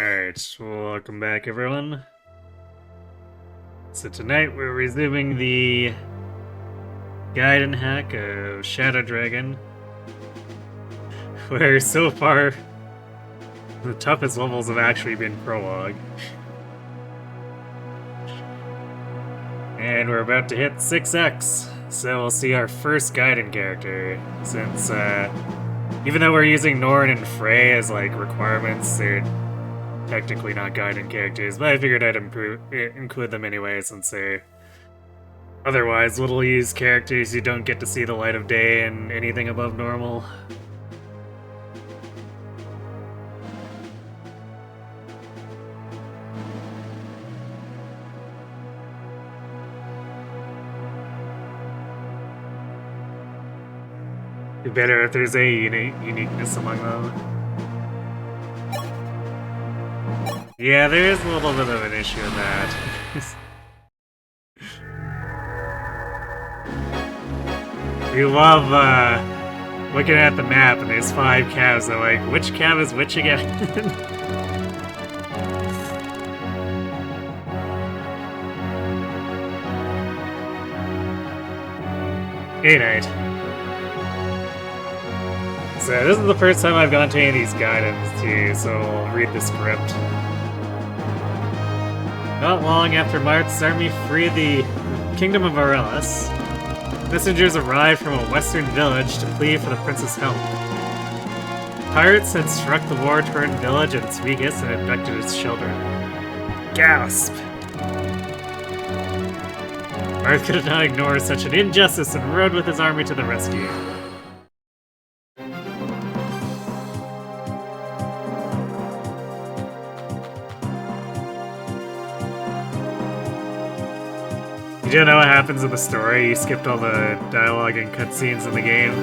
Alright, welcome back everyone. So tonight we're resuming the Gaiden hack of Shadow Dragon, where so far the toughest levels have actually been prologue. And we're about to hit 6x, so we'll see our first Gaiden character, since even though we're using Norn and Frey as like requirements, they're technically not Gaiden characters, but I figured I'd include them anyway since they're otherwise little used characters who don't get to see the light of day in anything above normal. Be better if there's a uniqueness among them. Yeah, there is a little bit of an issue with that. We love looking at the map and there's 5 calves, and like, which calf is which again? Hey, night. So this is the first time I've gone to any of these Gaidens too, so I'll read the script. Not long after Marth's army freed the kingdom of Aurelis, messengers arrived from a western village to plead for the prince's help. Pirates had struck the war-torn village at its weakest and abducted its children. Gasp! Marth could not ignore such an injustice and rode with his army to the rescue. You don't know what happens in the story? You skipped all the dialogue and cutscenes in the game.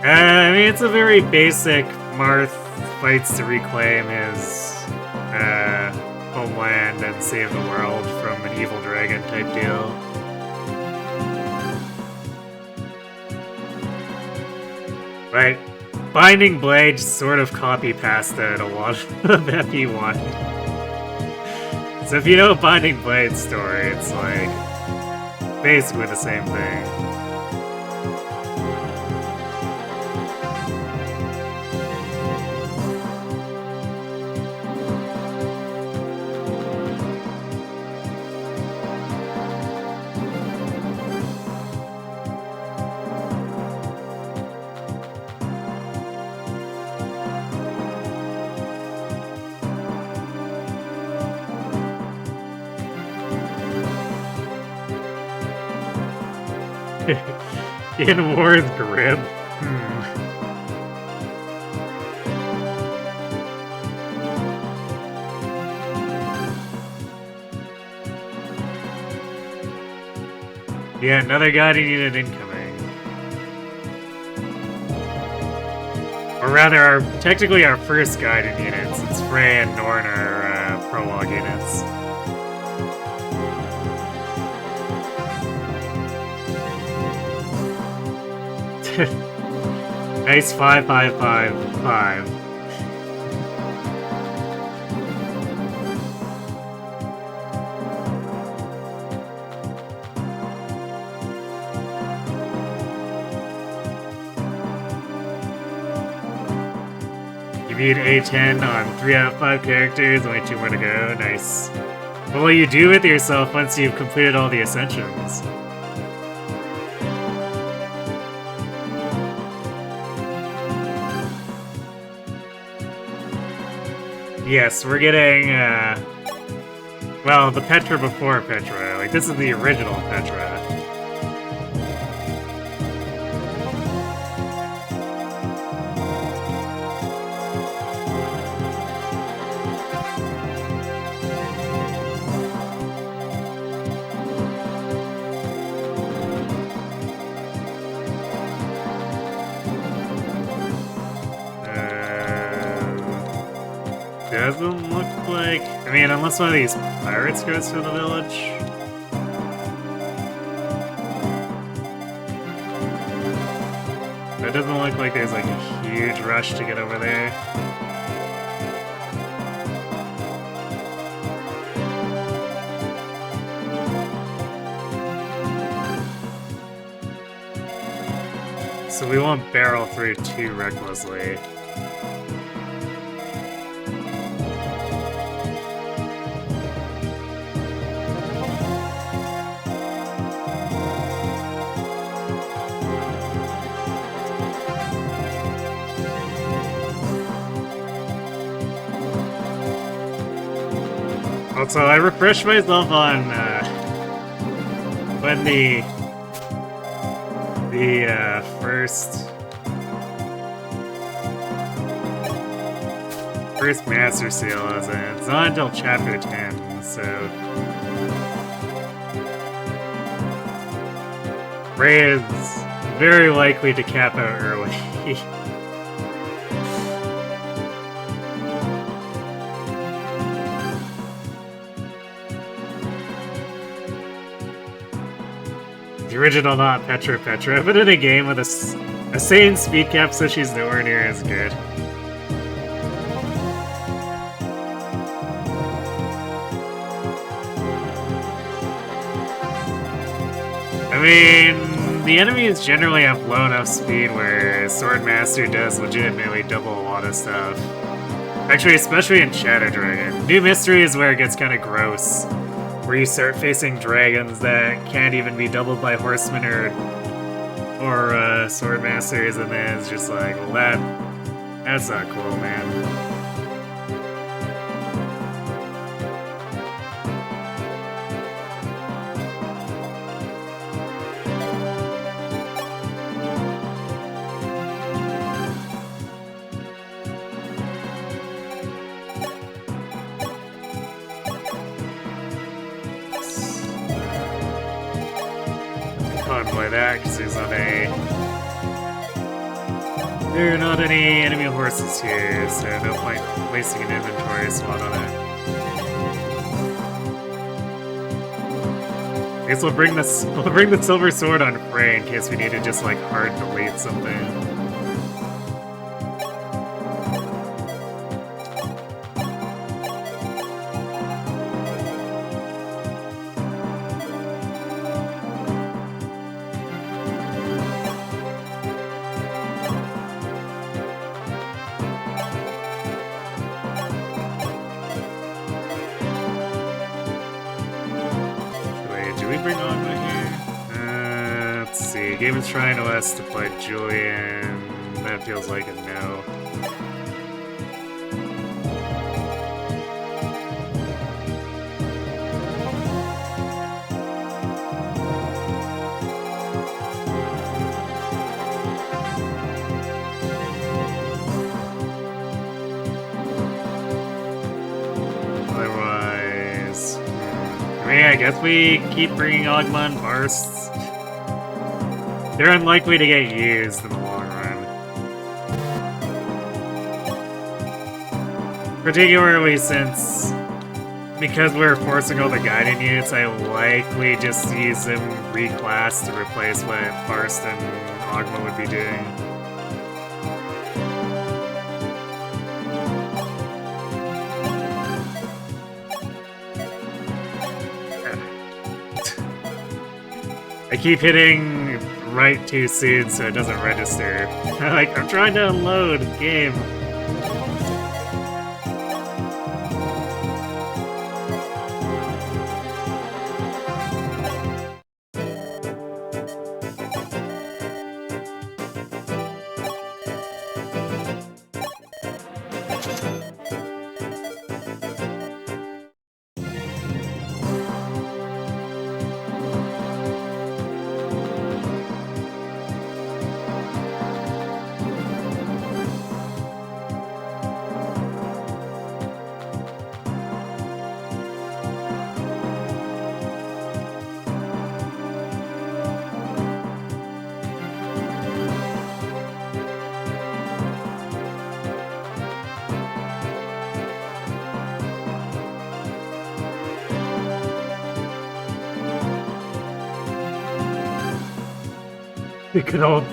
I mean, it's a very basic Marth fights to reclaim his homeland and save the world from an evil dragon type deal. Right. Binding Blade sort of copy-pasted a lot of FE1. So if you know Binding Blade's story, it's like basically the same thing. In War's grip? Yeah, another Gaiden unit incoming. Or rather, technically our first Gaiden unit, since Frey and Norn are prologue units. Nice 5-5-5-5. You beat A10 on 3 out of 5 characters, only 2 more to go. Nice. What will you do with yourself once you've completed all the Ascensions? Yes, we're getting, well, the Petra before Petra. Like, this is the original Petra. Doesn't look like... I mean, unless one of these pirates goes to the village. It doesn't look like there's like a huge rush to get over there. so we won't barrel through too recklessly. Also, I refreshed myself on when the first Master Seal is in. It's not until chapter 10, so Ray is very likely to cap out early. The original not Petra, but in a game with a sane speed cap, so she's nowhere near as good. I mean, the enemies generally have low enough speed where Swordmaster does legitimately double a lot of stuff. Actually, especially in Shadow Dragon. New Mystery is where it gets kind of gross. Where you start facing dragons that can't even be doubled by horsemen or swordmasters, and then it's just like, well, that's not cool, man. Convoy that, because there are not any enemy horses here, so no point wasting an inventory slot on it. I guess we'll bring the silver sword on Frey in case we need to just like hard delete something. Gaidens trying to us to play Julian. That feels like a no. Otherwise, I mean, I guess we keep bringing Ogma and Barsts. They're unlikely to get used in the long run. Particularly because we're forcing all the Gaiden units, I likely just use them reclass to replace what Barst and Ogma would be doing. I keep hitting right too soon so it doesn't register. Like, I'm trying to unload game.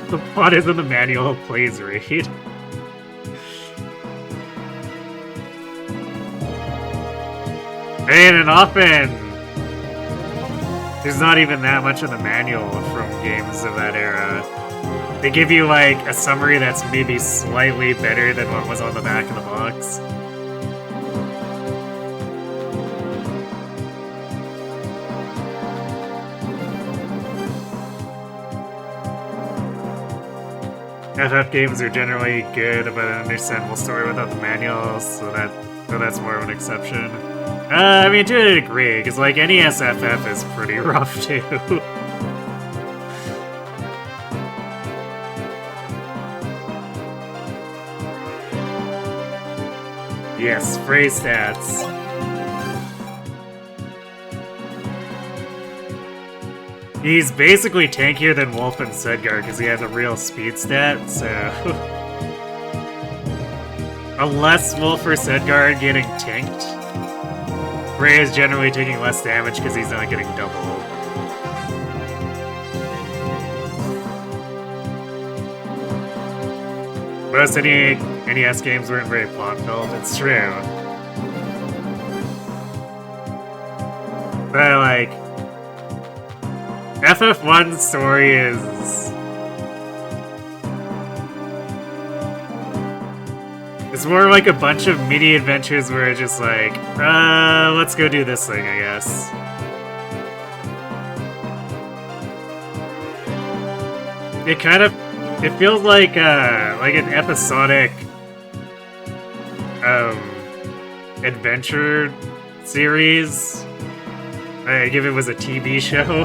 The plot is in the manual, please read. And often there's not even that much in the manual from games of that era. they give you like a summary that's maybe slightly better than what was on the back of the box. FF games are generally good about an understandable story without the manuals, so that's more of an exception. I mean, to a degree, because like NES FF is pretty rough too. Yes, Frey stats. He's basically tankier than Wolf and Sedgar because he has a real speed stat, so... Unless Wolf or Sedgar are getting tanked, Frey is generally taking less damage because he's not getting double. Most NES games weren't very plot-filled, it's true. But, like... FF1's story is... It's more like a bunch of mini adventures where it's just like, let's go do this thing, I guess. It kind of... It feels like an episodic... adventure series. Like if it was a TV show.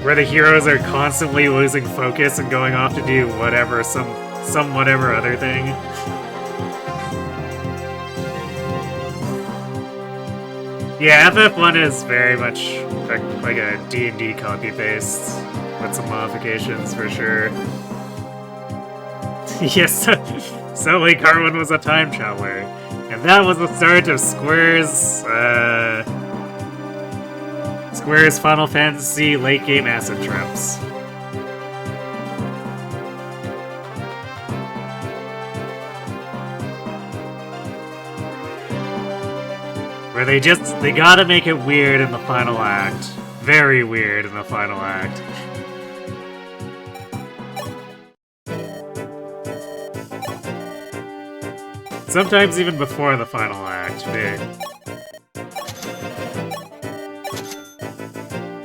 Where the heroes are constantly losing focus and going off to do whatever, some whatever other thing. Yeah, FF1 is very much like a D&D copy-paste, with some modifications for sure. Yes, suddenly Carwin was a time traveler. And that was the start of Square's Final Fantasy late game acid trips. Where they gotta make it weird in the final act. Very weird in the final act. Sometimes even before the final act,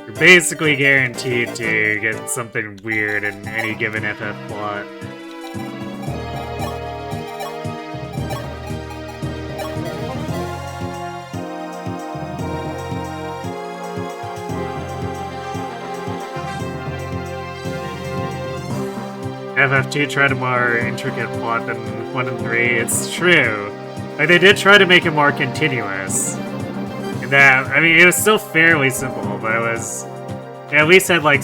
you're basically guaranteed to get something weird in any given FF plot. FF2 tried a more intricate plot than 1 and 3, it's true. Like, they did try to make it more continuous. In that, I mean, it was still fairly simple, but it was... It at least had, like, a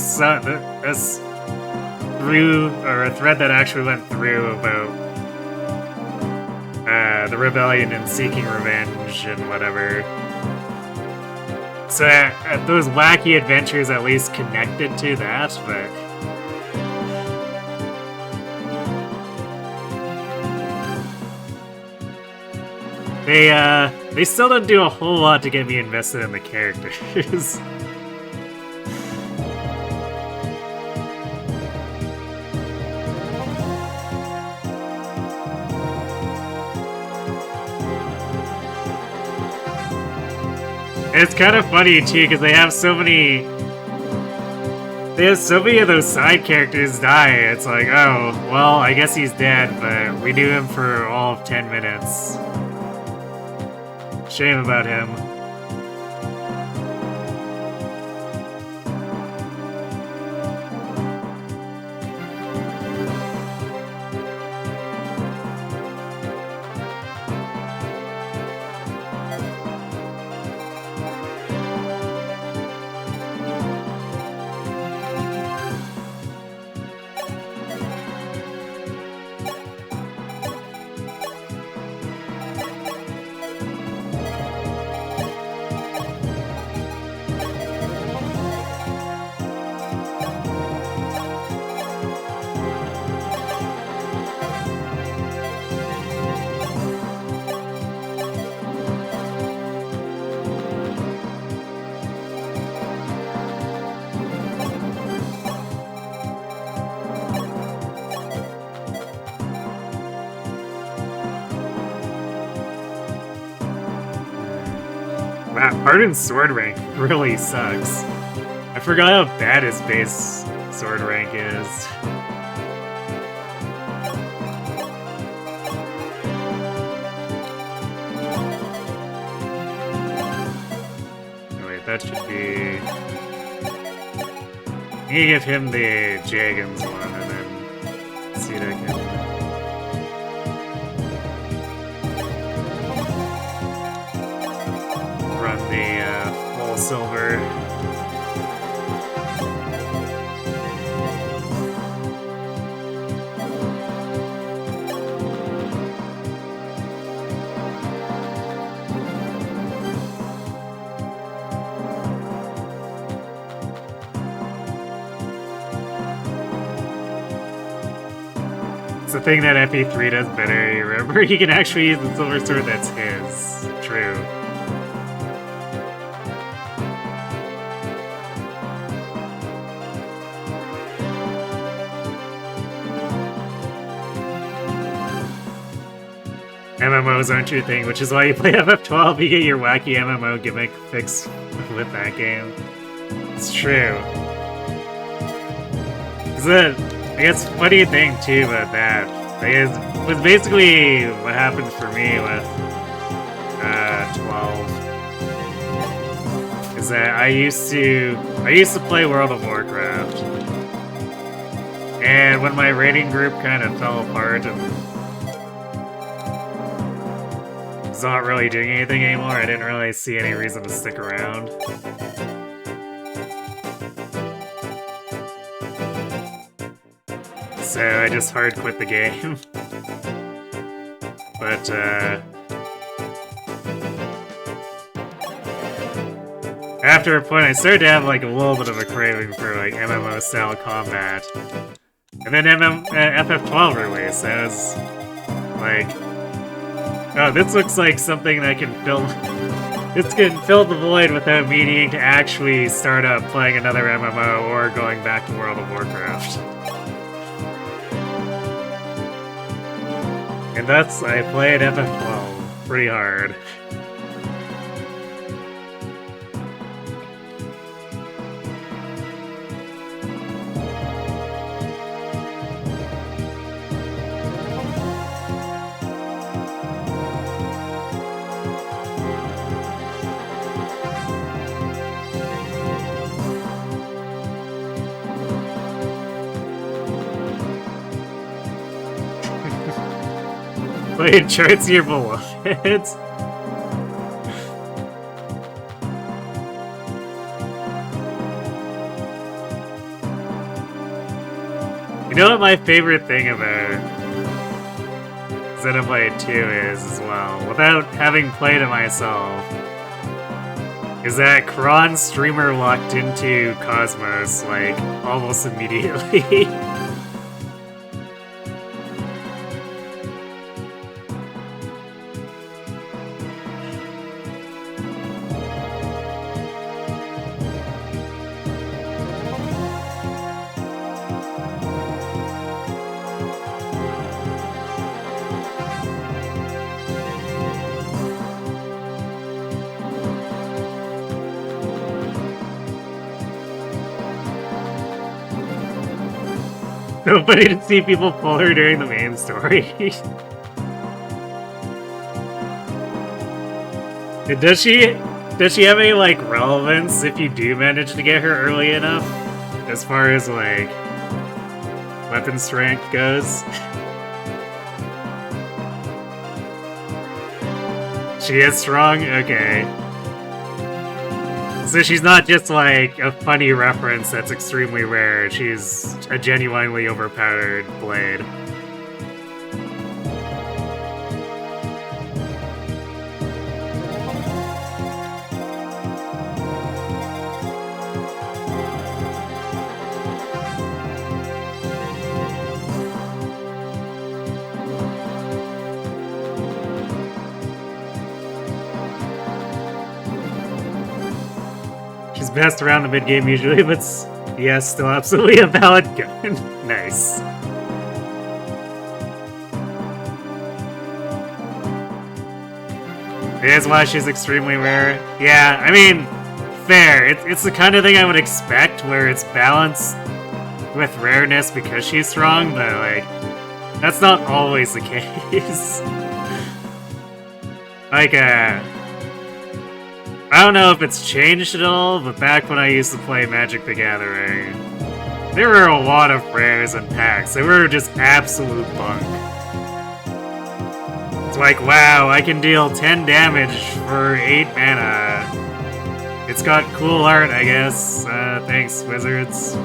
thread that actually went through about the rebellion and seeking revenge and whatever. So those wacky adventures at least connected to that, but... They still don't do a whole lot to get me invested in the characters. It's kind of funny too, because they have so many of those side characters die. It's like, oh, well, I guess he's dead, but we knew him for all of 10 minutes. Shame about him. Wow, Pardon's sword rank really sucks. I forgot how bad his base sword rank is. Oh wait, that should be... I need to give him the Gaidens one and then see what I can... run the full silver. It's the thing that FE3 does better. You remember, he can actually use the silver sword that's his. True. MMOs aren't your thing, which is why you play FF12, you get your wacky MMO gimmick fix with that game. It's true. I guess funny thing too about that was basically what happened for me with 12. Is that I used to play World of Warcraft, and when my raiding group kind of fell apart and was not really doing anything anymore, I didn't really see any reason to stick around. So I just hard quit the game. But after a point I started to have like a little bit of a craving for like MMO style combat. And then FF12 released, so I was like, oh, this looks like something that can fill... This can fill the void without me needing to actually start up playing another MMO or going back to World of Warcraft. And thus, I played FF12 pretty hard. Played charts your beloveds. You know what my favorite thing about Xenoblade 2 is as well, without having played it myself, is that Kron streamer locked into Cosmos, like, almost immediately. Nobody to see people pull her during the main story. Does she have any, like, relevance if you do manage to get her early enough? As far as, like, weapon strength goes? She is strong? Okay. So she's not just, like, a funny reference that's extremely rare. She's a genuinely overpowered blade. Best around the mid-game usually, but yes, still absolutely a valid gun. Nice. Here's why she's extremely rare. Yeah, I mean, fair. It's the kind of thing I would expect where it's balanced with rareness because she's strong, but like, that's not always the case. Like, I don't know if it's changed at all, but back when I used to play Magic the Gathering, there were a lot of rares and packs. They were just absolute bunk. It's like, wow, I can deal 10 damage for 8 mana. It's got cool art, I guess. Thanks, Wizards.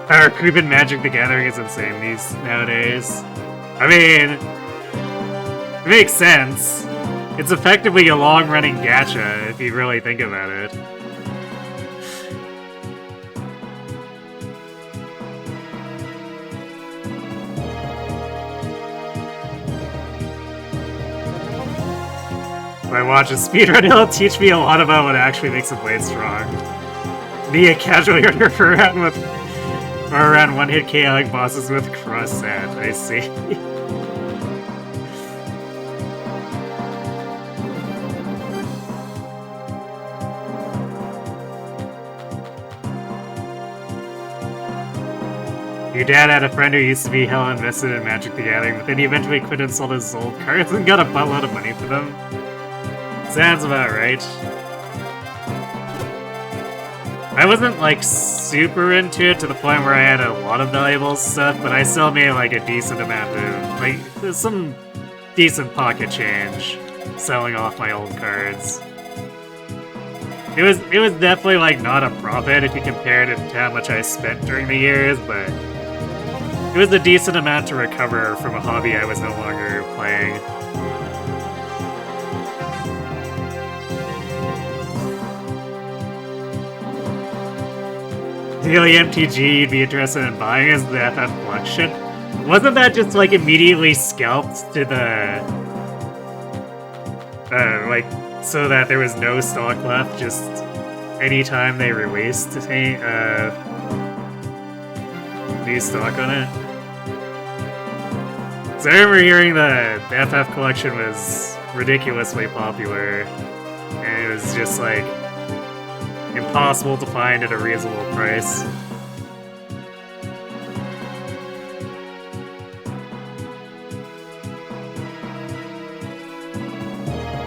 Our creeping Magic the Gathering is insane these nowadays. I mean, it makes sense. It's effectively a long-running gacha if you really think about it. If I watch a speedrun, it'll teach me a lot about what actually makes a blade strong. Be a casual runner for around one-hit KOing bosses with cross-set, I see. Your dad had a friend who used to be hella invested in Magic the Gathering, but then he eventually quit and sold his old cards and got a buttload of money for them. Sounds about right. I wasn't, like, super into it to the point where I had a lot of valuable stuff, but I still made, like, a decent amount of, like, there's some decent pocket change selling off my old cards. It was definitely, like, not a profit if you compared it to how much I spent during the years, but it was a decent amount to recover from a hobby I was no longer playing. The only MTG you'd be interested in buying is the FF Collection. Wasn't that just, like, immediately scalped to the... like, so that there was no stock left, just anytime they released a new stock on it? So I remember hearing the FF Collection was ridiculously popular, and it was just, like, impossible to find at a reasonable price.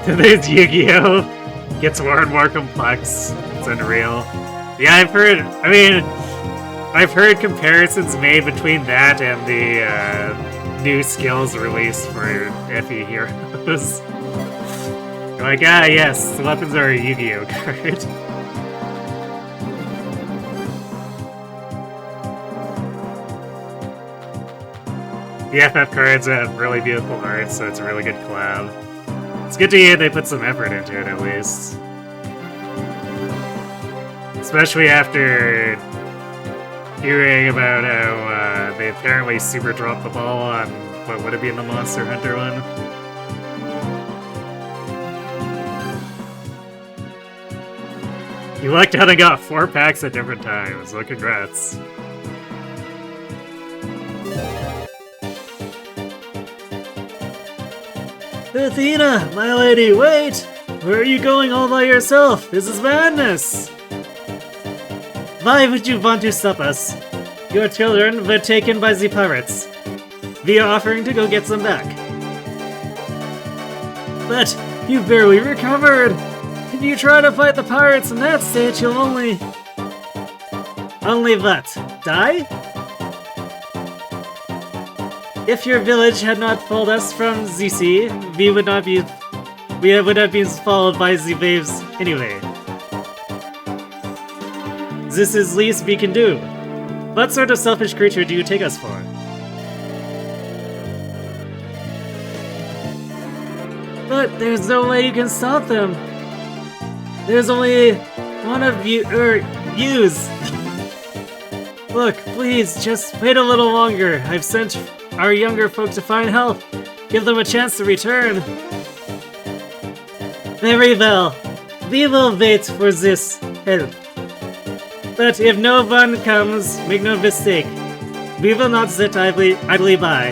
Today's Yu-Gi-Oh! Gets more and more complex. It's unreal. Yeah, I've heard comparisons made between that and the new skills released for FE Heroes. Like, ah yes, the weapons are a Yu-Gi-Oh! Card. The FF cards have really beautiful art, so it's a really good collab. It's good to hear they put some effort into it, at least. Especially after hearing about how they apparently super dropped the ball on what would have been the Monster Hunter one. You lucked out and got 4 packs at different times, so congrats. Athena, my lady, wait! Where are you going all by yourself? This is madness! Why would you want to stop us? Your children were taken by the pirates. We are offering to go get them back. But you barely recovered! If you try to fight the pirates in that state, you'll only... Only what? Die? If your village had not pulled us from the sea, we would have been swallowed by the waves anyway. This is least we can do. What sort of selfish creature do you take us for? But there's no way you can stop them. There's only one of you, yous. Look, please, just wait a little longer. I've sent our younger folk to find help. Give them a chance to return. Very well. We will wait for this help. But if no one comes, make no mistake. We will not sit idly by.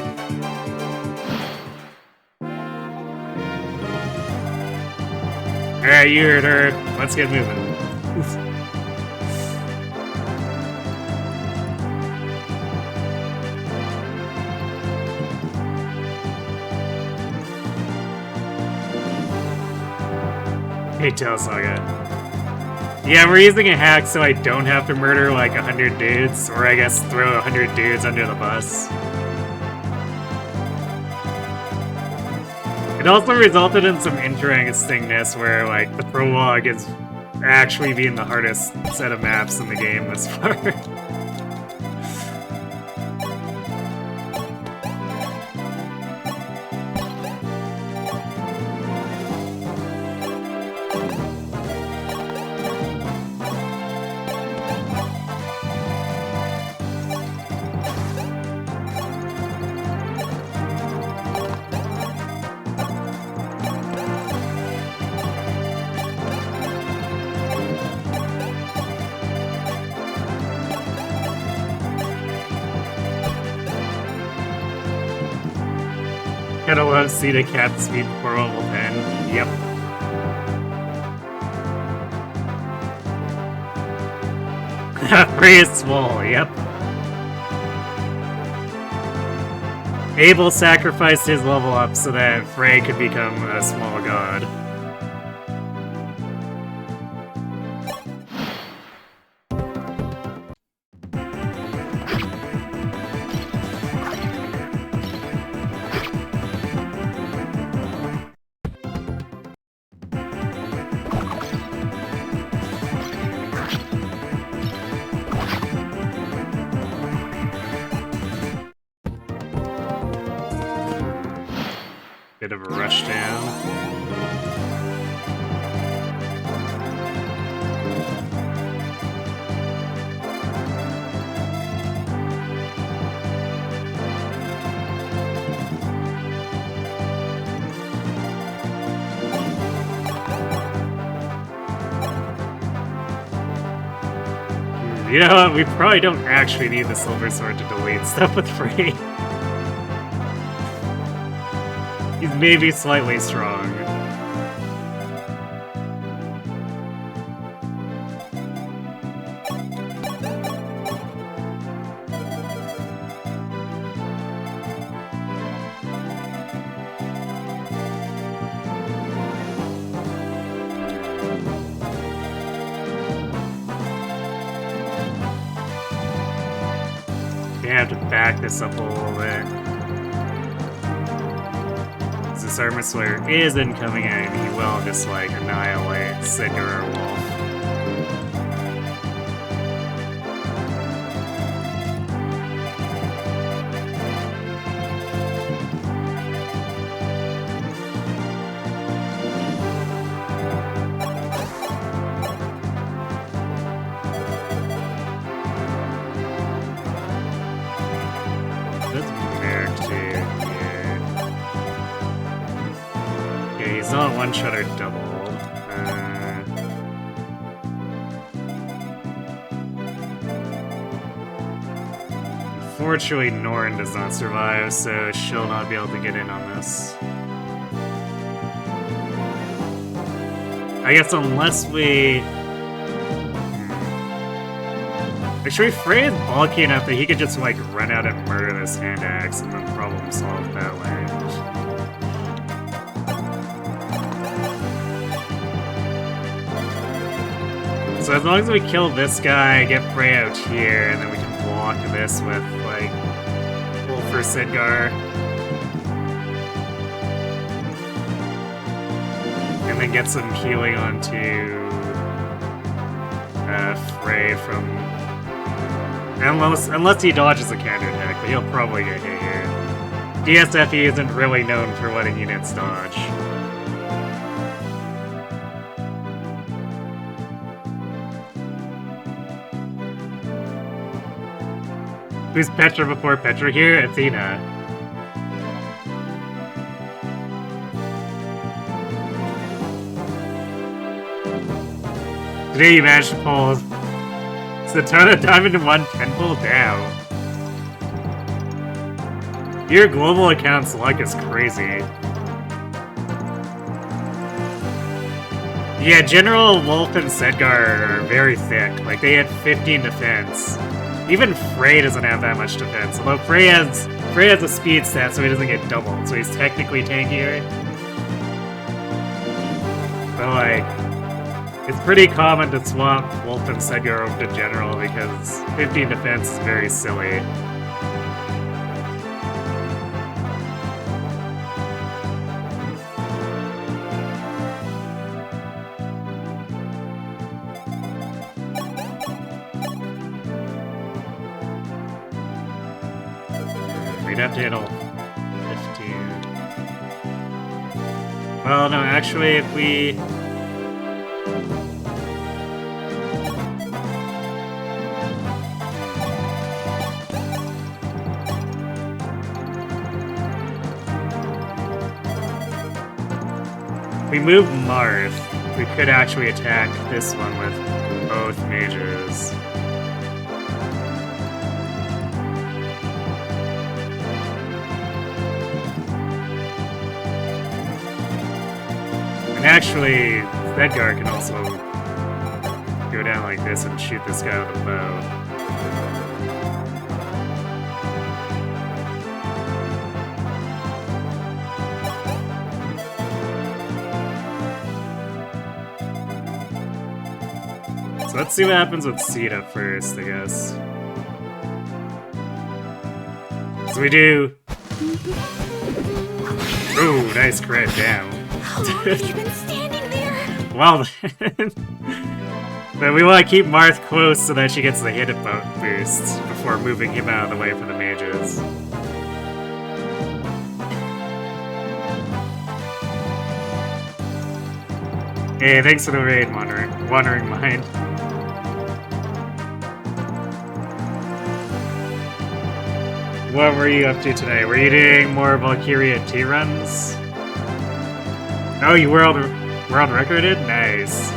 Alright, you heard her. Let's get moving. Hey, Tail Saga. Yeah, we're using a hack so I don't have to murder like 100 dudes, or I guess throw 100 dudes under the bus. It also resulted in some interestingness where like the prologue is actually being the hardest set of maps in the game this far. Gotta love Cedar Cat speed before level 10. Yep. Frey is small, yep. Abel sacrificed his level up so that Frey could become a small god. Bit of a rush down. You know what? We probably don't actually need the Silver Sword to delete stuff with Frey. He's maybe slightly strong. Gonna have to back this up a little bit. This Armor Slayer is incoming and he will just like annihilate Sigurd or Wolf. That's Merrick too. He's not one-shot or double. Unfortunately, Norn does not survive, so she'll not be able to get in on this. I guess unless we... Actually, Frey is bulky enough that he could just, like, run out and murder this hand axe and then problem solve that way. So as long as we kill this guy, get Frey out here, and then we can block this with, like, Wolf or Sidgar. And then get some healing onto Frey from... Unless he dodges a counterattack, but he'll probably get hit here. DSFE isn't really known for letting units dodge. Who's Petra before Petra here? Athena. Today you managed to pull Satana Diamond in 1 10-pull down. Your global account's luck is crazy. Yeah, General Wolf and Sedgar are very thick. Like, they had 15 defense. Even Frey doesn't have that much defense. Although Frey has a speed stat, so he doesn't get doubled. So he's technically tankier. But, like, it's pretty common to swap Wolf and Sedgar over to General because 15 defense is very silly. We'd have to hit all 15. Well, no, actually, if we... we move Marth, we could actually attack this one with both mages. And actually, Thedgar can also go down like this and shoot this guy with a bow. So let's see what happens with Sita first, I guess. So we do... Ooh, nice crit, damn. How long have you been standing there? Well then. But we want to keep Marth close so that she gets the hit boost before moving him out of the way for the mages. Hey, thanks for the raid, Wandering Mind. What were you up to today? Were you doing more Valkyria T-runs? Oh, you world recorded? Nice.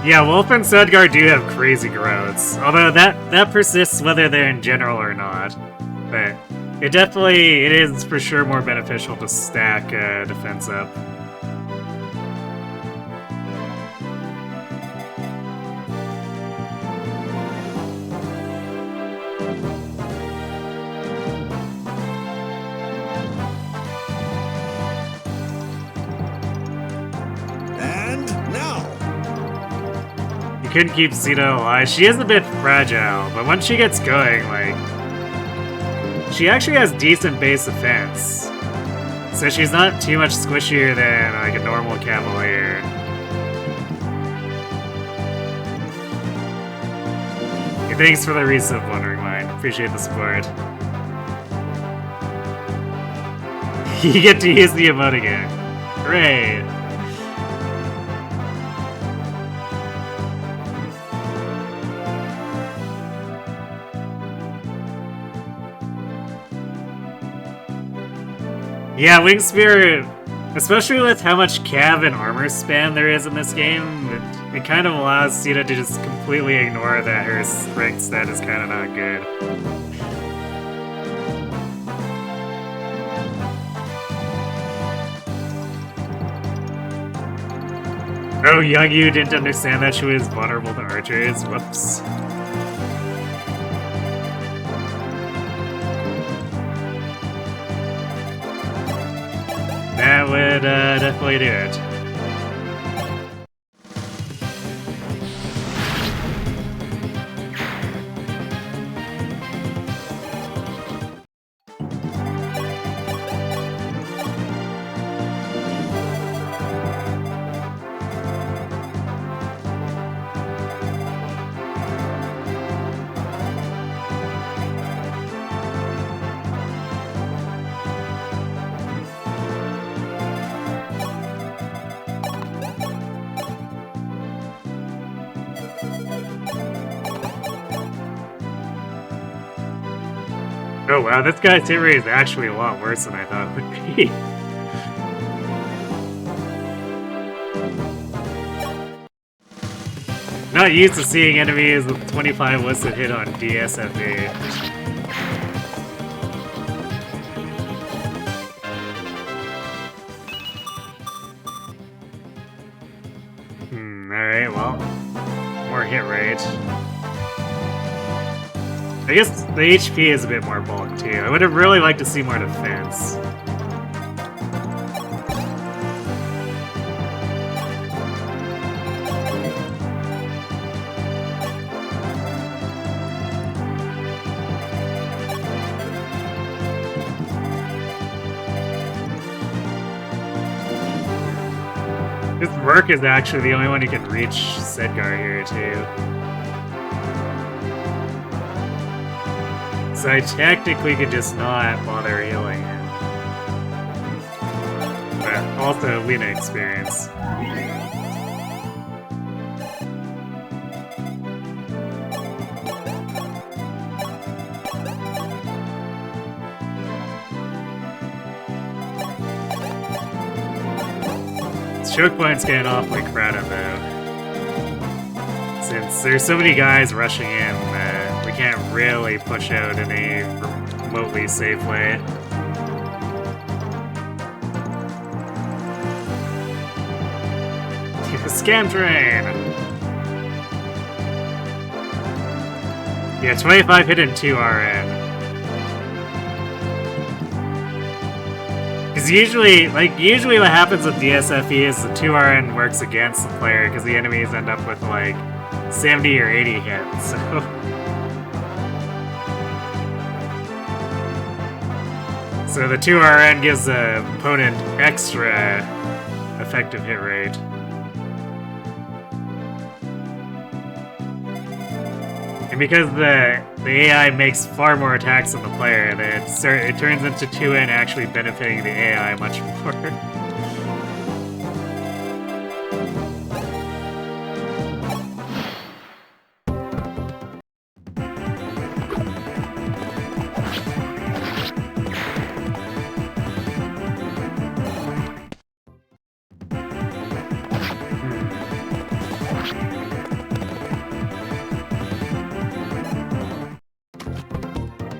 Yeah, Wolf and Sedgar do have crazy growths, although that persists whether they're in general or not. But it is for sure more beneficial to stack defense up. Couldn't keep Sita alive. She is a bit fragile, but once she gets going, like, she actually has decent base defense. So she's not too much squishier than like a normal Cavalier. Hey, thanks for the resub, Wondering Mind. Appreciate the support. You get to use the emote again. Hooray! Yeah, Wing Spear, especially with how much cav and armor spam there is in this game, it kind of allows Sita to just completely ignore that her strength stat is kind of not good. Oh, Young Yu didn't understand that she was vulnerable to archers. Whoops. That would definitely do it. Oh wow, this guy's hit rate is actually a lot worse than I thought it would be. Not used to seeing enemies with 25 listed hit on DSFA. Alright, well, more hit rate. I guess the HP is a bit more bulk too. I would have really liked to see more defense. This Merc is actually the only one who can reach Sedgar here too. So I technically could just not bother healing him. But also Lena experience. Choke point's getting awfully crowded though. Since there's so many guys rushing in, we can't really push out in a remotely safe way. Scam train! Yeah, 25 hit and 2 RN. Because usually what happens with DSFE is the 2 RN works against the player because the enemies end up with like 70 or 80 hits, so the 2 RN gives the opponent extra effective hit rate. And because the AI makes far more attacks than the player, it turns into 2N actually benefiting the AI much more.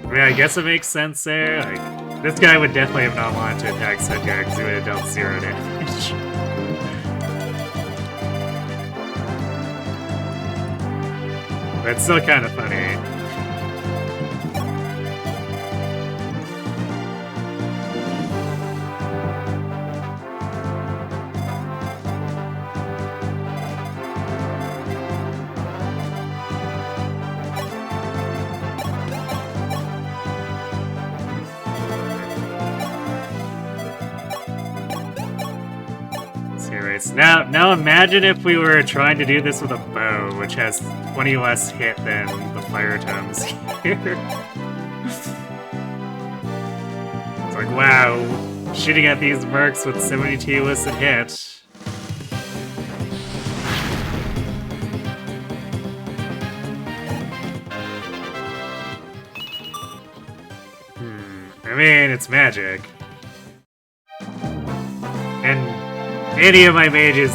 I mean, I guess it makes sense there. Like, this guy would definitely have not wanted to attack Sedgar because he would have dealt 0 damage. But it's still kind of funny. Now imagine if we were trying to do this with a bow, which has 20 less hit than the fire tomes here. It's like, wow, shooting at these mercs with 72 listed hit. I mean, it's magic. And any of my mages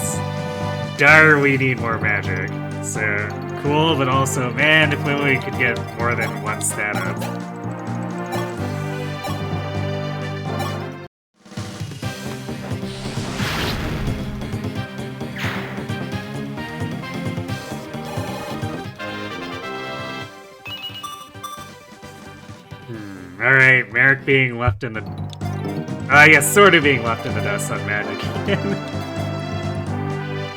direly need more magic. So, cool, but also, man, if only we could get more than one stat up. Alright, Merrick being left in the... yes, sort of being left in the dust on magic again.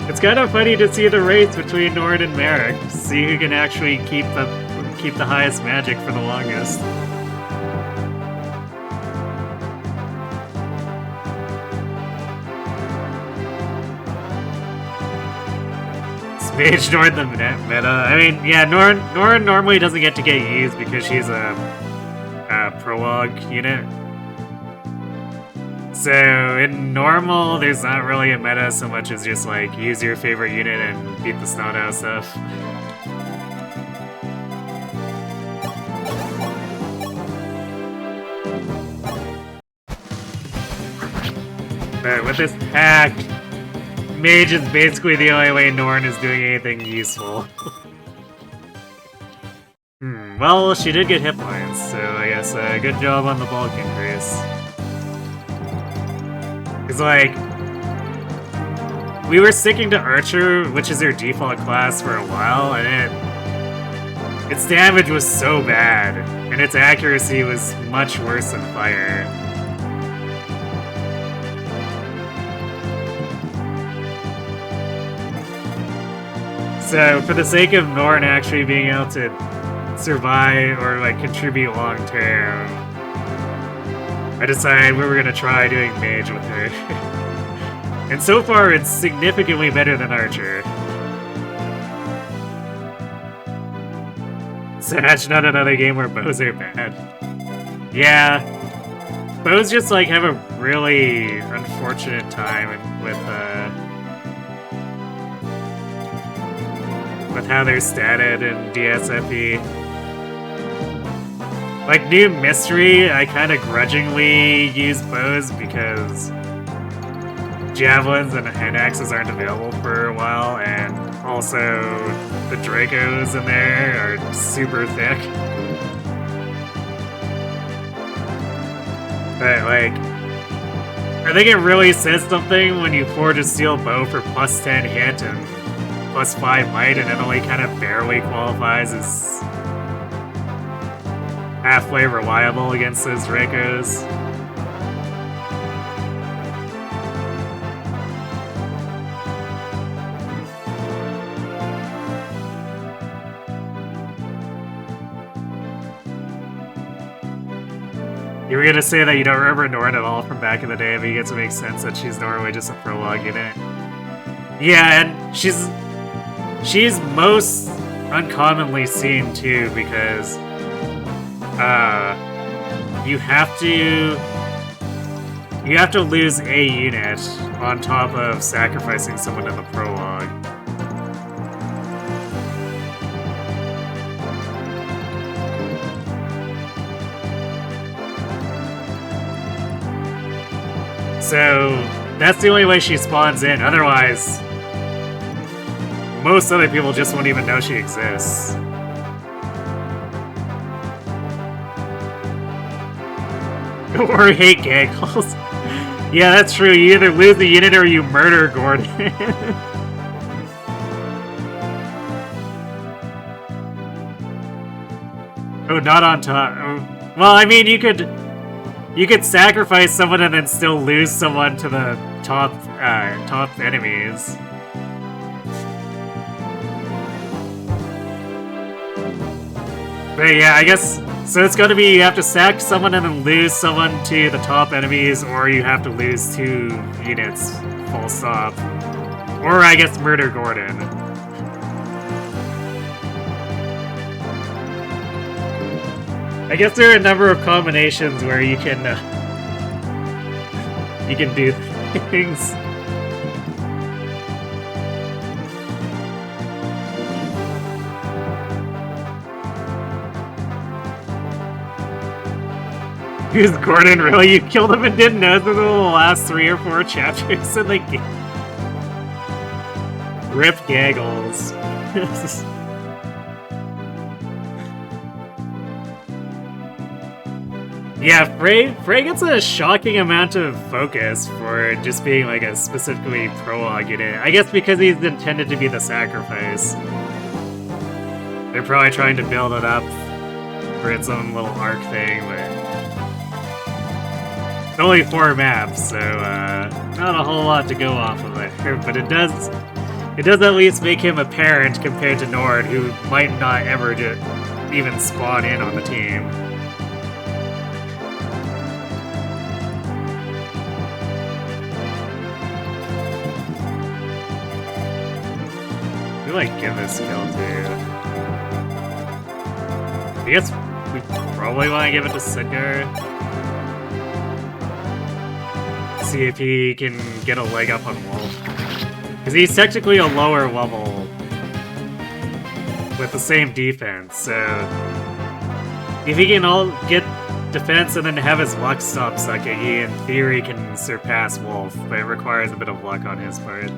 It's kind of funny to see the race between Nord and Merrick. See who can actually keep the highest magic for the longest. Mage Nord the meta. I mean, yeah, Nord normally doesn't get to get used because she's a prologue unit. So, in normal, there's not really a meta so much as just, like, use your favorite unit and beat the snot out of stuff. But with this hack, Mage is basically the only way Norn is doing anything useful. Well, she did get hit points, so I guess good job on the bulk increase. It's like, we were sticking to Archer, which is her default class for a while, and its damage was so bad, and its accuracy was much worse than Fire. So, for the sake of Norn actually being able to survive or like contribute long term, I decided we were gonna try doing Mage with her. And so far it's significantly better than Archer. Sad, not another game where bows are bad. Yeah. Bows just like have a really unfortunate time with how they're statted in DSFE. Like, new Mystery, I kind of grudgingly use bows because javelins and hand axes aren't available for a while, and also the Dracos in there are super thick. But, like, I think it really says something when you forge a steel bow for plus 10 hit and plus 5 might, and it only kind of barely qualifies as halfway reliable against those Dracos. You were gonna say that you don't remember Norn at all from back in the day, but you get to make sense that she's normally just a prologue unit. Yeah, and she's most uncommonly seen too, because you have to lose a unit on top of sacrificing someone in the prologue. So that's the only way she spawns in. Otherwise, most other people just won't even know she exists. Or hate Gaggles. Yeah, that's true. You either lose the unit or you murder Gordon. Oh, not on top. Oh. Well, I mean, you could sacrifice someone and then still lose someone to the top enemies. But yeah, I guess, so it's gonna be you have to sack someone and then lose someone to the top enemies, or you have to lose 2 units, full stop. Or I guess murder Gordon. I guess there are a number of combinations where you can do things. Who's Gordon? Really? You killed him and didn't know through the last 3 or 4 chapters in the game? Rip Gaggles. Yeah, Frey gets a shocking amount of focus for just being like a specifically prologue unit. I guess because he's intended to be the sacrifice. They're probably trying to build it up for its own little arc thing, but it's only 4 maps, so not a whole lot to go off of there. But it does at least make him apparent compared to Nord, who might not ever even spawn in on the team. We like give this kill too. I guess we probably want to give it to Sidgar. See if he can get a leg up on Wolf. Because he's technically a lower level with the same defense, so if he can get defense and then have his luck stop sucking, he in theory can surpass Wolf, but it requires a bit of luck on his part.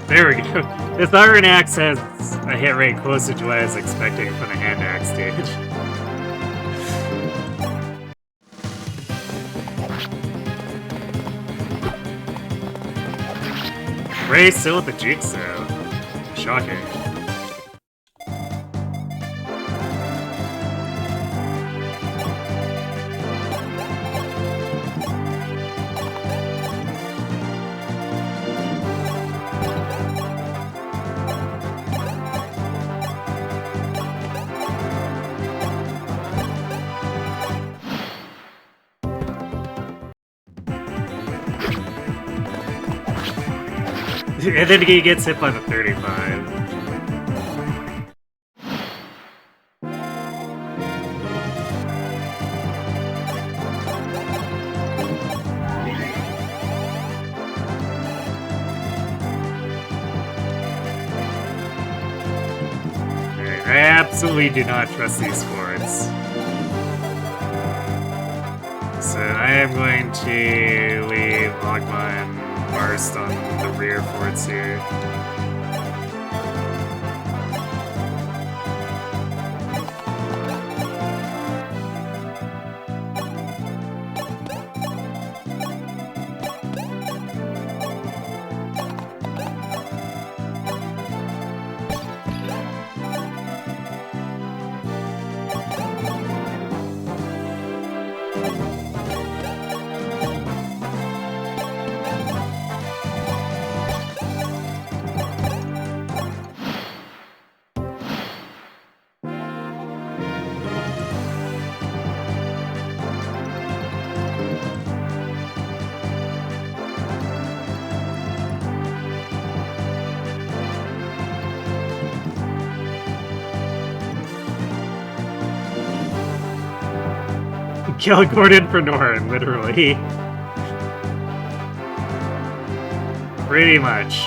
There we go. This Iron Axe has a hit rate closer to what I was expecting from the Hand Axe stage. Ray still with the Jigsaw. Shocking. And then he gets hit by the 35. I absolutely do not trust these forts. So I am going to leave Agma and Marst on the rear forts here. Kill Gordon for Norn, literally. Pretty much.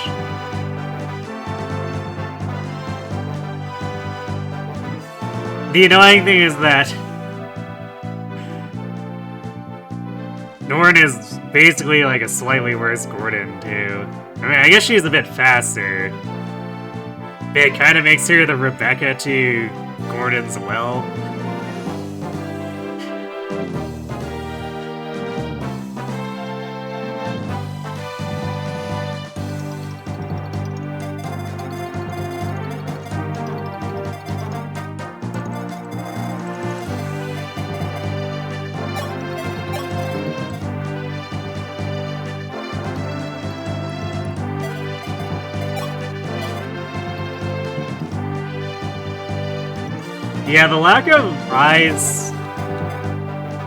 The annoying thing is that Norn is basically like a slightly worse Gordon, too. I mean, I guess she's a bit faster. But it kind of makes her the Rebecca to Gordon's well. Yeah, the lack of eyes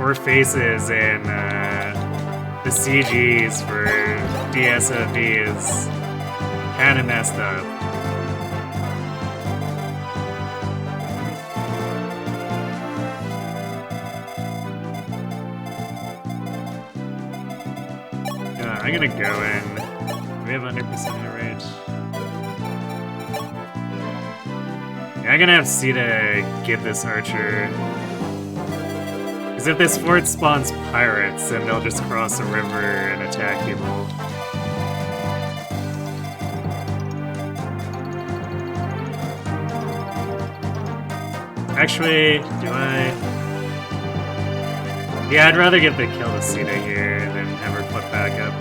or faces in the CGs for DSFD is kind of messed up. I'm gonna go in. We have 100% hit rate. I'm gonna have Sita give this archer. Because if this fort spawns pirates, then they'll just cross a river and attack people. Actually, do I? Yeah, I'd rather give the kill to Sita here and then have her flip back up.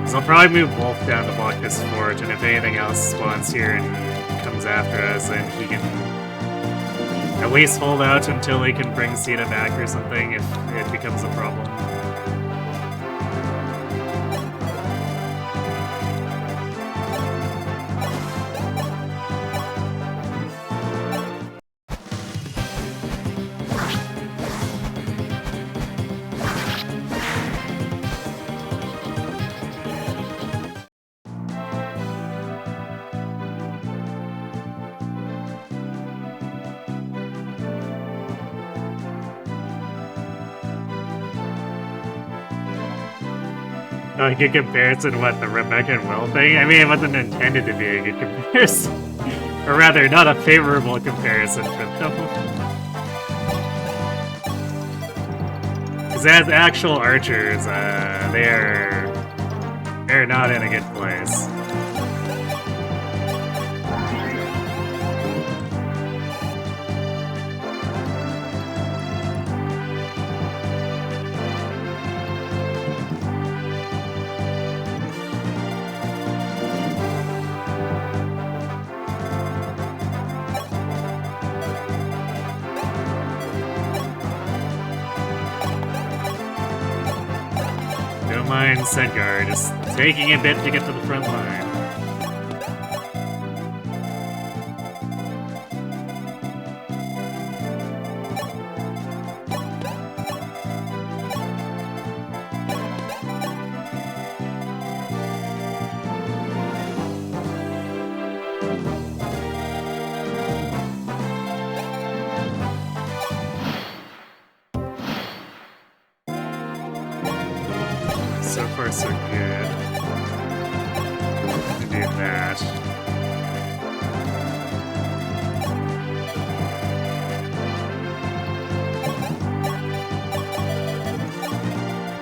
So I'll probably move Wolf down to block this fort, and if anything else spawns here and comes after us, and he can at least hold out until he can bring Sita back or something if it becomes a problem. a good comparison, what, the Rebecca and Will thing? I mean, it wasn't intended to be a good comparison. Or rather, not a favorable comparison for them. Because as actual archers, they're not in a good place. Don't mind Sedgar, just taking a bit to get to the front line. So far, so good. To do that.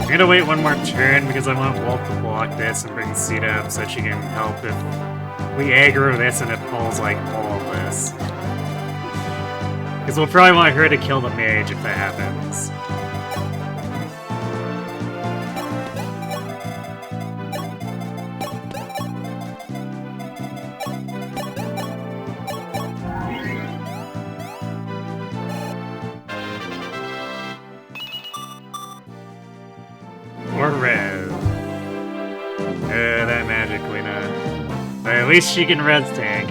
I'm gonna wait one more turn because I want Wolf to block this and bring Sita up so she can help if we aggro this and it pulls like all of this. Because we'll probably want her to kill the mage if that happens. Or res. That magically not. But at least she can res tank.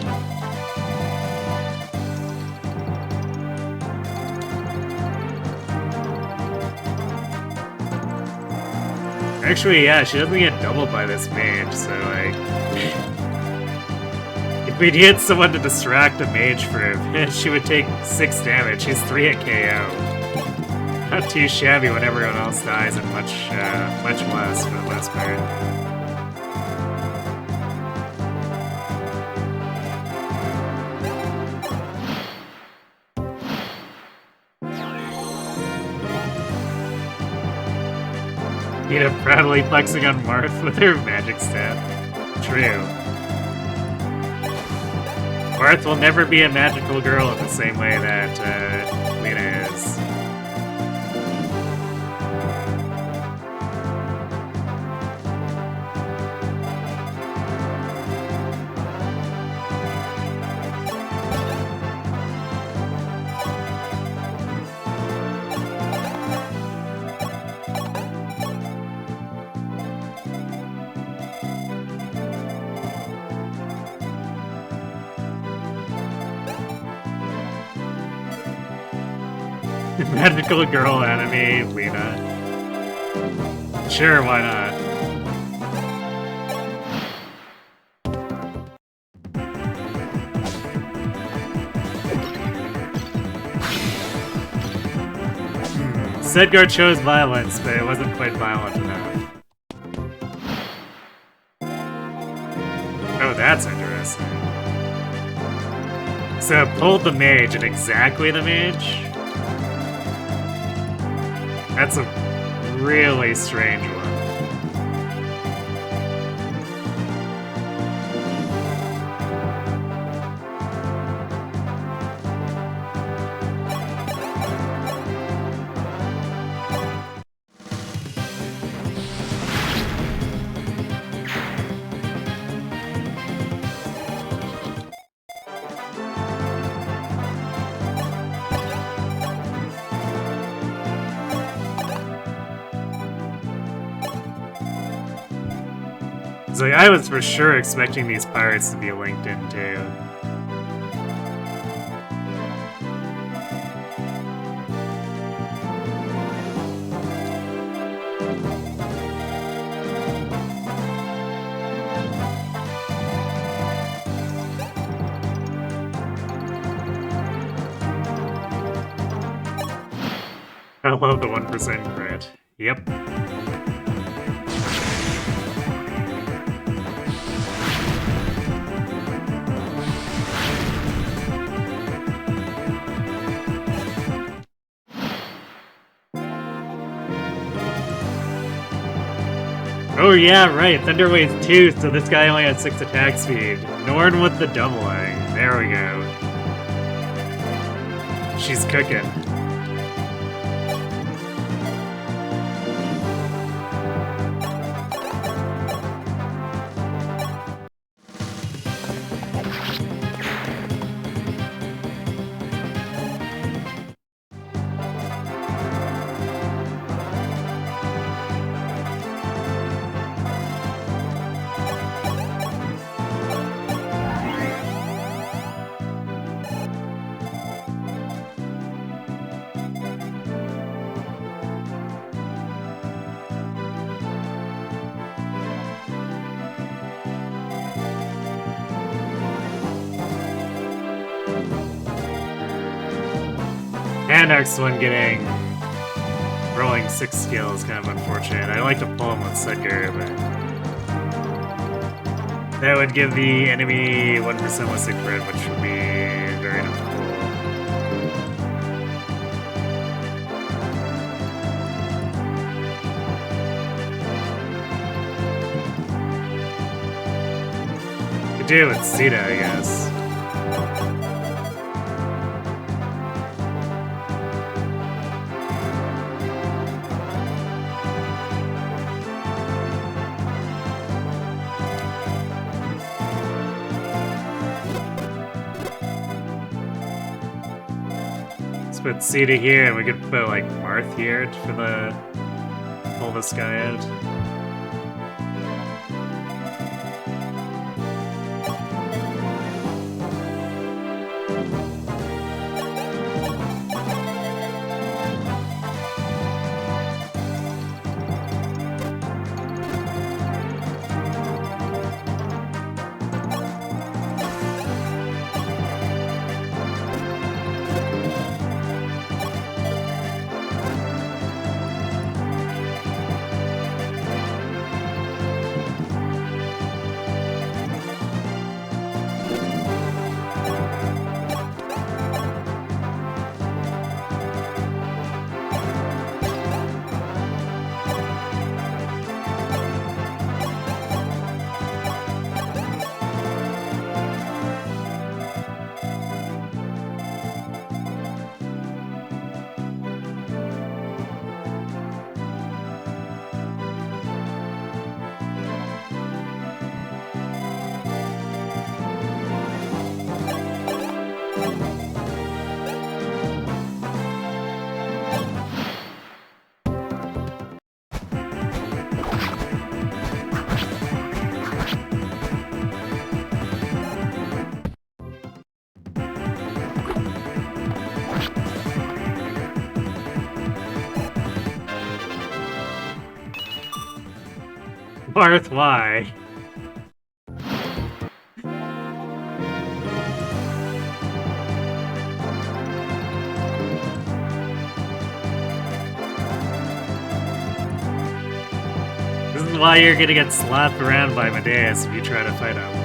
Actually, yeah, she doesn't get doubled by this mage, so like... if we hit someone to distract a mage for a bit, she would take 6 damage. She's 3 at KO. Not too shabby when everyone else dies, and much less for the most part. Nina proudly flexing on Marth with her magic staff. True. Marth will never be a magical girl in the same way that Lena is. Magical girl enemy, Lena. Sure, why not? Sedgar chose violence, but it wasn't quite violent enough. Oh, that's interesting. So it pulled the mage, and exactly the mage? That's a really strange one. It's like, I was for sure expecting these pirates to be linked in too. I love the 1% crit. Yep. yeah, right. Thunderwave's 2, so this guy only has 6 attack speed. Norn with the doubling. There we go. She's cooking. And next one getting rolling 6 skill is kind of unfortunate. I like to pull him with Sucker, but that would give the enemy 1% less crit, which would be very helpful. Could do it with Sita, I guess. Put Sita here, and we could put like Marth here for the pull this guy out. Marth, why? This is why you're gonna get slapped around by Medeus if you try to fight him.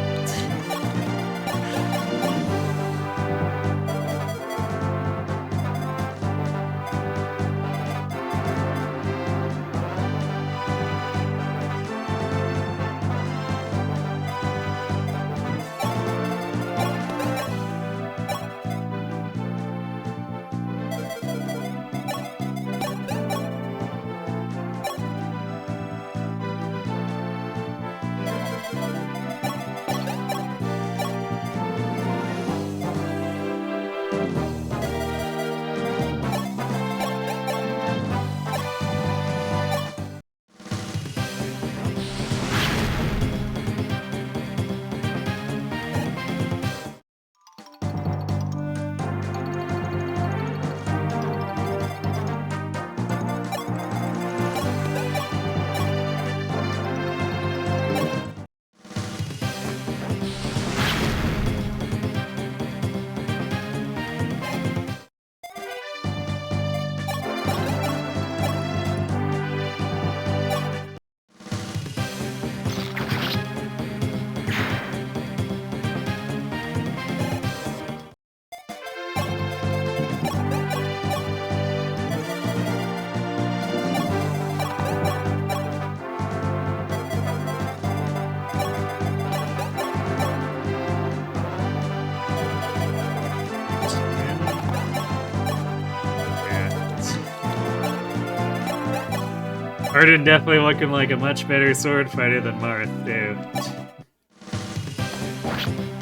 Arden definitely looking like a much better sword fighter than Marth, too.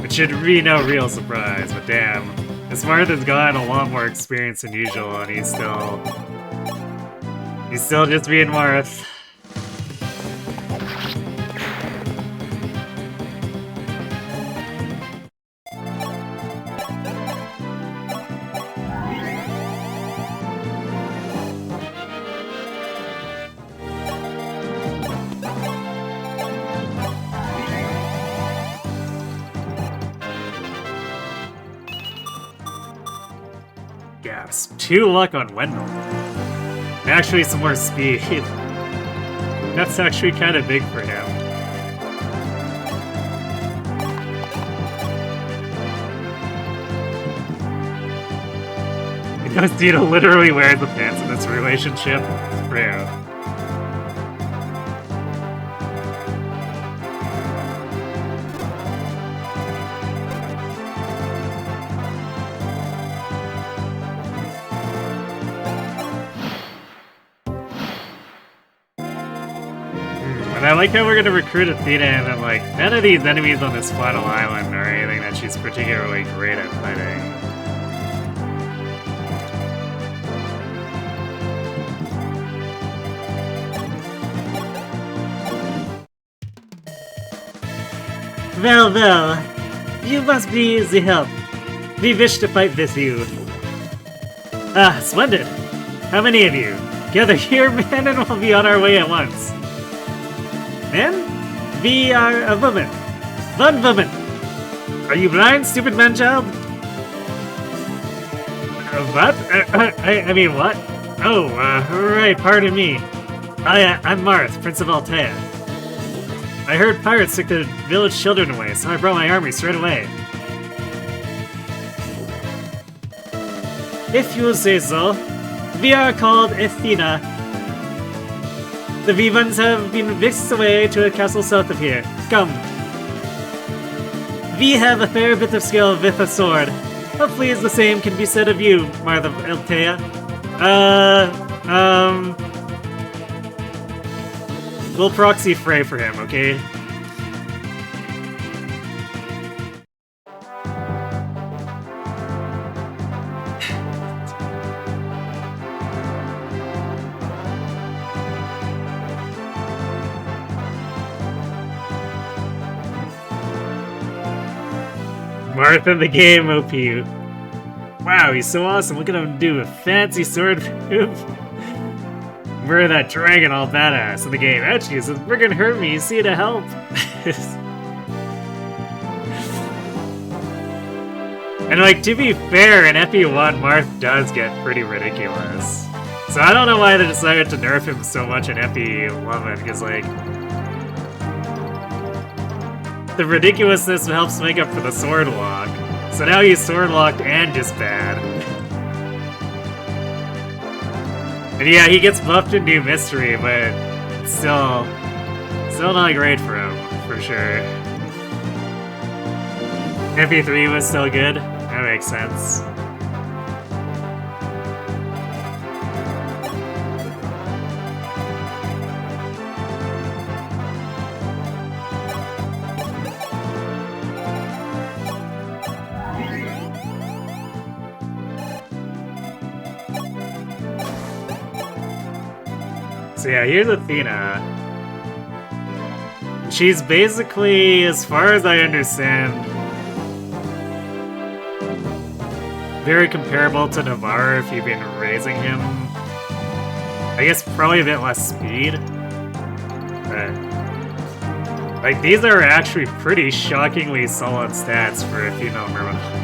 Which should be no real surprise, but damn. This Marth has gotten a lot more experience than usual, and he's still just being Marth. Gasp. 2 luck on Wendell. And actually some more speed. That's actually kind of big for him. Dita literally wears the pants in this relationship. It's real. I like how we're gonna recruit Athena and then, like, none of these enemies on this final island are anything that she's particularly great at fighting. Well, you must be the help. We wish to fight with you. Ah, splendid! How many of you? Gather here, man, and we'll be on our way at once. Men? We are a woman. One woman. Are you blind, stupid man-child? What? I mean, what? Oh, right, pardon me. I'm Marth, Prince of Altea. I heard pirates took the village children away, so I brought my army straight away. If you say so. We are called Athena. The Vivans have been whisked away to a castle south of here. Come. We have a fair bit of skill with a sword. Hopefully the same can be said of you, Marth of Altea. We'll proxy Frey for him, okay? Marth in the game, OP. Wow, he's so awesome. Look at him do a fancy sword move. Murder that dragon all badass in the game. Actually, it's friggin' hurt me. You see to help. And like, to be fair, in FE1, Marth does get pretty ridiculous. So I don't know why they decided to nerf him so much in FE11, because like, the ridiculousness helps make up for the sword lock. So now he's sword locked and just bad. And yeah, he gets buffed in New Mystery, but still not great for him, for sure. MP3 was still good. That makes sense. So yeah, here's Athena. She's basically, as far as I understand, very comparable to Navarre if you've been raising him. I guess probably a bit less speed. But like, these are actually pretty shockingly solid stats for a female mermaid.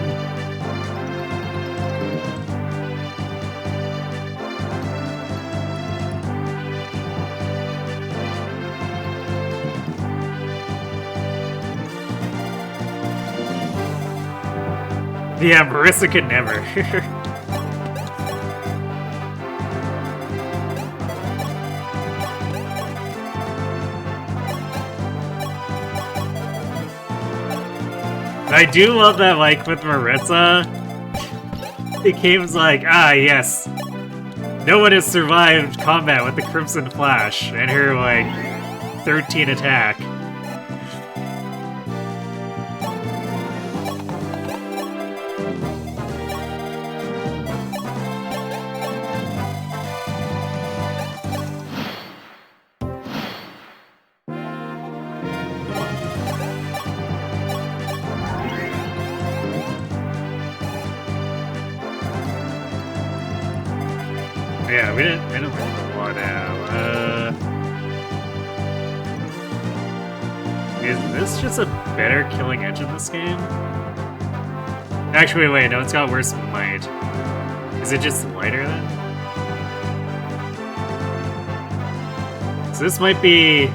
Yeah, Marissa could never. I do love that, like, with Marissa, the game's like, ah, yes. No one has survived combat with the Crimson Flash and her, like, 13 attack. Yeah, we didn't learn the law now. Is this just a better killing edge in this game? Actually, wait, no, it's got worse might. Is it just lighter then? So this might be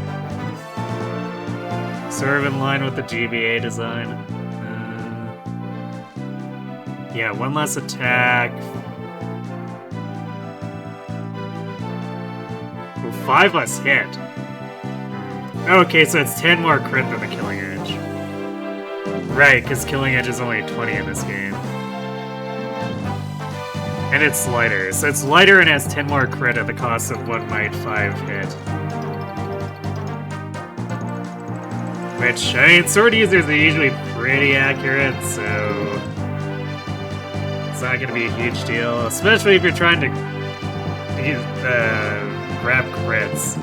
sort of in line with the GBA design. Yeah, one less attack. 5 less hit. Okay, so it's 10 more crit than the Killing Edge. Right, because Killing Edge is only 20 in this game. And it's lighter. So it's lighter and has 10 more crit at the cost of 1 might, 5 hit. Which, I mean, sword users are usually pretty accurate, so it's not going to be a huge deal. Especially if you're trying to use, grab crits.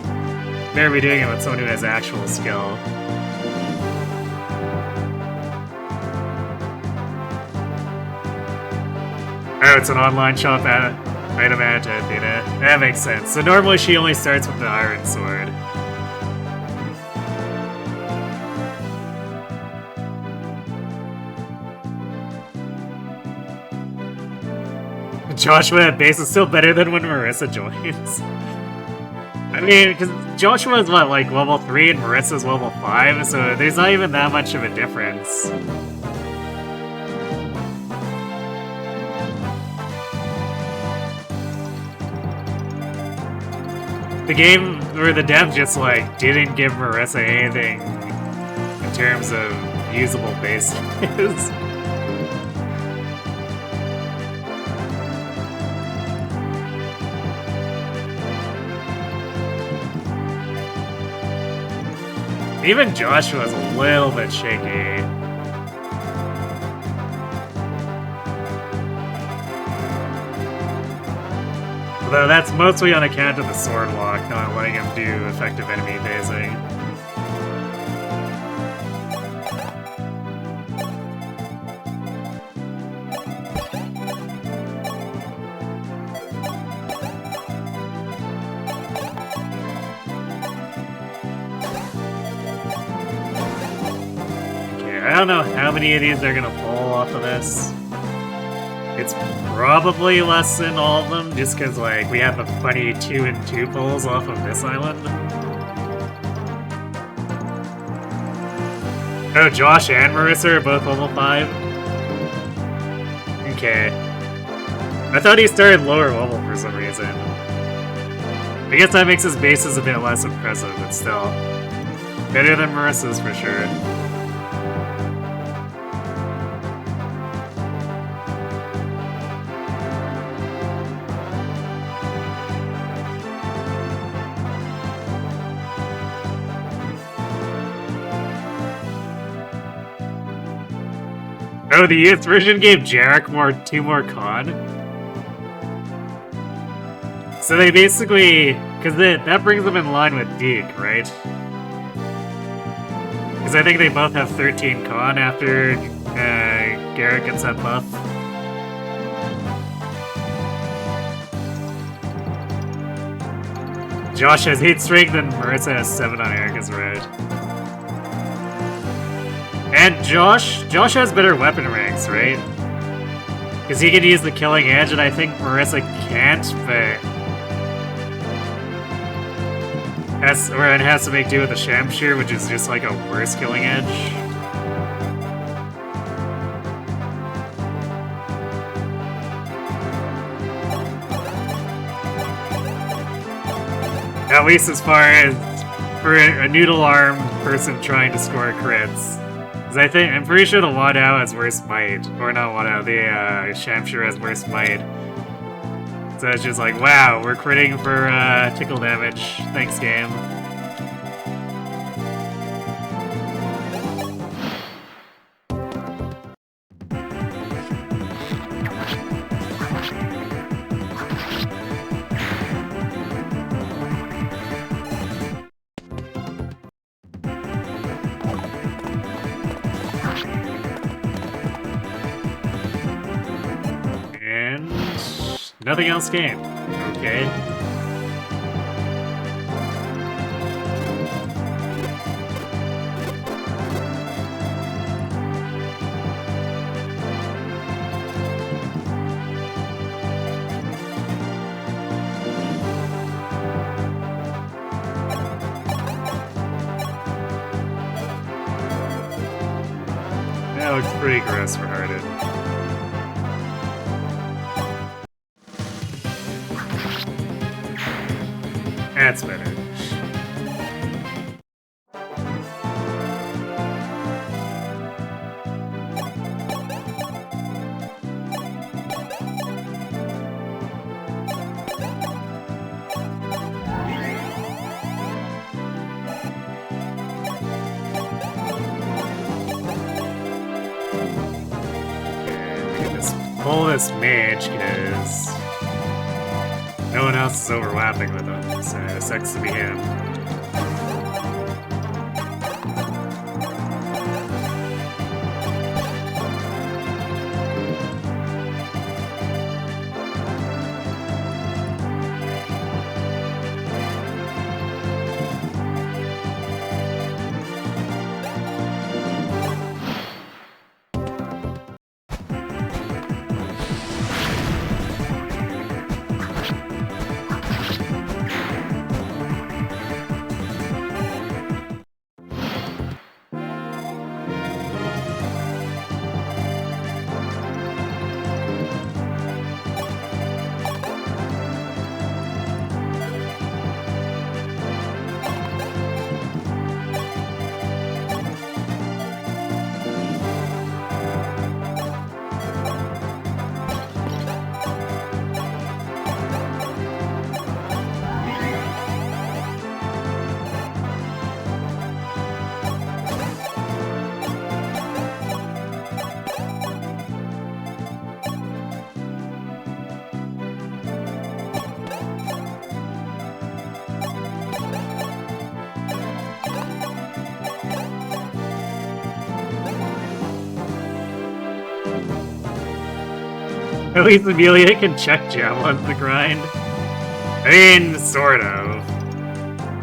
Better be doing it with someone who has actual skill. Oh, it's an online shop item added to Athena. That makes sense. So normally she only starts with the iron sword. Joshua at base is still better than when Marissa joins. I mean, because Joshua is what, like level 3 and Marissa's level 5, so there's not even that much of a difference. The game, or the dev just like, didn't give Marissa anything in terms of usable bases. Even Joshua's a little bit shaky. Although that's mostly on account of the sword lock, not letting him do effective enemy phasing. I don't know how many of these they're gonna pull off of this. It's probably less than all of them, just because like we have the funny 2 and 2 pulls off of this island. Oh, Josh and Marissa are both level 5? Okay. I thought he started lower level for some reason. I guess that makes his bases a bit less impressive, but still. Better than Marissa's for sure. Oh, the US version gave Jarek 2 more con? So they basically... Because that brings them in line with Deke, right? Because I think they both have 13 con after Garrett gets that buff. Josh has 8 strength and Marissa has 7 on Erica's right. And Josh has better weapon ranks, right? Because he can use the Killing Edge, and I think Marissa can't, but... it has to make do with the Shamshir, which is just like a worse Killing Edge. At least as far as for a noodle-armed person trying to score crits. I'm pretty sure the Wadao has worse might. Or not Wadao, the Shamshir has worse might. So it's just like, wow, we're critting for tickle damage. Thanks, game. And nothing else came. Okay. That looks pretty gross for Hearted. That's better. Pull this mage, because no one else is overlapping with him, so it sucks to be him. At least Amelia can check jam on the grind. I mean, sort of.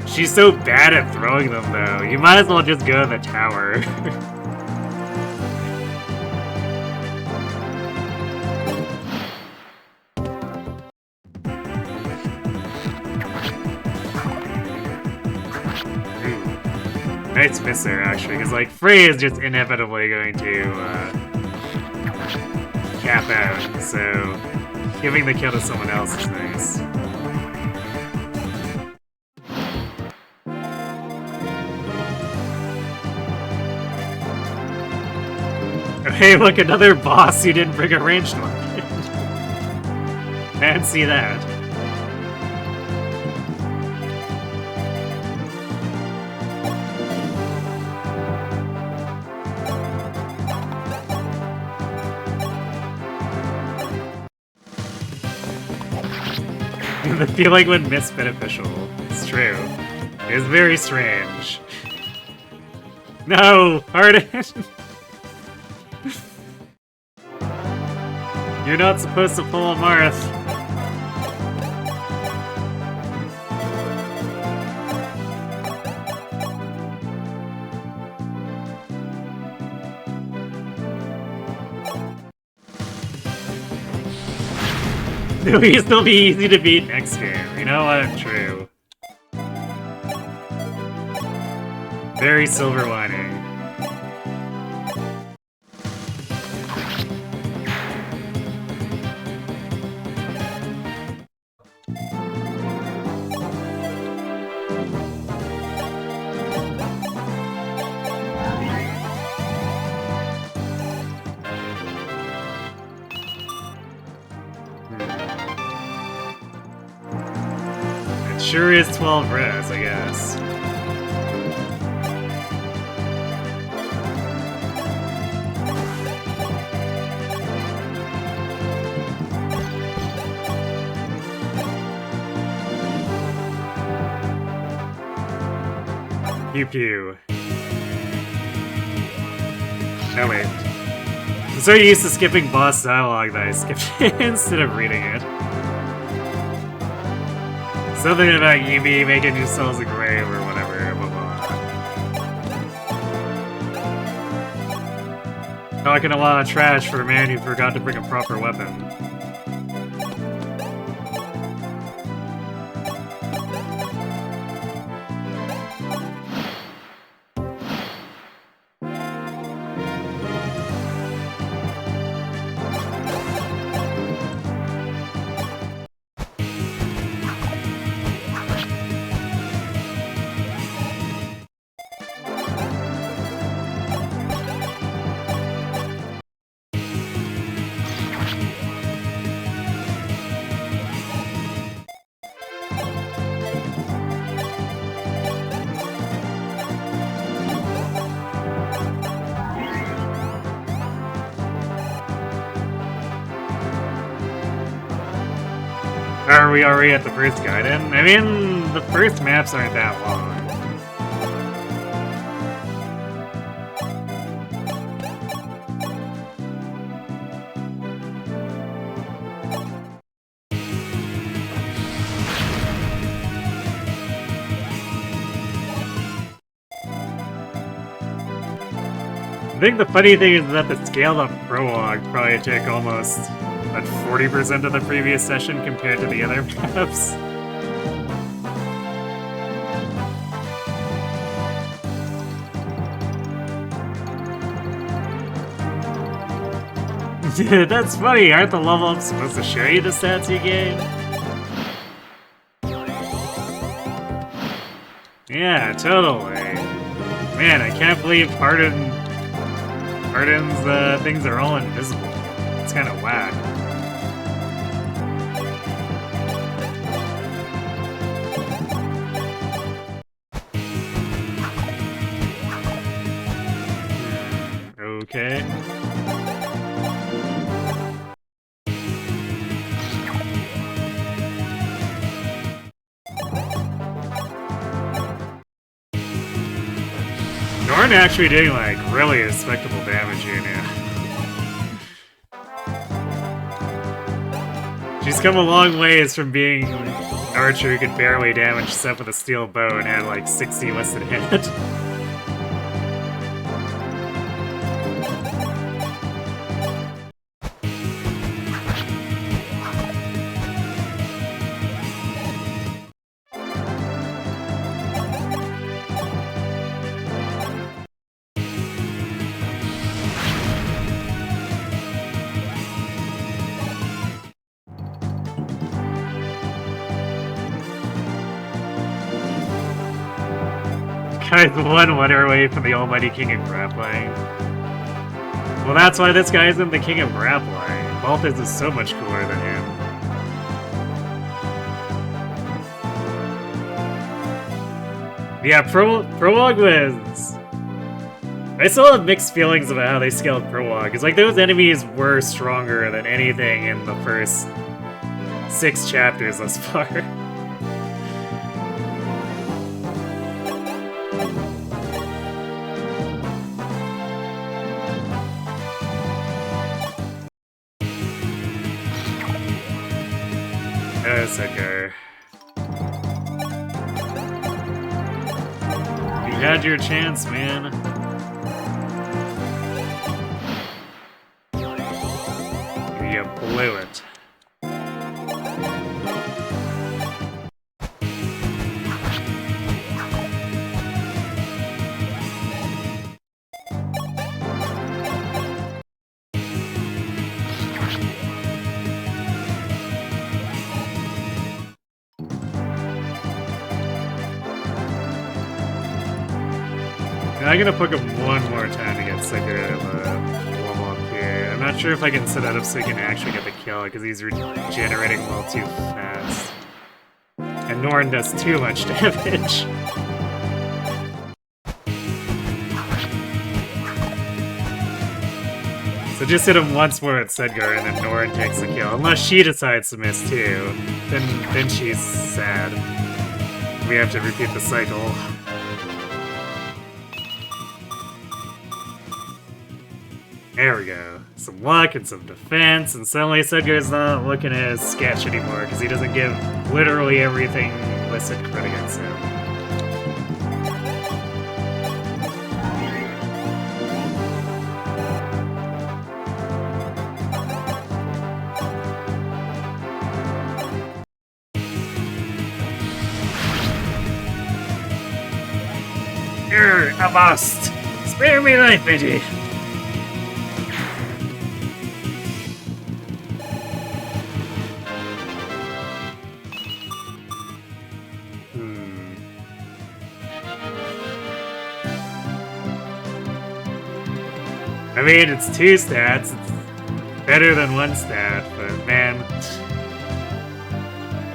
She's so bad at throwing them, though. You might as well just go to the tower. Ooh. Nice miss there, actually, because, like, Frey is just inevitably going to, cap out, so giving the kill to someone else is nice. Oh, hey, look, another boss who didn't bring a ranged one. I didn't see that. The feeling when miss beneficial. It's true. It's very strange. No! Harden! You're not supposed to pull a Marth. These will be easy to beat next game. You know what? True. Very silver lining. sure is 12 res, I guess. Pew pew. Oh wait. I'm so used to skipping boss dialogue that I skipped it instead of reading it. Something about Yumi making yourselves a grave or whatever, blah blah. Talking a lot of trash for a man who forgot to bring a proper weapon. Are we already at the first Gaiden? I mean, the first maps aren't that long. I think the funny thing is that the scaled up prologue probably took almost 40% of the previous session compared to the other maps. That's funny, aren't the level ups supposed to show you the stats you gain? Yeah, totally. Man, I can't believe Pardon's things are all invisible. It's kind of whack. Okay. Norn actually doing like really respectable damage here now. She's come a long ways from being an archer who could barely damage stuff with a steel bow and had like 60 listed hit. Guy's one letter away from the almighty king of grappling. Well, that's why this guy isn't the king of grappling. Balthus is so much cooler than him. Yeah, Prologue was... I still have mixed feelings about how they scaled Prologue, because like those enemies were stronger than anything in the first 6 chapters thus far. Sucker. You had your chance, man. You blew it. I'm gonna poke him one more time to get sicker of level up here. I'm not sure if I can set that up so he can actually get the kill, because he's regenerating a little too fast. And Norn does too much damage. So just hit him once more at Sedgar and then Norn takes the kill. Unless she decides to miss too. Then she's sad. We have to repeat the cycle. There we go. Some luck and some defense, and suddenly Sedgar's not looking as sketch anymore because he doesn't give literally everything listed crit against him. Avast! Spare me life, Betty! I mean, it's 2 stats. It's better than 1 stat, but man.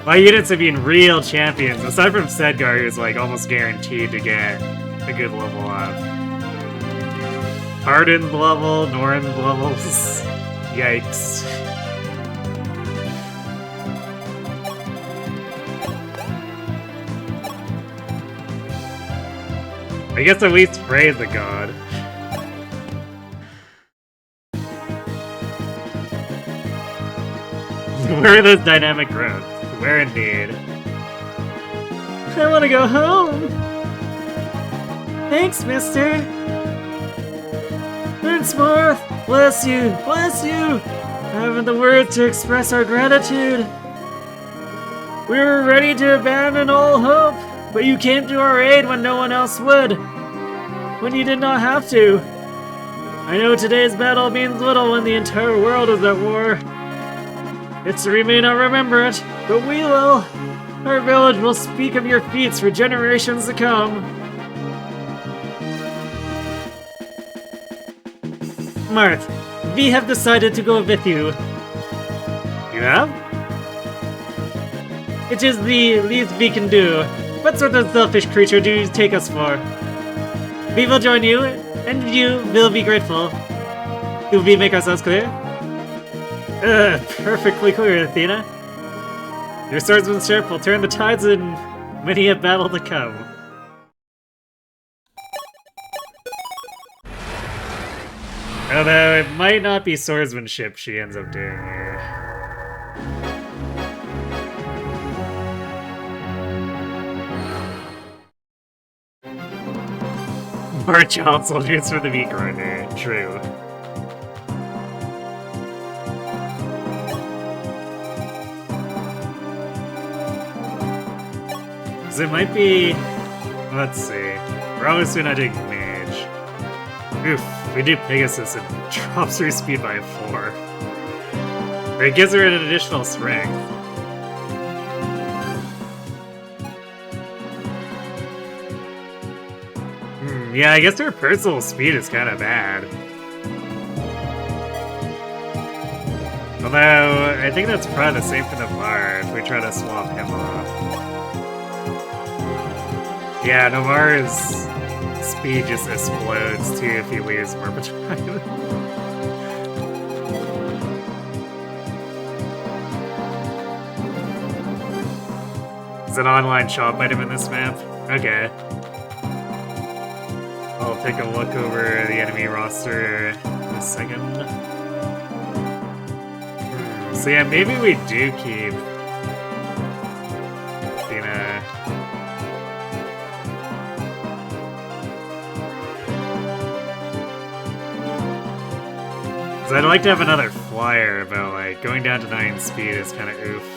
My units have been real champions, aside from Sedgar, who's like almost guaranteed to get a good level up. Hardened level, Norn levels. Yikes. I guess at least Frey's a god. Where are those dynamic growths? Where indeed? I want to go home. Thanks, mister. Earnsmore, bless you, bless you. I haven't the words to express our gratitude. We were ready to abandon all hope, but you came to our aid when no one else would. When you did not have to. I know today's battle means little when the entire world is at war. We may not remember it, but we will. Our village will speak of your feats for generations to come. Marth, we have decided to go with you. You have? It is the least we can do. What sort of selfish creature do you take us for? We will join you, and you will be grateful. Do we make ourselves clear? Perfectly clear, Athena. Your swordsmanship will turn the tides in many a battle to come. Although it might not be swordsmanship she ends up doing here. More child soldiers for the meat grinder. True. So it might be... Let's see. We're obviously not doing mage. Oof, we do Pegasus, it drops her speed by 4. But it gives her an additional strength. Yeah, I guess her personal speed is kind of bad. Although, I think that's probably the same for Navarre if we try to swap him off. Yeah, Navarre's speed just explodes too if he leaves Merpentine. Is an online shop item in this map? Okay. I'll take a look over the enemy roster in a second. So yeah, maybe we do keep Athena. So I'd like to have another flyer, but like going down to 9 speed is kind of oof.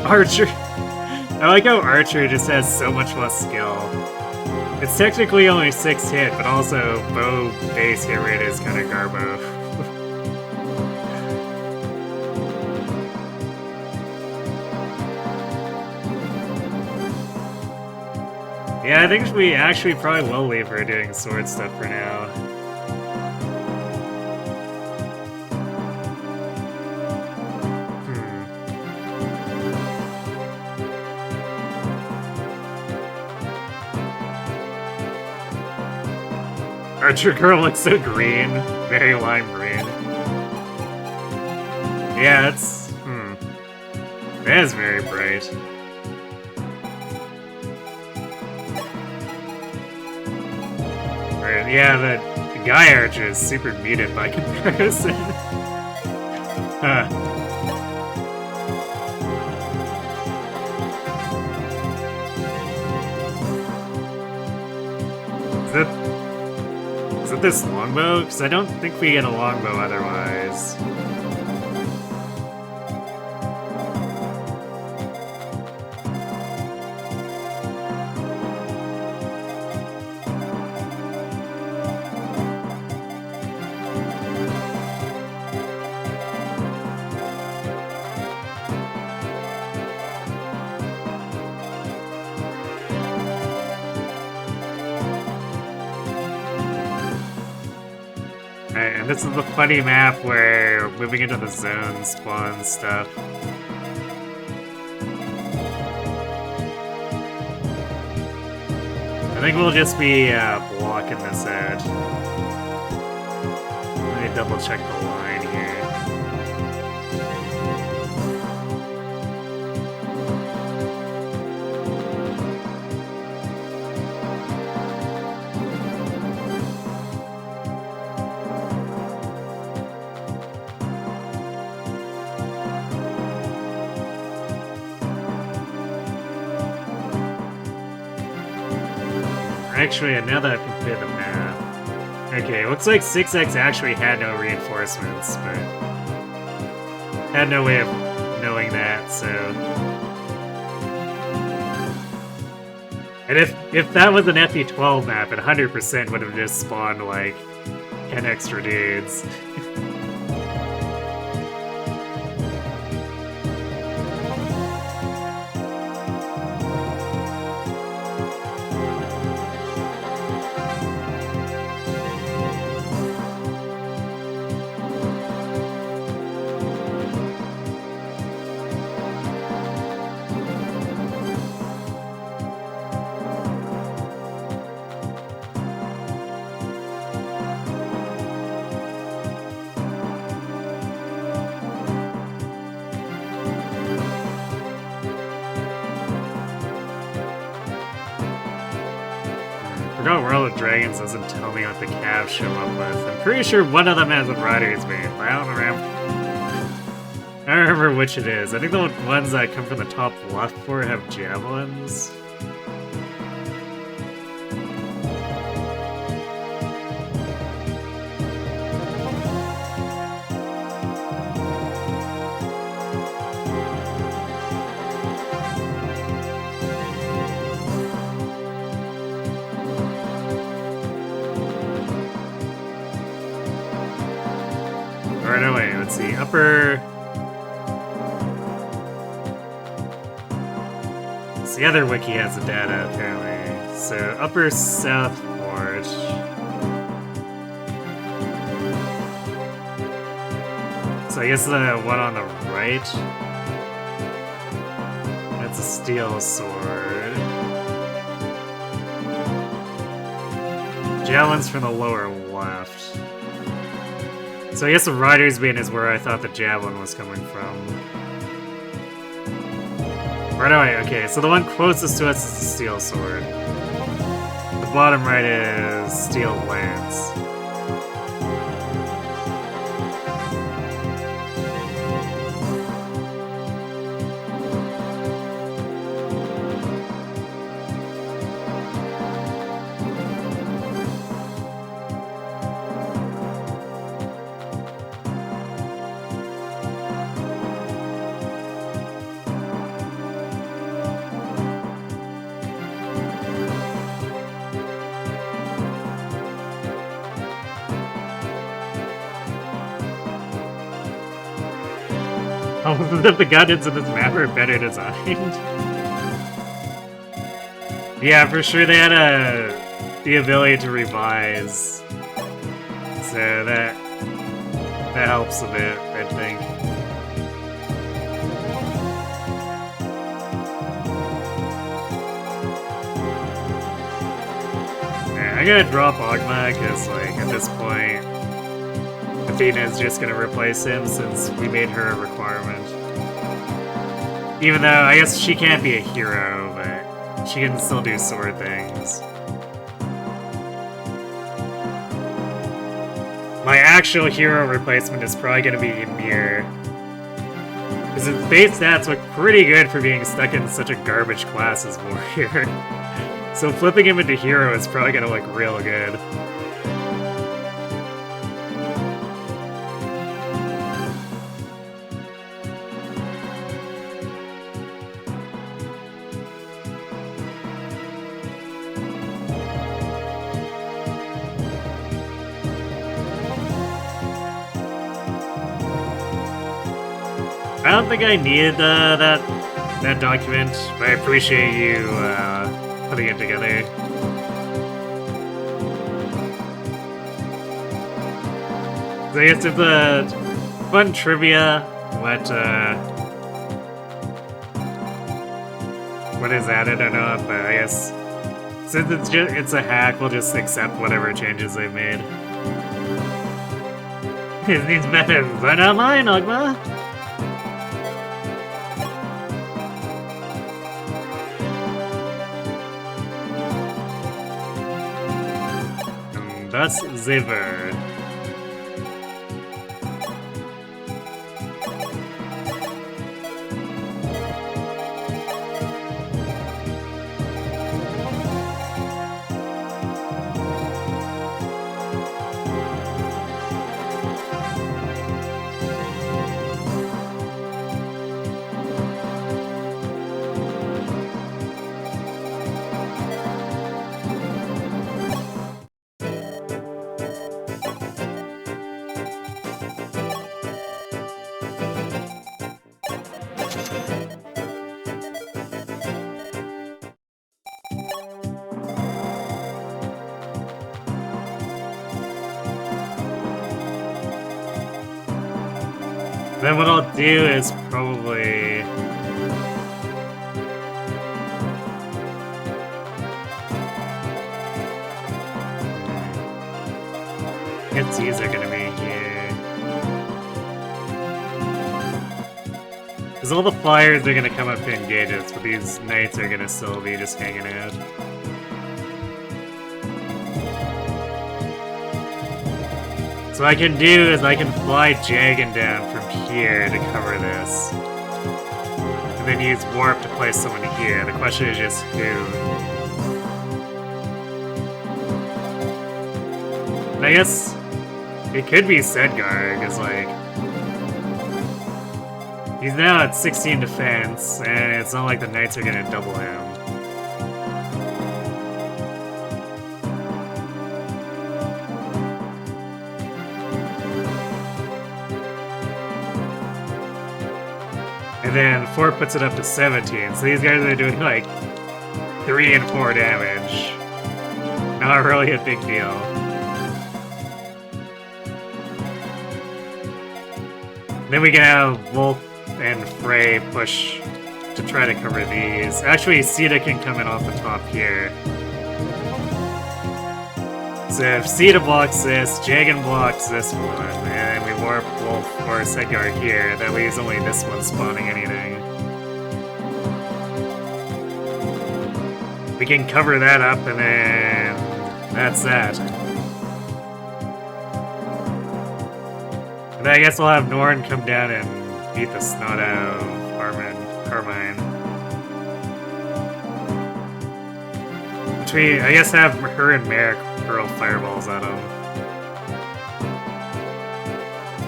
Archer. I like how Archer just has so much less skill. It's technically only 6 hit, but also bow base hit rate is kind of garbo. Yeah, I think we actually probably will leave her doing sword stuff for now. Archer Girl looks so green. Very lime green. Yeah, it's... That is very bright. Right, yeah, the Guy Archer is super muted by comparison. Huh. Is it this longbow? Because I don't think we get a longbow otherwise. And this is the funny map where moving into the zone spawns stuff. I think we'll just be blocking this out. Let me double check the line here. Actually, now that I've completed the map. Okay, looks like 6X actually had no reinforcements, but had no way of knowing that, so... And if that was an FE12 map, it 100% would have just spawned, like, 10 extra dudes. World of Dragons doesn't tell me what the calves show up with. I'm pretty sure one of them has a rider's mane, but I don't remember. I don't remember which it is. I think the ones that come from the top left floor have javelins. Right away, let's see. Upper... The other wiki has the data, apparently. So, upper south port. So I guess the one on the right. That's a steel sword. Javelin's from the lower left. So I guess the Rider's Bane is where I thought the Javelin was coming from. Right away, okay, so the one closest to us is the Steel Sword. The bottom right is Steel Lance. The Gaidens in this map are better designed. Yeah, for sure they had the ability to revise. So that helps a bit, I think. Yeah, I gonna drop Ogma, because, like, at this point, Athena's just gonna replace him since we made her a requirement. Even though, I guess she can't be a hero, but she can still do sword things. My actual hero replacement is probably gonna be Ymir. Because his base stats look pretty good for being stuck in such a garbage class as warrior. So flipping him into hero is probably gonna look real good. I don't think I needed that document, but I appreciate you putting it together. So I guess it's a fun trivia. What is added or not? But I guess since it's a hack, we'll just accept whatever changes they've made. His needs better, but not mine, Ogma. That's Ziver. Then what I'll do is probably... I guess these are gonna be here. Because all the flyers are gonna come up in Gaidens, but these knights are gonna still be just hanging out. So what I can do is I can fly Jagan down from here to cover this. And then use Warp to place someone here. The question is just who. And I guess it could be Sedgar, because like... he's now at 16 defense, and it's not like the knights are gonna double him. And then 4 puts it up to 17, so these guys are doing like 3 and 4 damage. Not really a big deal. Then we can have Wolf and Frey push to try to cover these. Actually, Sita can come in off the top here. So if Sita blocks this, Jagan blocks this one, and we warp Wolf or Sedgar here, that leaves only this one spawning anything. We can cover that up, and then that's that. And then I guess we'll have Norn come down and beat the snot out of Carmine. Between, I guess have her and Merrick hurl fireballs at him.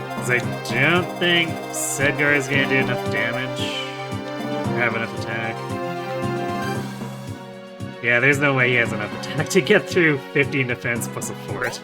Because I don't think Sedgar is going to do enough damage. Have enough attack. Yeah, there's no way he has enough attack to get through 15 defense plus a fort.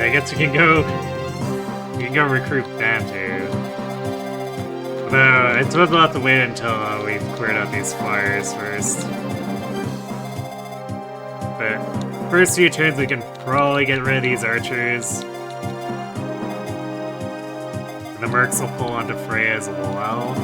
I guess you can go recruit Bantu. Although, I suppose we'll have to wait until we've cleared out these fires first. But first few turns we can probably get rid of these archers. And the mercs will pull onto Freya as well.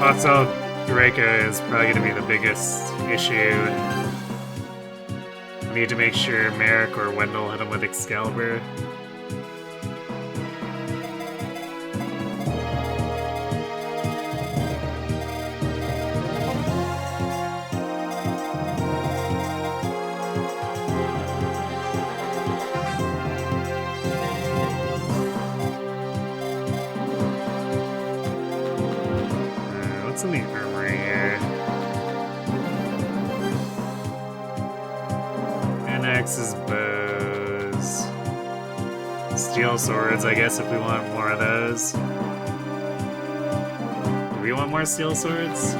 Also, Draco is probably going to be the biggest issue. We need to make sure Merrick or Wendell hit him with Excalibur. What's in the armory here? Axes, bows, steel swords, I guess, if we want more of those. Do we want more steel swords?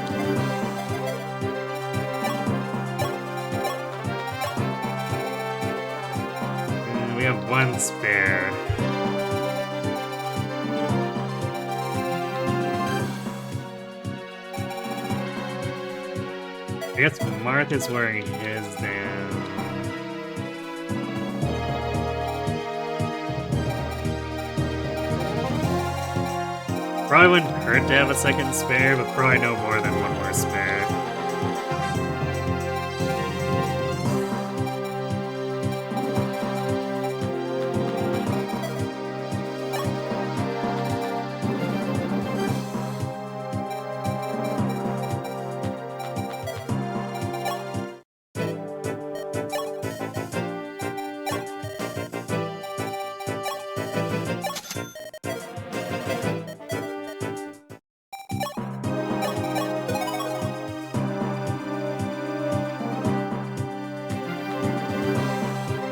We have one spare. I guess Martha's wearing his now. Probably wouldn't hurt to have a second spare, but probably no more than one more spare.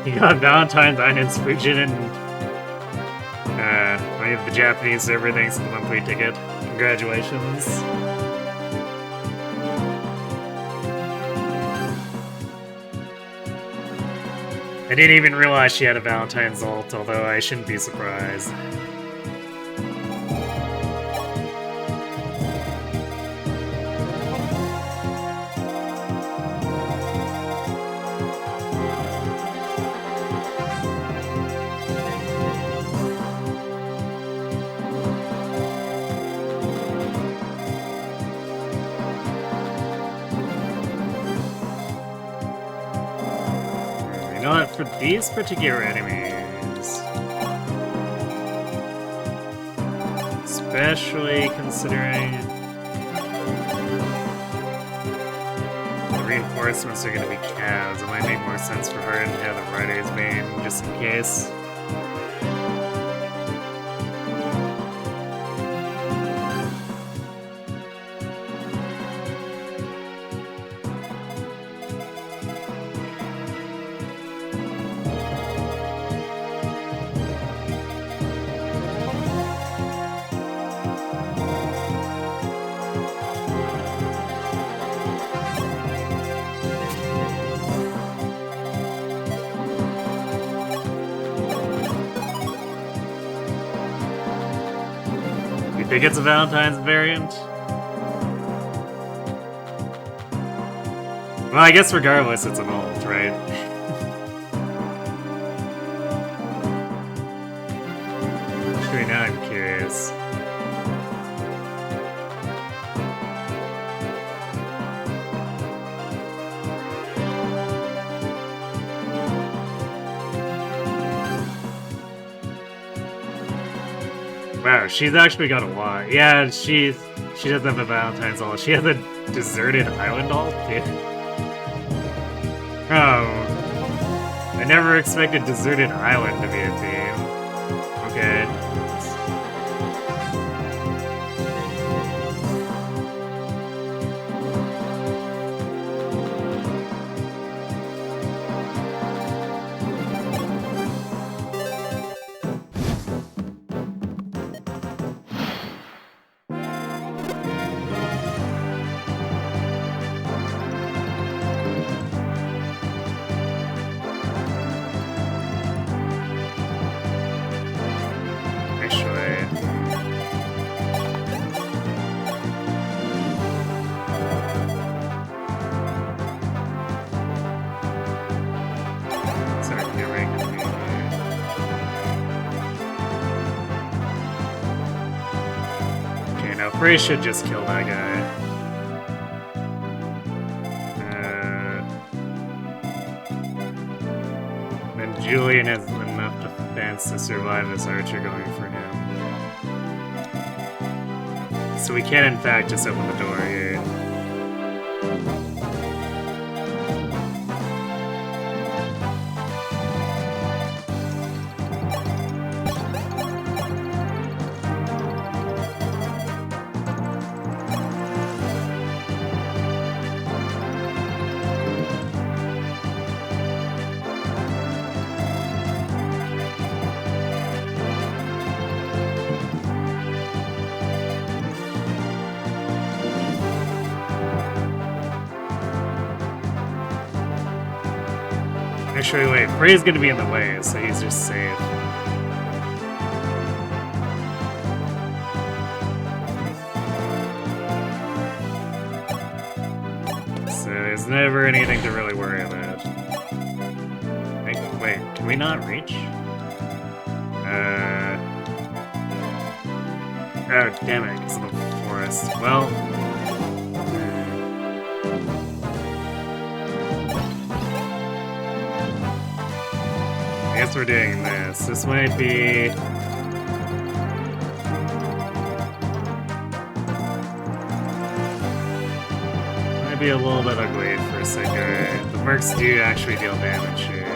You got Valentine's Islands Fujin and we have the Japanese server thanks to the monthly ticket. Congratulations. I didn't even realize she had a Valentine's ult, although I shouldn't be surprised. You know what, for these particular enemies, especially considering the reinforcements are going to be calves, it might make more sense for her to have the Rider's Bane, just in case. You think it's a Valentine's variant? Well, I guess regardless, it's an ult, right? Actually, now I'm curious. Wow, she's actually got a lot. Yeah, she doesn't have a Valentine's ult. She has a deserted island ult, dude. Oh. I never expected deserted island to be a theme. Okay. No, Frey should just kill that guy. And Julian has enough defense to survive this archer going for him. So we can, in fact, just open the door here. Actually, wait, Frey's gonna be in the way, so he's just safe. So there's never anything to really worry about. Wait, can we not reach? Oh, damn it, it's in the forest. Well... I guess we're doing this. This might be... Might be a little bit ugly for a second. The mercs do actually deal damage here.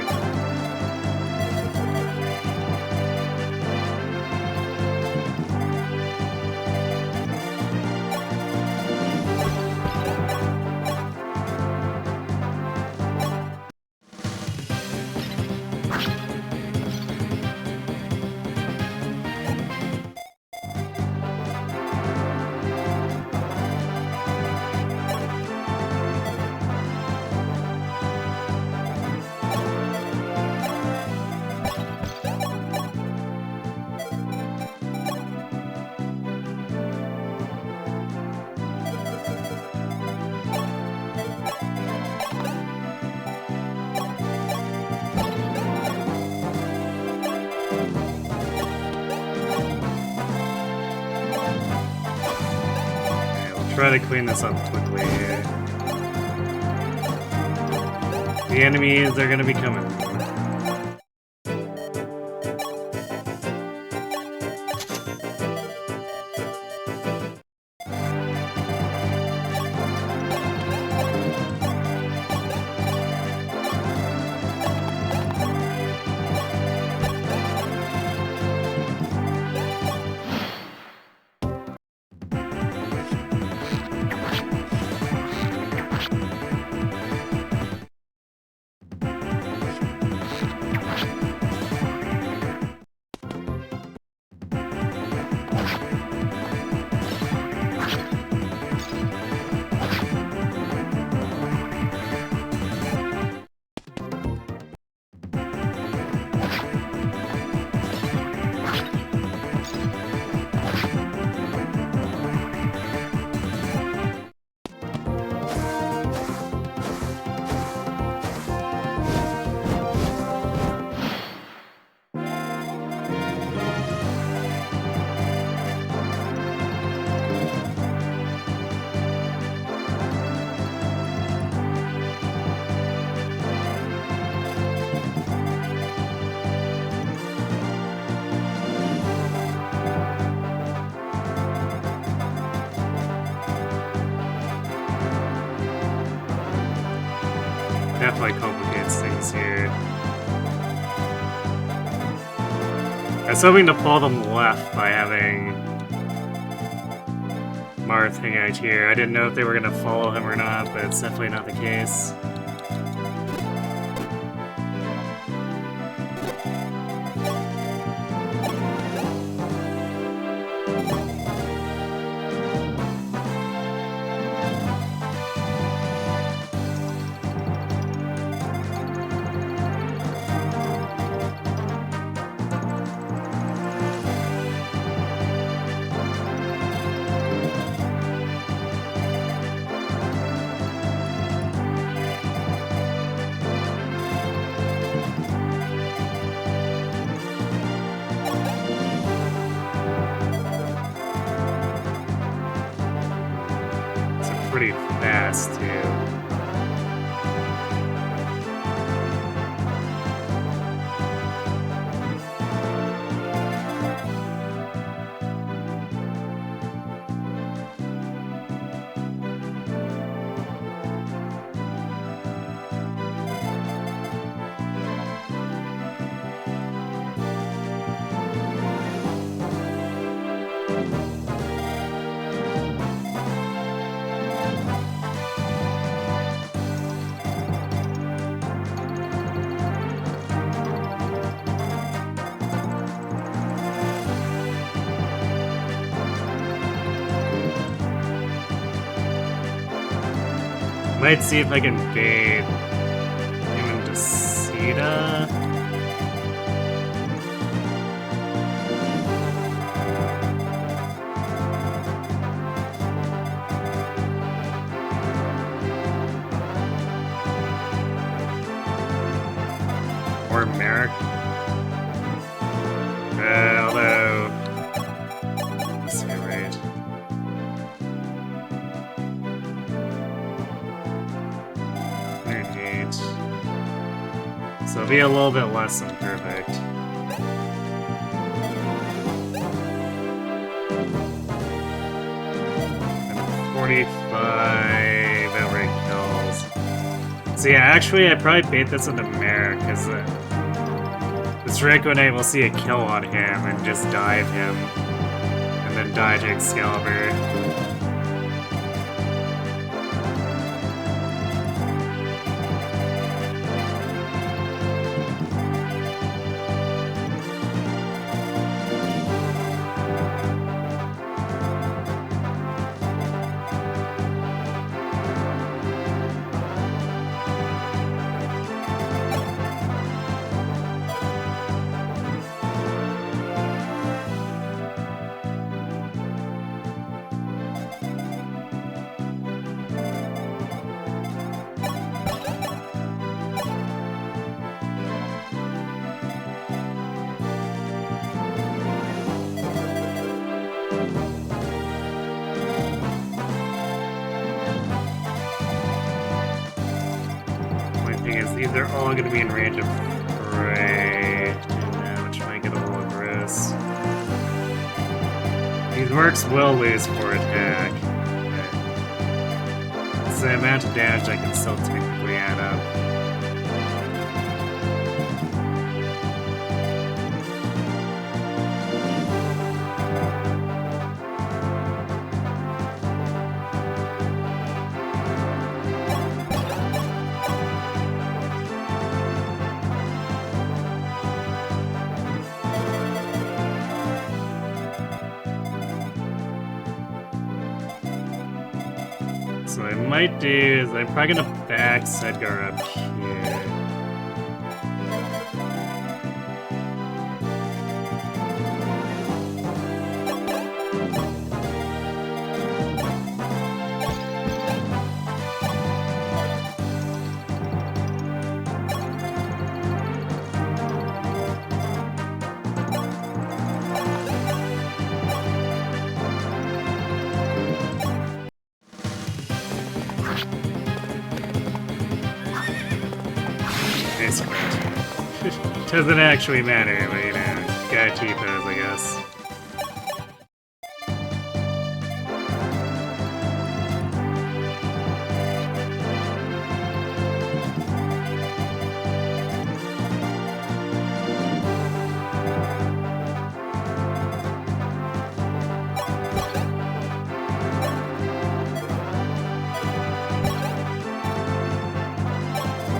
Try to clean this up quickly here. The enemies are gonna be coming. Definitely complicates things here. I was hoping to pull them left by having Marth hang out here. I didn't know if they were gonna follow him or not, but it's definitely not the case. pretty fast, too. Might see if I can bait him into Sita. Or Merrick. Although... Let's see, right. So it'll be a little bit less than perfect. And 45 outright kills. So yeah, actually I'd probably bait this into Merrick, because this Draconite will see a kill on him and just dive him. And then die to Excalibur. These are all going to be in range of Prey, which might get a little gross. These mercs will lose for attack. It's the amount of damage I can still technically add up. So what I might do is I'm probably gonna back Sedgar up here. Doesn't actually matter, but you know, gotta keep those, I guess.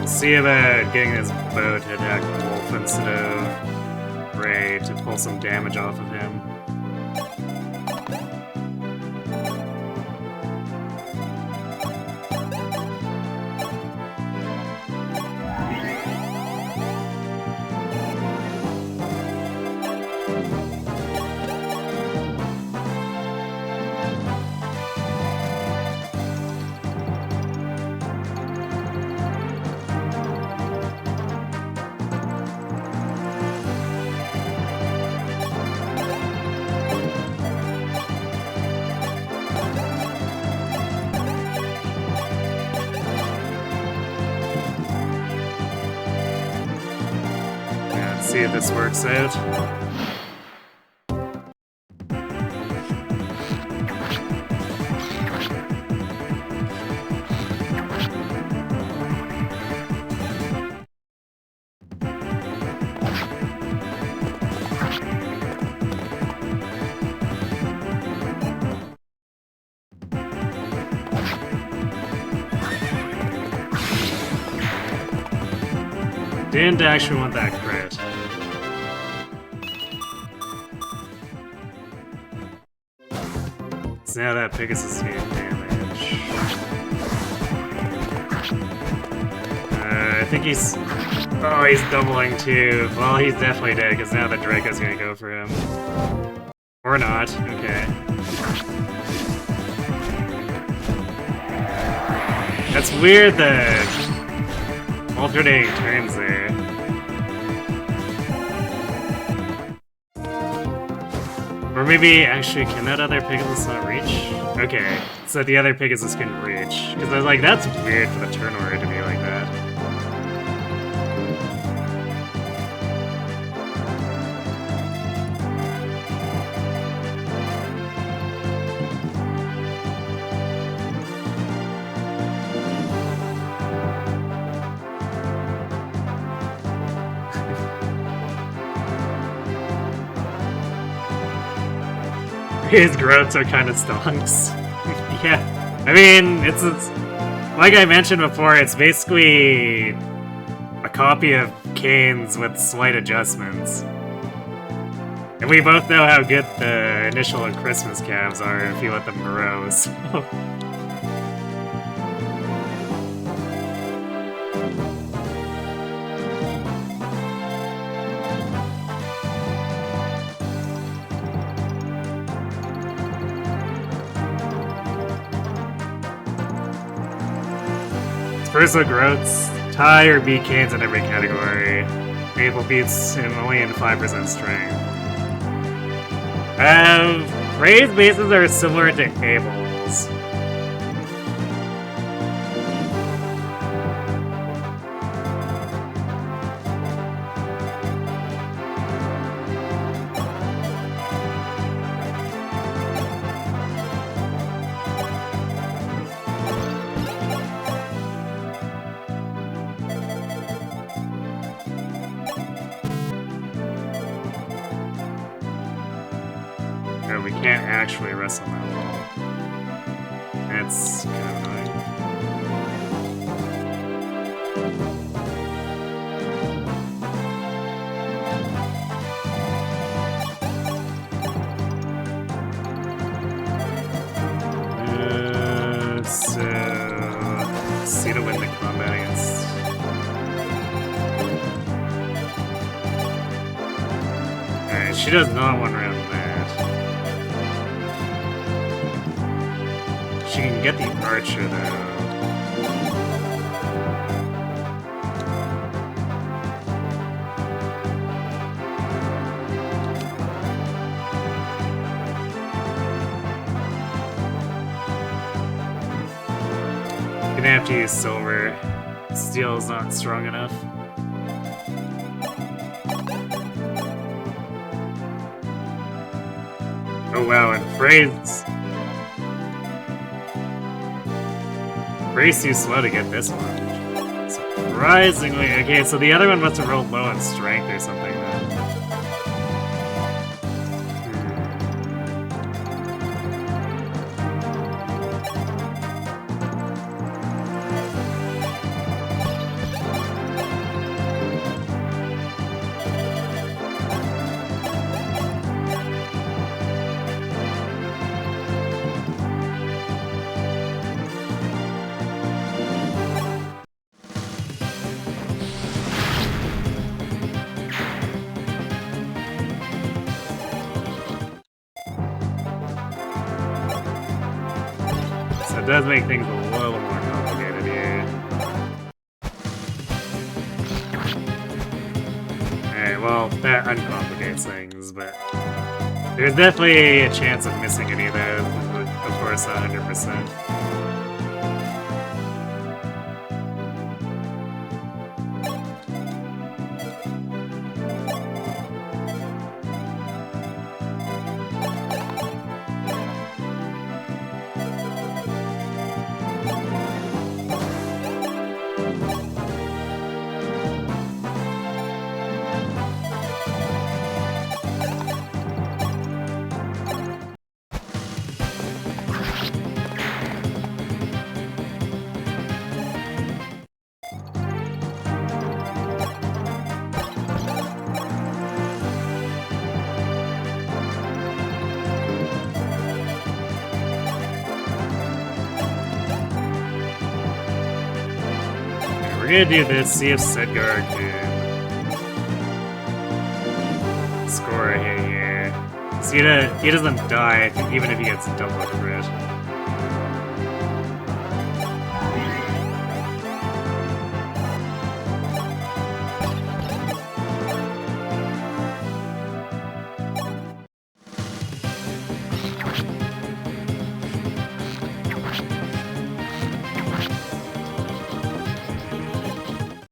See about getting this bow to attack Wolf instead of Ray to pull some damage off of him. see if this works out. Didn't actually want that crit. So now that Pegasus is getting damage. I think he's... Oh, he's doubling too. Well, he's definitely dead, because now the Draco's gonna go for him. Or not, okay. That's weird, the alternating turns there. Or maybe, actually, can that other Pegasus not reach? Okay, so the other Pegasus can reach. Because I was like, that's weird for the turn order to be like that. His growths are kind of stonks. Yeah, I mean, it's like I mentioned before, it's basically a copy of Kane's with slight adjustments. And we both know how good the initial and Christmas calves are if you let them grow, so... First look growths, tie or beat Canes in every category. Abel beats him only in 5% strength. Ray's bases are similar to Abel's. We can't actually wrestle that wall. That's kind of annoying. So... see to win the combat against... Alright, she does not want round that. She can get the archer though. Gonna have to use silver. Steel is not strong enough. Oh wow, and Frey's too slow to get this one. Surprisingly. Okay, so the other one must have rolled low on strength or something then. It does make things a little more complicated here. Alright, well, that uncomplicates things, but there's definitely a chance of missing any of those, of course, 100%. gonna do this, see if Sedgar can score a hit here. See that he doesn't die even if he gets double crit.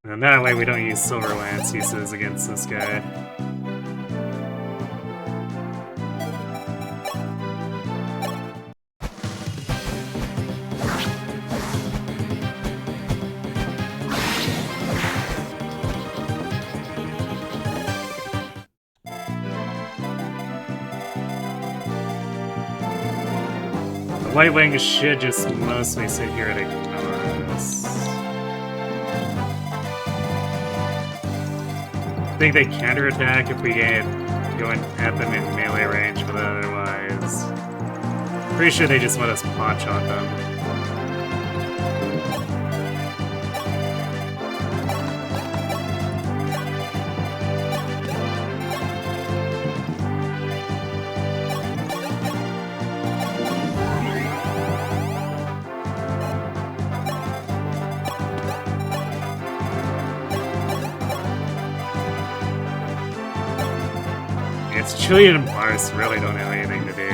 And that way we don't use Silver Lance uses against this guy. The White Wing should just mostly sit here and ignore us. I think they counterattack if we get going at them in melee range, but otherwise... Pretty sure they just let us punch on them. It's Julian and Mars really don't have anything to do.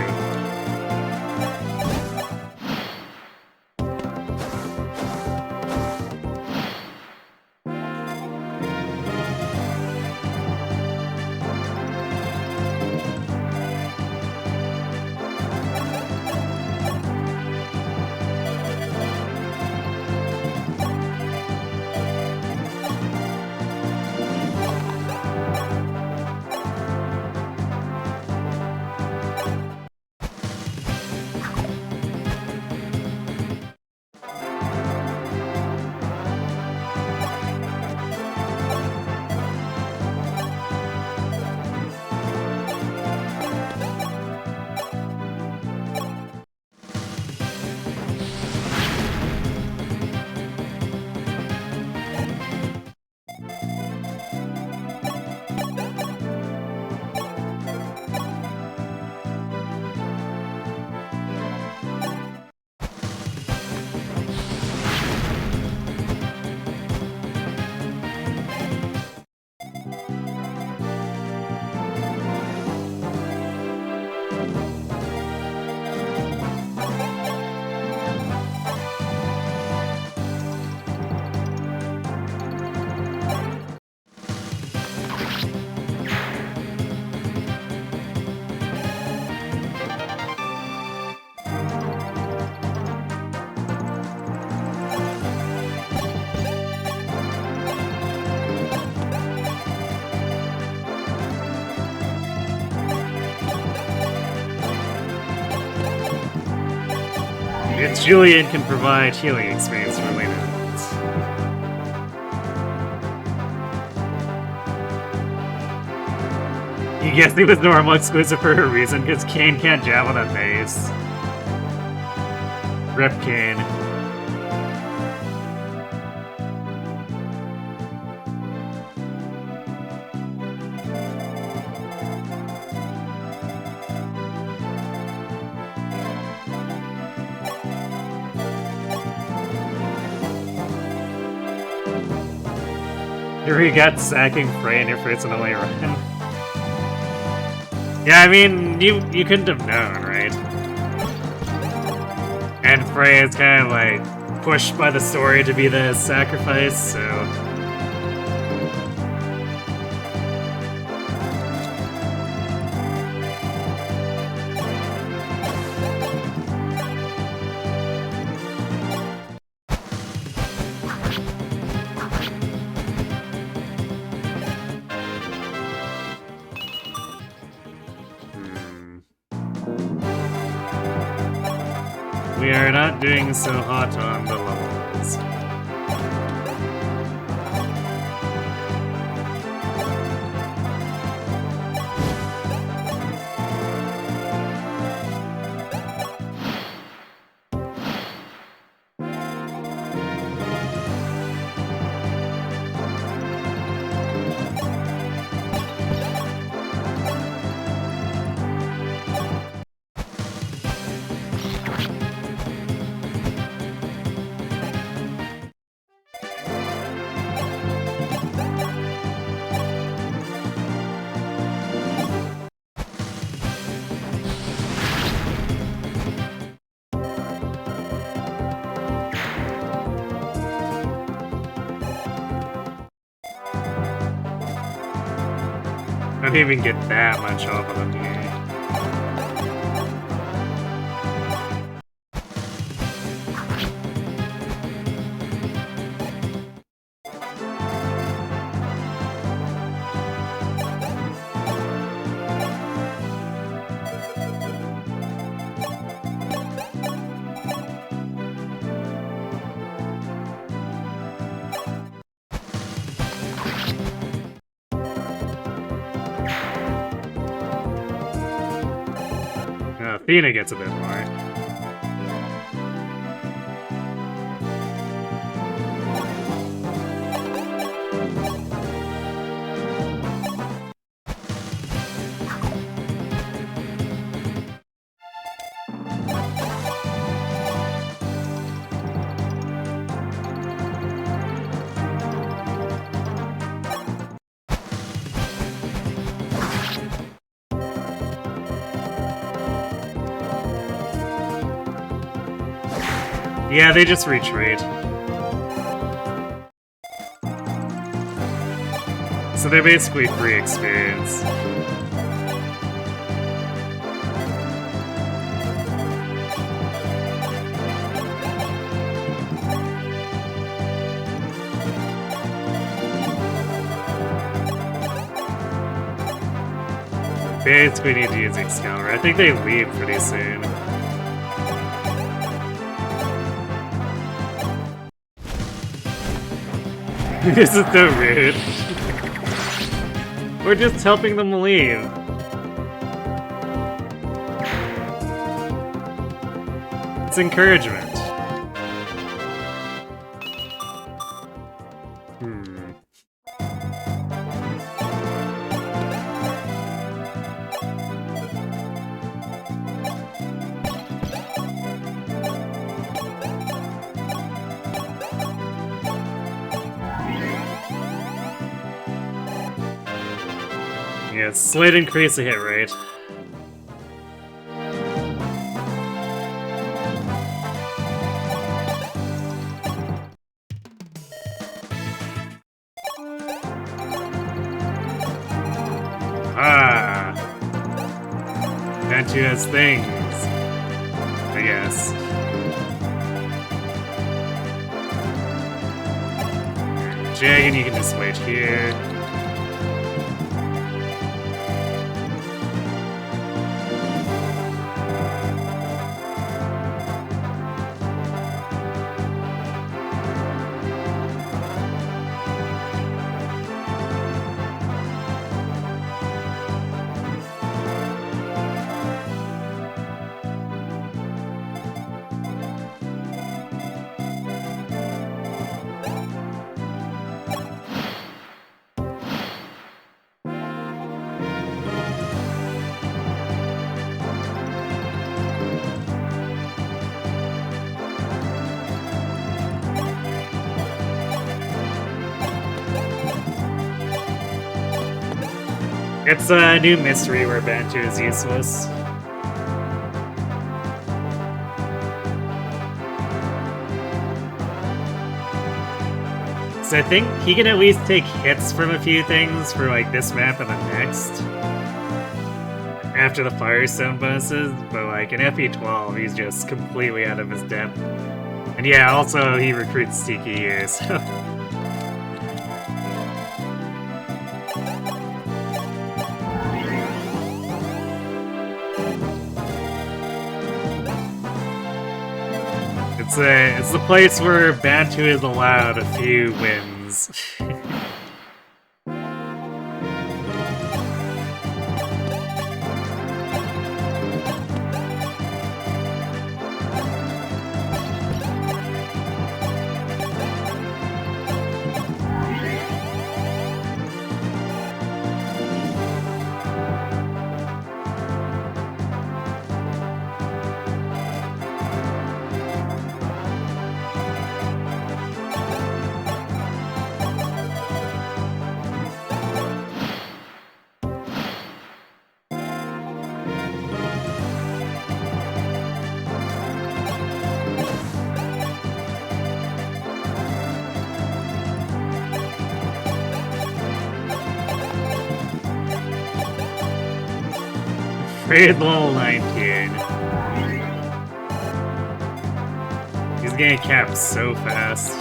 It's Julian can provide healing experience for later. You guess he was normal exclusive for a reason, because Kane can't jab on that base. Rip Kane. Here we got sacking Frey and if it's an only run. Yeah, I mean, you couldn't have known, right? And Frey is kind of like pushed by the story to be the sacrifice, so... We are not doing so hot on the levels. don't even get that much off of them here. Athena gets a bit more. Yeah, they just retreat. So they're basically free experience. Basically need to use Excalibur. I think they leave pretty soon. This is so rude. We're just helping them leave. It's encouragement. Yeah, slight increase the hit rate. Ah! Bantu has things, I guess. Jagged, you can just wait here. It's a new mystery where Bantu is useless. So I think he can at least take hits from a few things for like this map and the next. After the Firestone bonuses, but like in FE12 he's just completely out of his depth. And yeah, also he recruits Tiki here, so... It's the place where Bantu is allowed a few wins. Afraid level 19. He's getting capped so fast.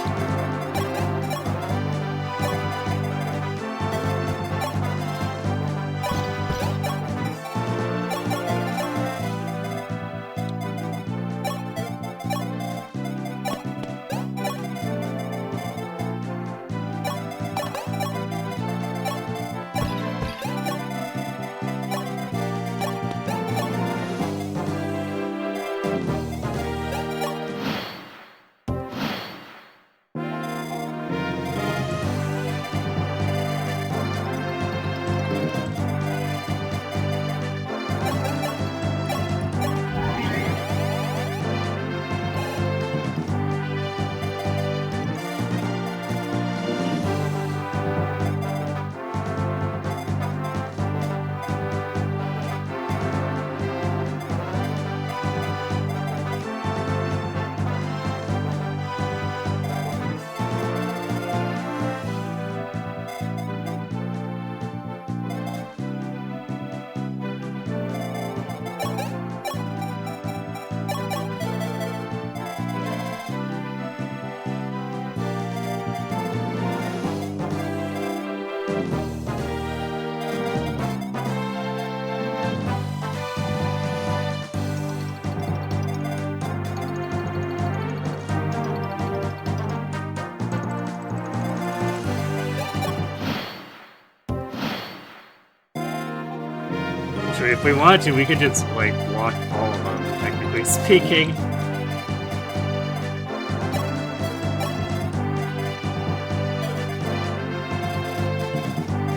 If we want to, we could just, like, block all of them, technically speaking.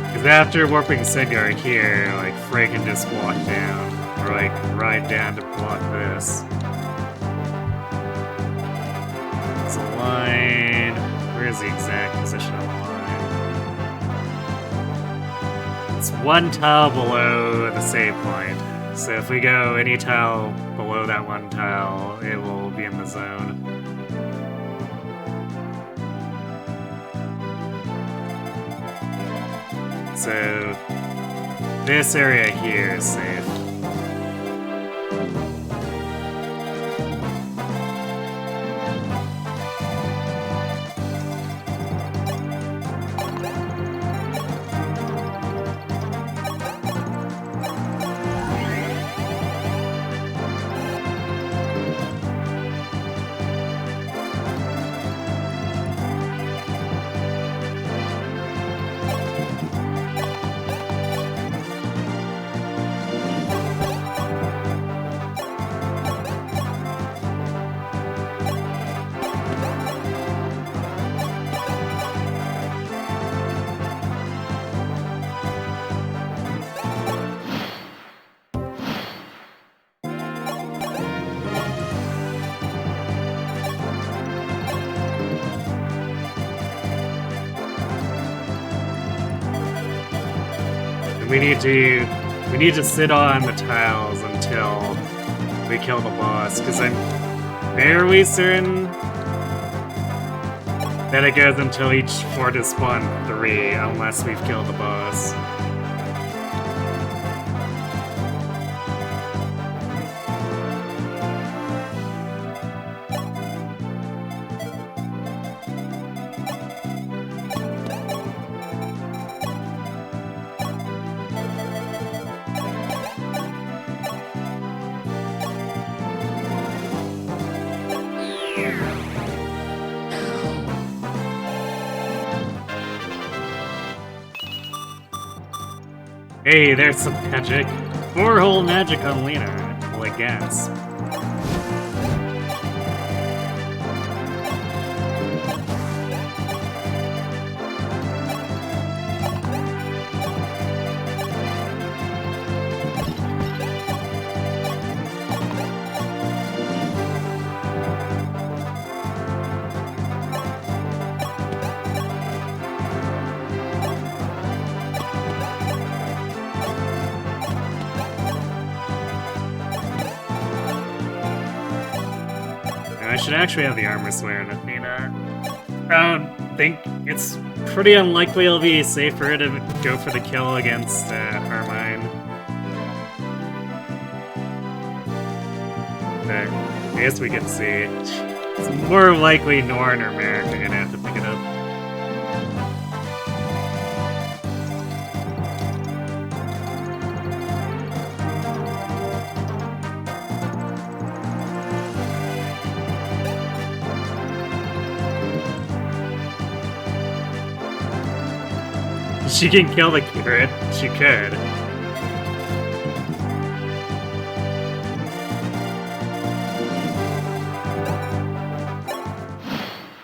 Because after warping Sigurd here, like, Frey can just walk down, or, like, ride down to block this. It's a line... Where is the exact position of the line? It's one tile below the save point. So if we go any tile below that one tile, it will be in the zone. So this area here is safe. We need to sit on the tiles until we kill the boss, because I'm fairly certain that it goes until each fort is spawned 3, unless we've killed the boss. Hey, there's some magic. 4-hole magic on Lena. Well, I guess. I should actually have the armor swear in Athena. I don't think it's pretty unlikely it'll be safer to go for the kill against Hermine. I guess we can see. It's more likely Norn or Merrick are gonna have to pick it up. She can kill the carrot. She could.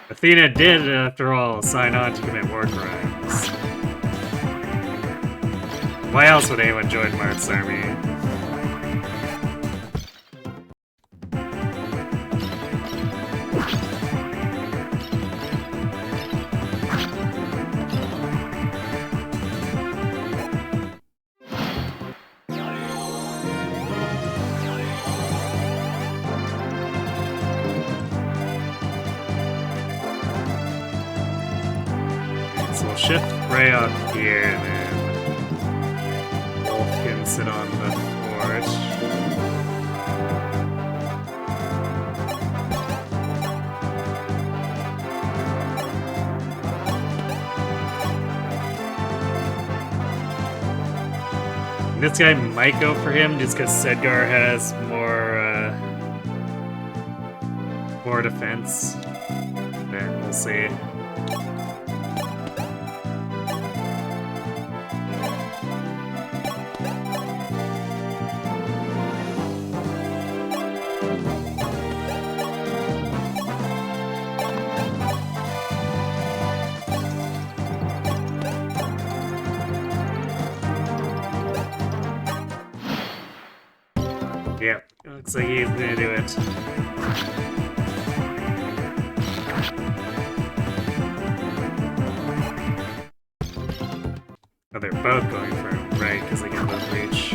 Athena did, after all, sign on to commit war crimes. Why else would anyone join Marth's army? So we'll shift Ray up here, and then Wolf can sit on the forge. And this guy might go for him just because Sedgar has more defense. But we'll see. Yep, looks like he's gonna do it. Oh, they're both going for him, right? Because they can both reach.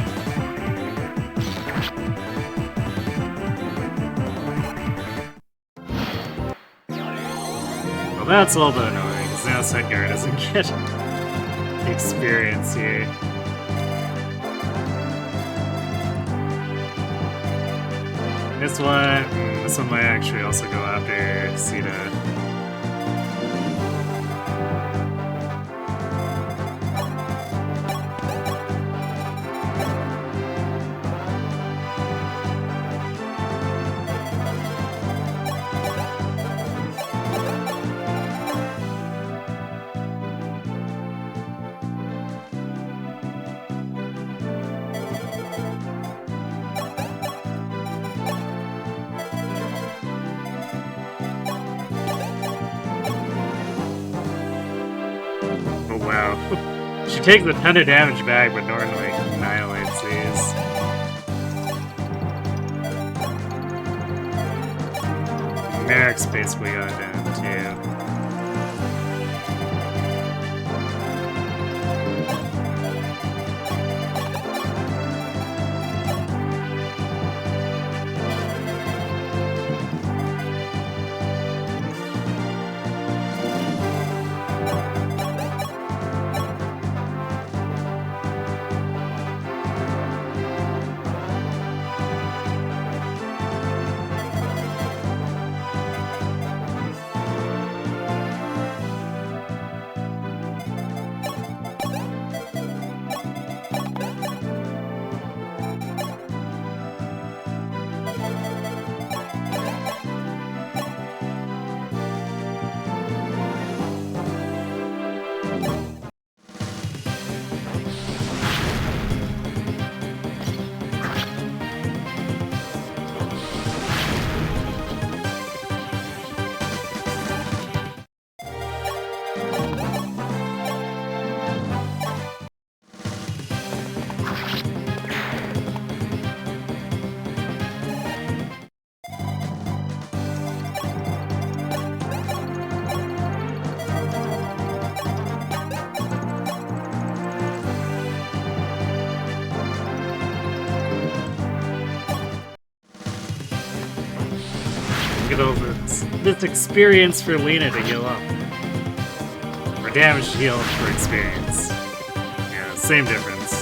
Well, that's all but annoying, because now Sedgar doesn't get experience here. This one might actually also go after Sita. Oh wow. She takes a ton of damage back, but Norn like annihilates these. Merrick's basically gone down too. Get over this experience for Lena to heal up. Or damage to heal for experience. Yeah, same difference.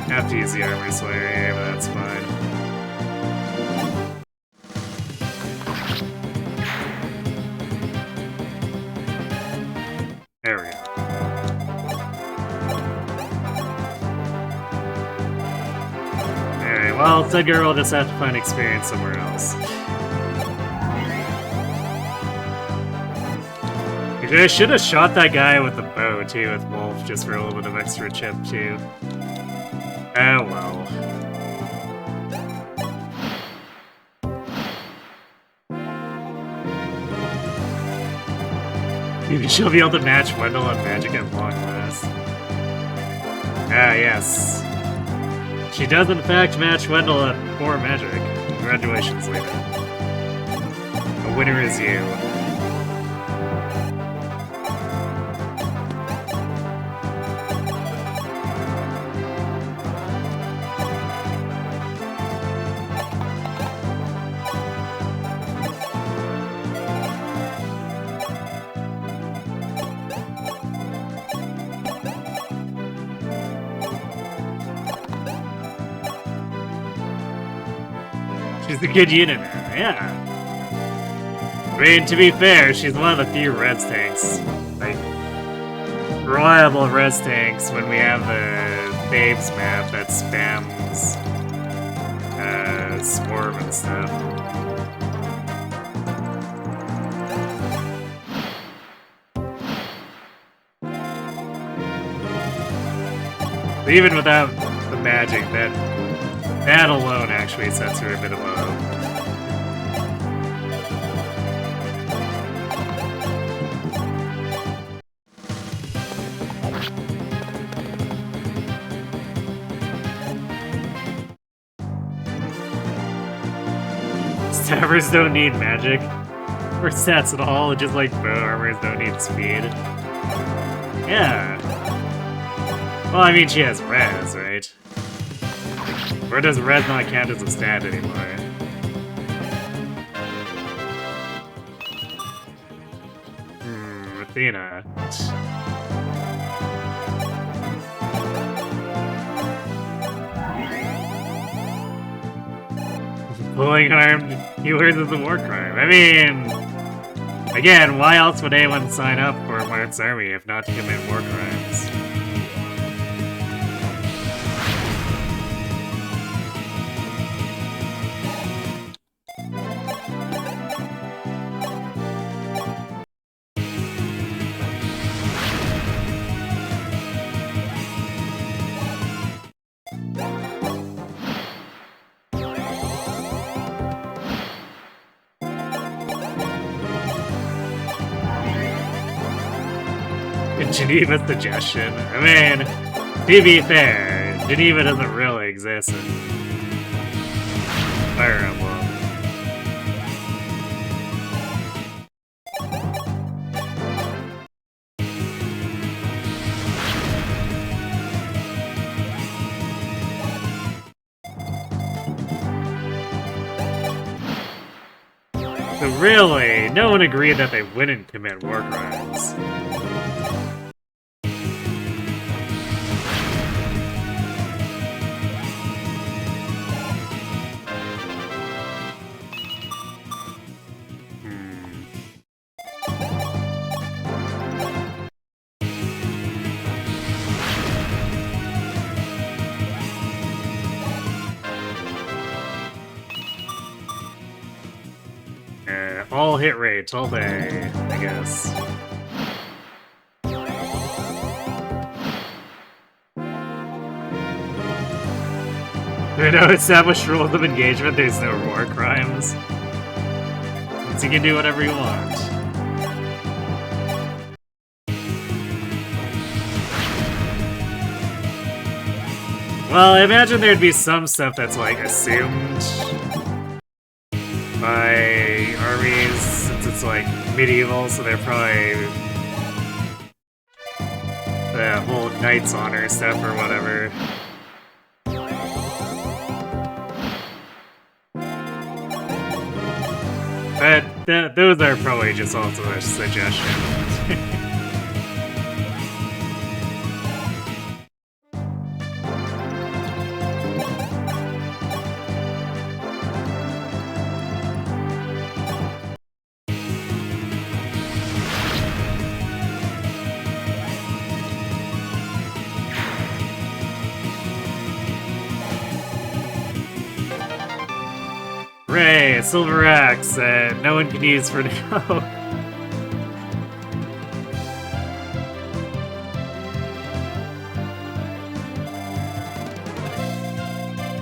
Have to use the Armor Slayer here, but that's fine. There we go. Alright, well, Sedgar will just have to find experience somewhere else. I should have shot that guy with the bow, too, with Wolf, just for a little bit of extra chip, too. Oh, well. Maybe she'll be able to match Wendell on magic at long last. Ah, yes. She does, in fact, match Wendell at 4 magic. Congratulations, Lena. The winner is you. She's a good unit now, yeah. I mean, to be fair, she's one of the few res tanks, like, reliable res tanks when we have the Babes map that spams Swarm and stuff. But even without the magic, that alone actually sets her a bit above. Stabbers don't need magic or stats at all, just like bow armors don't need speed. Yeah. Well, I mean, she has res, right? Or does res not count as a stat anymore? Athena. Pulling armed healers is a war crime. I mean, again, why else would anyone sign up for Mart's army if not to commit war crimes? Geneva suggestion. I mean, to be fair, Geneva doesn't really exist in Fire Emblem. So really, no one agreed that they wouldn't commit war crimes. All hit rates, all day, I guess. There are no established rules of engagement, there's no war crimes. So you can do whatever you want. Well, I imagine there'd be some stuff that's like assumed by armies, since it's like medieval, so they're probably the whole Knight's Honor stuff or whatever. But those are probably just also a suggestion. Hooray, a silver axe that no one can use for now.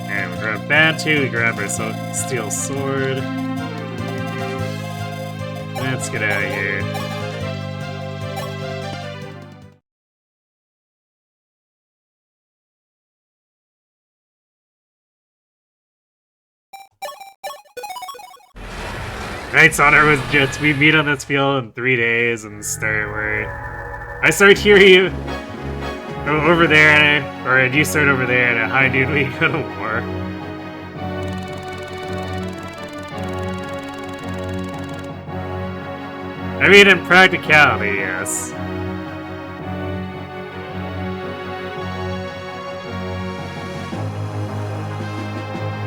And we grab Bantu, we grab our steel sword. Let's get out of here. Knight's Honor was just, we meet on this field in 3 days and start where I start here, you over there, or you start over there, and hi dude, we go to war. I mean, in practicality, yes.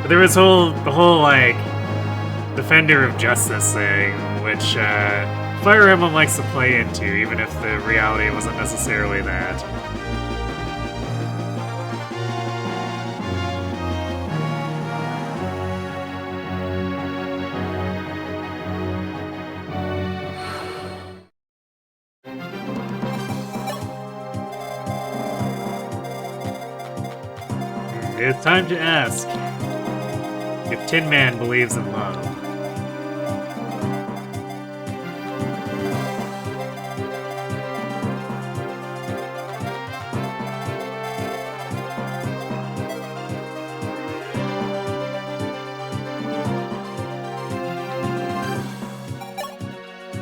But there was the whole like Defender of Justice thing, which Fire Emblem likes to play into, even if the reality wasn't necessarily that. It's time to ask if Tin Man believes in love.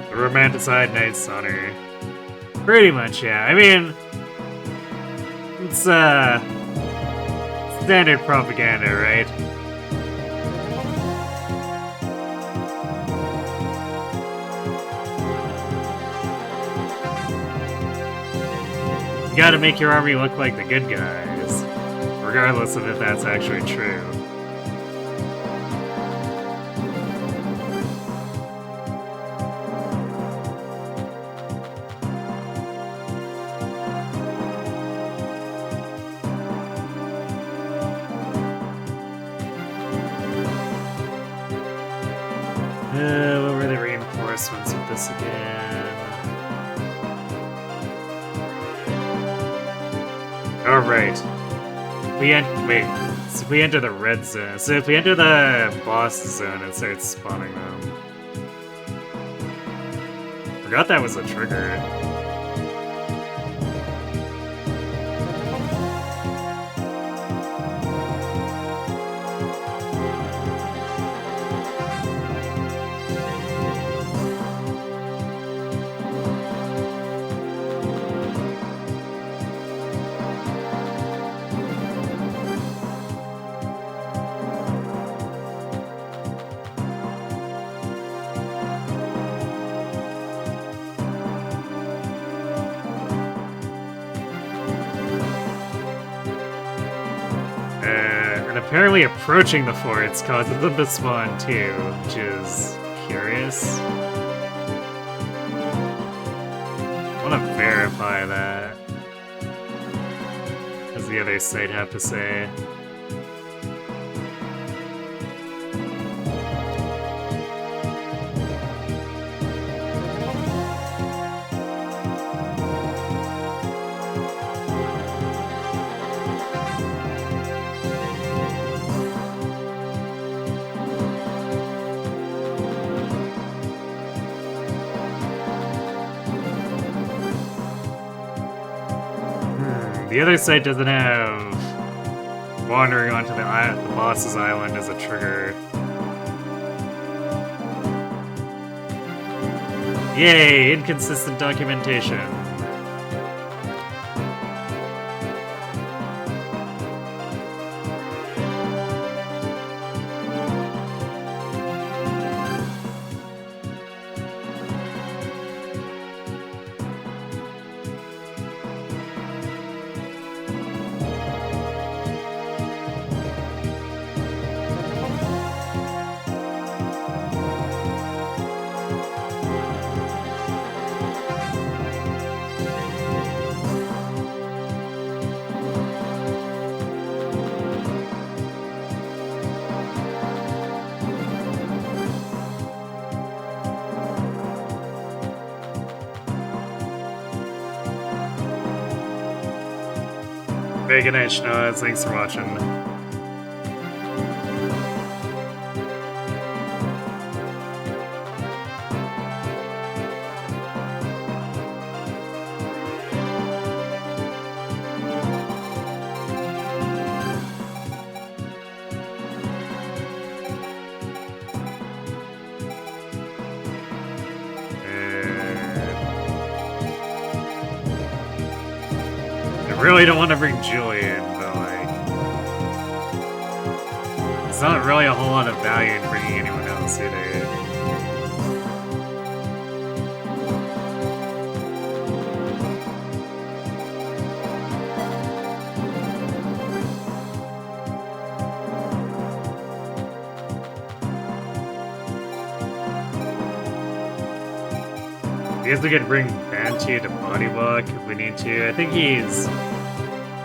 The romanticized Knight's Honor. Pretty much, yeah. I mean, it's standard propaganda, right? You gotta make your army look like the good guys, regardless of if that's actually true. What were the reinforcements with this again? Alright. So we enter the red zone. So if we enter the boss zone, it starts spawning them. Forgot that was a trigger. And apparently approaching the forts causes them to spawn too, which is curious. I want to verify that. What does the other site have to say? The other site doesn't have wandering onto the boss's island as a trigger. Yay! Inconsistent documentation. Very good night, Schnoz. Thanks for watching. I really don't want to bring Julian, but like, it's not really a whole lot of value in bringing anyone else either. I guess we could bring Bantu to body block if we need to. I think he's...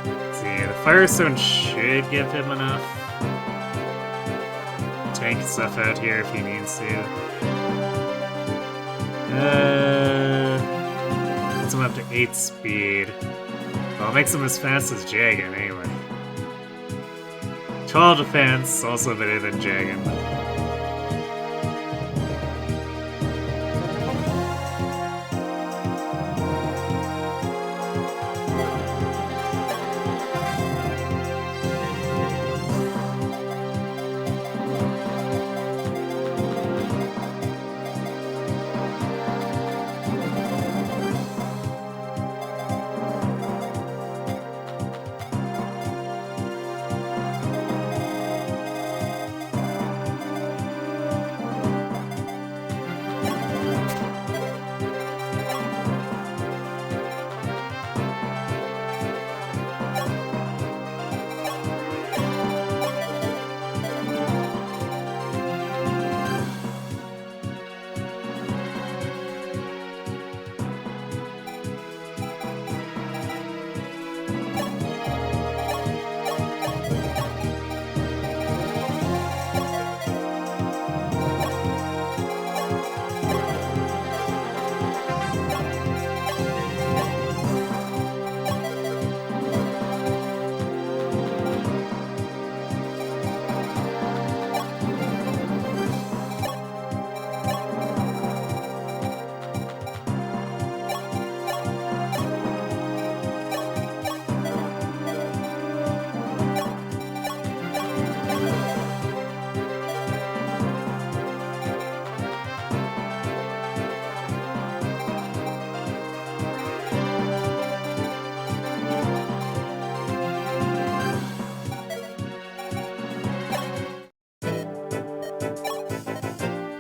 Let's see, the Firestone should give him enough. Tank stuff out here if he needs to. Gets him up to 8 speed. Well, it makes him as fast as Jagan anyway. 12 defense, also better than Jagan.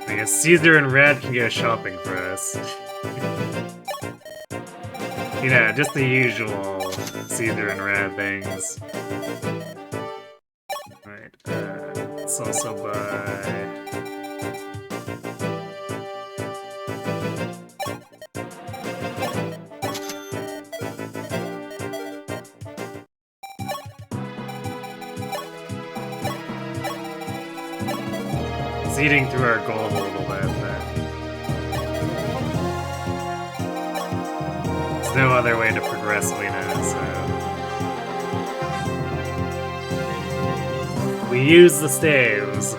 I guess Caesar and Rad can go shopping for us. You know, just the usual Caesar and Rad things. Alright, let's also buy... It's eating through our gold a little bit, but there's no other way to progress Lena, so we use the staves.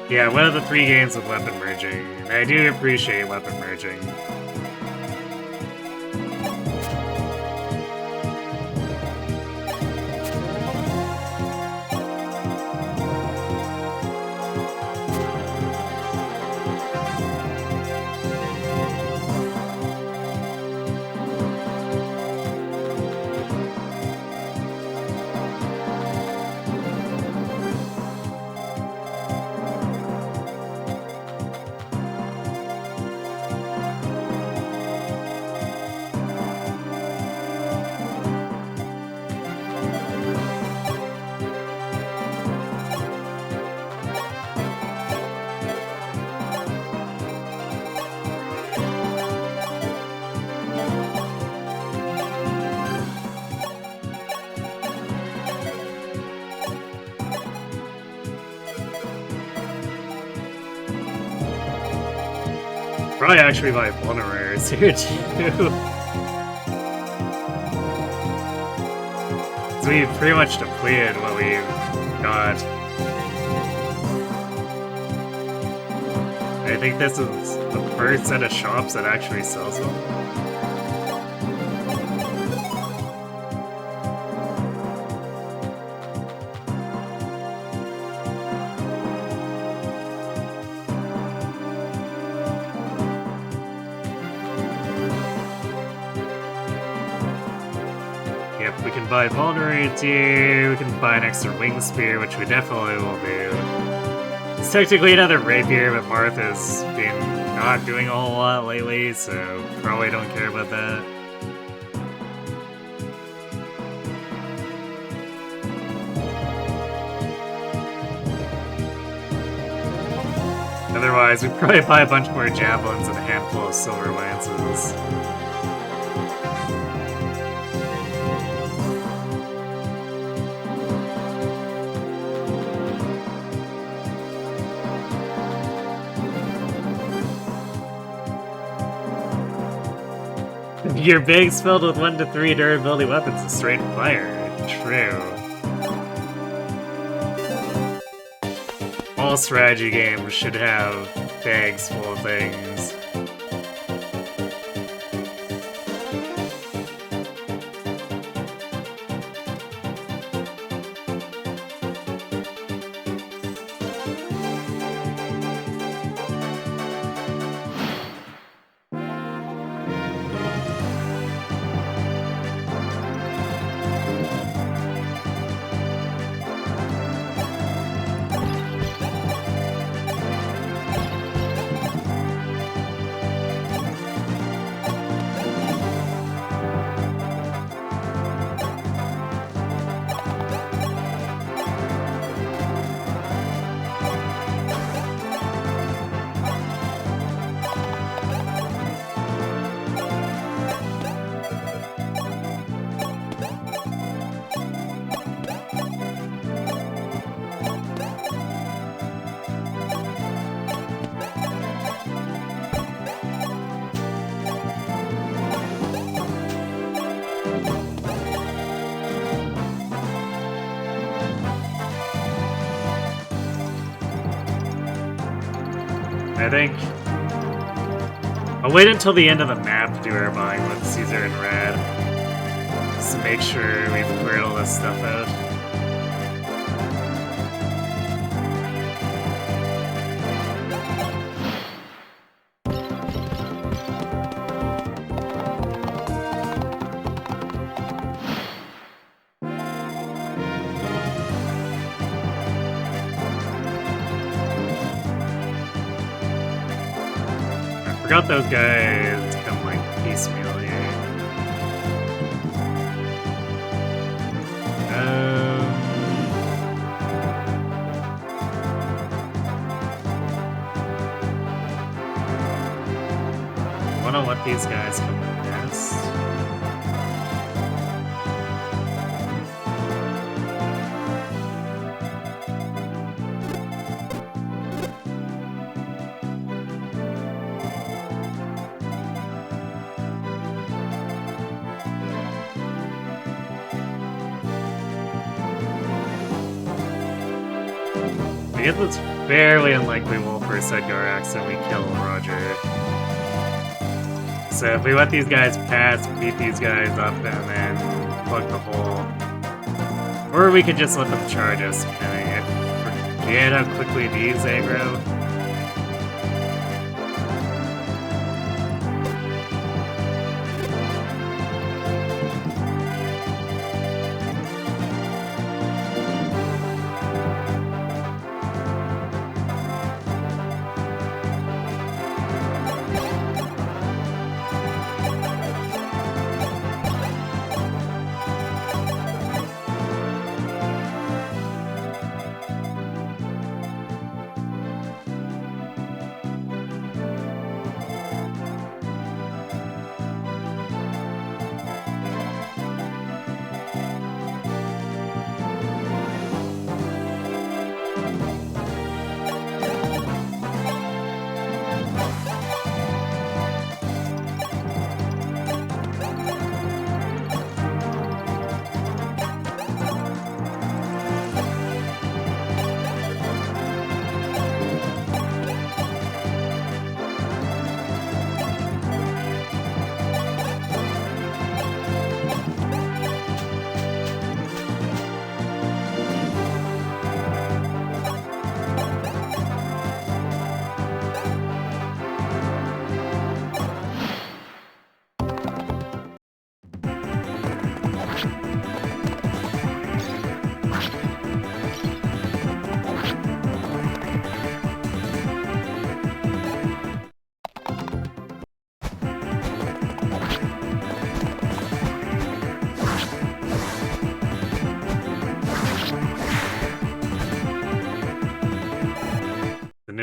Yeah, one of the 3 games with weapon merging. I do appreciate weapon merging. Probably actually buy Vulnerares here too. So we pretty much depleted what we got. I think this is the first set of shops that actually sells them. Yep, we can buy Vulnerate here, we can buy an extra Wing Spear, which we definitely will do. It's technically another Rapier, but Martha's been not doing a whole lot lately, so probably don't care about that. Otherwise, we'd probably buy a bunch more Javelins and a handful of Silver Lances. Your bag's filled with 1 to 3 durability weapons and straight fire. True. All strategy games should have bags full of things. I think I'll wait until the end of the map to do our buying with Caesar and Rad, just to make sure we've cleared all this stuff out. Forgot those guys come like piecemeal here. I wanna let these guys come next. I guess it's fairly unlikely we'll first Edgar accidentally kill Roger. So if we let these guys pass, beat these guys up, and then plug the hole. Or we could just let them charge us, depending. I forget how quickly these aggro.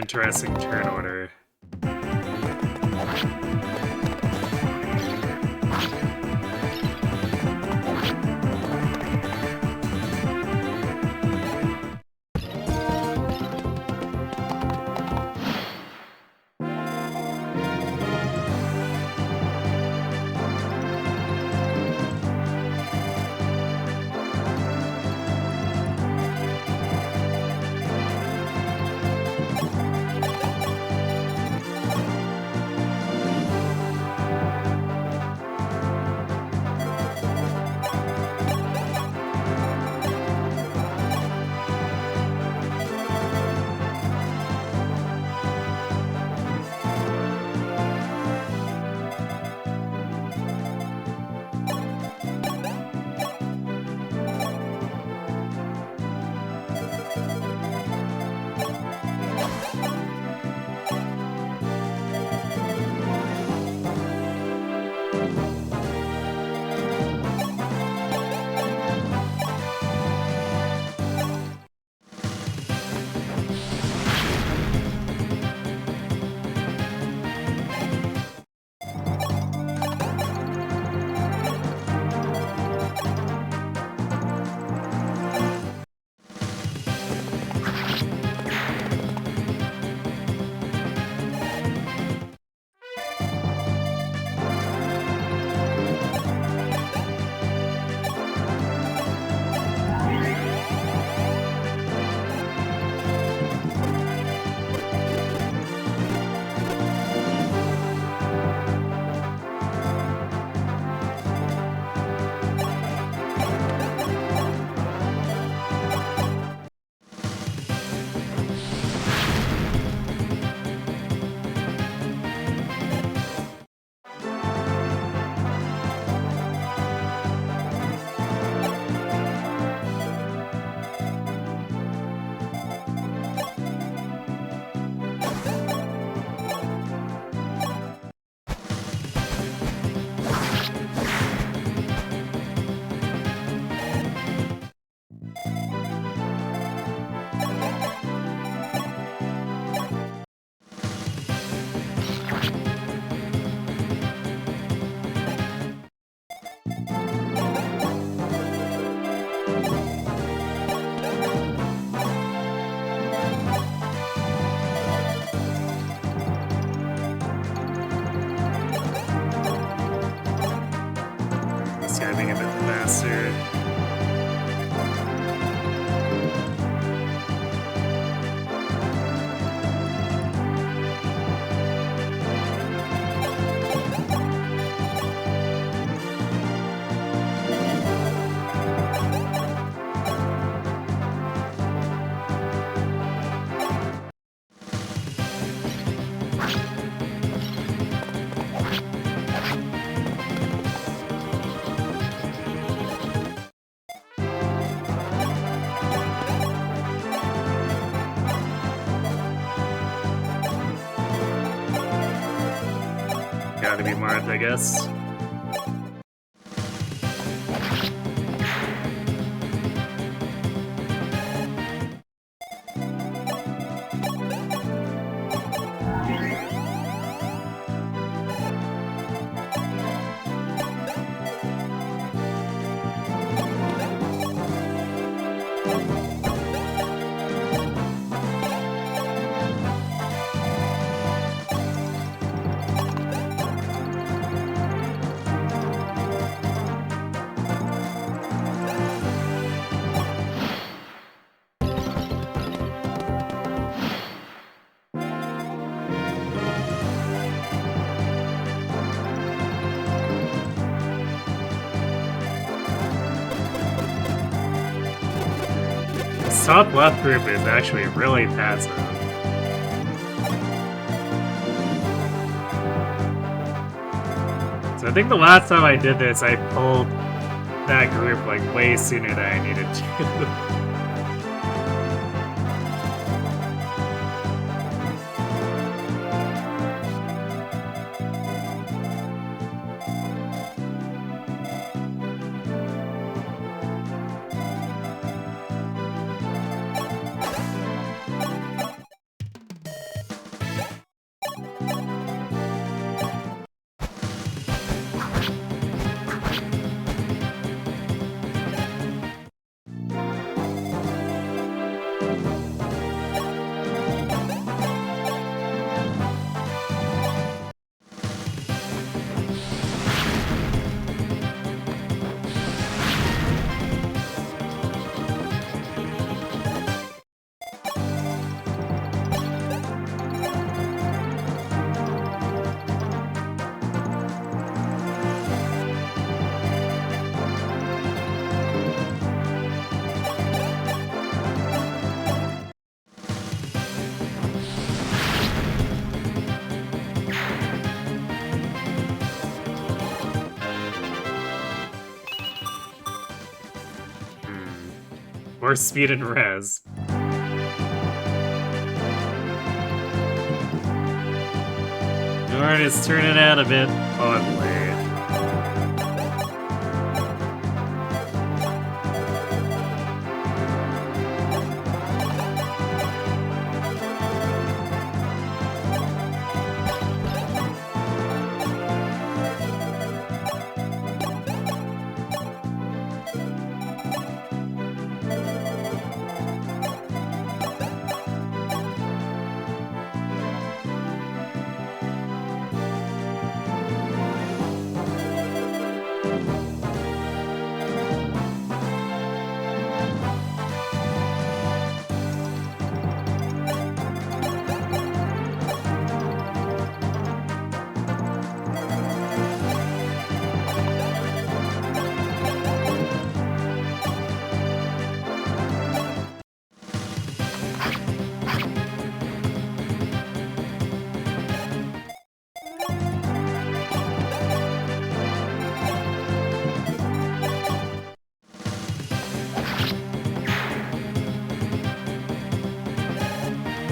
interesting turn order. This guy being a bit faster. Gotta be Marth, I guess. This top left group is actually really passive. So I think the last time I did this, I pulled that group like way sooner than I needed to. Or speed and res. Norn is turning out a bit oddly.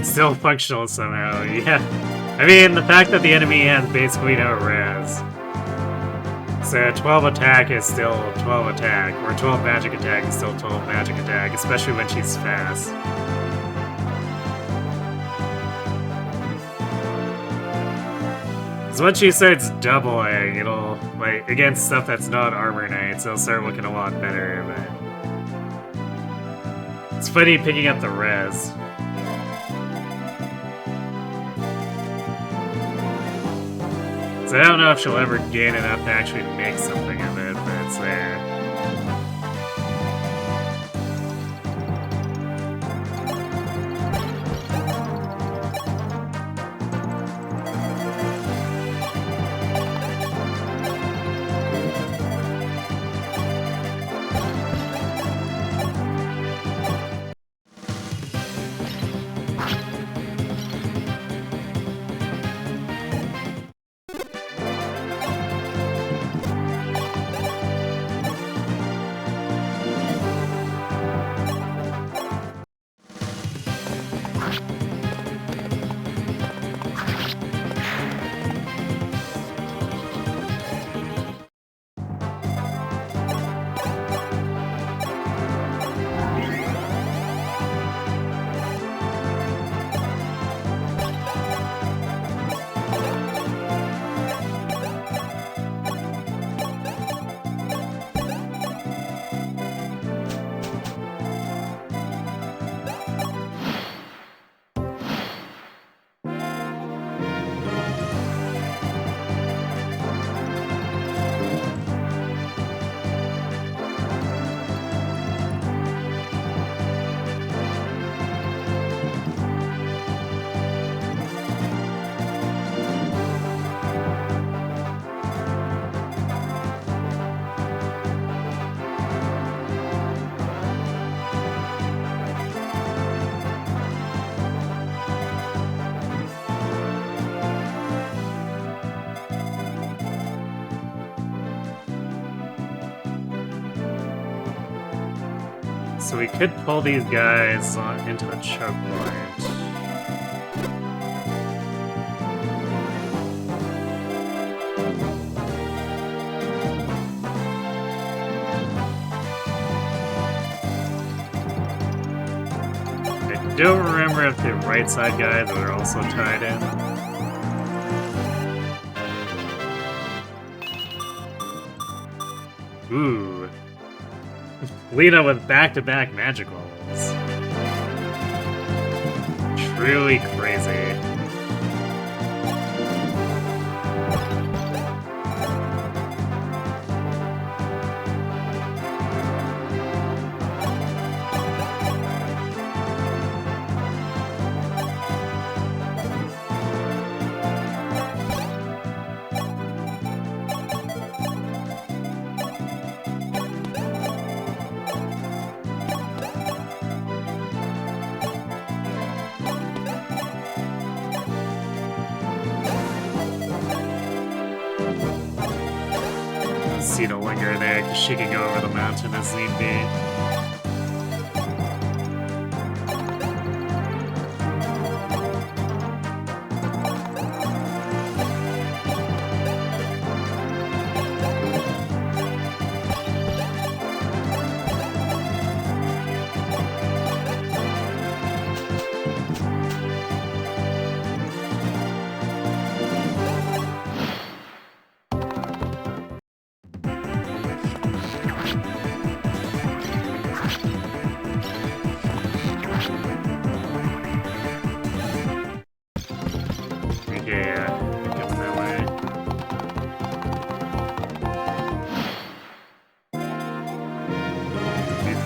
Still functional somehow, yeah. I mean, the fact that the enemy has basically no res. So 12 attack is still 12 attack, or 12 magic attack is still 12 magic attack, especially when she's fast. Because once she starts doubling, it'll, like, against stuff that's not armor knights, it'll start looking a lot better, but... It's funny picking up the res. So I don't know if she'll ever gain enough to actually make something of it, but it's there. So we could pull these guys into the choke point. I don't remember if the right side guys are also tied in. Ooh. Lena with back-to-back magic levels. Truly crazy. See to linger there, because she can go over the mountain as need be.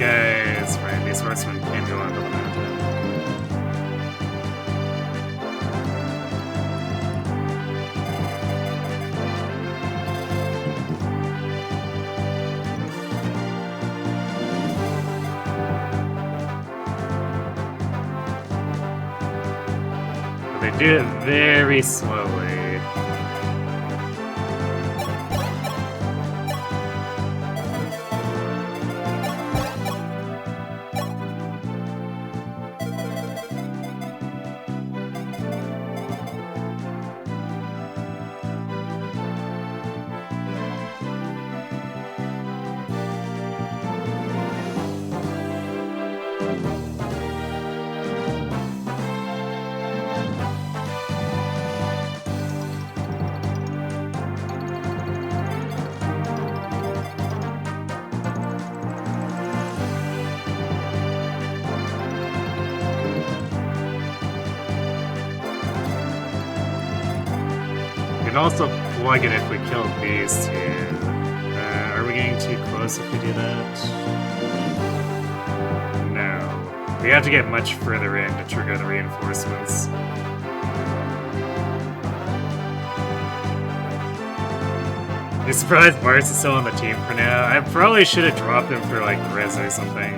guys, right, these horsemen can't go onto the mountain. But they do it very slowly. We can also plug it if we kill these two. Are we getting too close if we do that? No. We have to get much further in to trigger the reinforcements. I'm surprised Mars is still on the team for now. I probably should have dropped him for like Riz or something.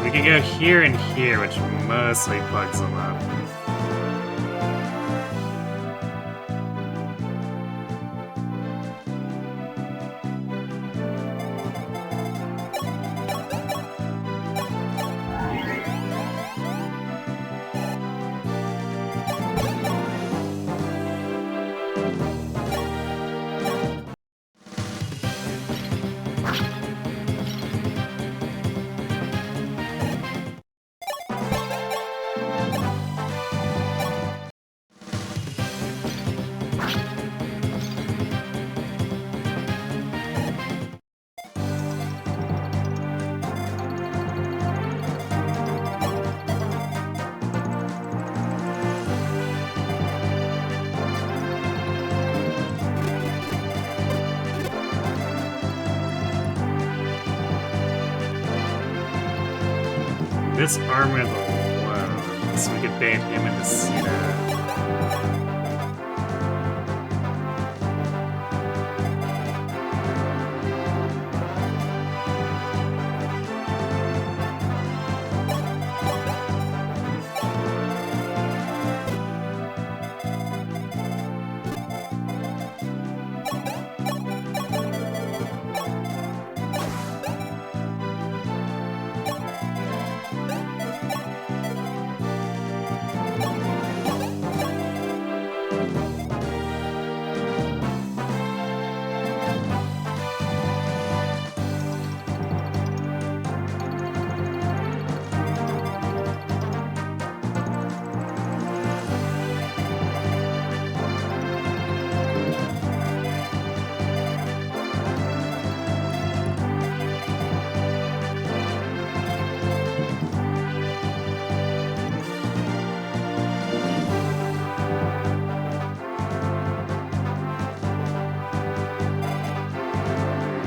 We can go here and here, which mostly plugs them up. This armor alone, so we could bait him into Cena.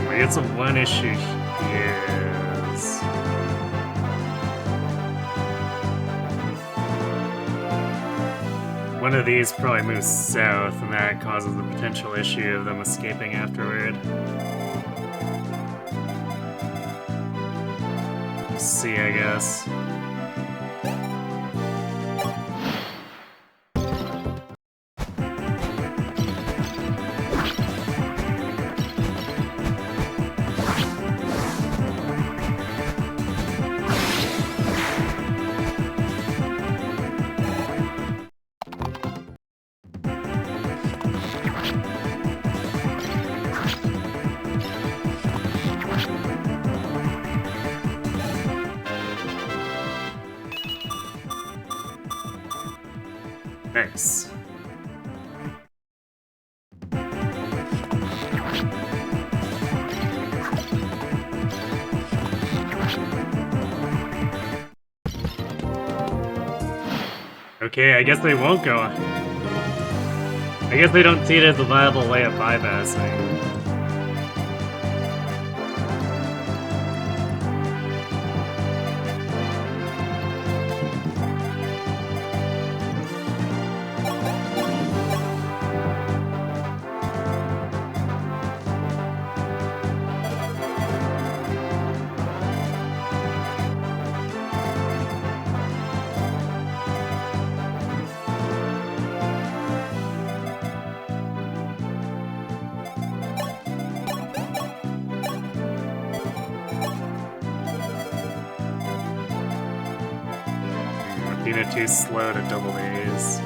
I guess the one issue is one of these probably moves south, and that causes the potential issue of them escaping afterward. We'll see, I guess. Nice. Okay, I guess they won't go. I guess they don't see it as a viable way of bypassing. Athena too slow to double A's.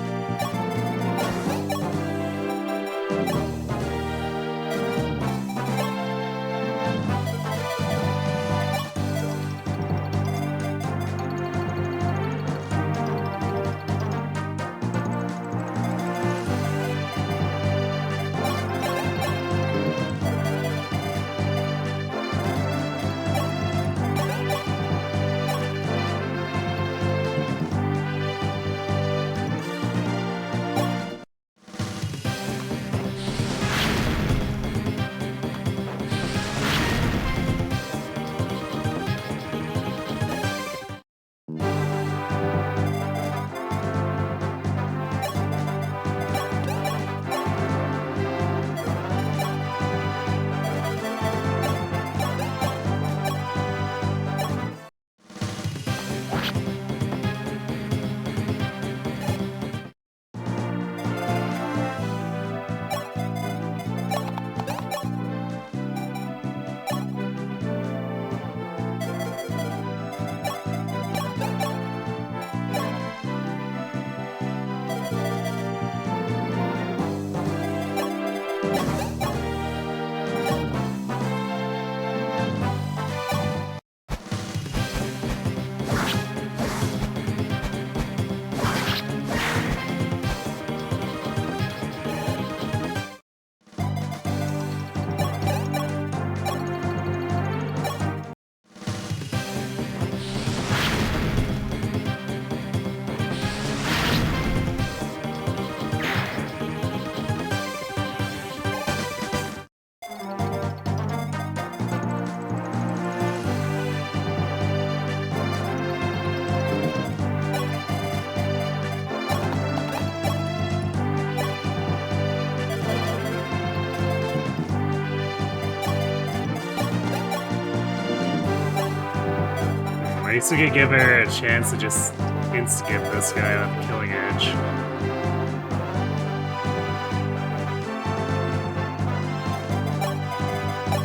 At least we could give her a chance to just insta-skip this guy on the killing edge.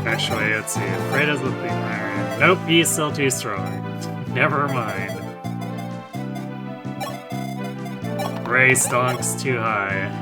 Actually, let's see. Freda's with the iron. Nope, he's still too strong. Never mind. Ray stonks too high.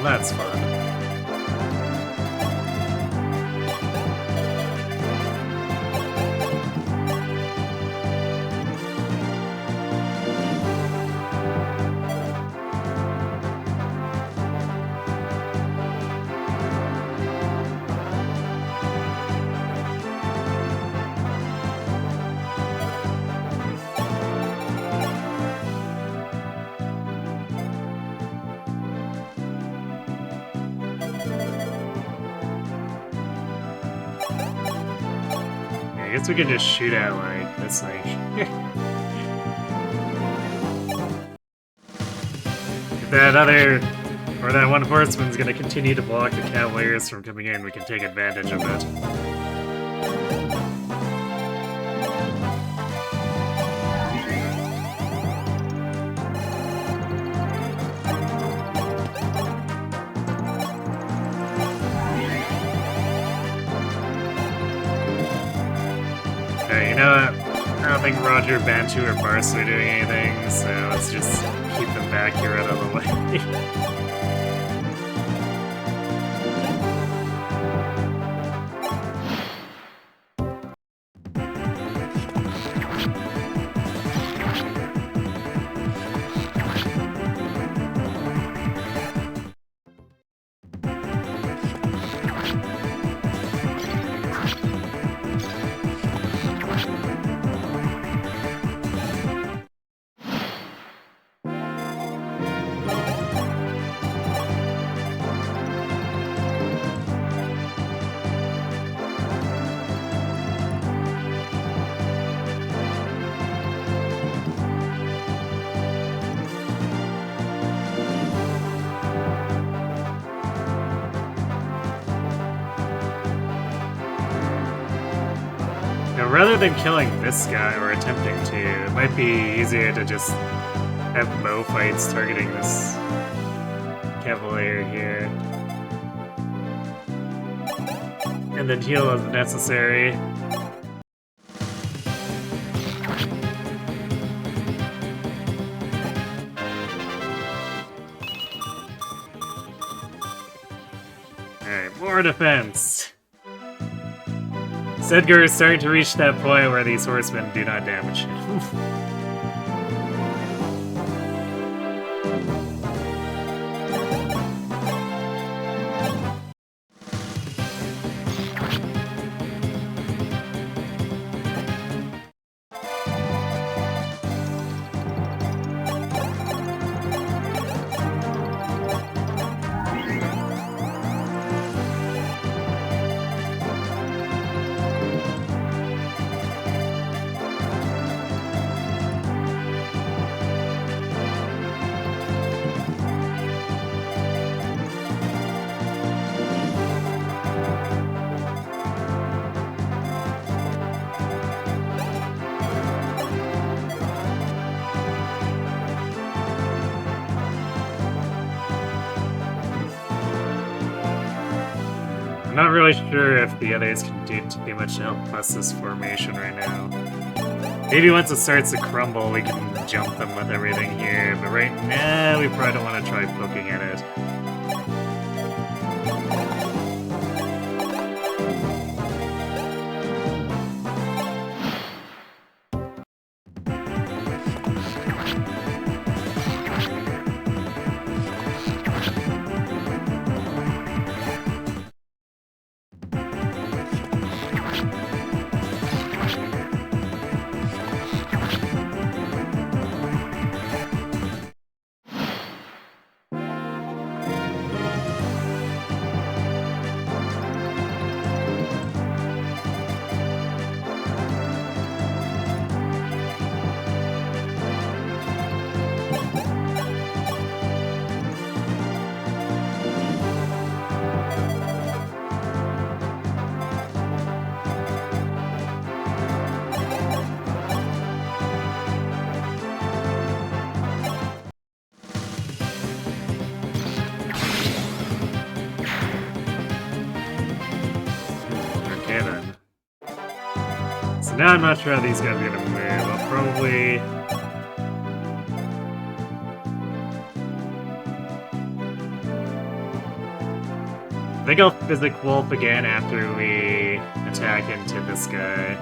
Well, that's fun. I guess we can just shoot at, like, this way. If that one horseman's gonna continue to block the cavaliers from coming in, we can take advantage of it. Okay, you know what? I don't think Roger, Bantu, or Barca are doing anything, so let's just keep them back here out of the way. Rather than killing this guy, or attempting to, it might be easier to just have bow fights targeting this cavalier here. And then heal as necessary. Alright, more defense. Sedgar is starting to reach that point where these horsemen do not damage him. I'm not really sure if the others can do too much to help plus this formation right now. Maybe once it starts to crumble, we can jump them with everything here, but right now we probably don't want to try poking at it. Now I'm not sure how these guys are gonna move. I'll probably... I think I'll Physic Wolf again after we attack into this guy.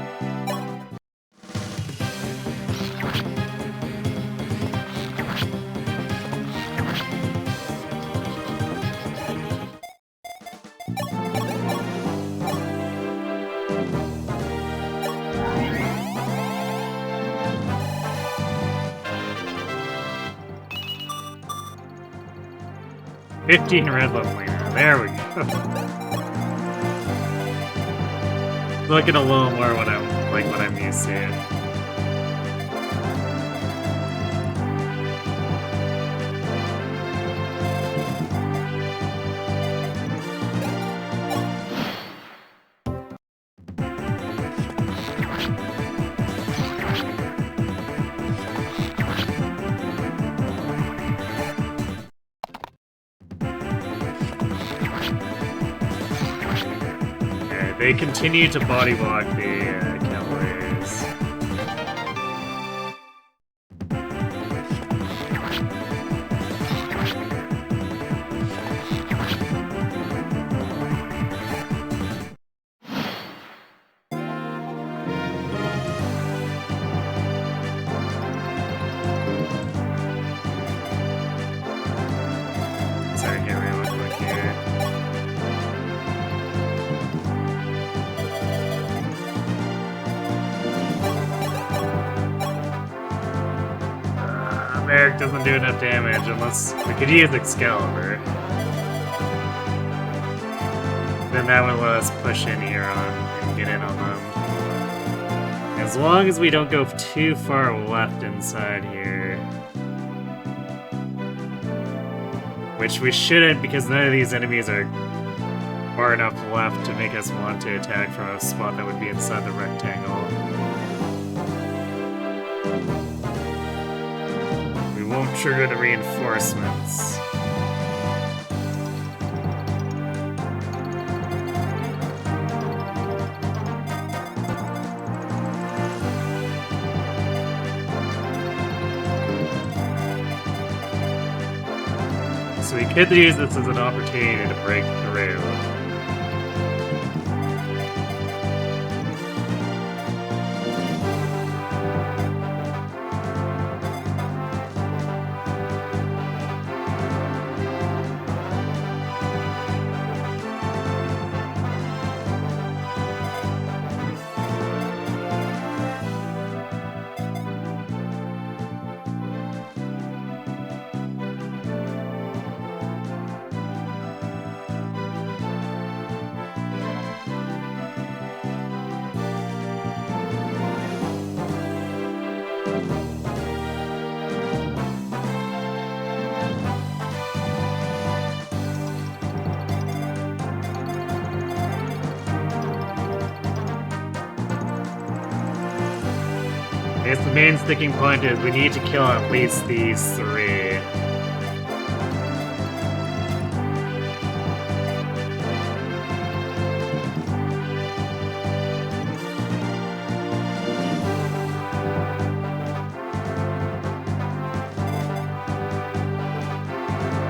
$15 red level later. There we go. Looking a little more what I'm used to. They continue to body block the cavaliers. Sorry, get real quick here. Merrick doesn't do enough damage unless we could use Excalibur. Then that would let us push in here on and get in on them. As long as we don't go too far left inside here. Which we shouldn't, because none of these enemies are far enough left to make us want to attack from a spot that would be inside the rectangle. We won't trigger the reinforcements. So we could use this as an opportunity to break through. I guess the main sticking point is we need to kill at least these three.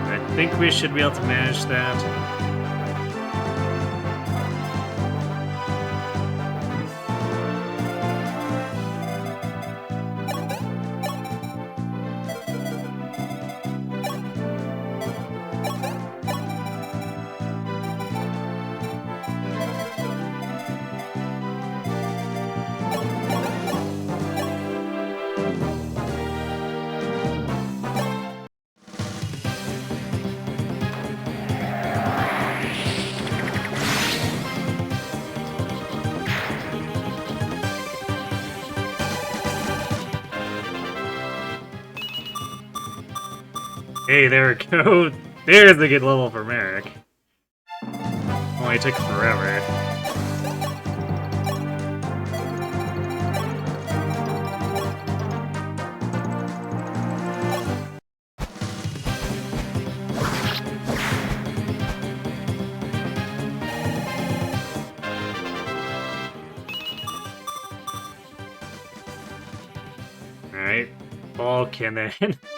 I think we should be able to manage that. Hey, there we go. There's a good level for Merrick. Only took forever. Alright. Bulk and then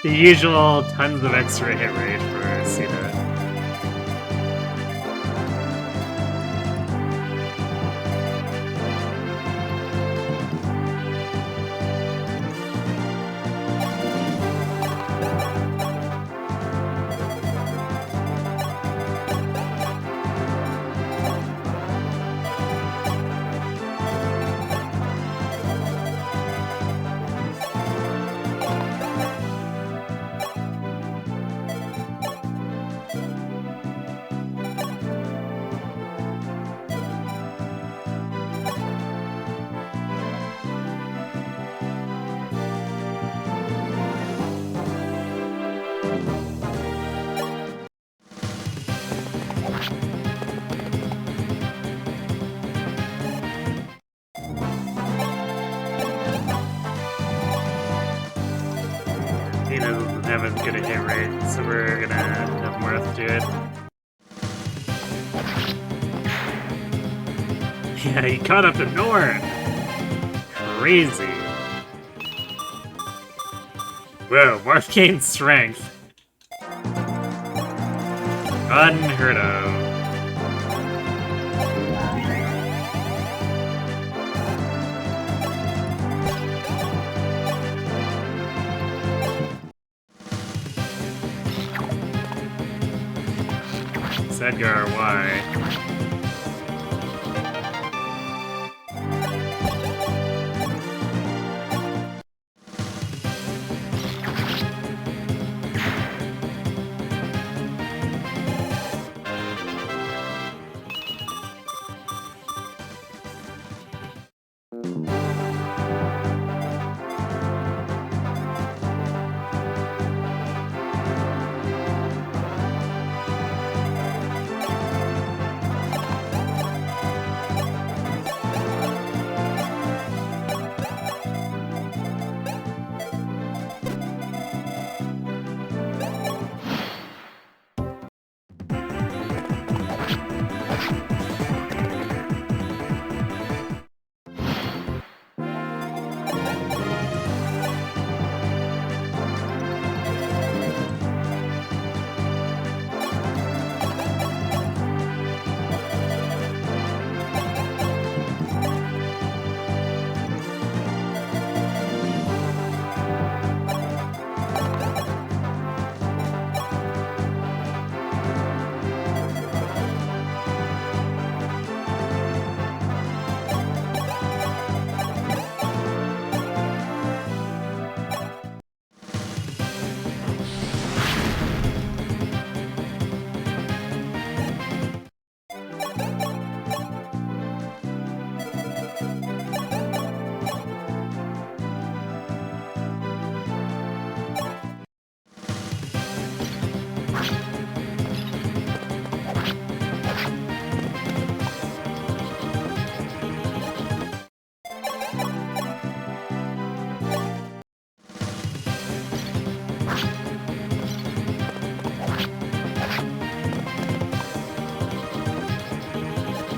the usual tons of extra hit rate for Sita. Doesn't have as good a hit rate, so we're gonna have Mirth do it. Yeah, he caught up to Norn. Crazy. Whoa, Marth gained strength. Unheard of. Sedgar, why?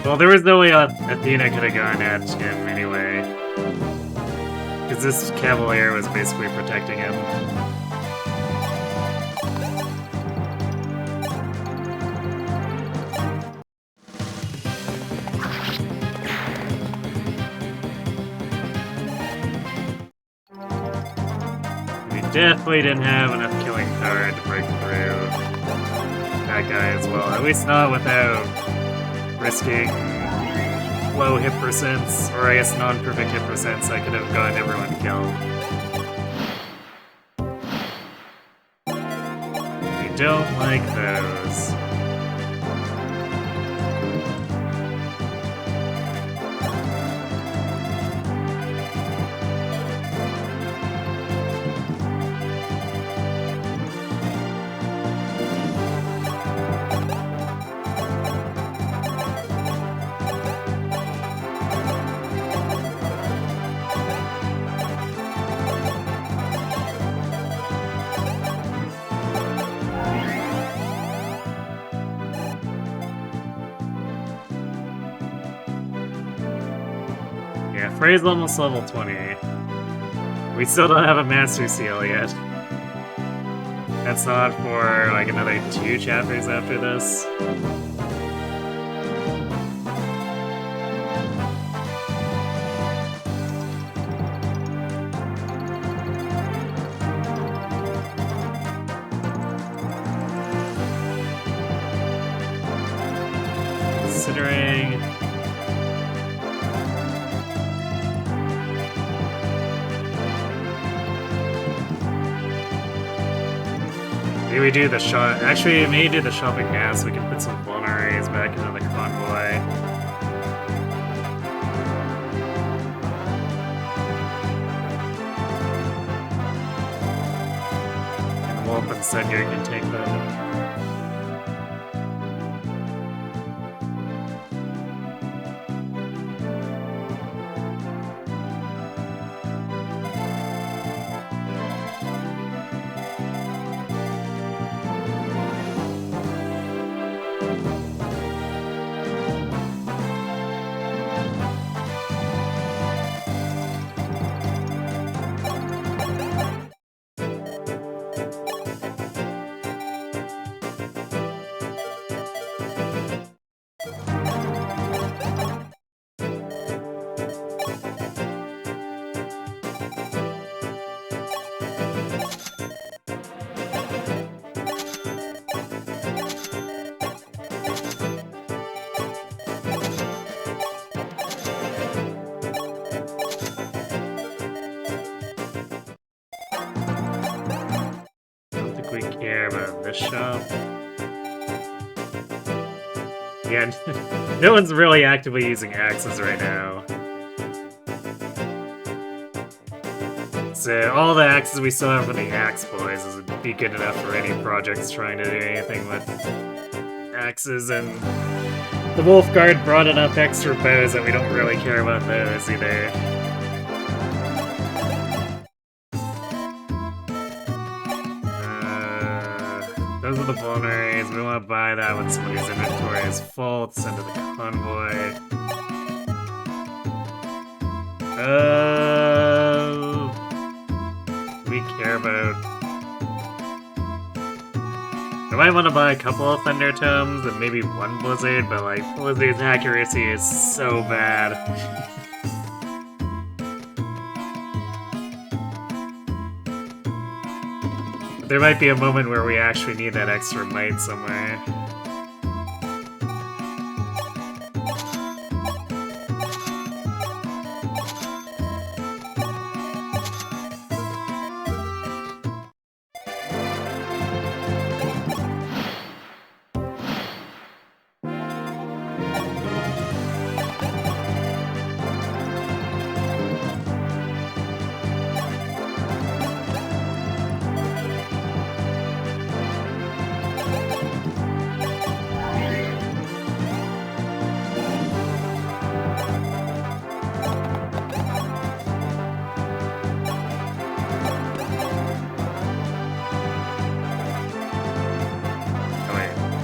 Well, there was no way Athena could have gone at him anyway. Because this Cavalier was basically protecting him. We definitely didn't have enough killing power to break through that guy as well. At least not without risking low hit percents, or I guess non-perfect hit percents. I could have gotten everyone killed. We don't like those. Yeah, Frey's almost level 20. We still don't have a Master Seal yet. That's not for like another 2 chapters after this. Considering... Maybe we do the shot. Actually, maybe do the shopping now so we can put some vulneraries back into the convoy. And Wolf and Sedgar can take them. think we care about this shop. Yeah, no one's really actively using axes right now. So all the axes we still have from the Axe Boys would be good enough for any projects trying to do anything with axes, and the Wolf Guard brought enough extra bows that we don't really care about those either. Those are the vulneraries. We want to buy that when somebody's inventory is full to send to the convoy. We care about... I might want to buy a couple of Thunder Tomes and maybe one Blizzard, but like, Blizzard's accuracy is so bad. There might be a moment where we actually need that extra might somewhere.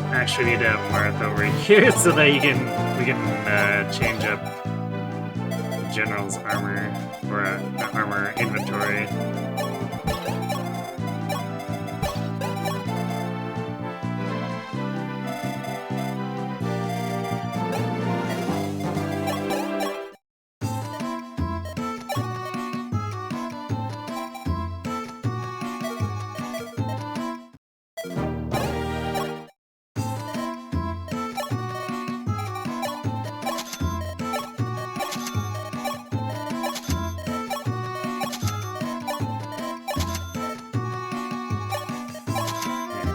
Actually need to have Marth over here so that we can change up the General's armor, or armor inventory.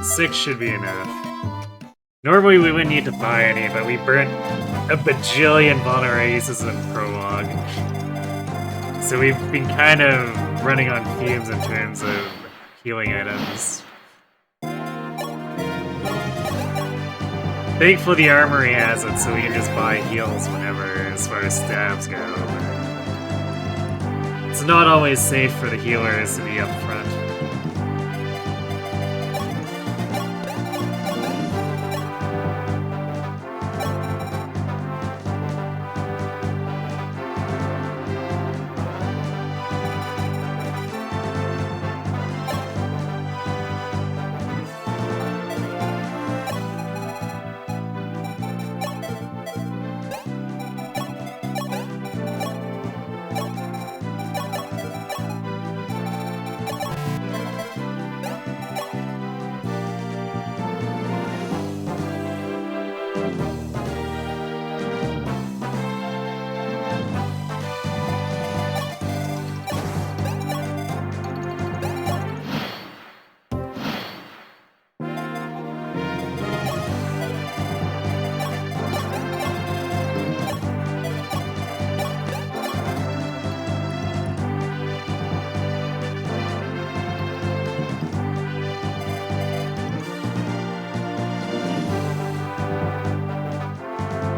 Six should be enough. Normally we wouldn't need to buy any, but we burnt a bajillion vulneraries in prologue. So we've been kind of running on fumes in terms of healing items. Thankfully the armory has it, so we can just buy heals whenever, as far as stabs go. But it's not always safe for the healers to be up front.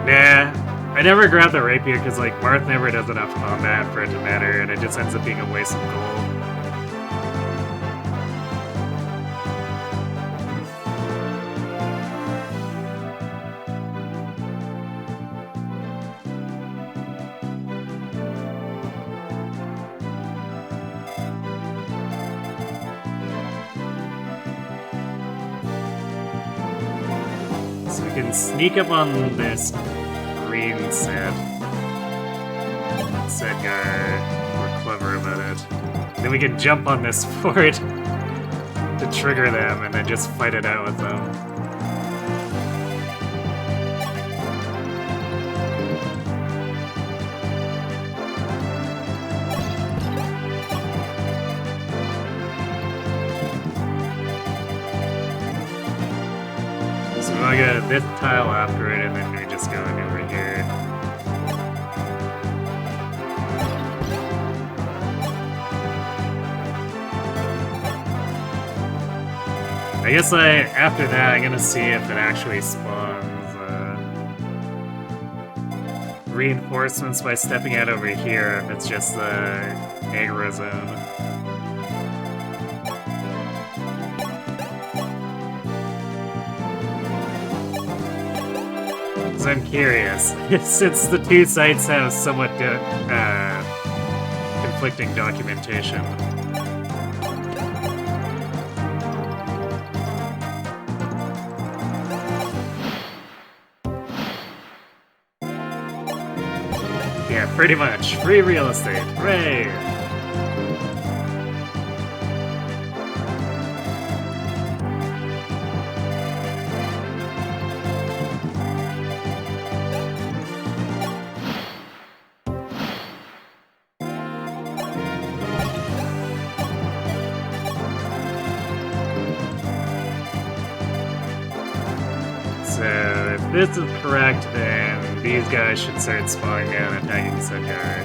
Nah, I never grab the rapier because like Marth never does enough combat for it to matter, and it just ends up being a waste of gold. So we can sneak up on this green set. Sedgar, we're clever about it. Then we can jump on this fort to trigger them and then just fight it out with them. I'll go to this tile after it, and then we just go in over here. I guess after that, I'm gonna see if it actually spawns reinforcements by stepping out over here, if it's just the aggro zone. So I'm curious, since the two sites have somewhat conflicting documentation. Yeah, pretty much. Free real estate. Hooray! So, if this is correct, then these guys should start spawning down attacking Sundar.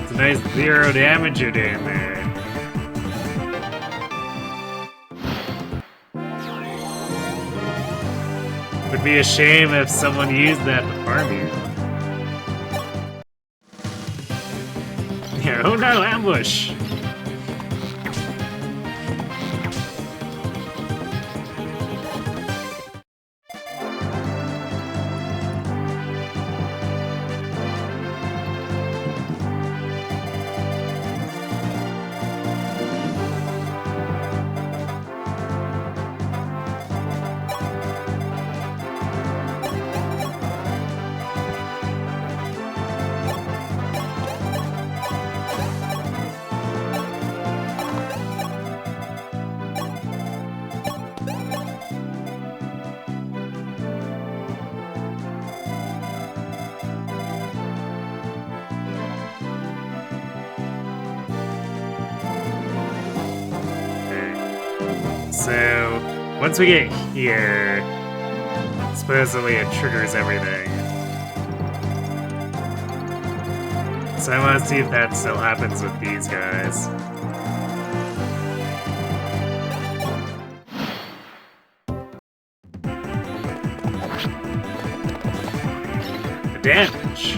It's a nice 0 damage you're doing there. Would be a shame if someone used that to farm you. Yeah, oh no, ambush! So, once we get here, supposedly it triggers everything. So I want to see if that still happens with these guys. The damage.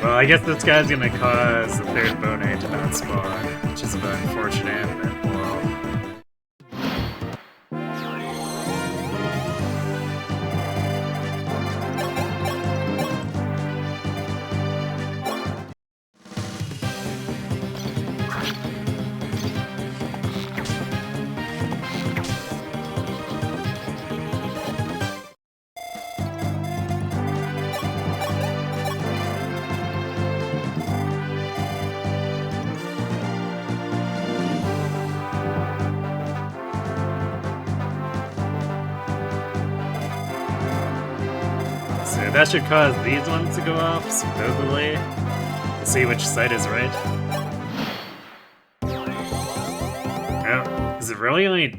Well, I guess this guy's gonna cause the third Bonite to not spawn, which is a bit unfortunate, but well. So that should cause these ones to go off, supposedly. We'll see which side is right. Oh, is it really only 2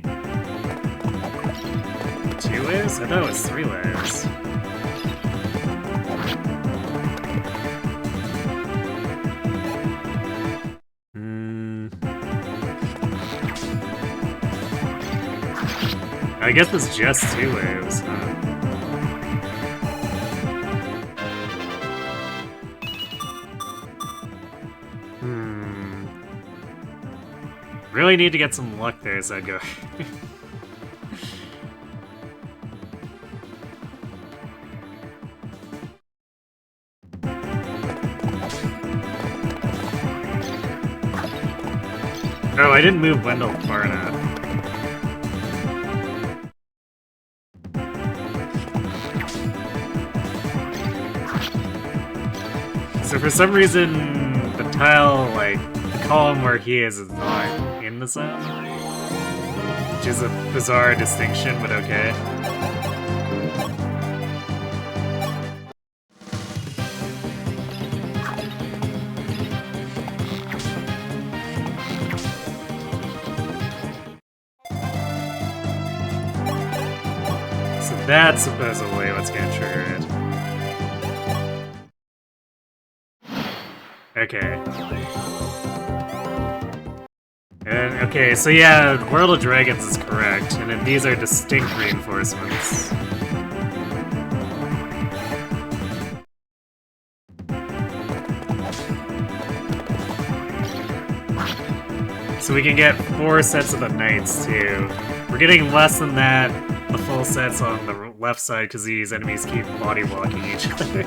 waves? I thought it was 3 waves. I guess it's just 2 waves, huh? Really need to get some luck there, Zedgar. Oh, I didn't move Wendell far enough. So for some reason, the tile, like, the column where he is not in the zone. Which is a bizarre distinction, but okay. So that's supposedly what's gonna trigger it. Okay. And, okay, so yeah, World of Dragons is correct, and then these are distinct reinforcements. So we can get 4 sets of the Knights, too. We're getting less than that, the full sets on the left side, because these enemies keep body blocking each other.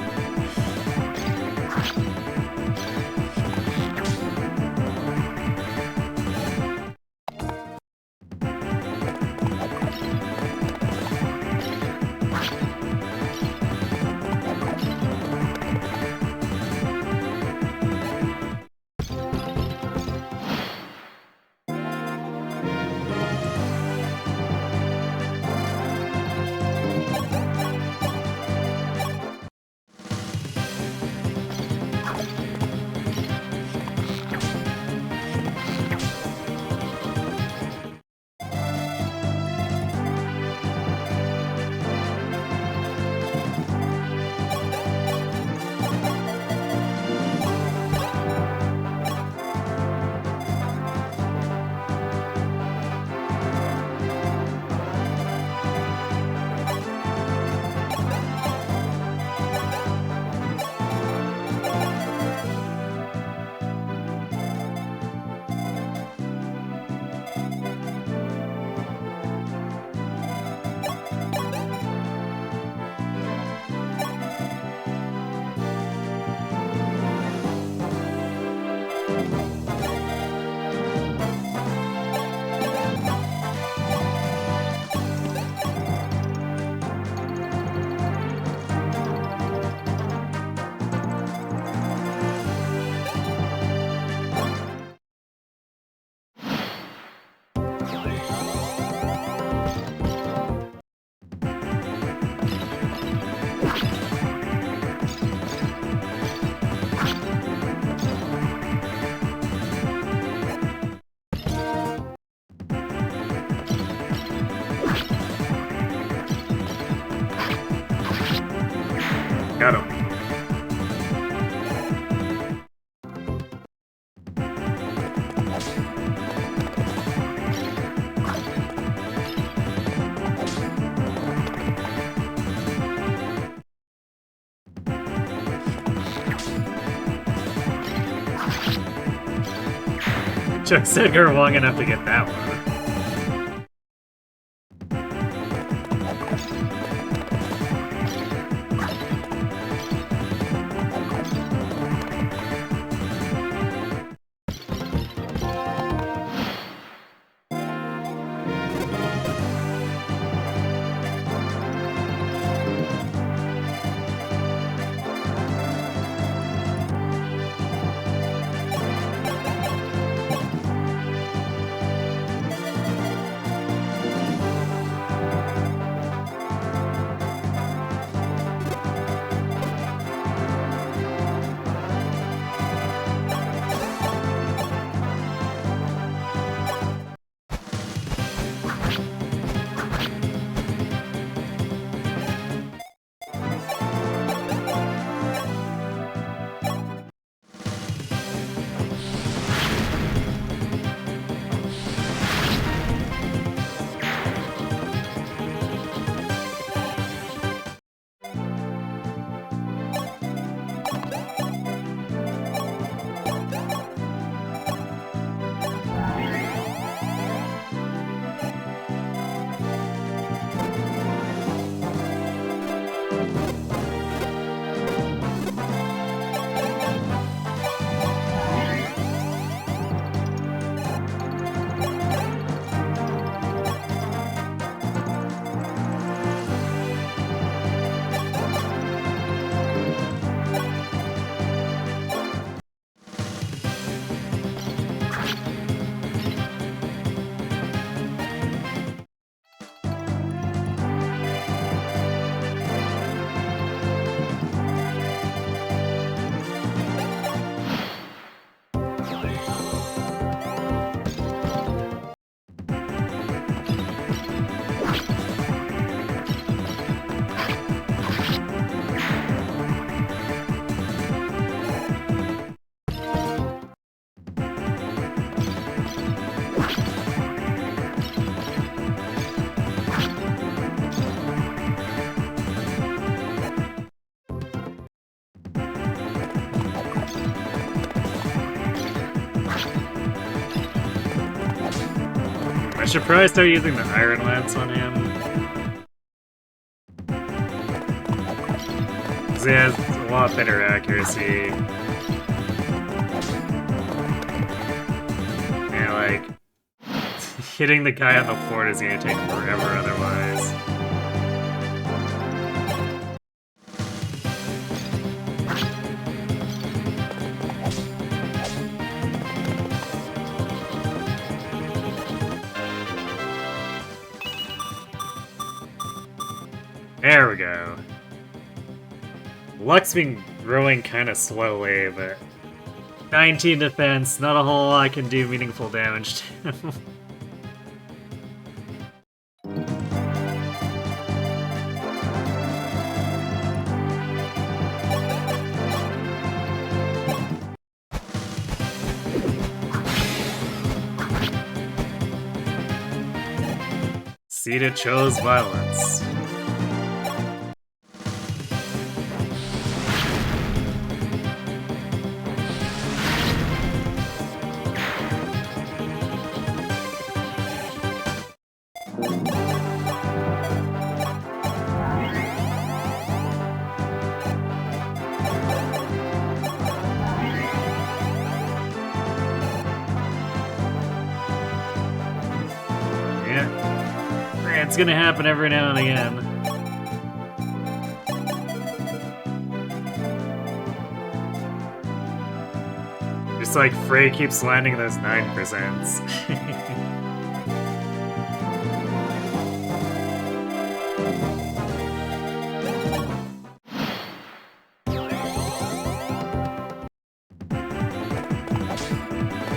Got him. Took Zedgar long enough to get that one. should probably start using the Iron Lance on him. Because he has a lot better accuracy. And like, hitting the guy on the fort is gonna take forever otherwise. There we go. Luck's been growing kind of slowly, but 19 defense, not a whole lot can do meaningful damage to him. Sita chose violence. It's gonna happen every now and again. Just like Frey keeps landing those 9%.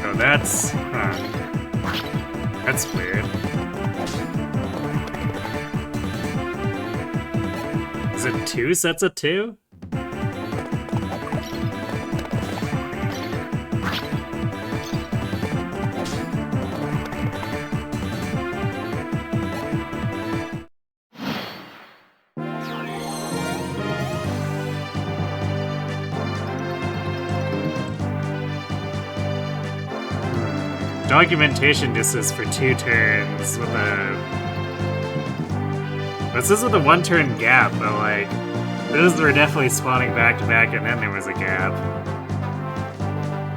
Oh, that's... huh. That's weird. Is it 2 sets of 2? Documentation just is for 2 turns with a... This is with a 1-turn gap, but like, those were definitely spawning back to back and then there was a gap.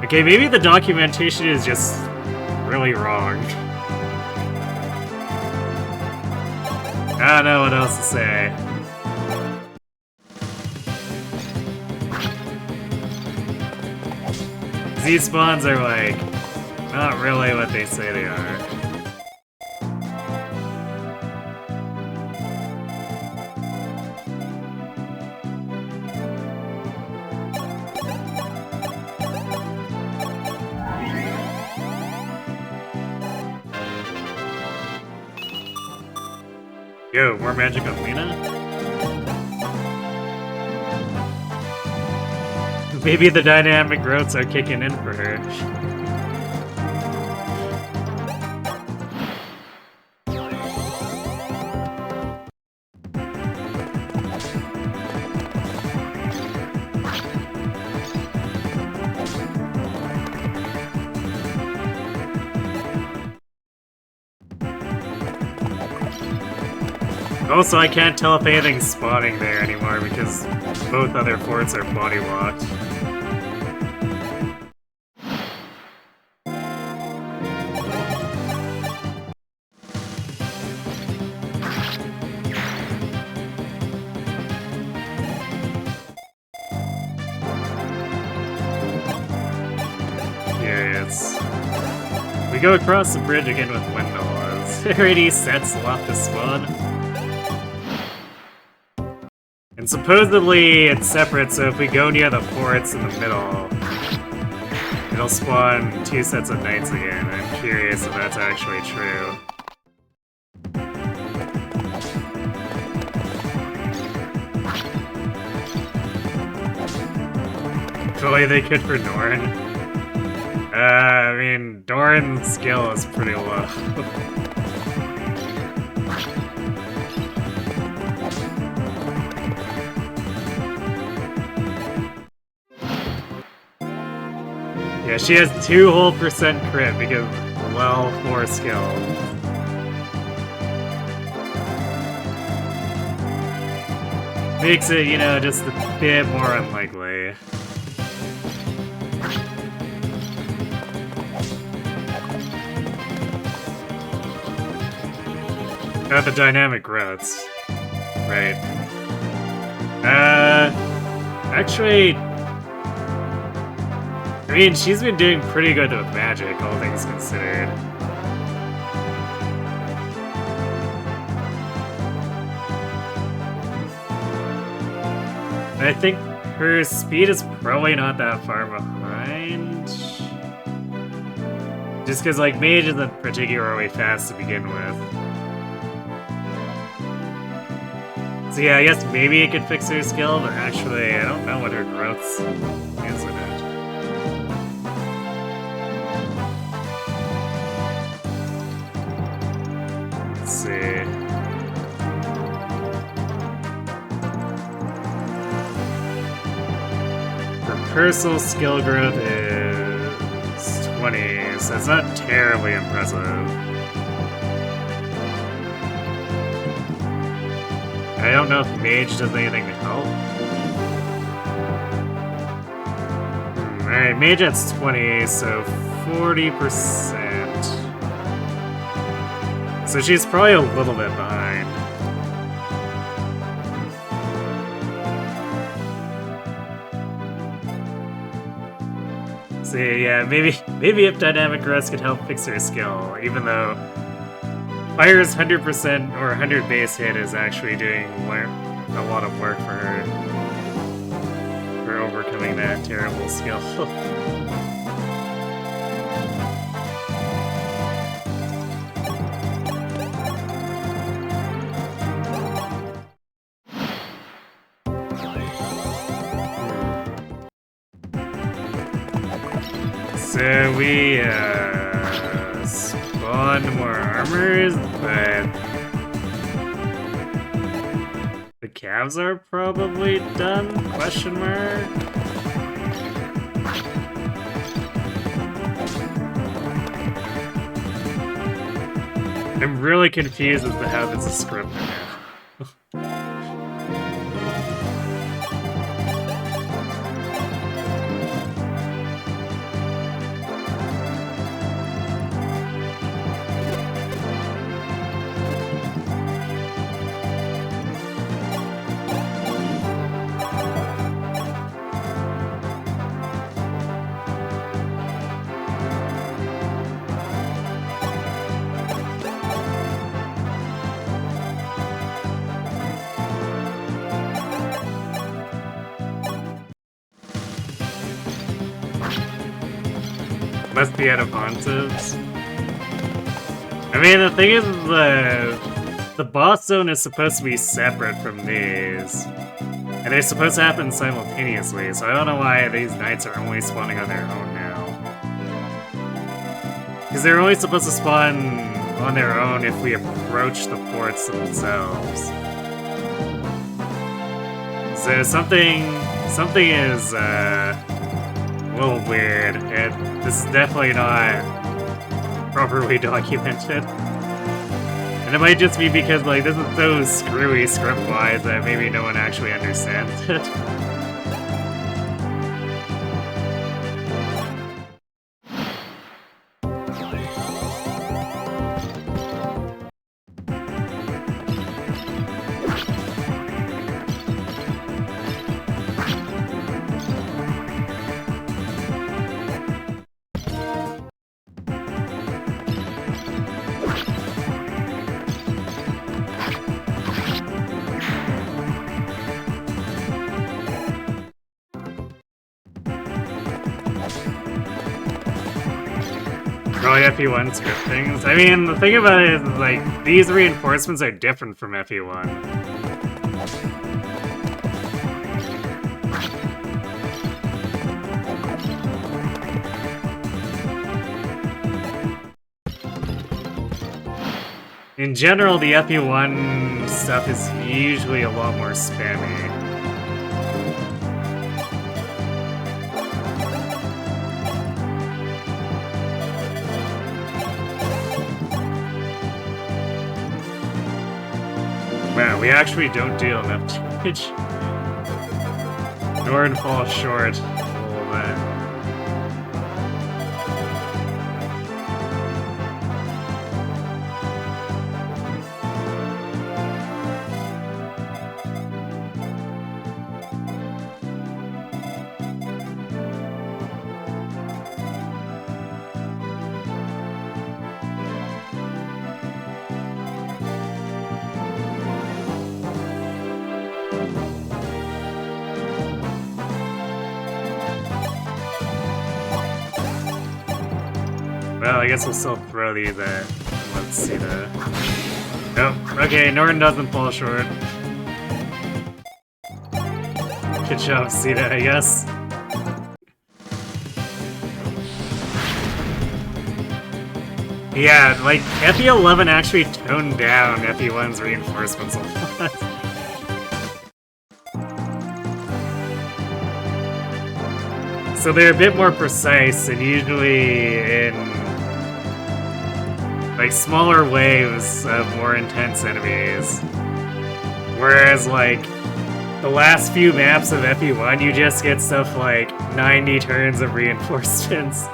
Okay, maybe the documentation is just really wrong. I don't know what else to say. These spawns are like, not really what they say they are. Yo, more magic on Lena? Maybe the dynamic growths are kicking in for her. Also, I can't tell if anything's spawning there anymore because both other forts are body locked. Curious. We go across the bridge again with Wendell. Is there any sets left to spawn? And supposedly it's separate, so if we go near the forts in the middle, it'll spawn 2 sets of knights again. I'm curious if that's actually true. Totally they could for Norn. I mean, Doran's skill is pretty low. Yeah, she has 2% crit because, well, 4 skill. Makes it, you know, just a bit more unlikely. Got the dynamic growths. Right. Actually, I mean, she's been doing pretty good with magic, all things considered. I think her speed is probably not that far behind. Just because, like, Mage isn't particularly fast to begin with. So yeah, I guess maybe it could fix her skill, but actually, I don't know what her growths is with it. Let's see. Her personal skill growth is 20, so it's not terribly impressive. I don't know if Mage does anything to help. Alright, Mage that's 20, so 40%. So she's probably a little bit behind. So yeah, maybe if Dynamic Growth could help fix her skill, even though Fire's 100% or 100 base hit is actually doing a lot of work for her. For overcoming that terrible skill. So we spawned more armors, but the calves are probably done? Question mark? I'm really confused as to how this is scripted now. Must be out of pontives. I mean, the thing is, the boss zone is supposed to be separate from these. And they're supposed to happen simultaneously, so I don't know why these knights are only spawning on their own now. Because they're only supposed to spawn on their own if we approach the ports themselves. So something is, a little weird, and this is definitely not properly documented. And it might just be because, like, this is so screwy script-wise that maybe no one actually understands it. Probably FE1 scriptings. I mean, the thing about it is, like, these reinforcements are different from FE1. In general, the FE1 stuff is usually a lot more spammy. Wow, we actually don't deal enough damage. Norn falls short a little bit. Well, I guess we'll still throw these at. Let's see the. Nope. Okay, Norton doesn't fall short. Good job, Sita, I guess. Yeah, like, FE11 actually toned down FE1's reinforcements a lot. So they're a bit more precise, and usually in like smaller waves of more intense enemies. Whereas like the last few maps of FE1, you just get stuff like 90 turns of reinforcements.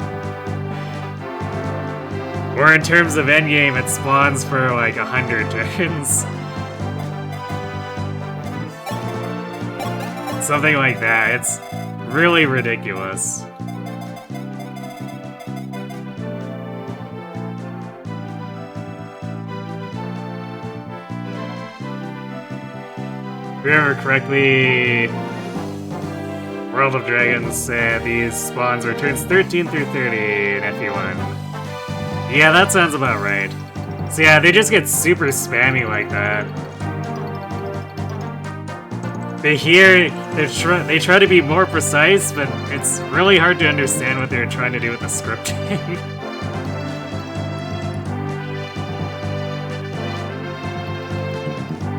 Or in terms of endgame, it spawns for like 100 turns. Something like that. It's really ridiculous. If I remember correctly, World of Dragons said these spawns are turns 13 through 30 in FE1. Yeah, that sounds about right. So yeah, they just get super spammy like that. They try to be more precise, but it's really hard to understand what they're trying to do with the scripting.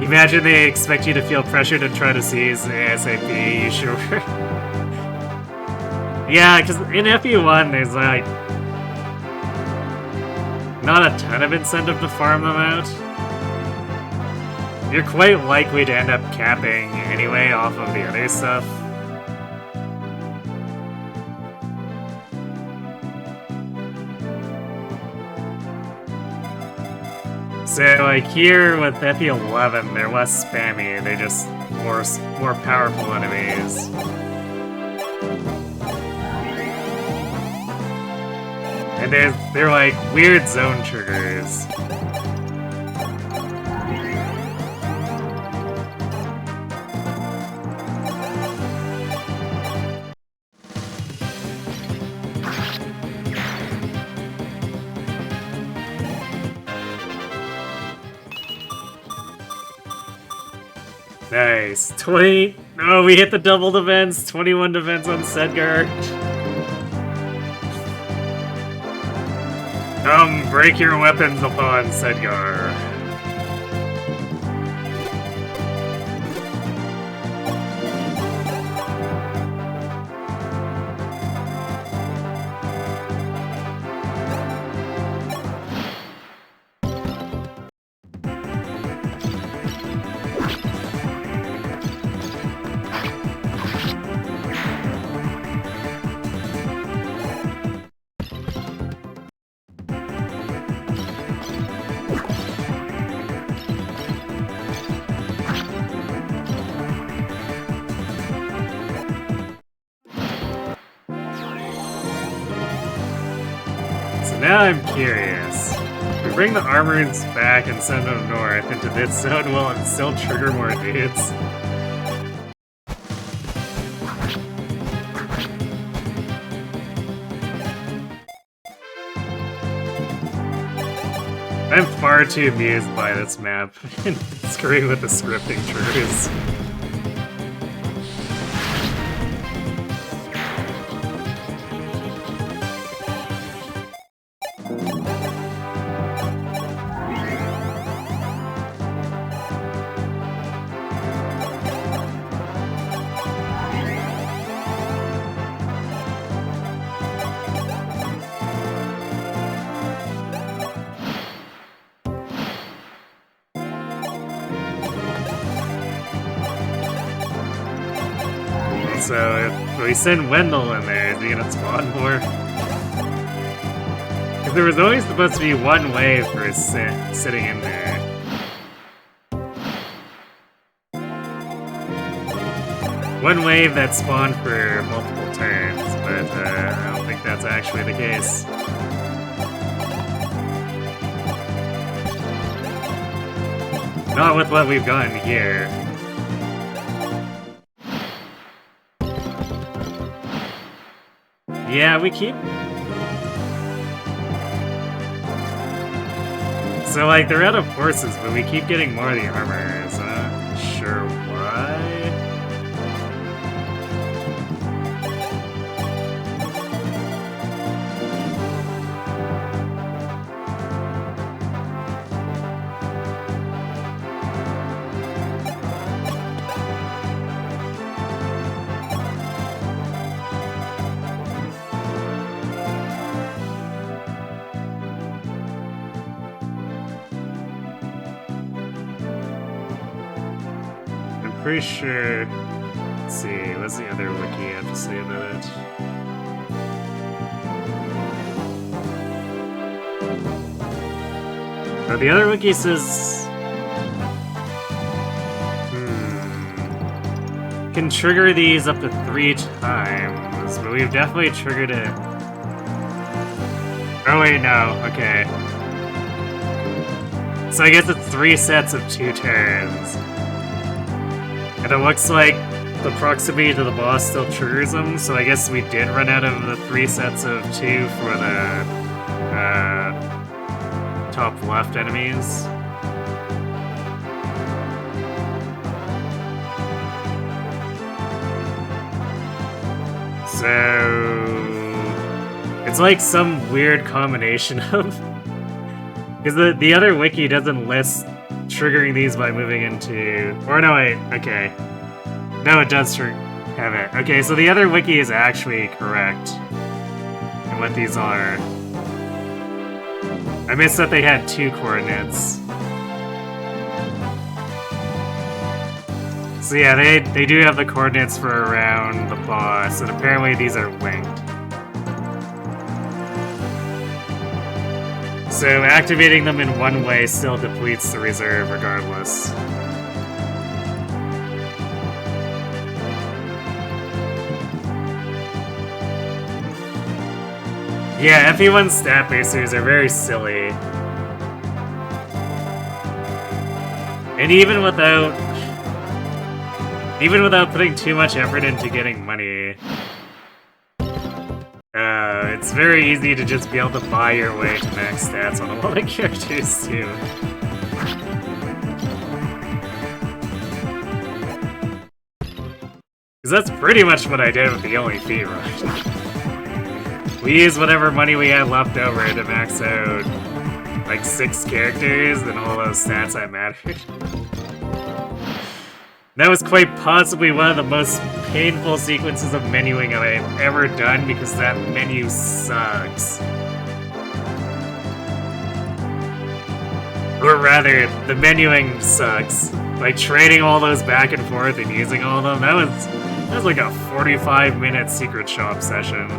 Imagine they expect you to feel pressured and try to seize ASAP, you sure? Yeah, because in FE1 there's like not a ton of incentive to farm them out. You're quite likely to end up capping anyway off of the other stuff. So, like, here with FE11, they're less spammy, they're just more powerful enemies. And they're like weird zone triggers. Nice. 20. Oh, we hit the double defense. 21 defense on Sedgar. Break your weapons upon Sedgar. Now I'm curious. If we bring the armorers back and send them north into this zone, will it still trigger more dudes? I'm far too amused by this map and screwing with the scripting triggers. So if we send Wendell in there, is he gonna spawn more? Because there was always supposed to be one wave for sitting in there. One wave that spawned for multiple turns, but I don't think that's actually the case. Not with what we've gotten here. Yeah, we keep... So, like, they're out of horses, but we keep getting more of the armor, so I'm not sure why. Pretty sure. Let's see, what's the other wiki I have to say about it? Oh, the other wiki says. Can trigger these up to 3 times, but we've definitely triggered it. Oh, wait, no, okay. So I guess it's 3 sets of 2 turns. And it looks like the proximity to the boss still triggers them, so I guess we did run out of the 3 sets of 2 for the top left enemies. So... it's like some weird combination of... because the other wiki doesn't list triggering these by moving into... or no, wait, okay. No, it does have it. Okay, so the other wiki is actually correct in what these are. I missed that they had 2 coordinates. So yeah, they do have the coordinates for around the boss, and apparently these are linked. So activating them in one way still depletes the reserve regardless. Yeah, FE1 stat boosters are very silly. And even without putting too much effort into getting money, it's very easy to just be able to buy your way to max stats on a lot of characters, too. Because that's pretty much what I did with the only fee run. We used whatever money we had left over to max out, like, 6 characters, and all those stats that mattered. That was quite possibly one of the most painful sequences of menuing I've ever done, because that menu sucks. Or rather, the menuing sucks. Like, trading all those back and forth and using all of them, that was like a 45-minute secret shop session.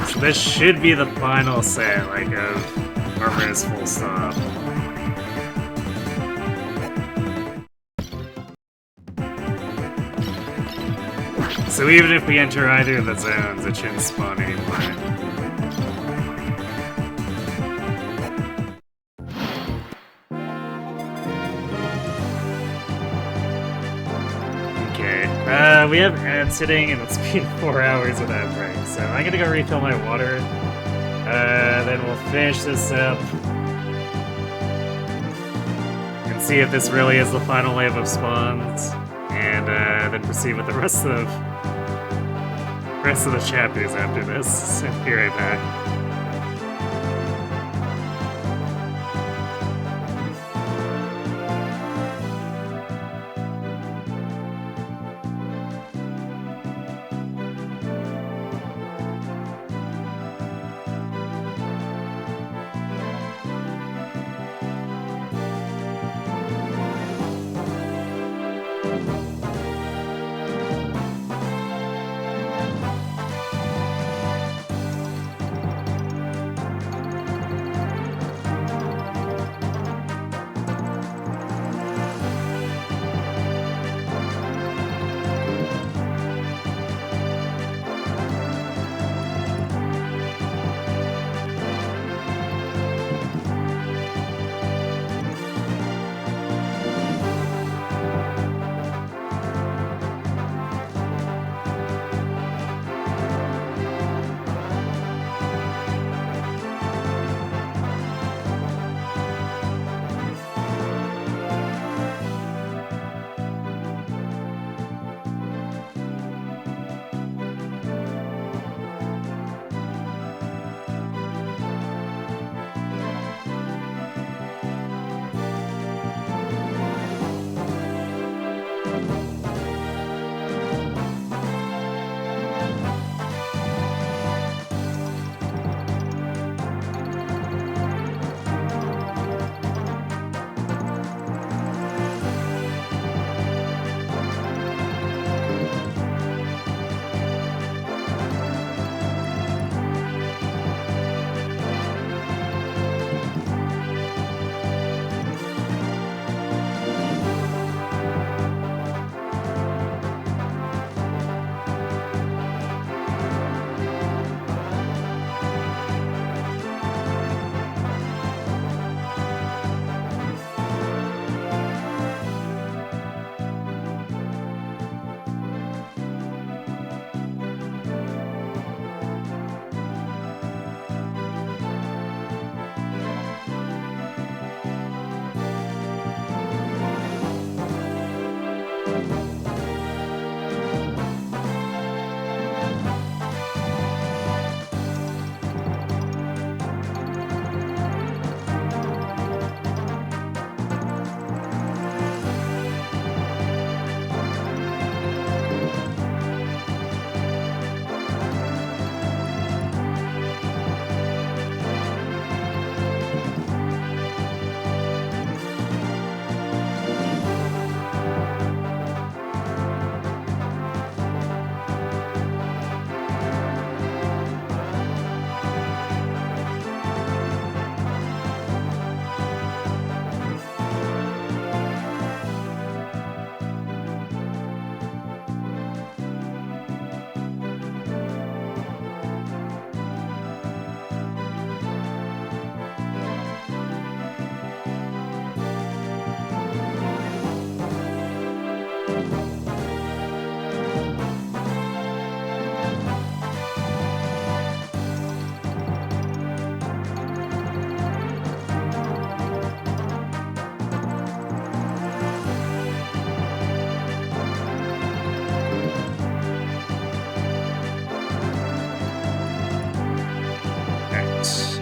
So this should be the final set, like, of Armor's full stop. So even if we enter either of the zones, it shouldn't spawn anymore. We have ads hitting, and it's been 4 hours without break, so I'm gonna go refill my water. Then we'll finish this up. And see if this really is the final wave of spawns. And then proceed with the rest of the chapters after this. So be right back.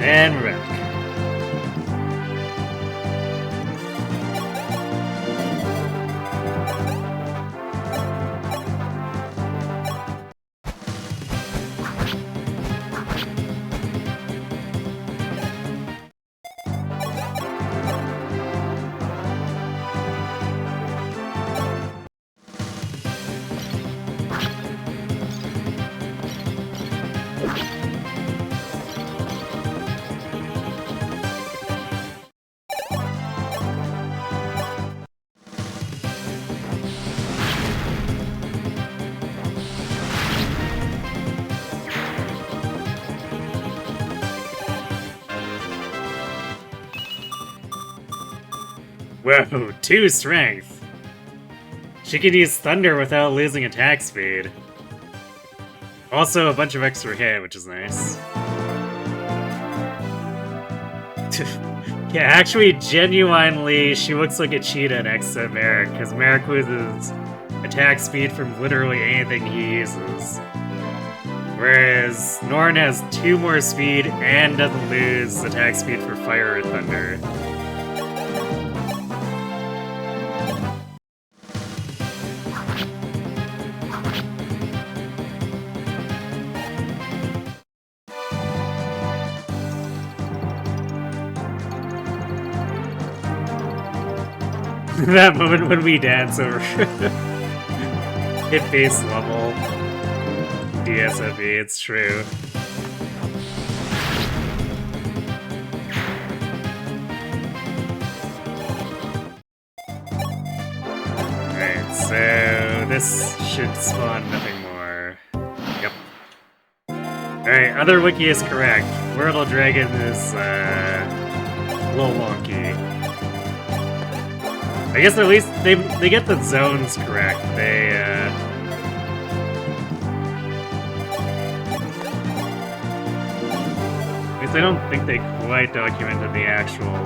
And we're back. Whoa, 2 strength. She can use thunder without losing attack speed. Also, a bunch of extra hit, which is nice. Yeah, actually, genuinely, she looks like a cheetah next to Merrick, because Merrick loses attack speed from literally anything he uses. Whereas Norn has 2 more speed and doesn't lose attack speed for fire or thunder. That moment when we dance over hit base level DSFE, it's true. Alright, so this should spawn nothing more. Yep. Alright, other wiki is correct. Wordle Dragon is a little wonky. I guess at least they get the zones correct. At least I don't think they quite documented the actual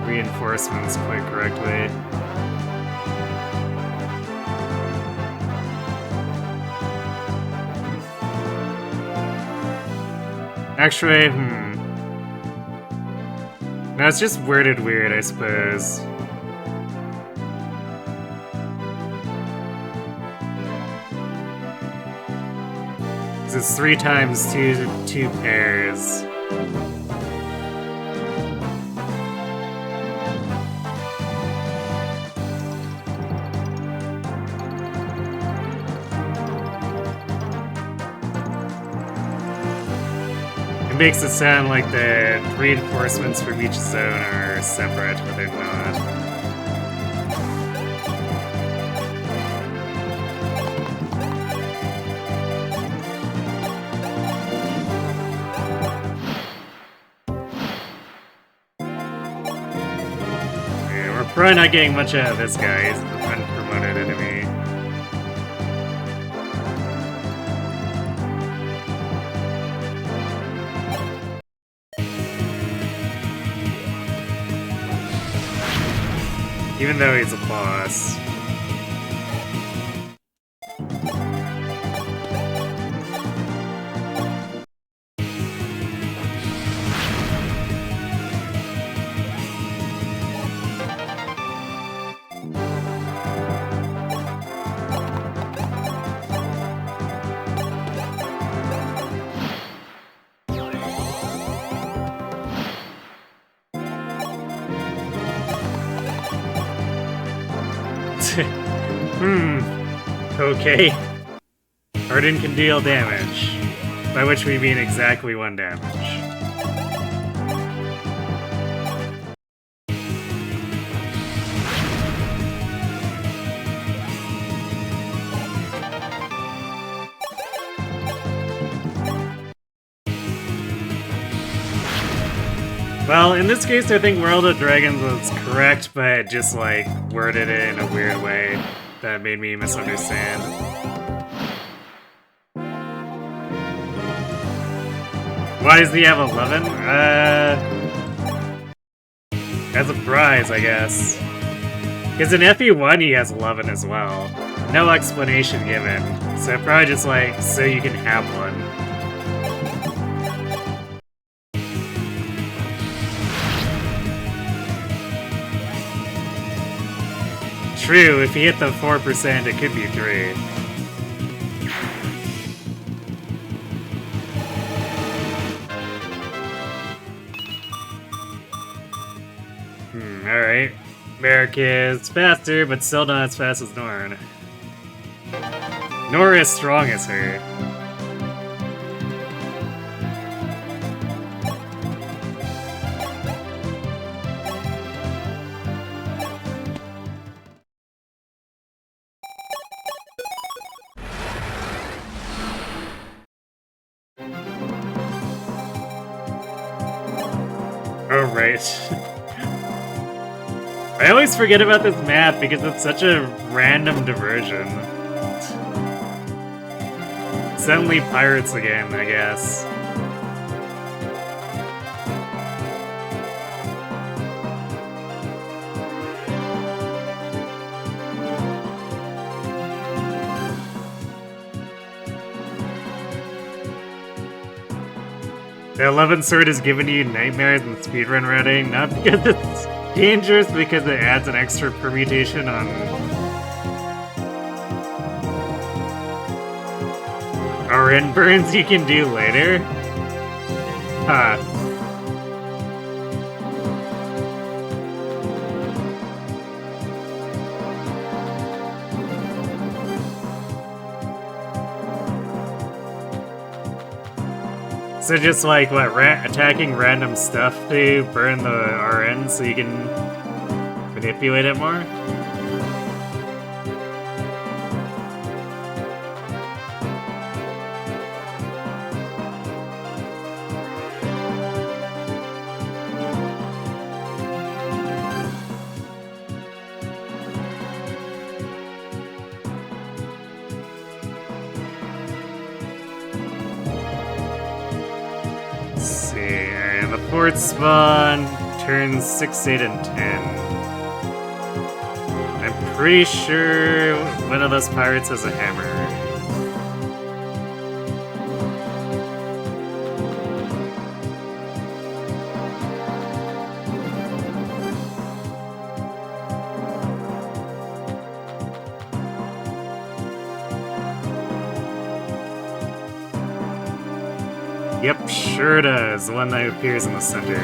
reinforcements quite correctly. Actually, no, it's just worded weird, I suppose. It's 3 times 2 pairs. It makes it sound like the reinforcements from each zone are separate, but they're not. Yeah, we're probably not getting much out of this guy. He's an unpromoted enemy. Even though he's a boss. Okay. Harden can deal damage, by which we mean exactly 1 damage. Well, in this case, I think World of Dragons was correct, but just, like, worded it in a weird way that made me misunderstand. Why does he have 11? As a prize, I guess. Because in FE1 he has 11 as well. No explanation given. So probably just like, so you can have one. True, if you hit the 4%, it could be 3. Alright. Merrick is faster, but still not as fast as Norn. Nor as strong as her. Oh, right. I always forget about this map because it's such a random diversion. Suddenly pirates again, I guess. The 11th sword is giving you nightmares in speedrun routing, not because it's dangerous, because it adds an extra permutation on... RN burns you can do later? Huh. So just like, what, attacking random stuff to burn the RN so you can manipulate it more? Fort spawn, turns 6, 8, and 10. I'm pretty sure one of those pirates has a hammer. Yep, sure does. The one that appears in the center.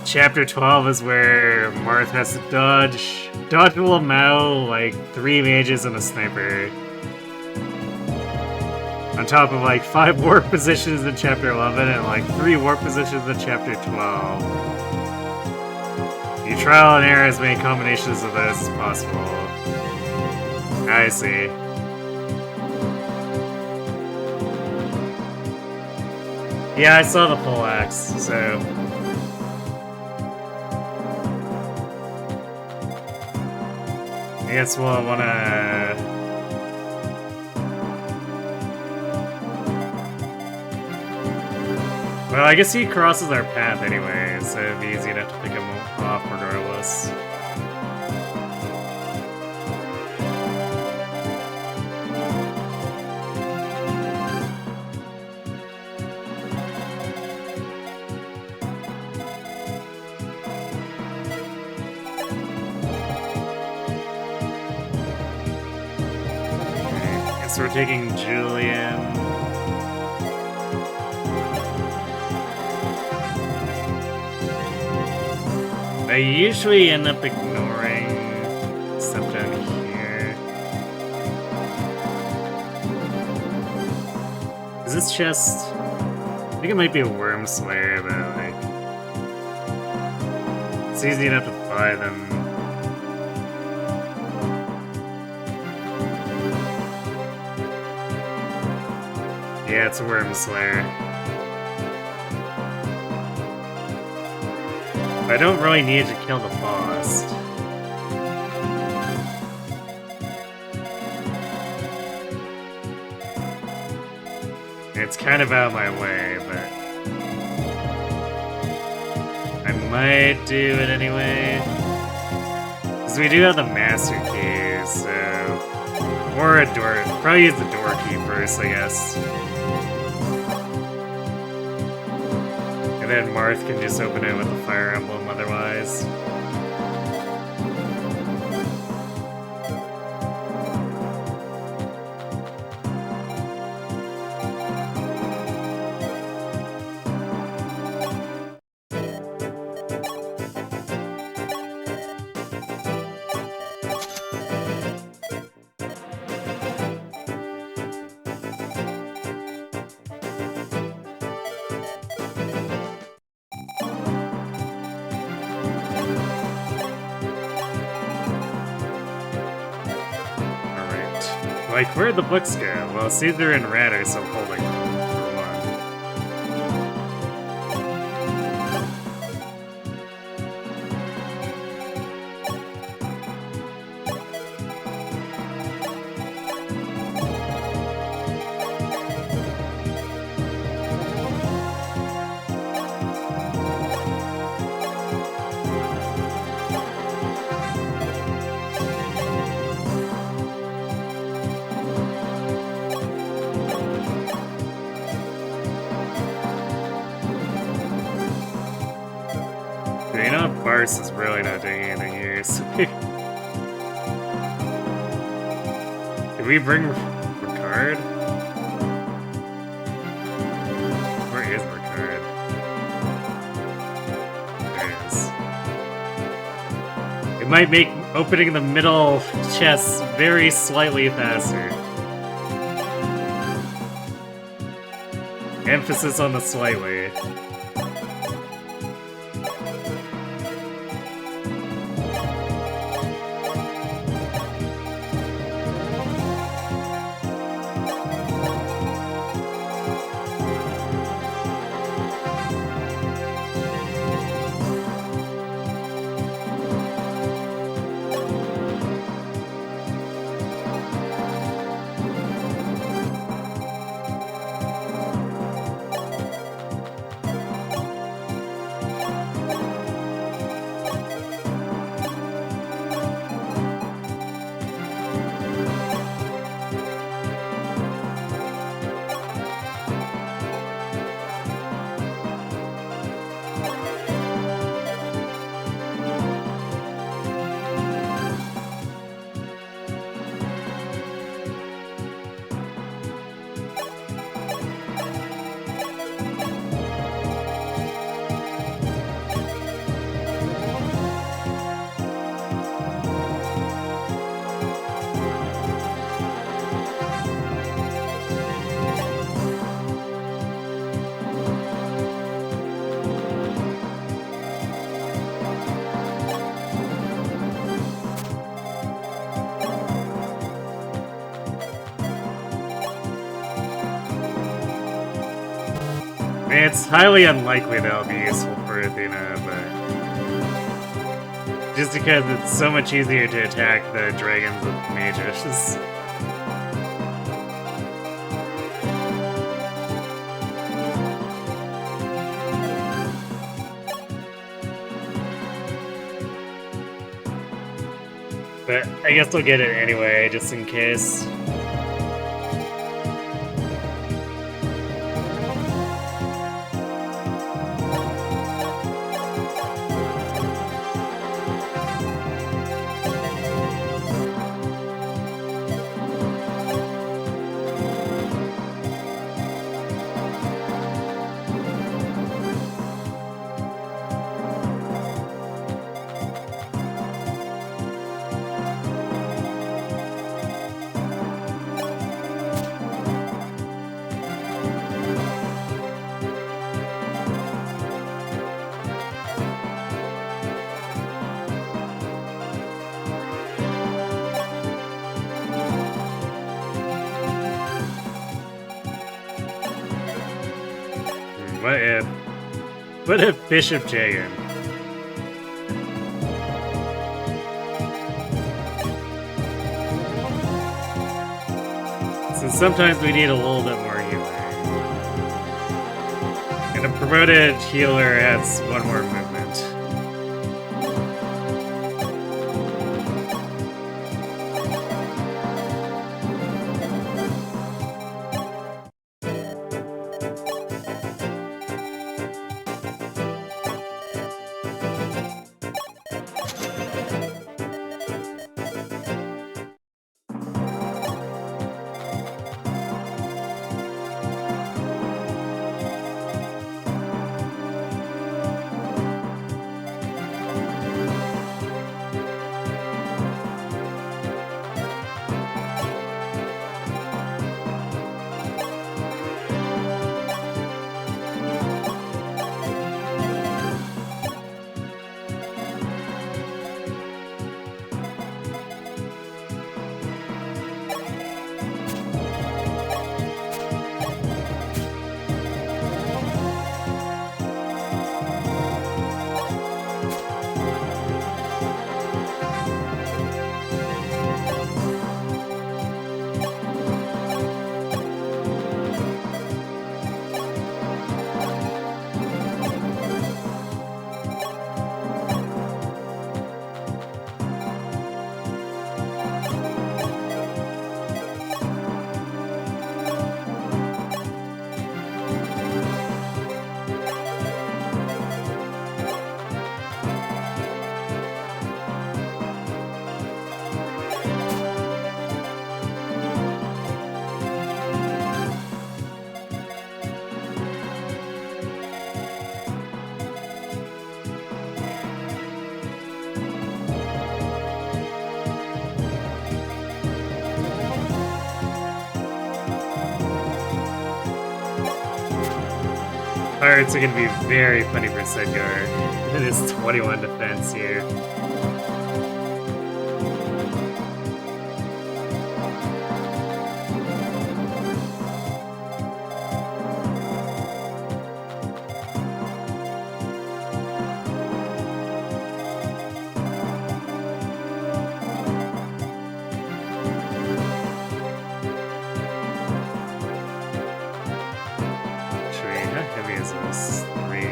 Chapter 12 is where Marth has to dodge a Lamau, like 3 mages and a sniper. On top of like 5 warp positions in Chapter 11 and like 3 warp positions in Chapter 12. You trial and error as many combinations of those as possible. I see. Yeah, I saw the full axe, so... I guess we'll wanna... Well, I guess he crosses our path anyway, so it'd be easy enough to pick him off regardless. Okay, guess we're taking Julian. I usually end up ignoring stuff down here. Is this chest? I think it might be a worm slayer, but like... It's easy enough to buy them. Yeah, it's a worm slayer. I don't really need to kill the boss. It's kind of out of my way, but I might do it anyway. Because we do have the master key, so... Or a door. Probably use the door key first, I guess. And then Marth can just open it with the fire emblem otherwise. Like, where'd the books go? Well, Caesar and Red are still holding them, for one. You know, Bars is really not doing anything here. So did we bring Ricard? Where is Ricard? There he is. It might make opening the middle chest very slightly faster. Emphasis on the slightly. It's highly unlikely that'll be useful for Athena, but just because it's so much easier to attack the dragons with mages. But I guess we'll get it anyway, just in case. What if Bishop Jagan? So sometimes we need a little bit more healing. And a promoted healer has one more movement. Pirates are gonna be very funny for Sedgar. It is 21 defense here.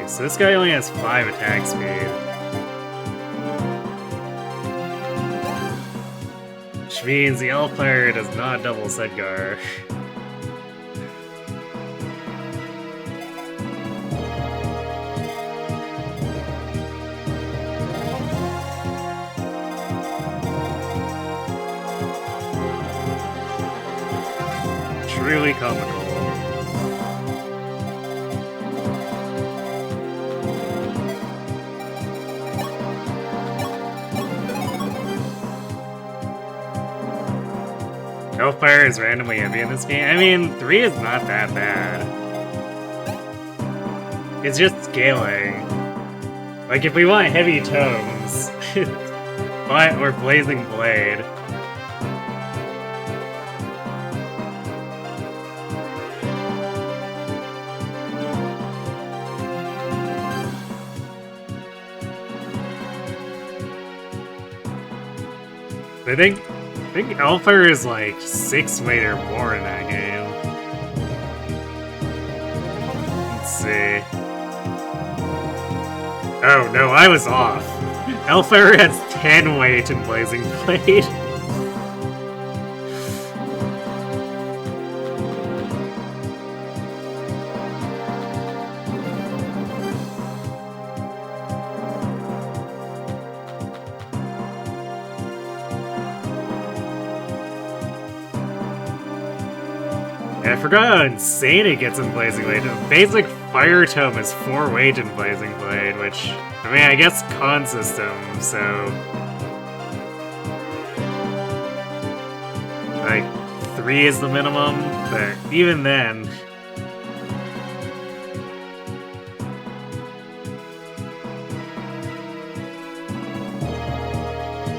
So this guy only has 5 attack speed. Which means the elf player does not double Sedgar. Truly comical. Hellfire is randomly heavy in this game. I mean, 3 is not that bad. It's just scaling. Like, if we want heavy tomes, or Blazing Blade. I think Hellfire is like 6 weight or more in that game. Let's see. Oh no, I was off. Hellfire has 10 weight in Blazing Blade. I forgot how insane it gets in Blazing Blade. The basic Fire Tome is 4 weight in Blazing Blade, which, I mean, I guess con system, so... like, 3 is the minimum, but even then...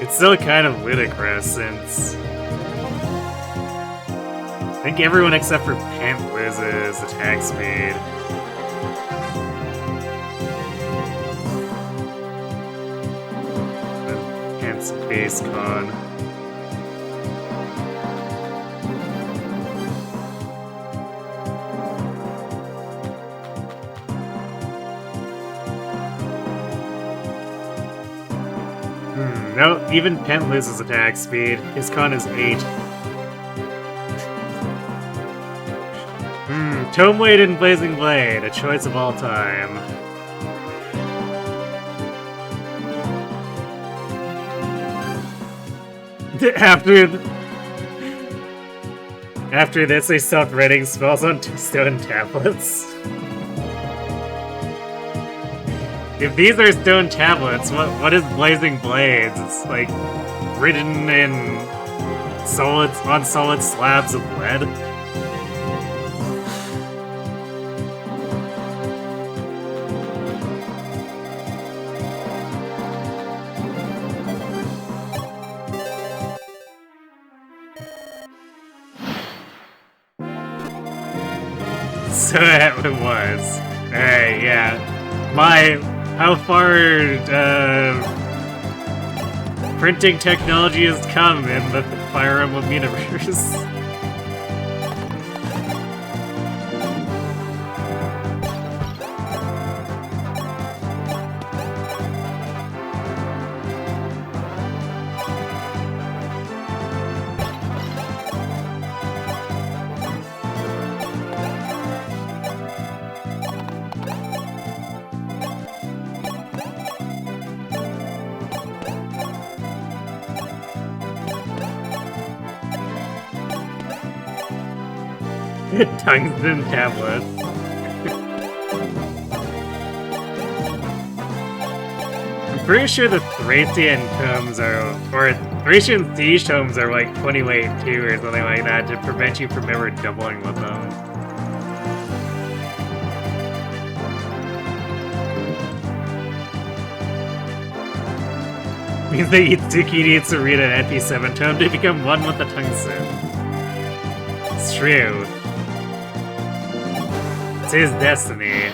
it's still kind of ludicrous, since... I think everyone except for Pent loses attack speed. And Pent's base con. No, even Pent loses attack speed. His con is 8. Tome weight in Blazing Blade, a choice of all time. After this, they stopped writing spells on stone tablets. If these are stone tablets, what is Blazing Blades? It's like written in on solid slabs of lead. So it was. Alright, yeah. How far printing technology has come in the Fire Emblem universe. Tungsten tablets. I'm pretty sure the Thracian tomes or Thracian siege tomes are like 20 weight too, or something like that, to prevent you from ever doubling with them. Means that Itsuki needs to read an NP7 tome to become one with the tungsten. It's true. It's his destiny.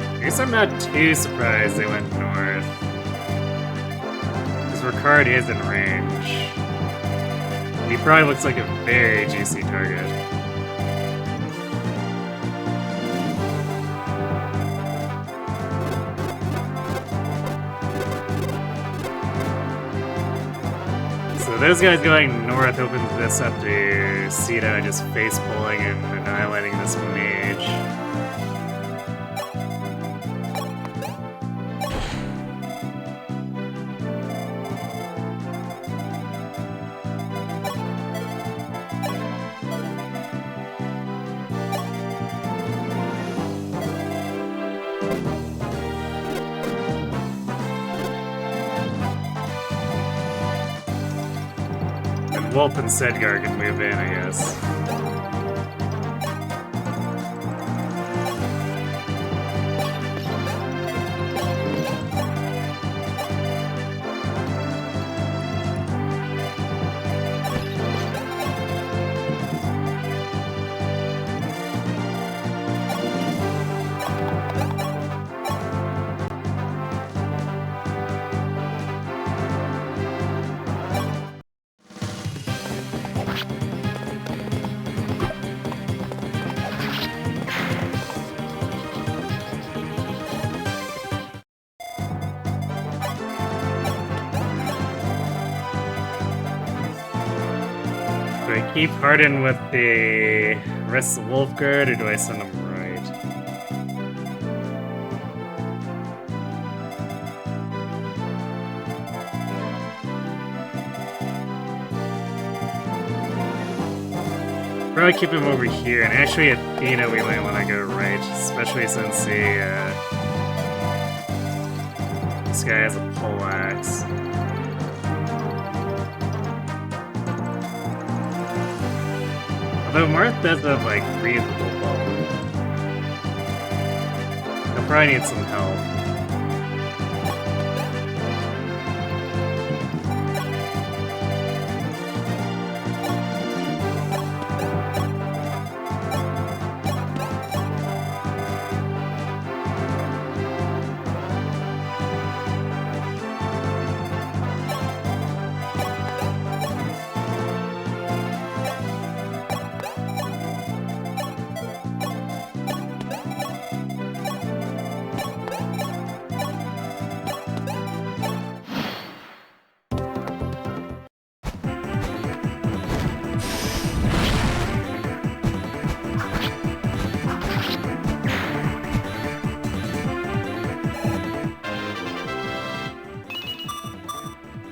I guess I'm not too surprised they went north. Because Ricard is in range. He probably looks like a very juicy target. So those guys going north opens this up to Sita just face pulling and annihilating this mage. Wolf and Sedgar can move in, I guess. Do I keep Hardin with the rest of the Wolfguard, or do I send him right? Probably keep him over here, and actually Athena we might want to go right, especially since this guy has a poleaxe. Although Marth does have, like, reasonable bone. He'll probably need some help.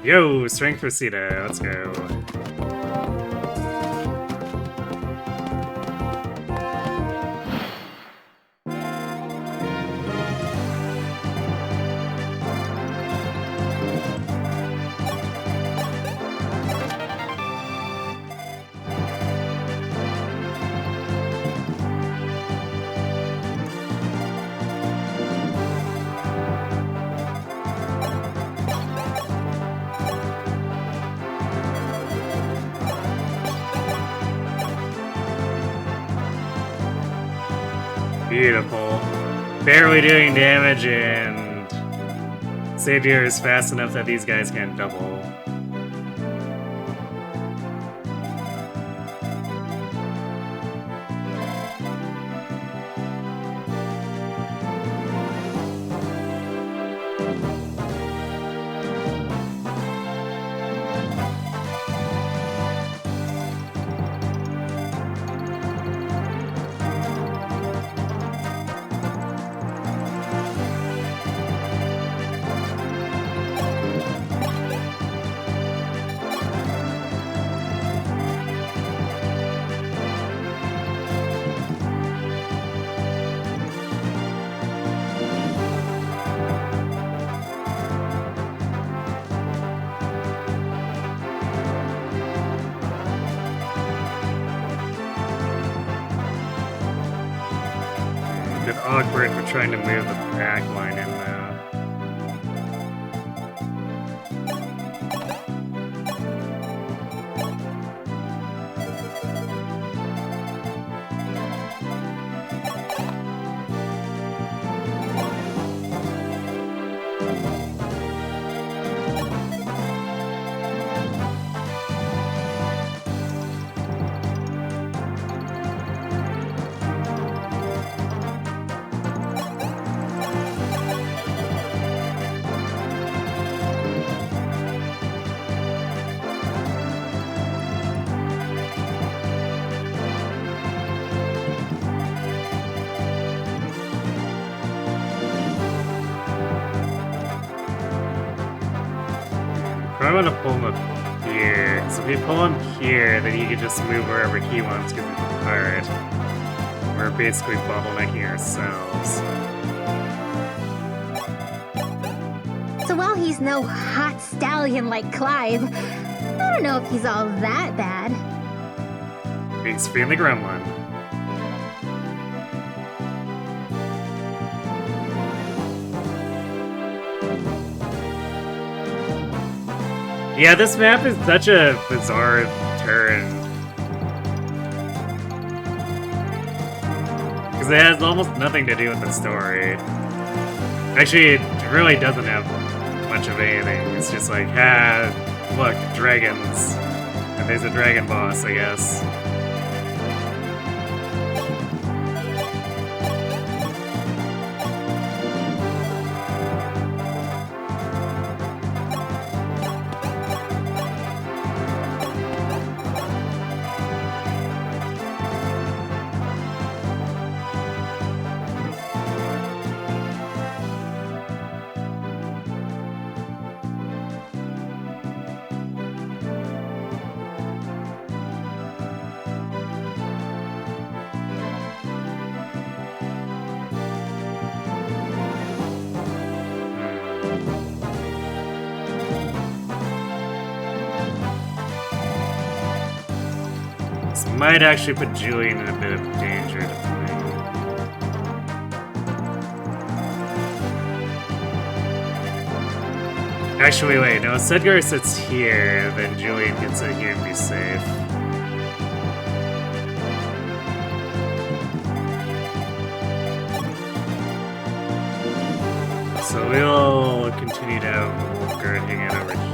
Yo, strength for Sita, let's go. Beautiful. Barely doing damage, and Savior is fast enough that these guys can't double. awkward for trying to move the back line in, though. I want to pull him up here. So if we pull him here, then he can just move wherever he wants because he's a pirate. We're basically bottlenecking ourselves. So while he's no hot stallion like Clive, I don't know if he's all that bad. Thanks for being the gremlin. Yeah, this map is such a bizarre turn. Because it has almost nothing to do with the story. Actually, it really doesn't have much of anything. It's just like, ah, look, dragons. And there's a dragon boss, I guess. This might actually put Julian in a bit of danger to play. Actually, wait, no, if Sedgar sits here, then Julian can sit here and be safe. So we'll continue to have Wolfguard hanging over here.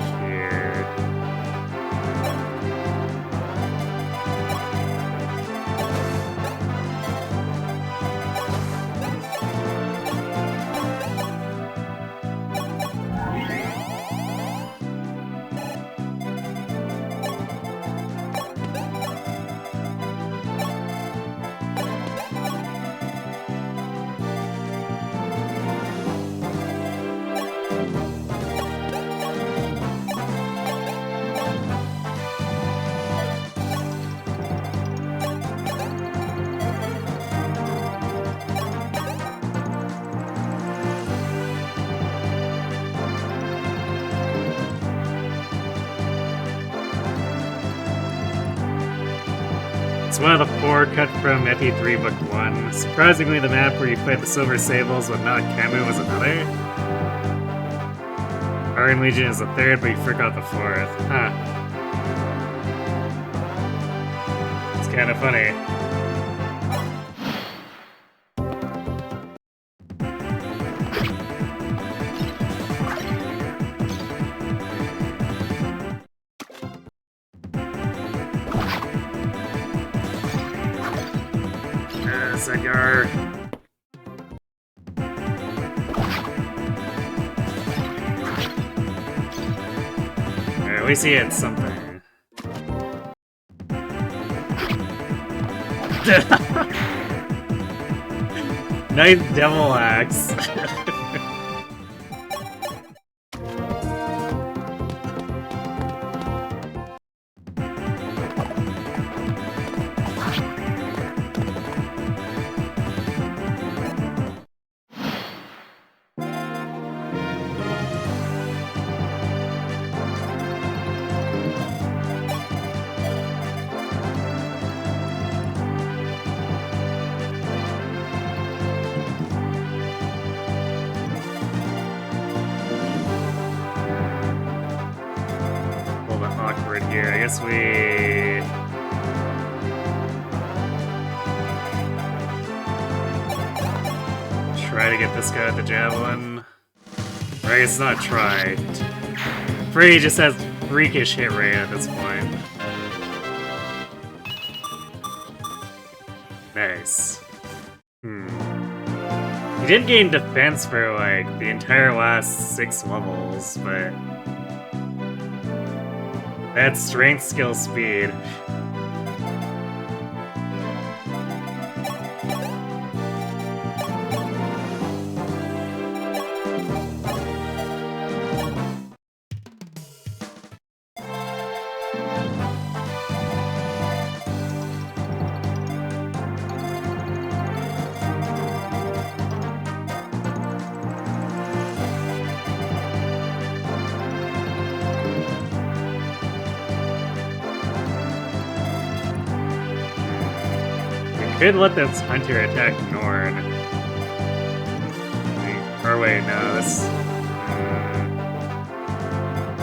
It's one of the 4 cut from FE3 Book 1. Surprisingly, the map where you fight the Silver Sables with not Camus was another. Iron Legion is the 3rd, but you forgot the 4th. Huh. It's kind of funny. Sedgar. At least he had something. Nice devil axe. here? I guess we... try to get this guy with the javelin. Or I guess not try. Frey just has freakish hit rate at this point. Nice. He did gain defense for like the entire last 6 levels, but that's strength, skill, speed. Could let this hunter attack Norn. Or wait, no, this...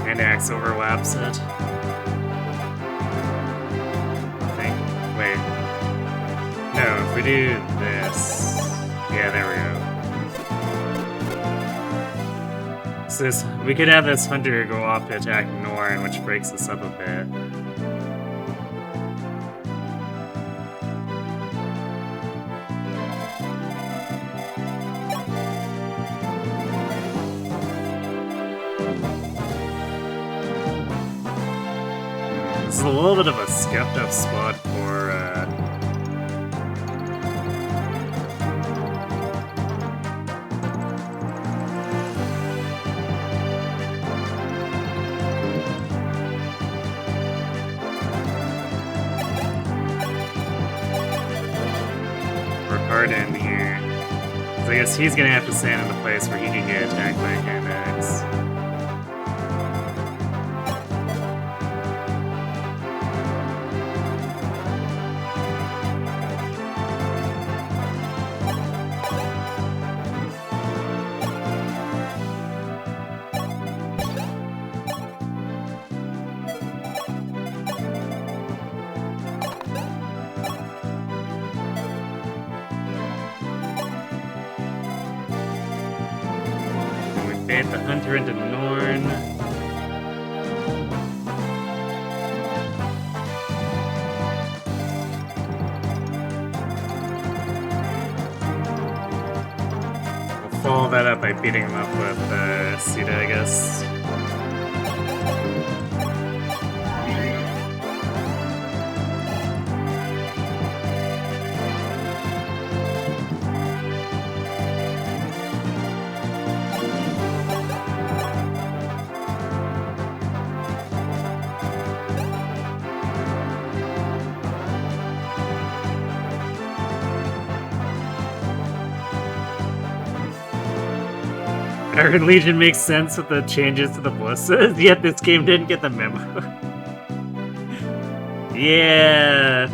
hand axe overlaps it. I think. Wait. No, if we do this... Yeah, there we go. So this, we could have this hunter go off to attack Norn, which breaks us up a bit. This is a little bit of a scuffed up spot for Garden here. So I guess he's gonna have to stand in the place where he can get attacked by a hand axe. The hunter into Norn. We'll follow that up by beating him up with Sita, I guess. Iron Legion makes sense with the changes to the blisters, yet this game didn't get the memo. Yeah.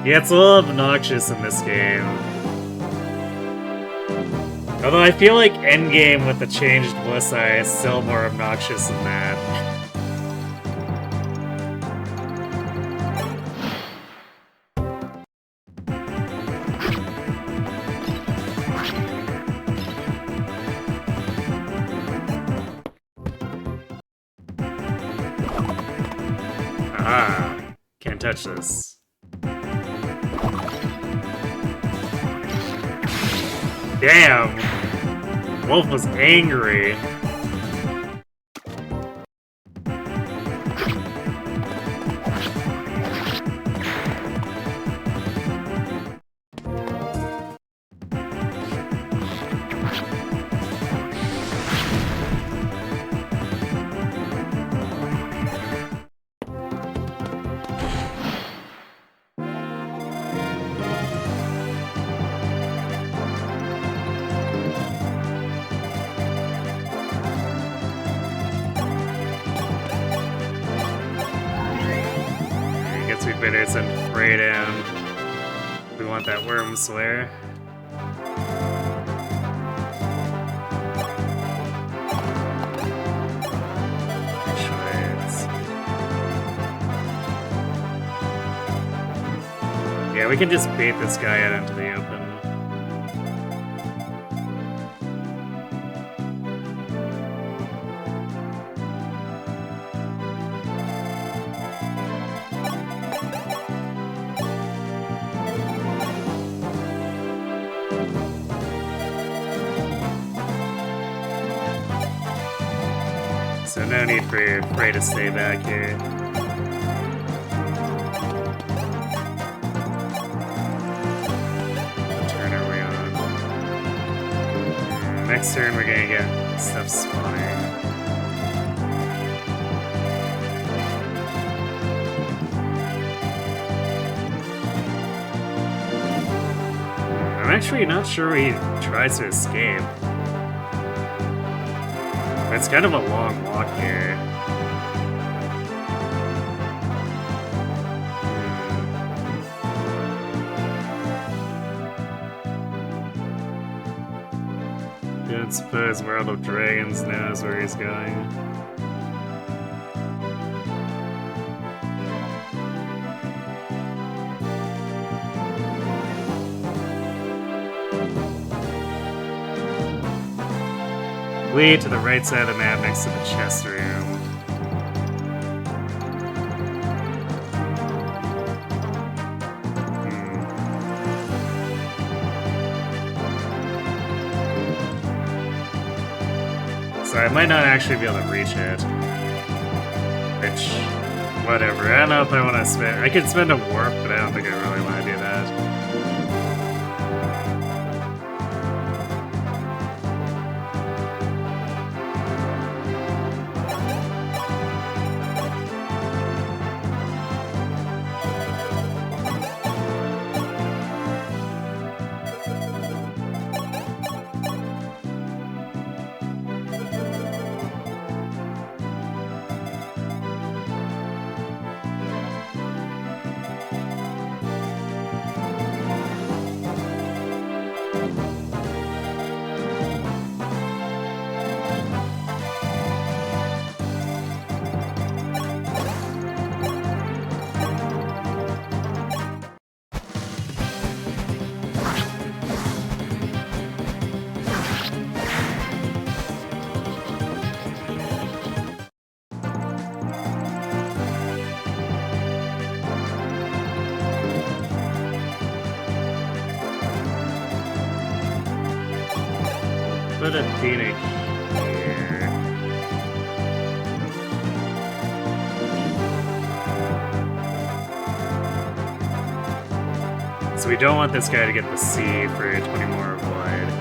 Yeah, it's a little obnoxious in this game. Although I feel like endgame with the changed Blissi is still more obnoxious than that. Aha! Can't touch this. Damn! Wolf was angry. We better send Frey down. We want that Worm Slayer. Yeah, we can just bait this guy out into the open. So no need for Frey to stay back here. Turn are we on? Next turn we're gonna get stuff spawning. I'm actually not sure he tries to escape. It's kind of a long walk here. Don't suppose World of Dragons knows where he's going. Way to the right side of the map next to the chest room. So I might not actually be able to reach it. Which, whatever. I don't know if I want to spend... I could spend a warp, but I don't think I really want to do that. Put a Phoenix here. So we don't want this guy to get the C for 20 more wide.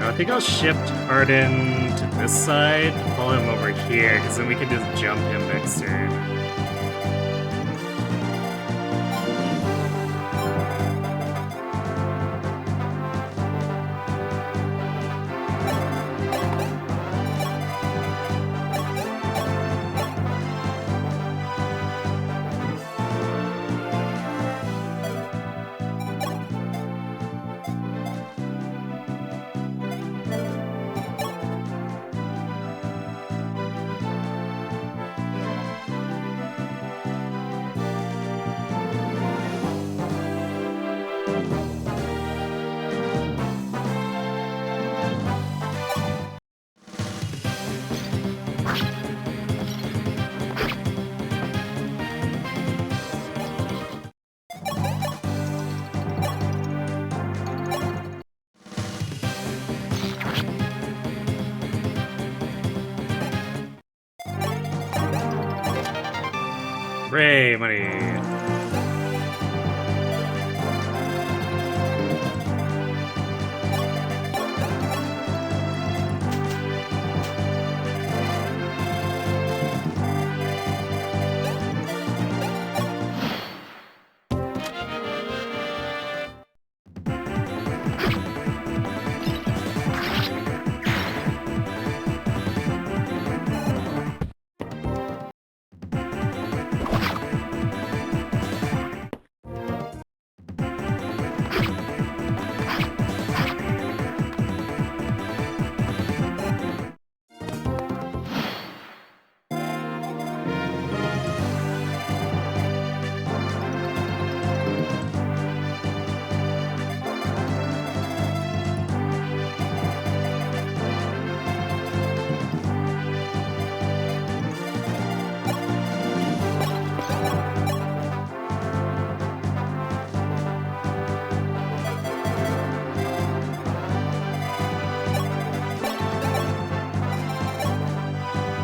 I think I'll shift Arden to this side, pull him over here, because then we can just jump him next turn. Hooray, money!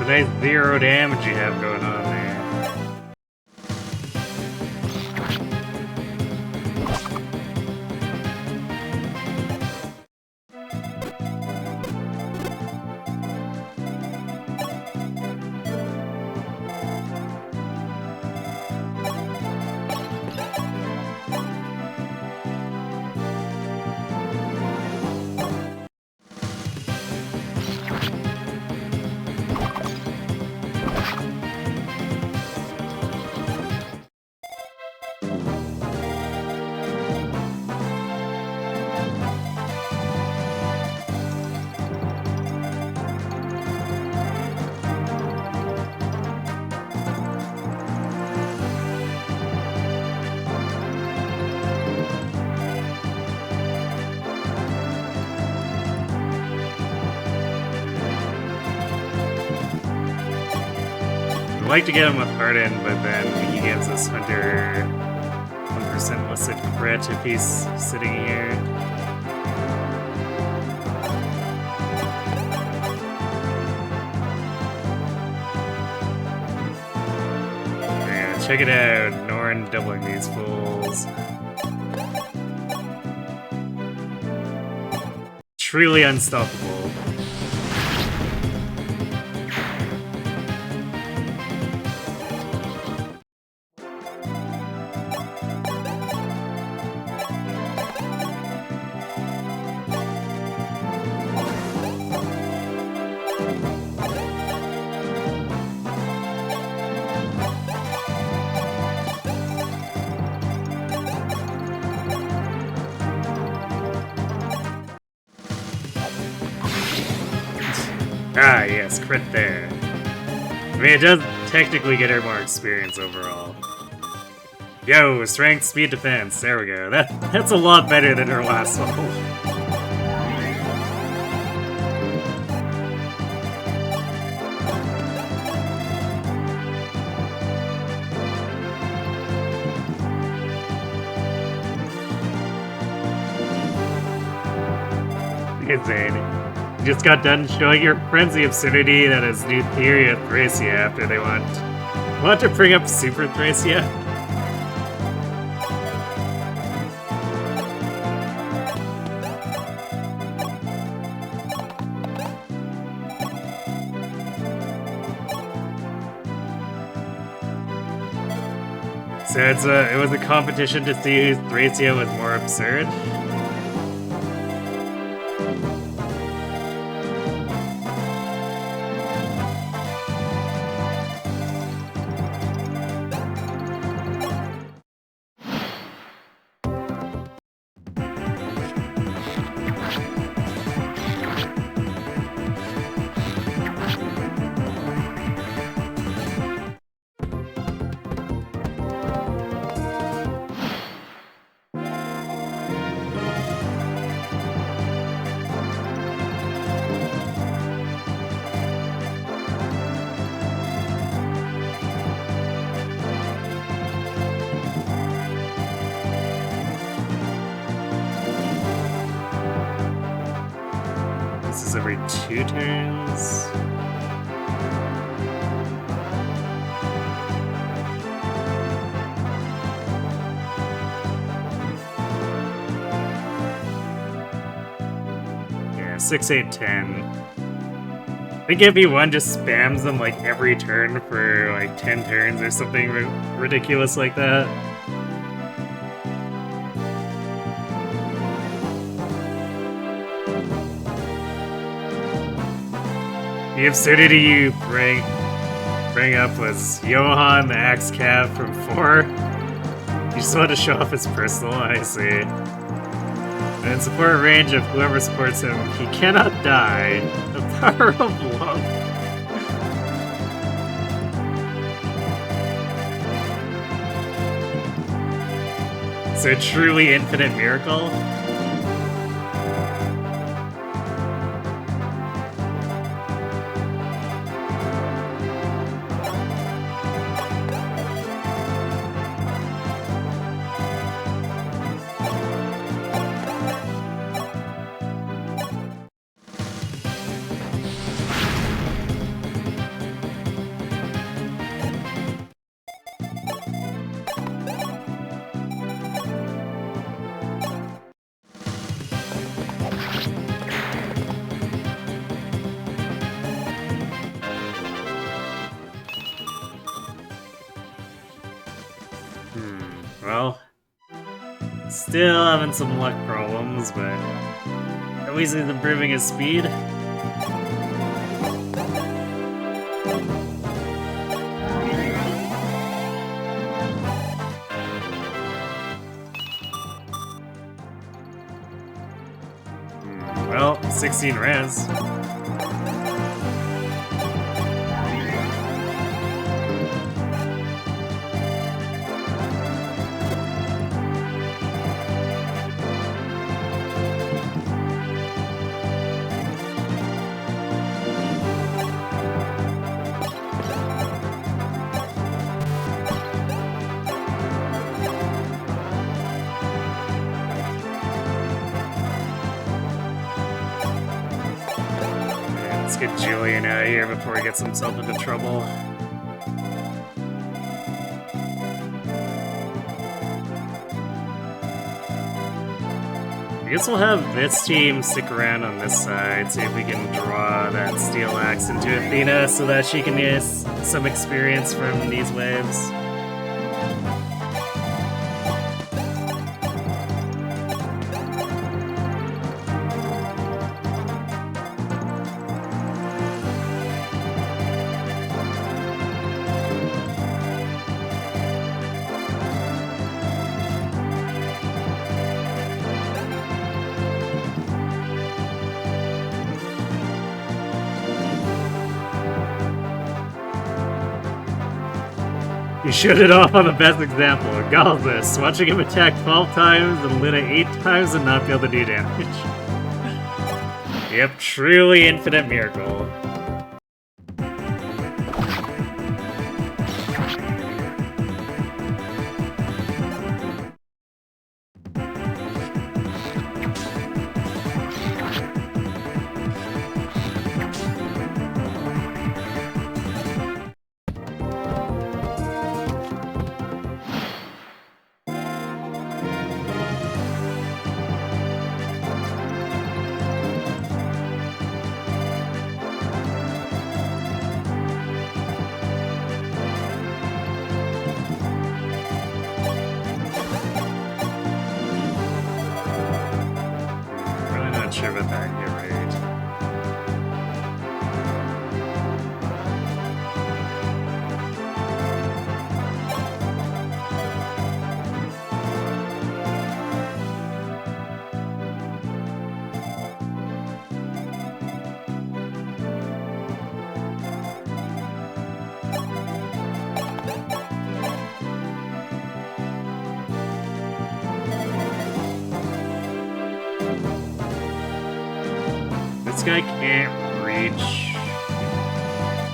nice 0 damage you have going on there. I'd like to get him with Harden, but then he gives us Hunter 1% listed crit if he's sitting here. Yeah, check it out. Norn doubling these fools. Truly unstoppable. Ah, yes, crit there. I mean, it does technically get her more experience overall. Yo, strength, speed, defense. There we go. That's a lot better than her last level. Insane. You just got done showing your friends the absurdity that is new theory of Thracia after they want to bring up Super Thracia. So it was a competition to see whose Thracia was more absurd. This is every 2 turns. Yeah, 6, 8, 10. I think MP1 just spams them like every turn for like 10 turns or something ridiculous like that. The absurdity you bring up was Johan, the Axe Cav from 4. You just wanted to show off his personal, I see. And in support range of whoever supports him, he cannot die. The power of love. So a truly infinite miracle? Well, still having some luck problems, but at least he's improving his speed. Well, 16 res. Let's get Julian out of here before he gets himself into trouble. I guess we'll have this team stick around on this side, see if we can draw that Steel Axe into Athena so that she can get some experience from these waves. You shut it off on the best example, Galvus, watching him attack 12 times and Lita 8 times and not be able to do damage. Yep, truly infinite miracle. Not sure about that, you're right. This guy can't reach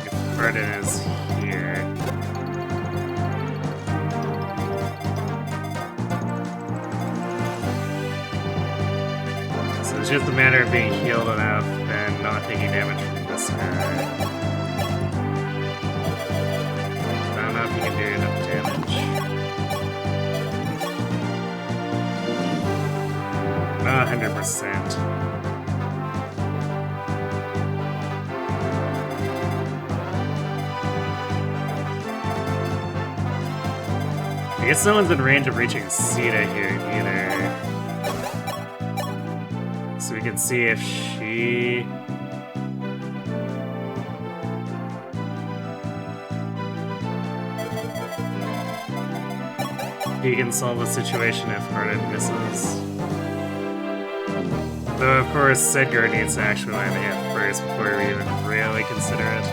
if Garden is here. So it's just a matter of being healed enough and not taking damage from this guy. I don't know if he can do enough damage. Not 100%. I guess no one's in range of reaching Sita here either. So we can see if she... he can solve the situation if Harden misses. Though of course Sedgar needs to actually land a hit first before we even really consider it.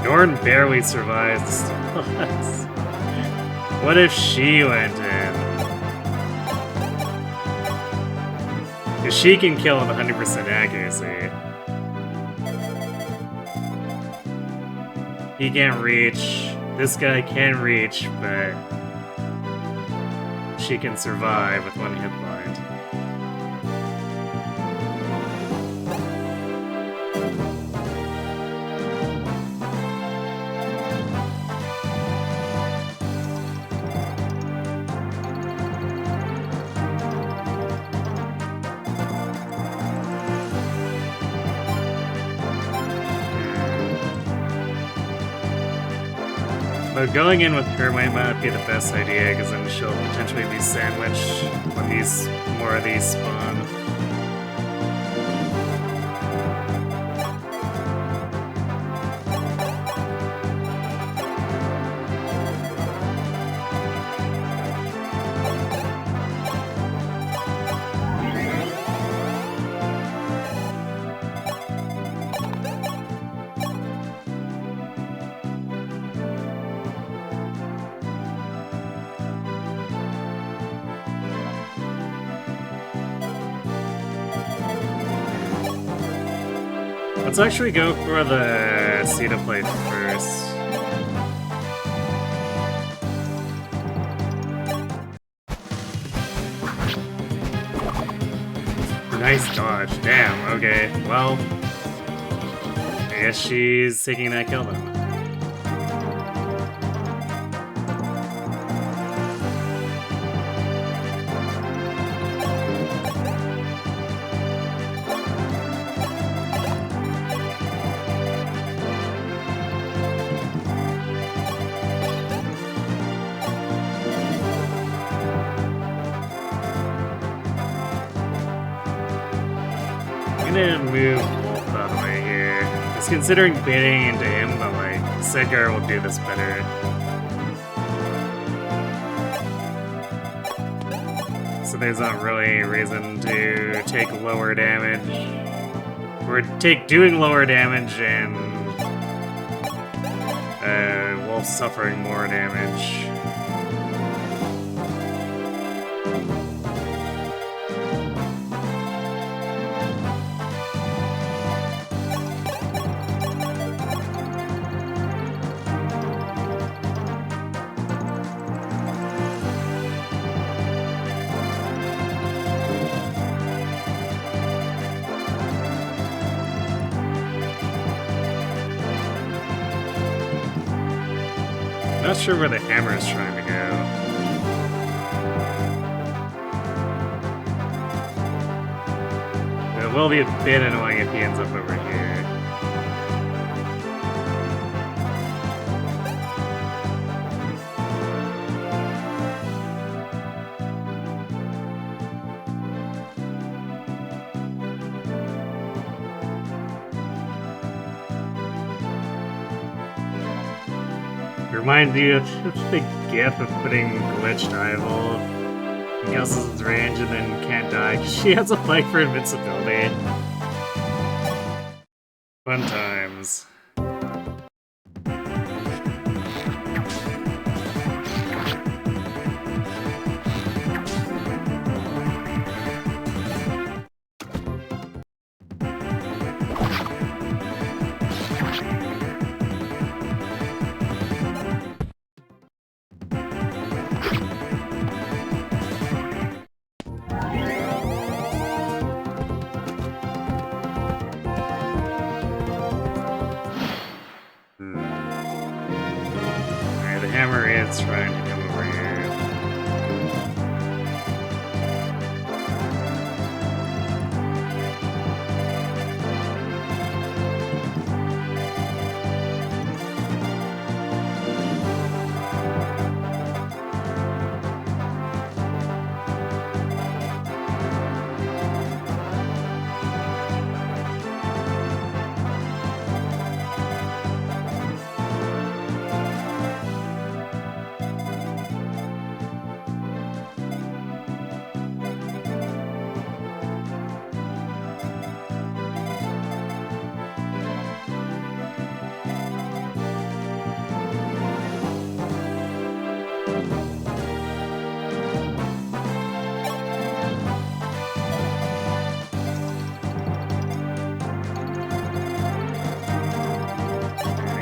Norn barely survives. What if she went in? Because she can kill with 100% accuracy. He can't reach. This guy can reach, but she can survive with one hit point. But going in with her might not be the best idea, because then she'll potentially be sandwiched when more of these spawn. Let's actually go for the Ceta plate first. Nice dodge. Damn, okay. Well, I guess she's taking that kill then. Move Wolf out of the way here. Just considering baiting into him, but like, Sedgar will do this better. So there's not really a reason to take lower damage. Or doing lower damage and Wolf suffering more damage. Not sure where the hammer is trying to go. It will be a bit annoying if he ends up over here. Reminds you of the gif of putting glitched eyeball in Gauss's range and then can't die because she has a fight for invincibility. Fun times. Trying to come over here.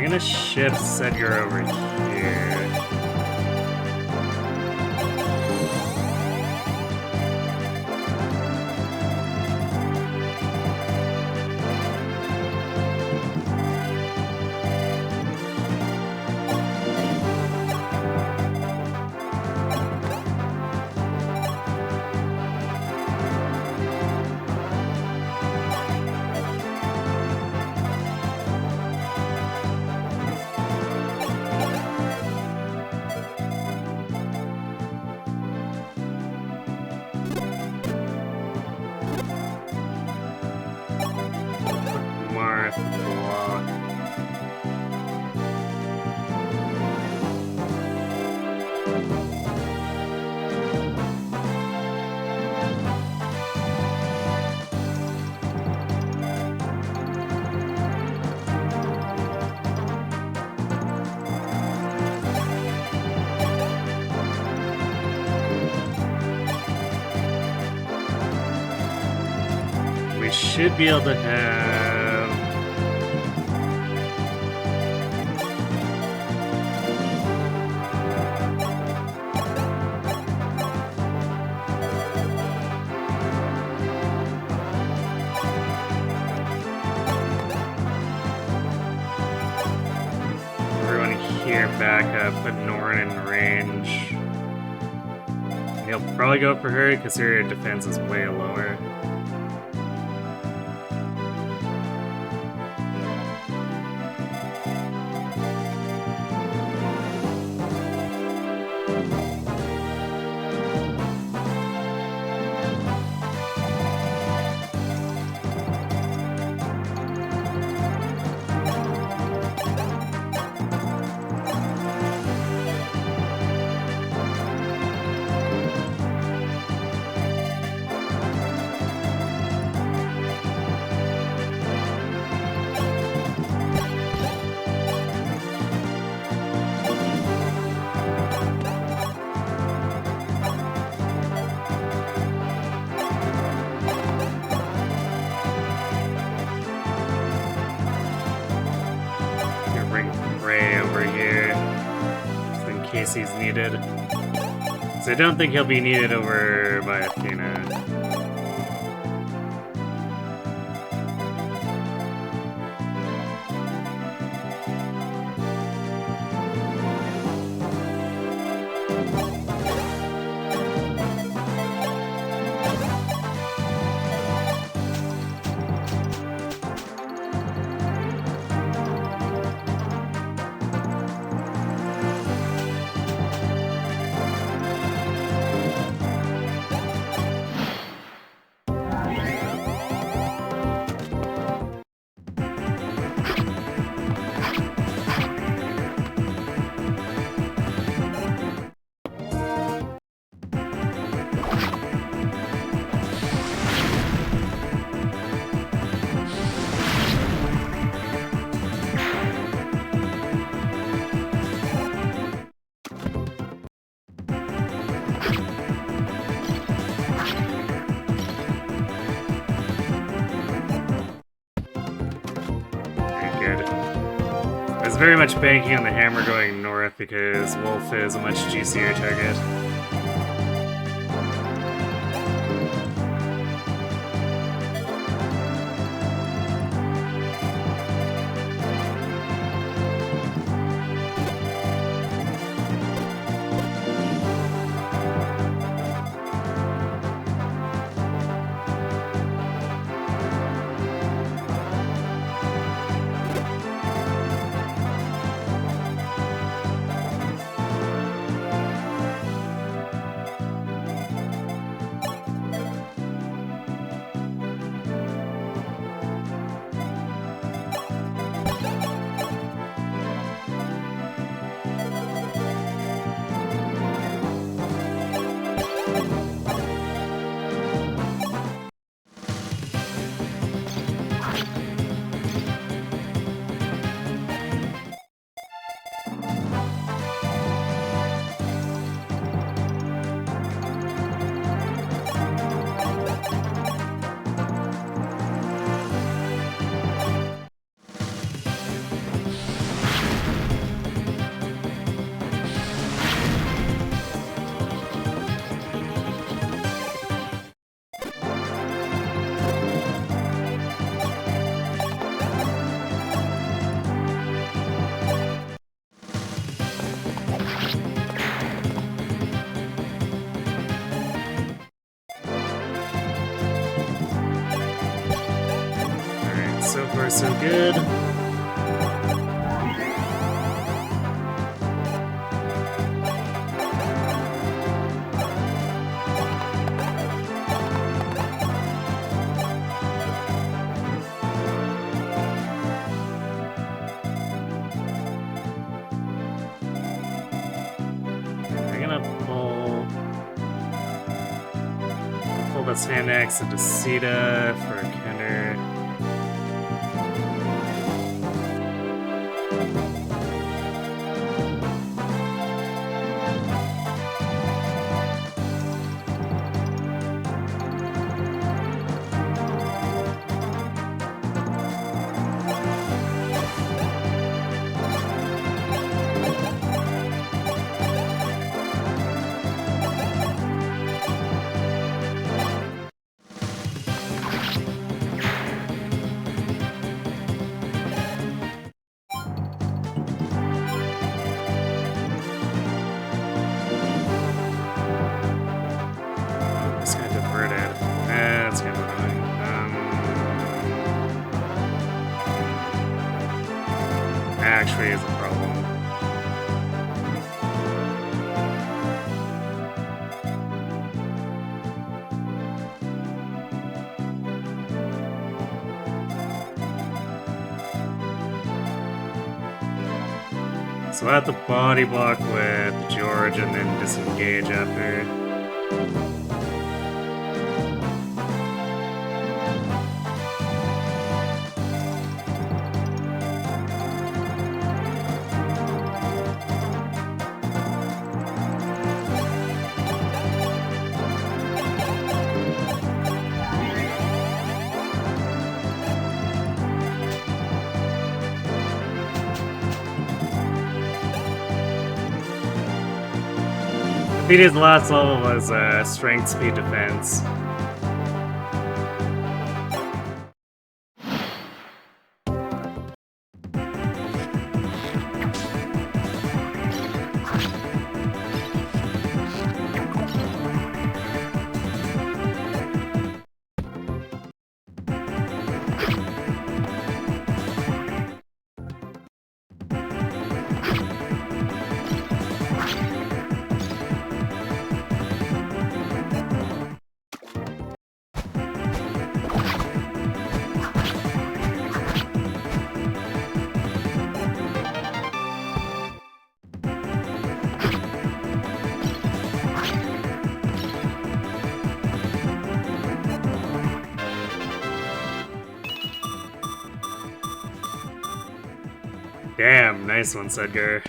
gonna shift Sedgar over here. We should be able to have... everyone here back up, put Norn in range. He'll probably go for her because her defense is way lower. He's needed. So I don't think he'll be needed over by Athena. I was very much banking on the hammer going north because Wolf is a much juicier target. far so good. Let's hand axe into Sita for a counter. Actually is a problem. So I have to body block with George and then disengage after. Defeated last level was strength, speed, defense. Damn, nice one, Sedgar.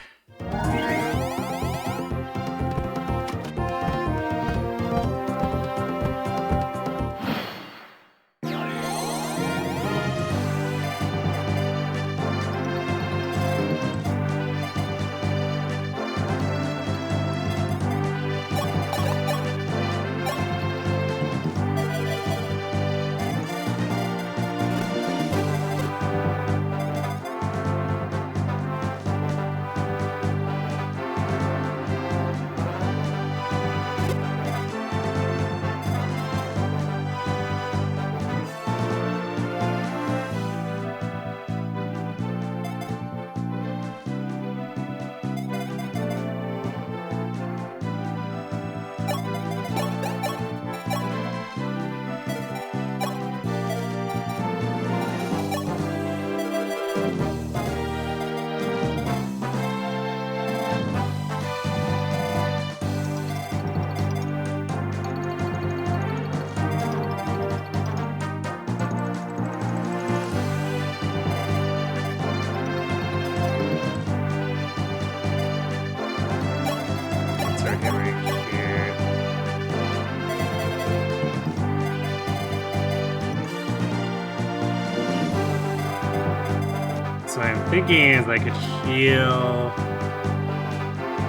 So I'm thinking is I could heal,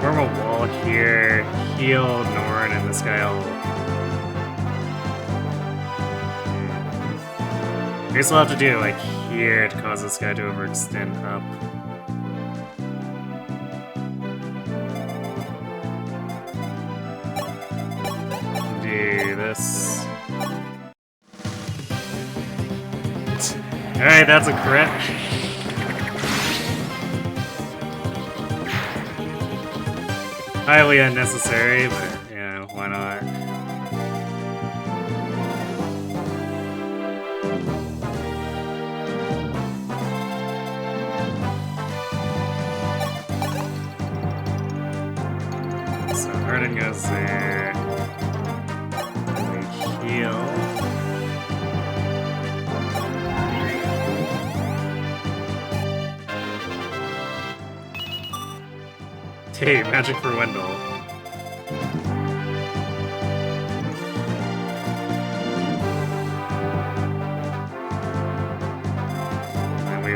form a wall here, heal Norn, and this guy will. I guess I'll have to do it like here to cause this guy to overextend up. Do this. Alright, that's a crit. Highly unnecessary, but yeah, why not? So Arden goes there. We heal. Hey, magic for Wendell. And we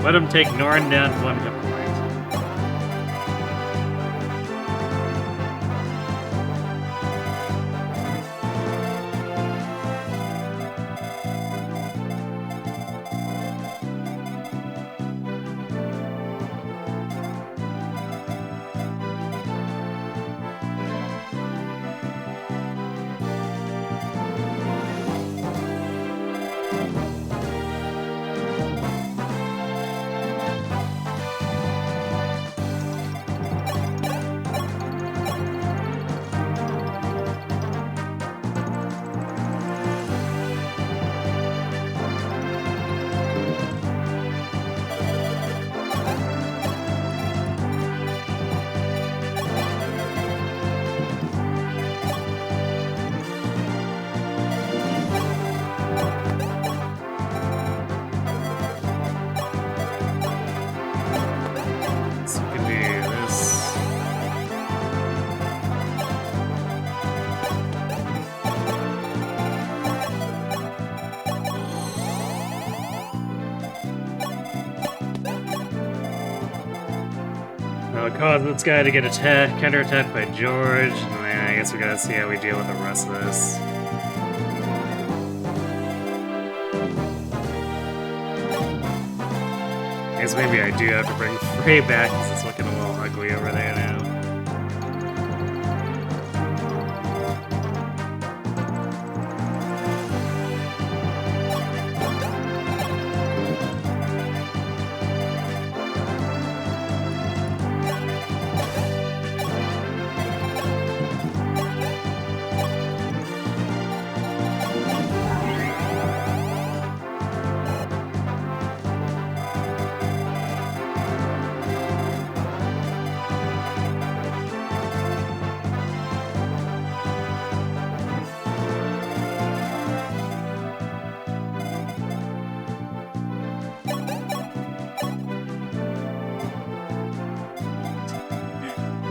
let him take Norn down 1 hit point. Cause this guy to get counterattacked by George, and then I guess we gotta see how we deal with the rest of this. I guess maybe I do have to bring Frey back because it's looking a little ugly over there now.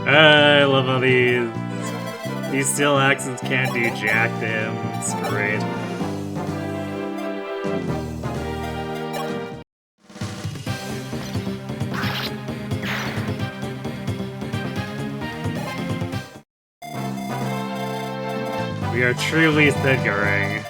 I love how these steel accents can't do jack to him. It's great. We are truly Thidgaring.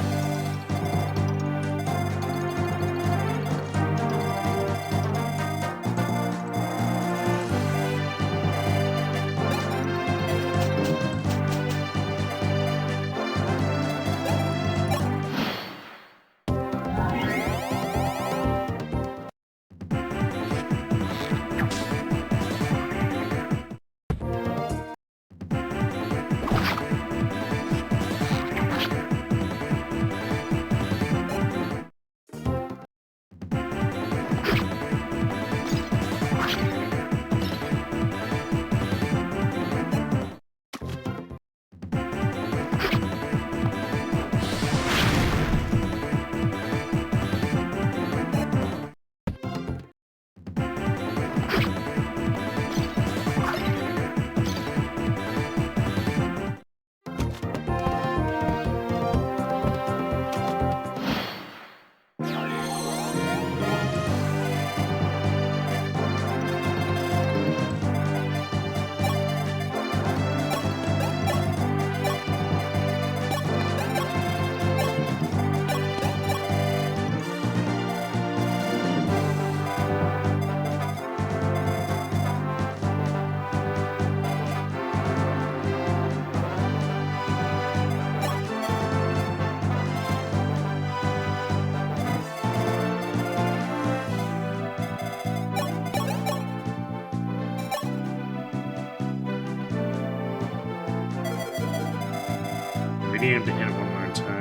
need him to hit it one more time.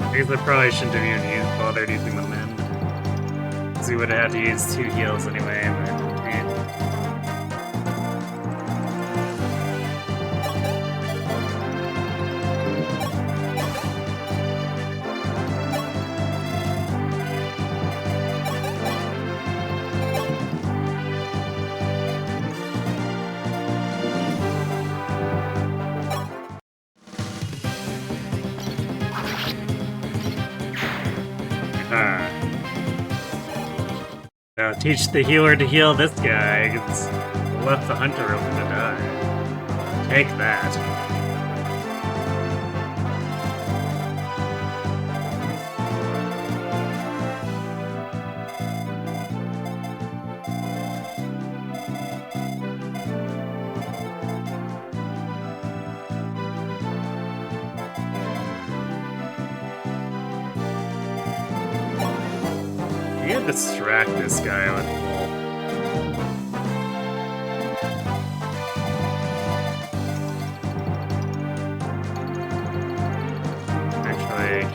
I guess I probably shouldn't have even bothered using the mend. Because we would have had to use 2 heals anyway, but now teach the healer to heal this guy. It's left the hunter open to die. Take that. We can distract this guy with full. Actually,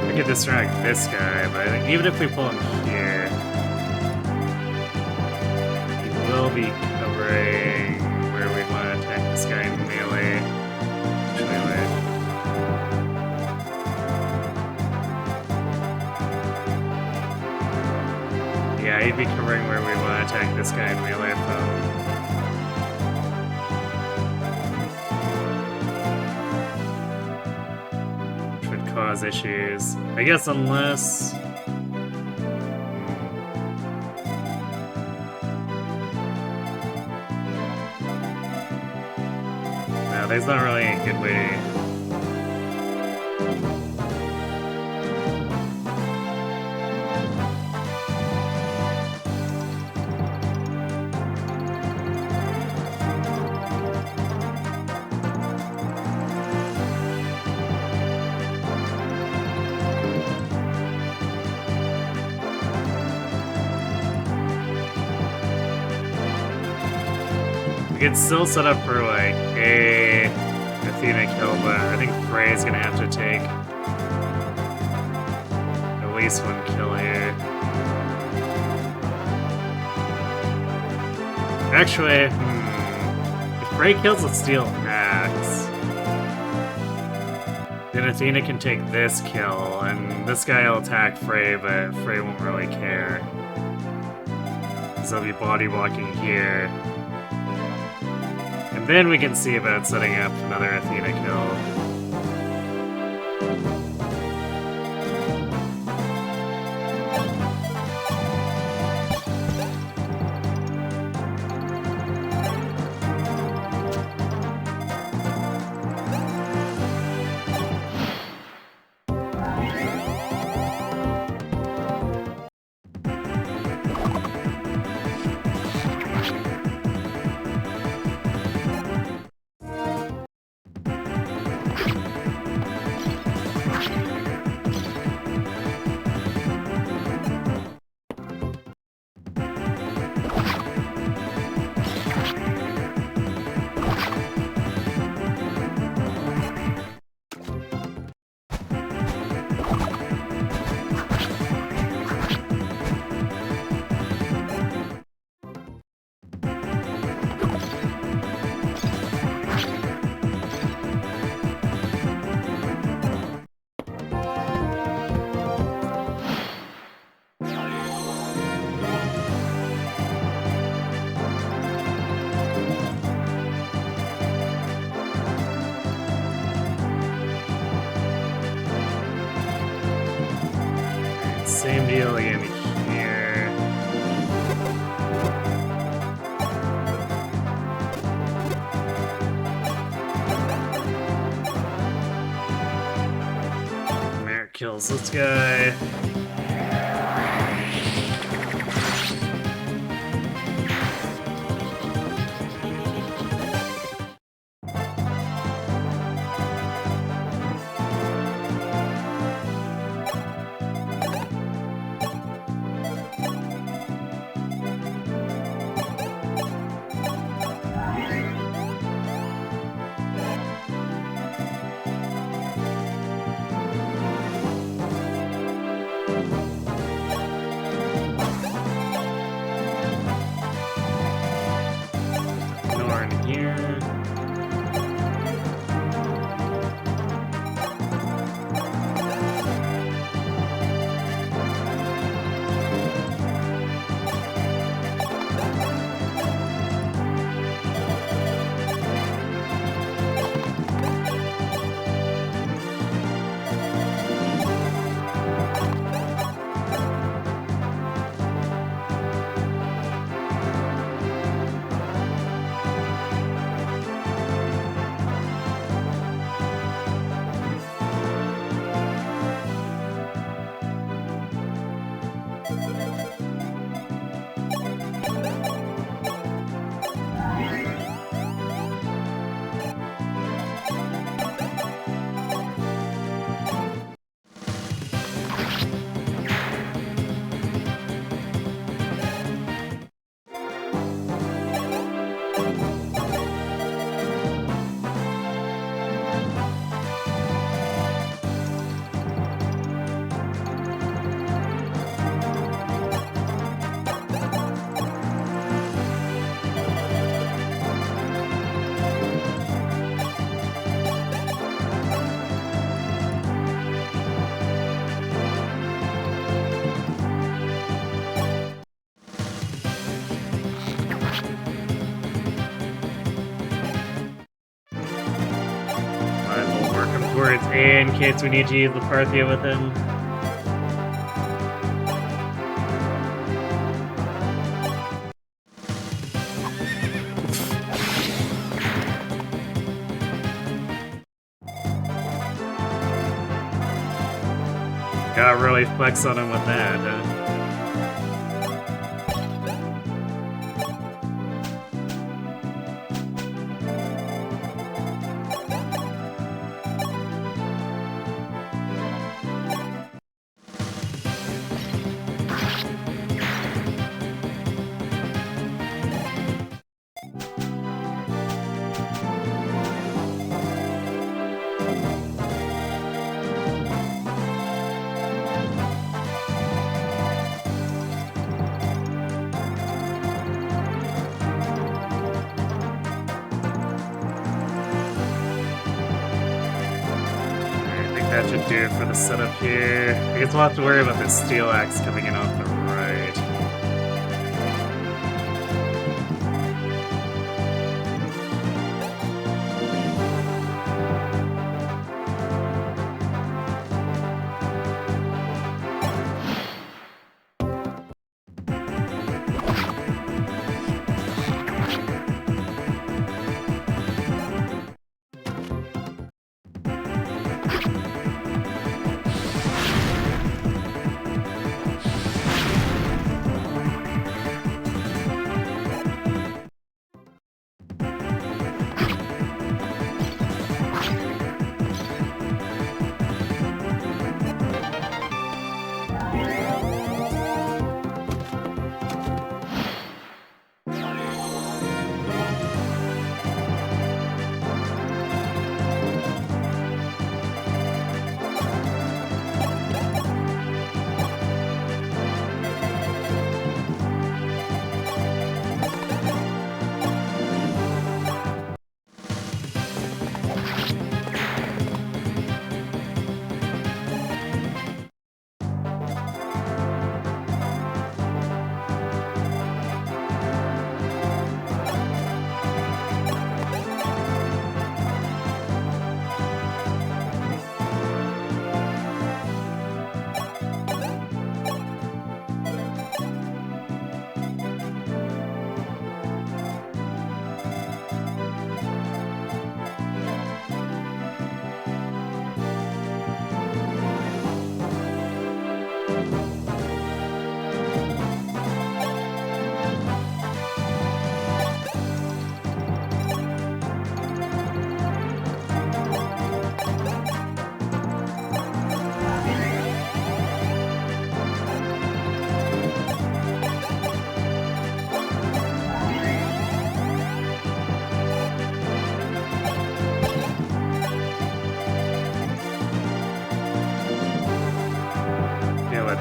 we could distract this guy, but I think even if we pull him here, he will be covering where we want to attack this guy in melee. Actually, wait. Yeah, he'd be covering where we want to attack this guy in melee from. Which would cause issues. I guess unless... No, there's not really a good way to... We could still set up for like a Athena kill, but I think Frey's gonna have to take at least 1 kill here. Actually, if Frey kills with Steel Axe, then Athena can take this kill, and this guy will attack Frey, but Frey won't really care. Because he'll be body blocking here. And then we can see about setting up another Athena kill. alien here. Mare kills this guy. Norn here. We'll work him towards A in case we need to use the Parthia with him. Gotta really flex on him with that, huh? That should do it for the setup here. I guess we'll have to worry about this steel axe coming in off the right.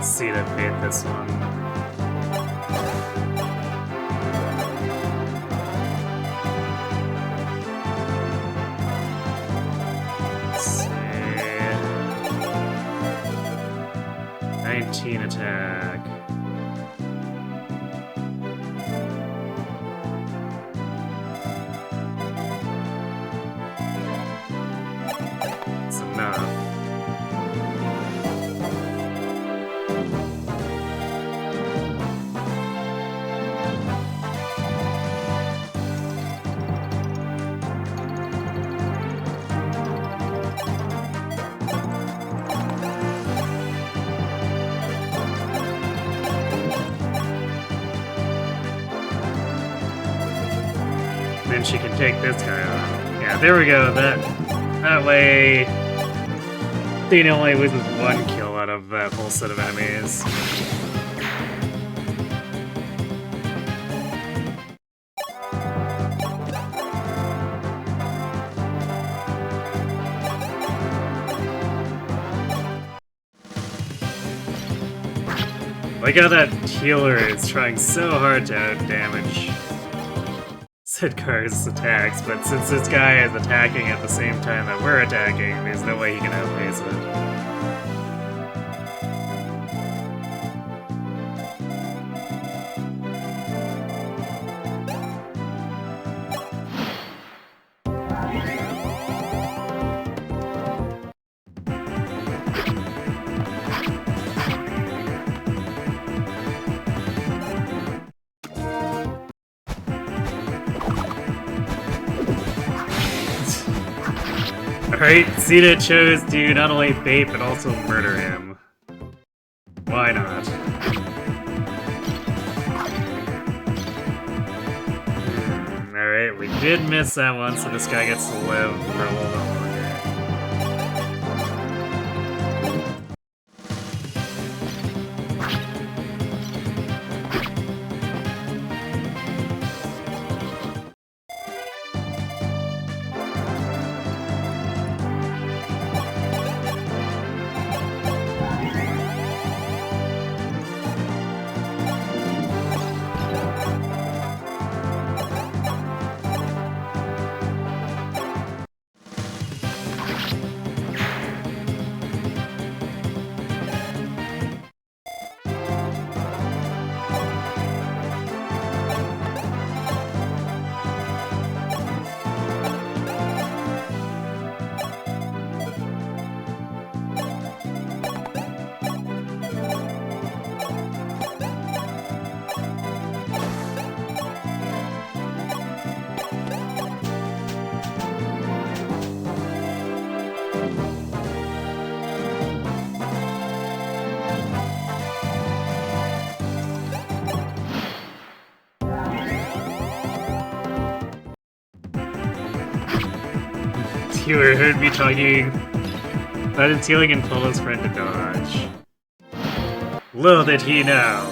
see to bait this one. Let's see. 19 attack. It's enough. Then she can take this guy on. Yeah, there we go. That way, Athena only loses one kill out of that whole set of enemies. Like how that healer is trying so hard to out-damage Sidkar's attacks, but since this guy is attacking at the same time that we're attacking, there's no way he can outpace it. Alright, Zeta chose to not only bait but also murder him. Why not? Alright, we did miss that one, so this guy gets to live for a little bit longer. Healer heard me talking about his healing and told his friend to dodge. Little did he know.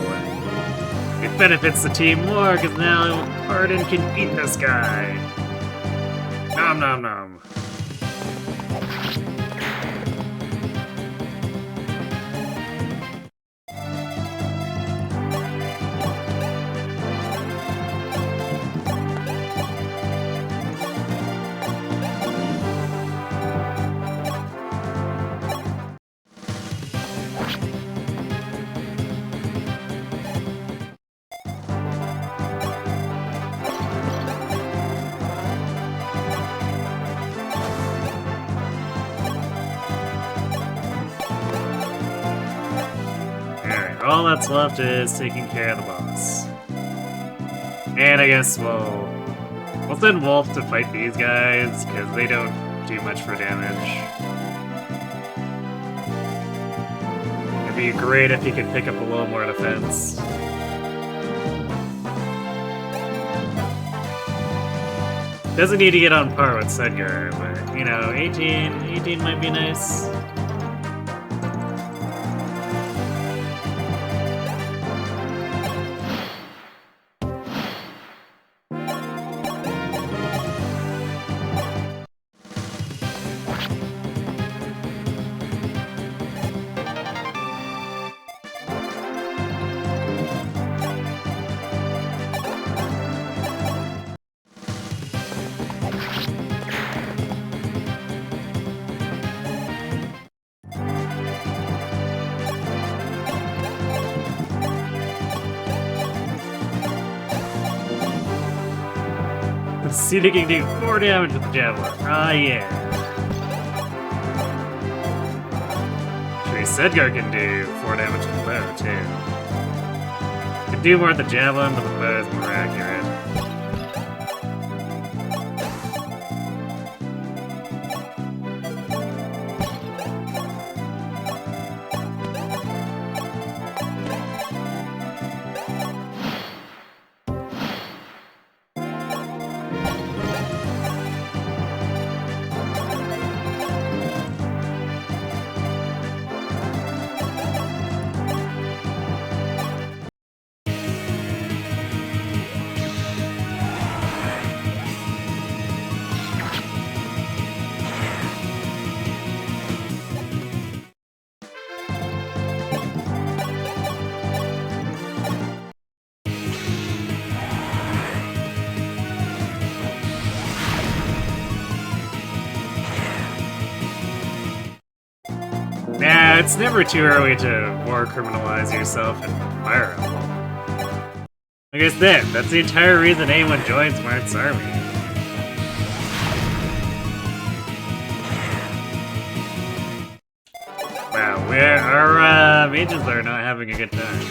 It benefits the team more because now Arden can beat this guy. Nom nom nom. All that's left is taking care of the boss. And I guess we'll send Wolf to fight these guys, because they don't do much for damage. It'd be great if he could pick up a little more defense. Doesn't need to get on par with Sedgar, but, you know, 18 might be nice. Cena can do 4 damage with the javelin. Ah, yeah. Tree Sedgar can do 4 damage with the bow, too. Can do more with the javelin, but the bow is more accurate. Nah, it's never too early to war criminalize yourself in Fire Emblem. Like I said, that's the entire reason anyone joins Marth's army. Wow, our mages are not having a good time.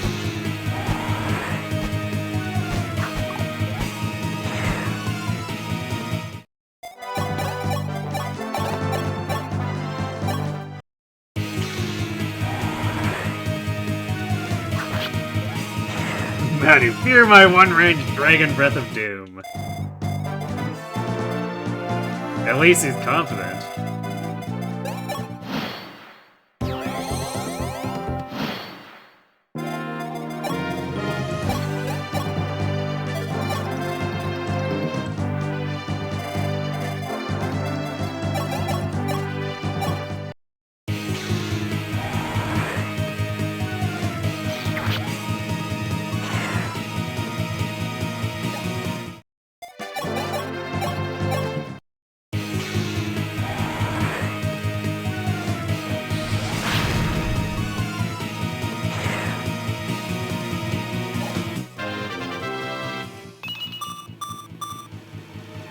Matty, fear my one-range Dragon Breath of Doom. At least he's confident.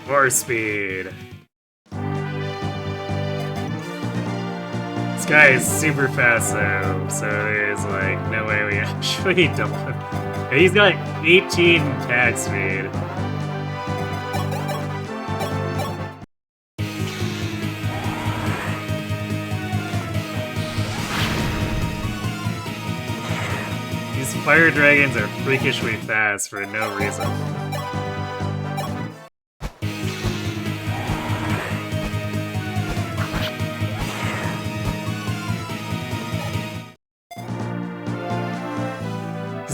Force speed. This guy is super fast though, so there's like no way we actually double him. He's got 18 attack speed. These fire dragons are freakishly fast for no reason.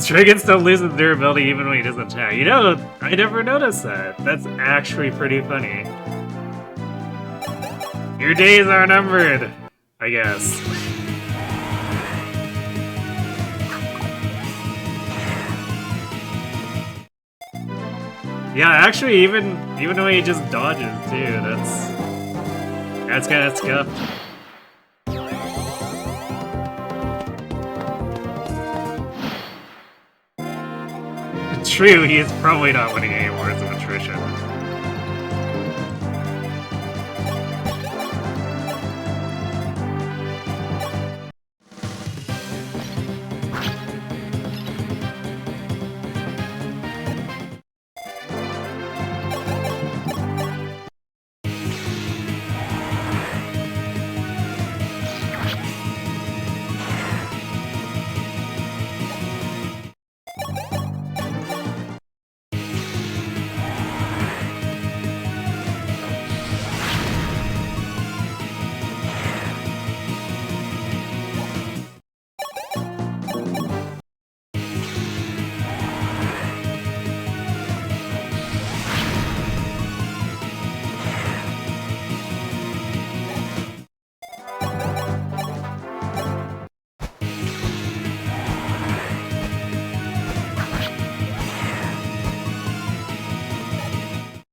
Dragons don't lose its durability even when he doesn't attack. You know, I never noticed that. That's actually pretty funny. Your days are numbered, I guess. Yeah, actually, even when he just dodges too, that's kind of scuffed. True, he is probably not winning any wars of attrition.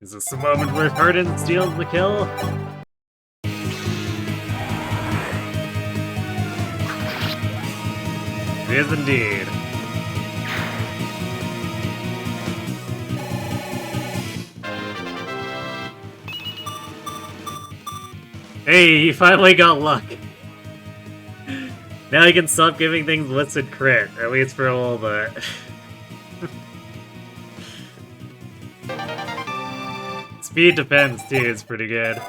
Is this the moment where Gaidens steals the kill? It is indeed. Hey, you finally got luck. Now you can stop giving things listed crit, at least for a little bit. Speed defense too is pretty good.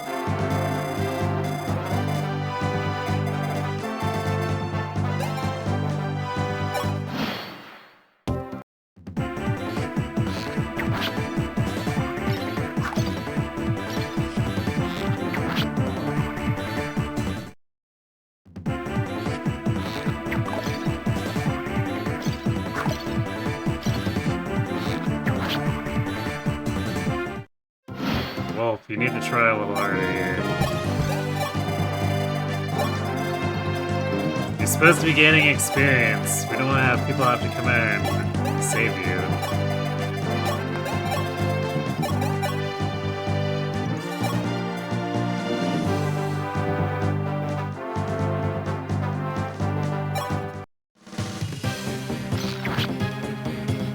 Wolf, you need to try a little harder here. You're supposed to be gaining experience. We don't want to have people have to come in and save you.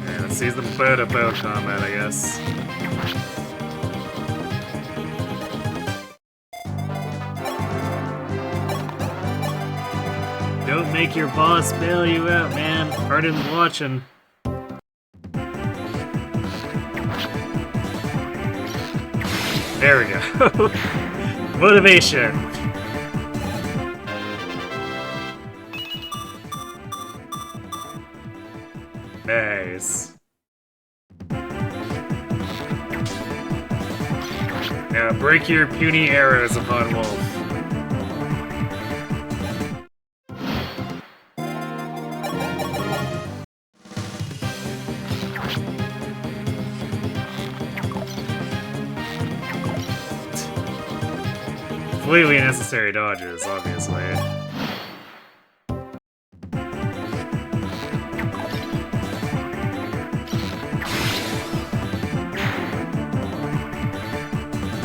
Yeah, let's see some bow-to-bow combat, I guess. Don't make your boss bail you out, man. Arden's watching. There we go. Motivation. Nice. Now break your puny arrows upon Wolf. Completely necessary dodges, obviously.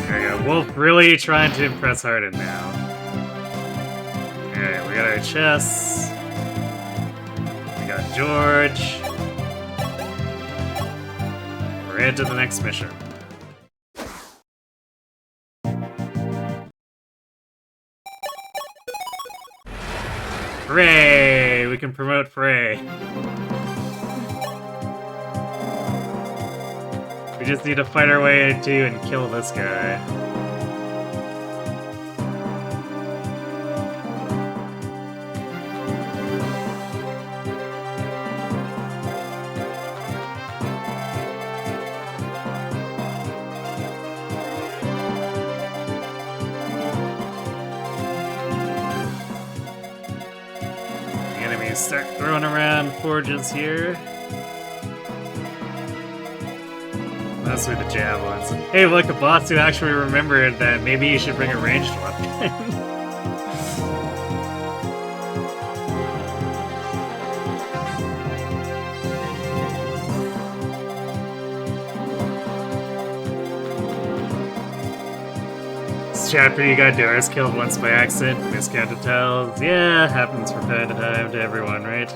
There you go. Wolf really trying to impress Harden now. Alright, we got our chests. We got George. We're into the next mission. Hooray! We can promote Frey. We just need to fight our way into and kill this guy. Start throwing around forges here. Mostly the javelins. Hey, look, a boss who actually remembered that maybe you should bring a ranged weapon. This chapter you got Doris killed once by accident, miscounted tells. Yeah, happens from time to time to everyone, right?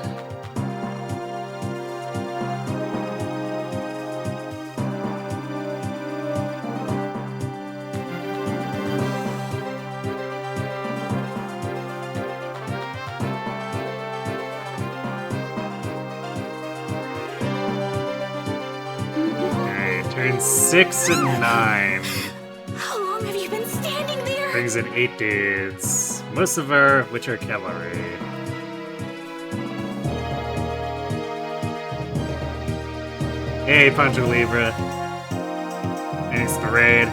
Alright, turn 6 and 9. Brings in 8 dudes, most of which are cavalry. Hey, Pancho Libre. Thanks for the raid.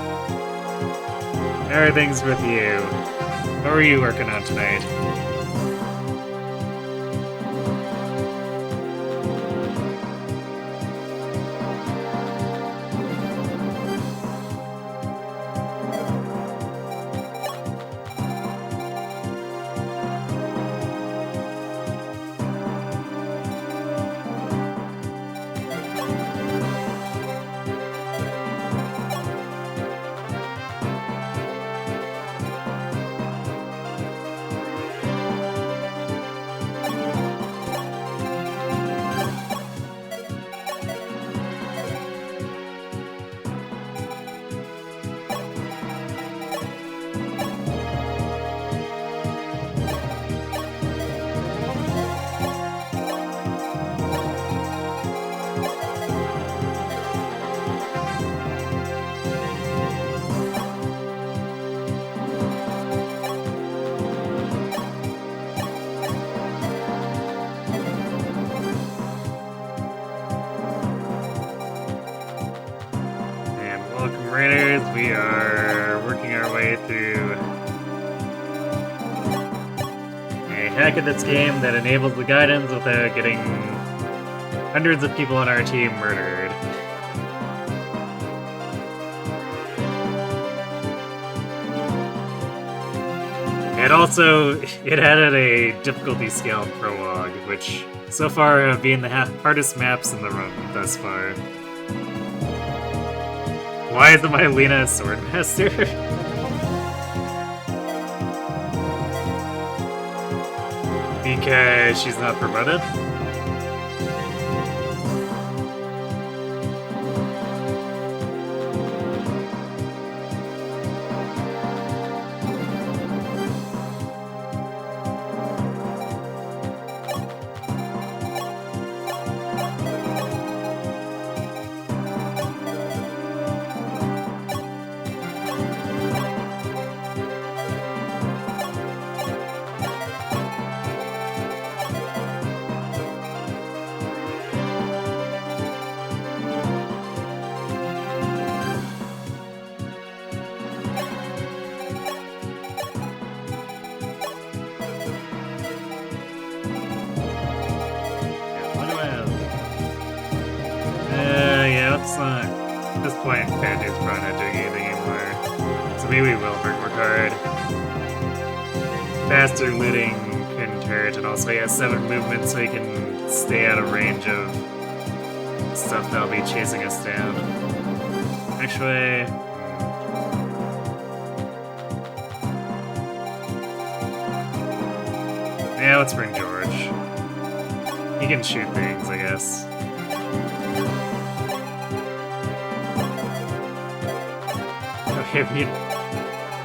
Everything's with you. What were you working on tonight? as we are working our way through a hack of this game that enables the Gaidens without getting hundreds of people on our team murdered. And also, it added a difficulty scale prologue, which so far have been the hardest maps in the run thus far. Why isn't my Lena a Swordmaster? Because she's not promoted? At this point, Bandit's probably not doing anything anymore. So maybe we will work hard. Faster looting couldn't hurt, and also he has 7 movements so he can stay out of range of stuff that'll be chasing us down. Actually... yeah, let's bring George. He can shoot things, I guess. Okay,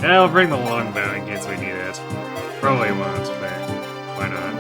I'll bring the longbow in case we need it. Probably won't, but why not?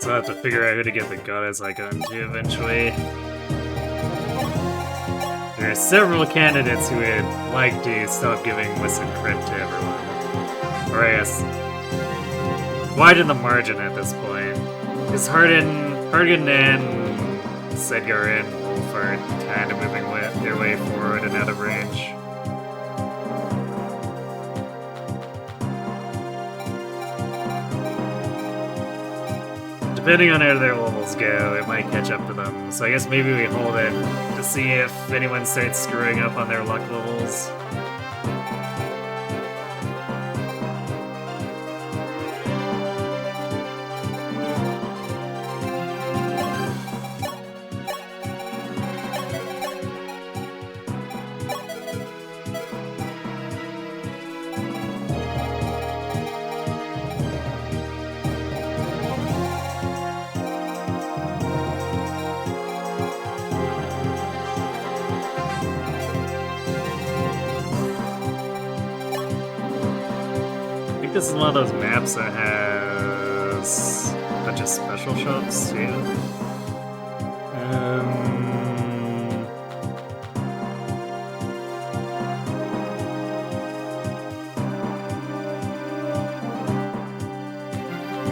So I'll have to figure out who to get the goddess icon to eventually. There are several candidates who would like to stop giving Listen credit to everyone. Or I guess, widen the margin at this point. Because Harden and Sedgar and Wolf are kind of moving their way forward and out of range. Depending on how their levels go, it might catch up to them. So I guess maybe we hold it to see if anyone starts screwing up on their luck levels. This is one of those maps that has a bunch of special shops too.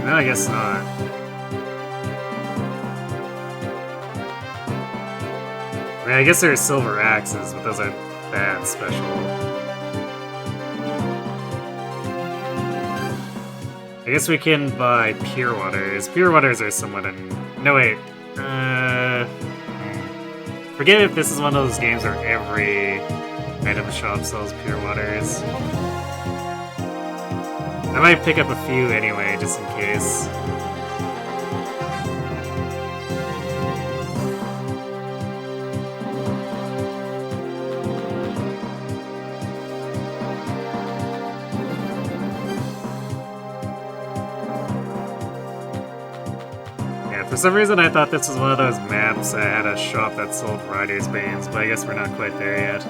No, I guess not. I mean, I guess there are silver axes, but those aren't that special. I guess we can buy Pure Waters. Pure Waters are somewhat no, wait. Forget if this is one of those games where every item shop sells Pure Waters. I might pick up a few anyway, just in case. some reason I thought this was one of those maps that had a shop that sold Rider's Banes, but I guess we're not quite there yet.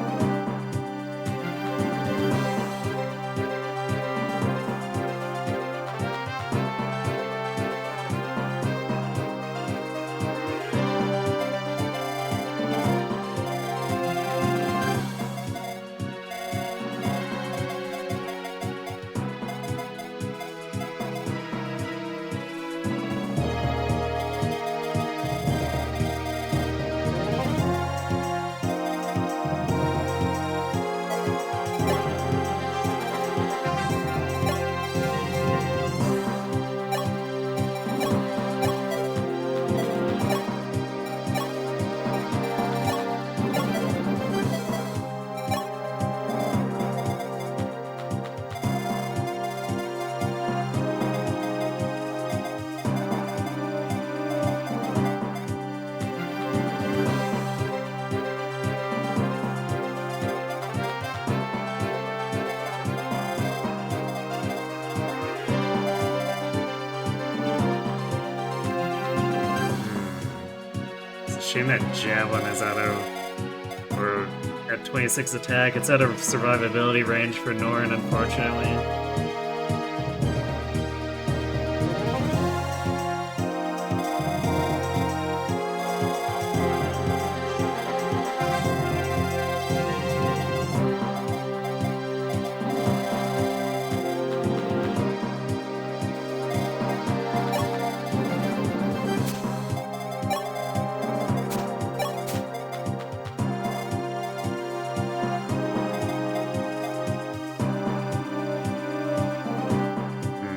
Shame that Javelin is out of, or at 26 attack, it's out of survivability range for Norn, unfortunately.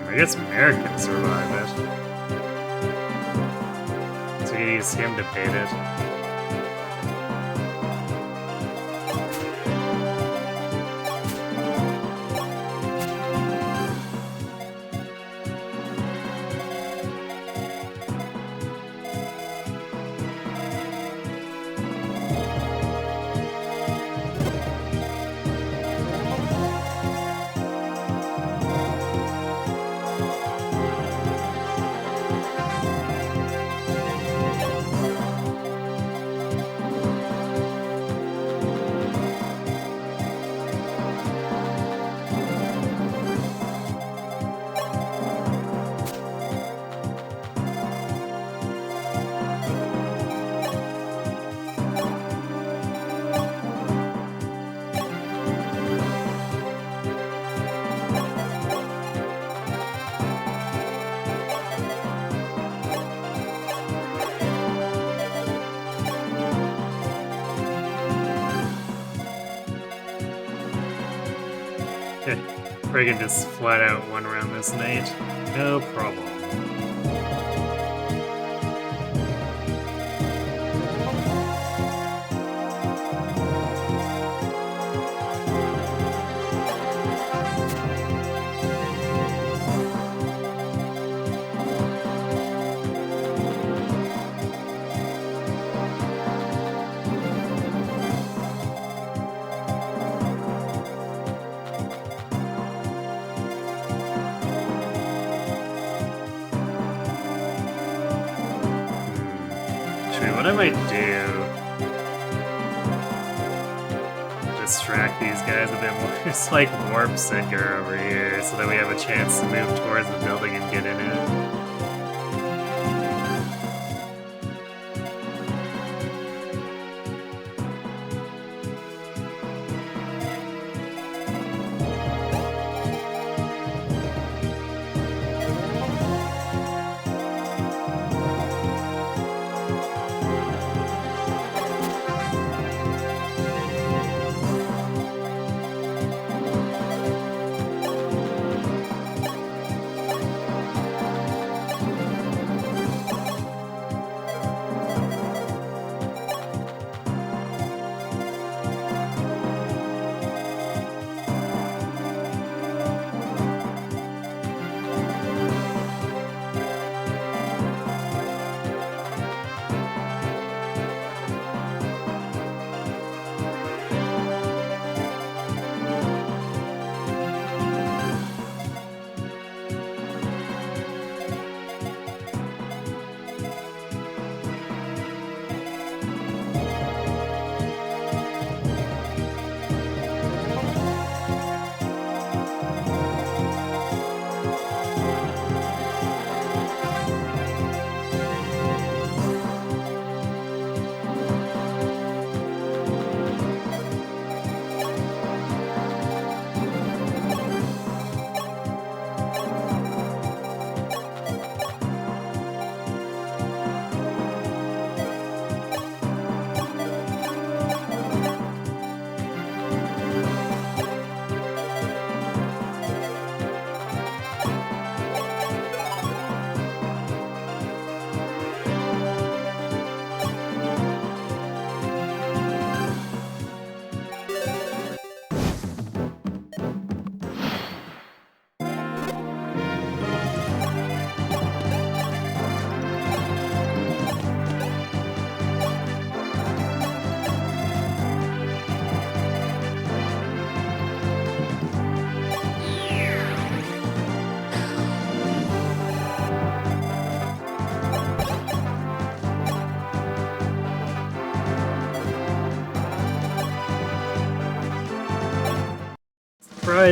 I guess Merrick can survive it. So you use him to bait it. We can just flat out one round this night. No problem. What I might do, distract these guys a bit more. Just like warp Sidgar over here so that we have a chance to move towards the building and get in it.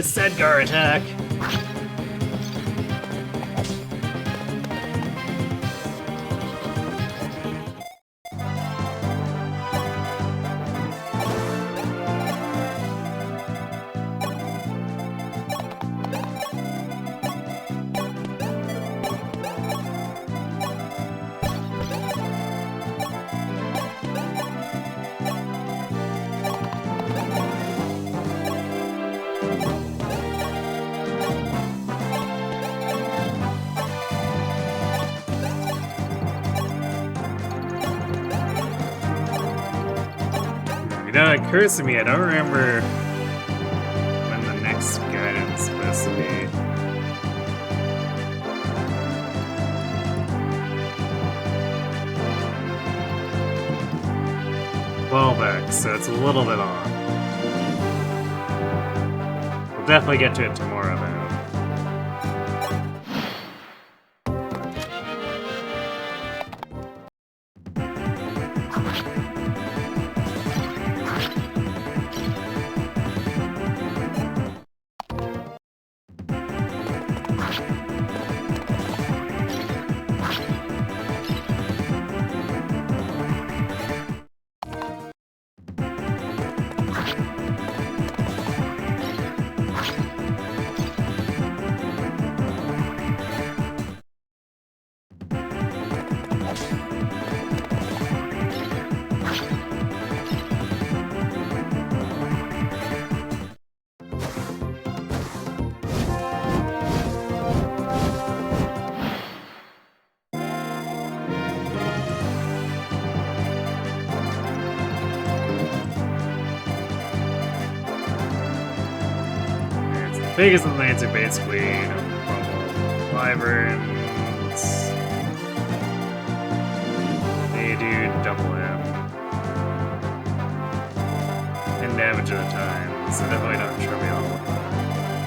Sedgar attack. You know, it occurs to me, I don't remember when the next Gaidens is supposed to be. Well back, so it's a little bit off. We'll definitely get to it tomorrow, though. Biggest of the lands are basically, you know, Wyverns. They do double M. And damage at a time, so definitely not trivial.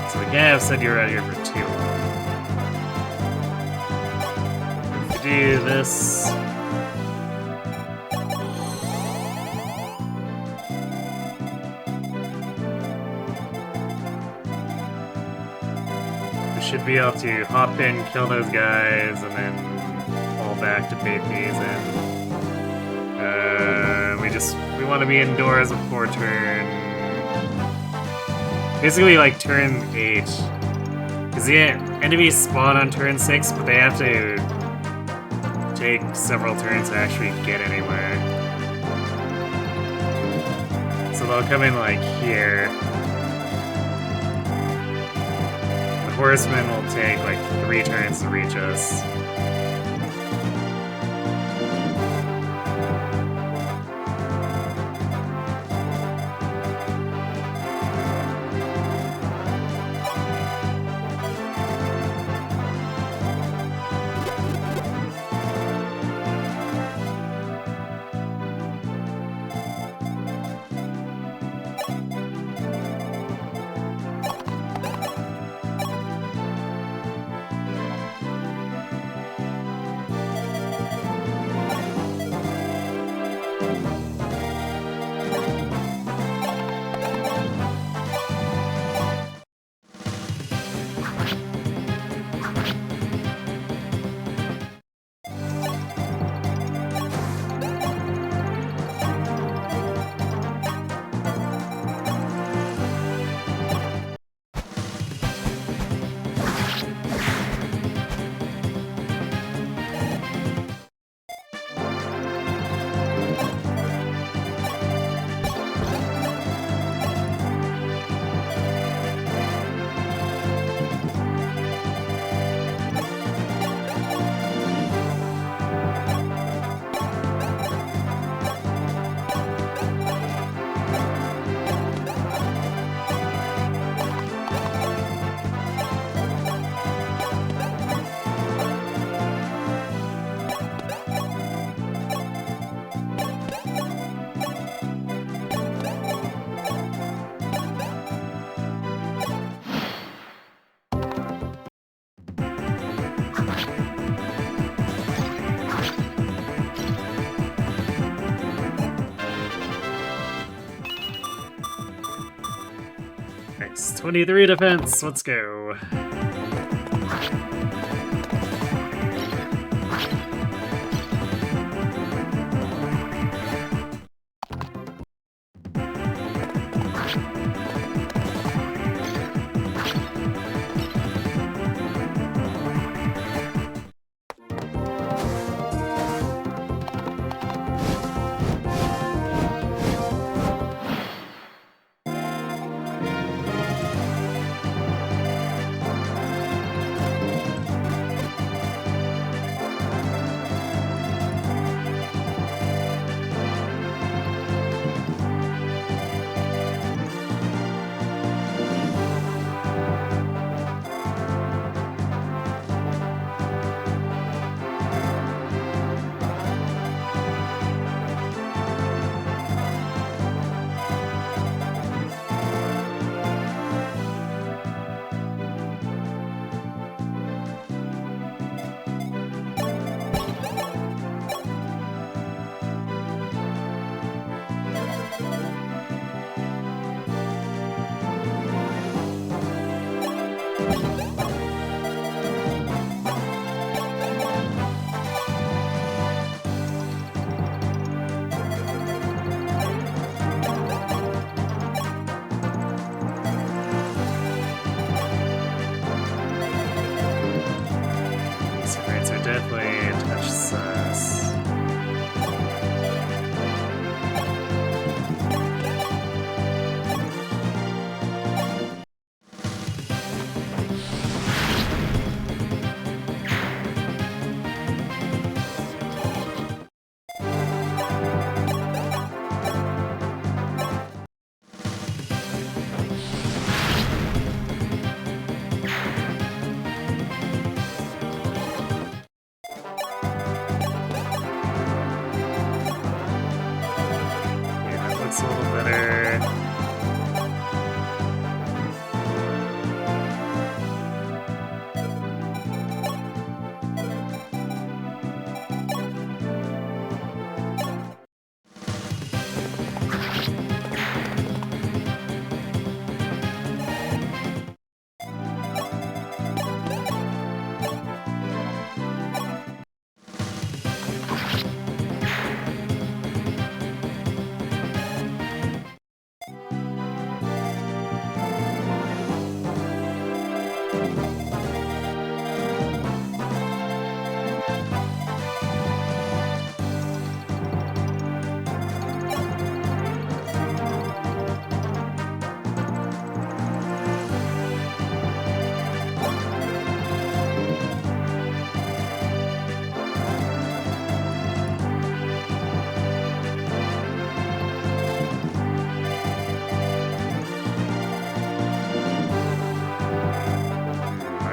So we can't have said you're out here for too long. If we do this. Should be able to hop in, kill those guys, and then fall back to bait these in. We want to be indoors before turn. Basically, like turn 8. Because the enemies spawn on turn 6, but they have to take several turns to actually get anywhere. So they'll come in like here. Horsemen will take like 3 turns to reach us. 23 defense, let's go. Definitely touch sus. A little better.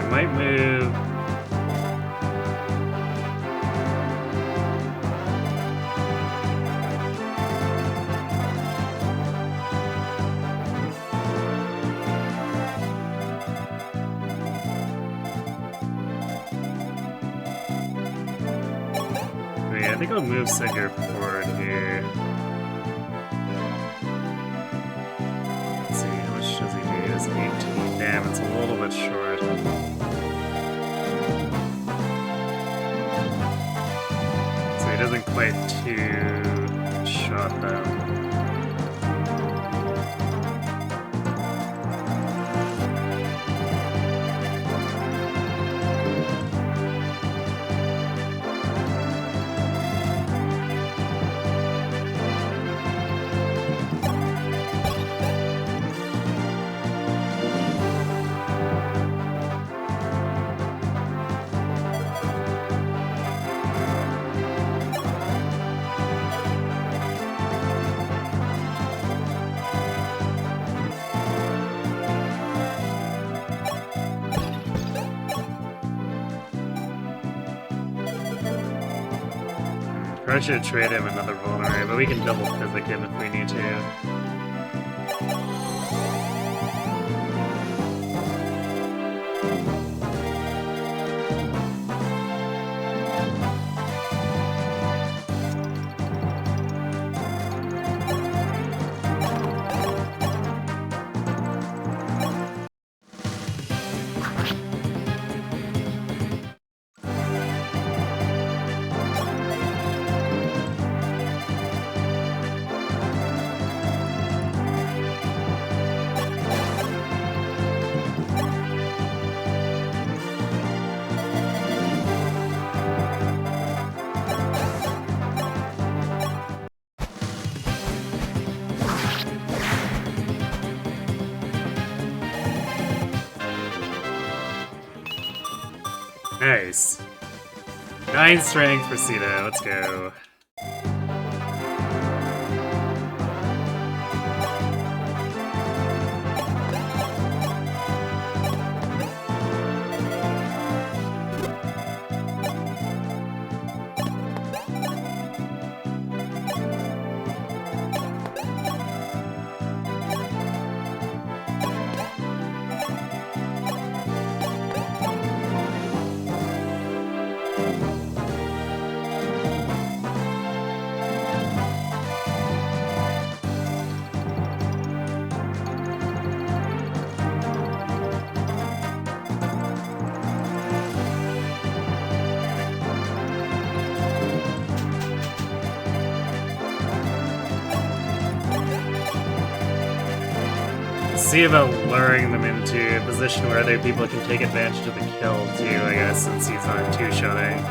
Might move. I think I'll move Sigurd forward here. Let's see, how much does he do? It's 18. Damn, it's a little bit short. So he doesn't quite two-shot down. Probably should trade him another vulnerary, but we can double physic him if we need to. Nice. 9 strength for Sita, let's go. See about luring them into a position where other people can take advantage of the kill too, I guess, since he's on two-shotting.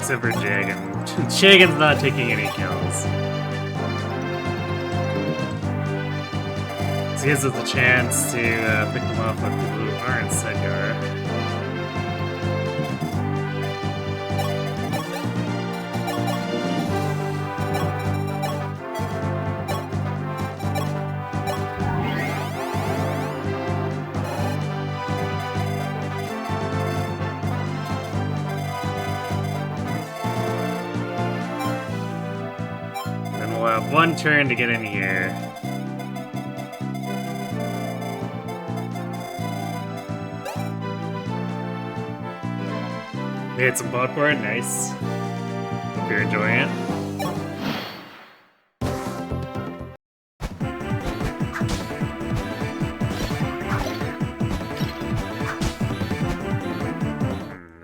Except for Jagan. Jagan's not taking any kills. So he gives us a chance to pick them off with people who aren't Sedgar. One turn to get in here. We had some popcorn, nice. Hope you're enjoying it.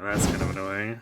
That's kind of annoying.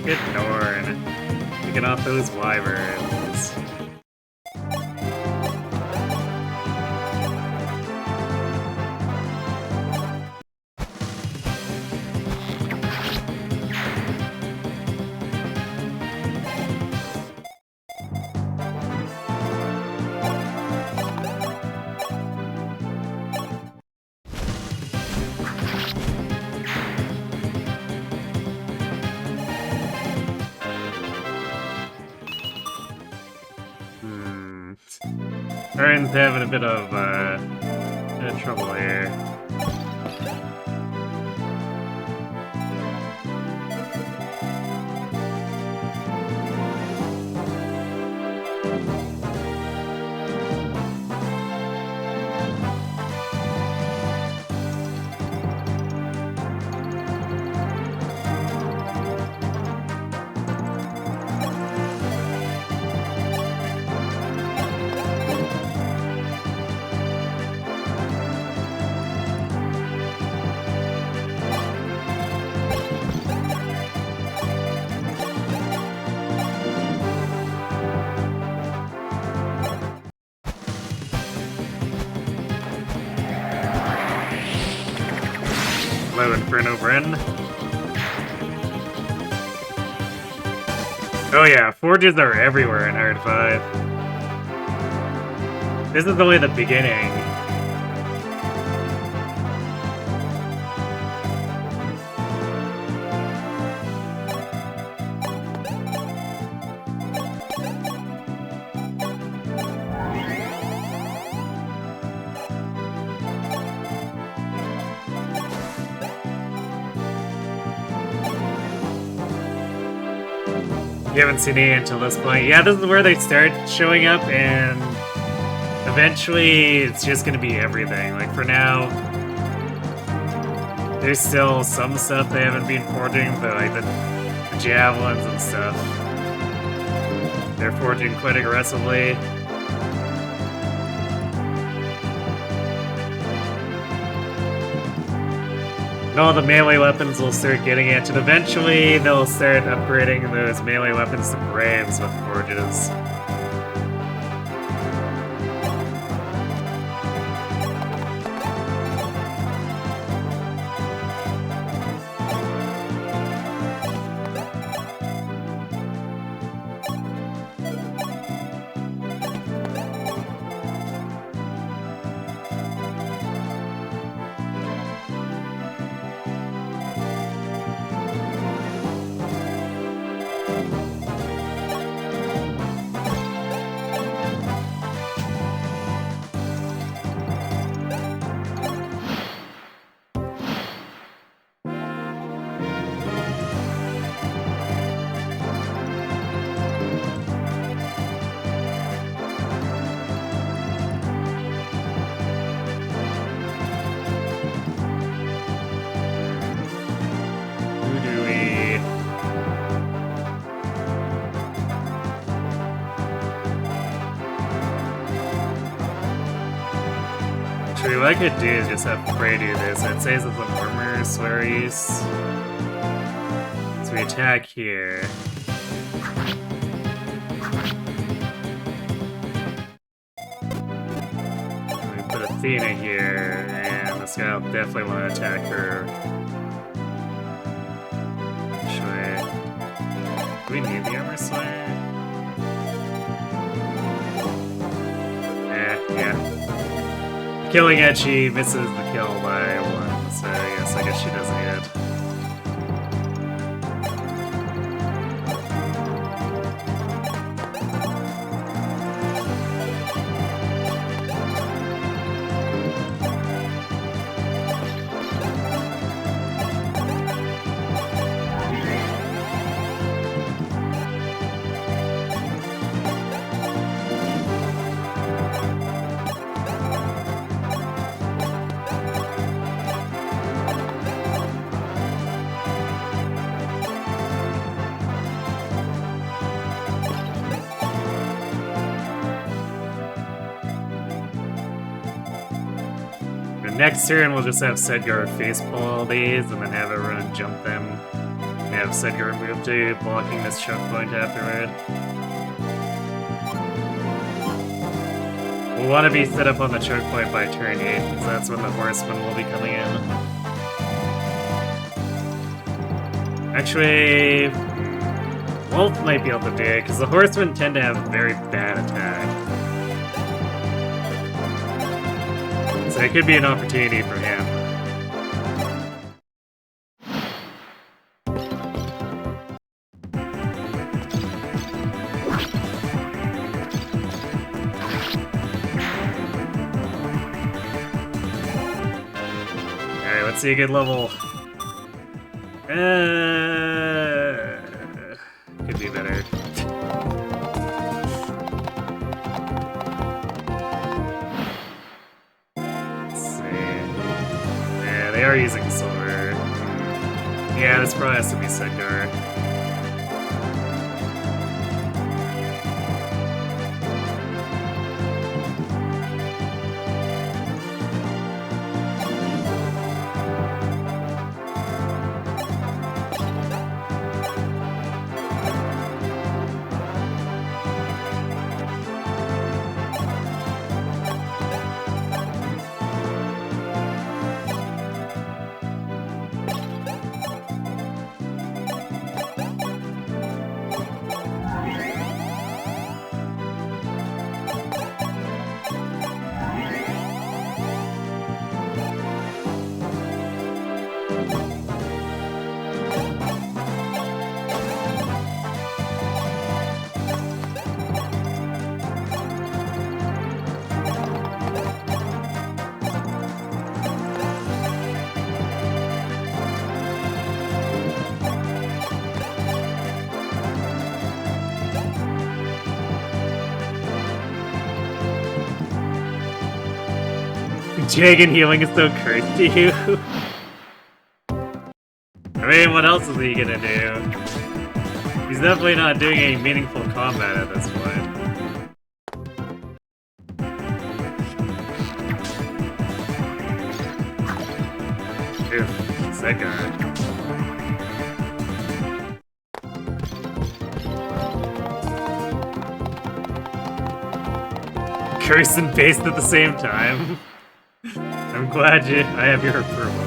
at Norn. Picking off those wyverns. Aaron's having a bit of trouble here. Hello, Inferno Bren. Oh yeah, forges are everywhere in Hard 5. This is only the beginning. You haven't seen it until this point. Yeah, this is where they start showing up, and eventually it's just gonna be everything. Like, for now, there's still some stuff they haven't been forging, but like the javelins and stuff, they're forging quite aggressively. And all the melee weapons will start getting it, and eventually they'll start upgrading those melee weapons to braves with forges. What I could do is just have Frey do this. It says it's an armor swear use. So we attack here. And we put Athena here, and this guy will definitely want to attack her. Actually, do we need the armor slayer? Yeah. Killing it, she misses the kill by 1, so yes, I guess she doesn't yet. Next turn, we'll just have Sedgar face pull all these and then have everyone jump them. Have Sedgar moved to blocking this choke point afterward. We'll want to be set up on the choke point by turn 8, because that's when the horseman will be coming in. Actually, Wolf might be able to do it, because the horsemen tend to have very bad attack. So it could be an opportunity for him. Alright, let's see a good level. Could be better. Let's see. Yeah, they are using silver. Yeah, this probably has to be Sedgar. Dragon healing is so cursed to you. I mean, what else is he gonna do? He's definitely not doing any meaningful combat at this point. Oof, Sedgar. Curse and paste at the same time. I'm glad I have your approval.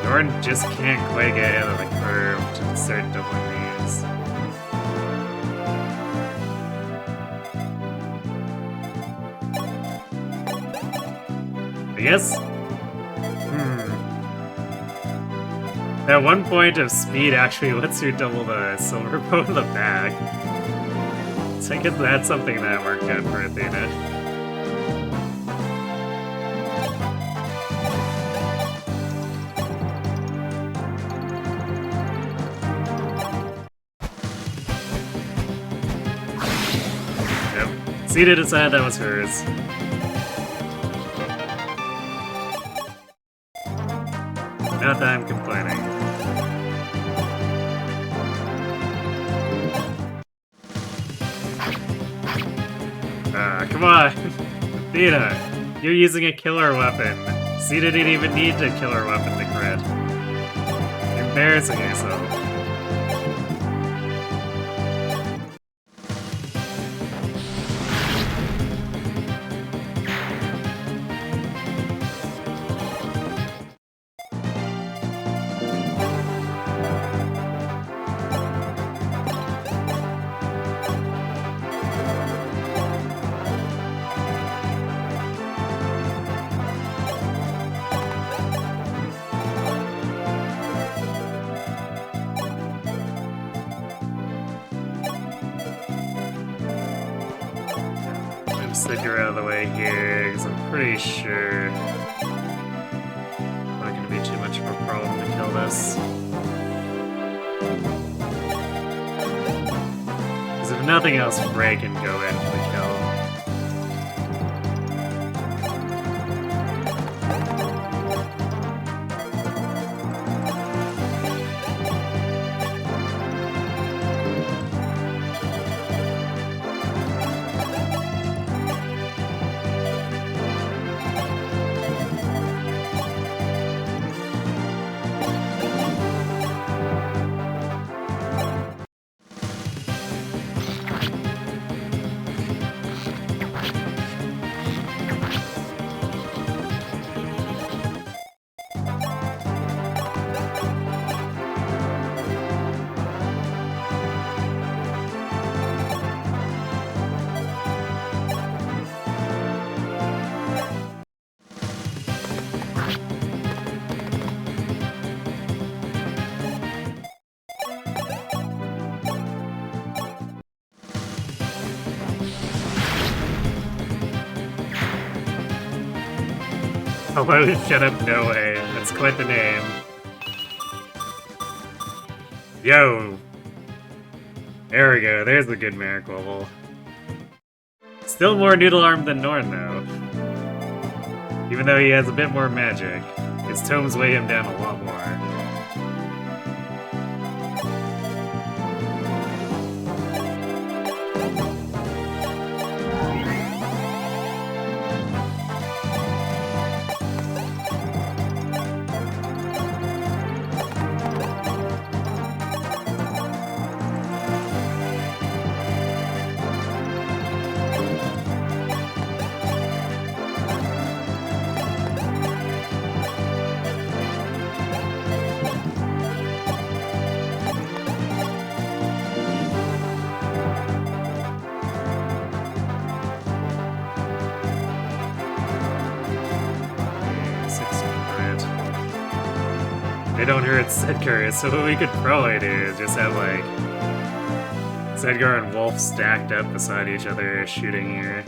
Norn just can't quite get out of the curve to start doubling these. I guess. At one point of speed actually lets you double the silver bow in the bag. So I guess that's something that worked out for Athena. Yep. Sita decided that was hers. Not that I'm complaining. Come on! Athena, you're using a killer weapon. Sita didn't even need a killer weapon to crit. You're embarrassing yourself. Stick her out of the way here, because I'm pretty sure not going to be too much of a problem to kill this. Because if nothing else, Ray can go in for the kill. Hello, shut up, no way. That's quite the name. Yo! There we go, there's the good Miracle. Still more Noodle Arm than Norn, though. Even though he has a bit more magic, his tomes weigh him down a lot more. They don't hurt Sedgar, so what we could probably do is just have, like, Sedgar and Wolf stacked up beside each other shooting here.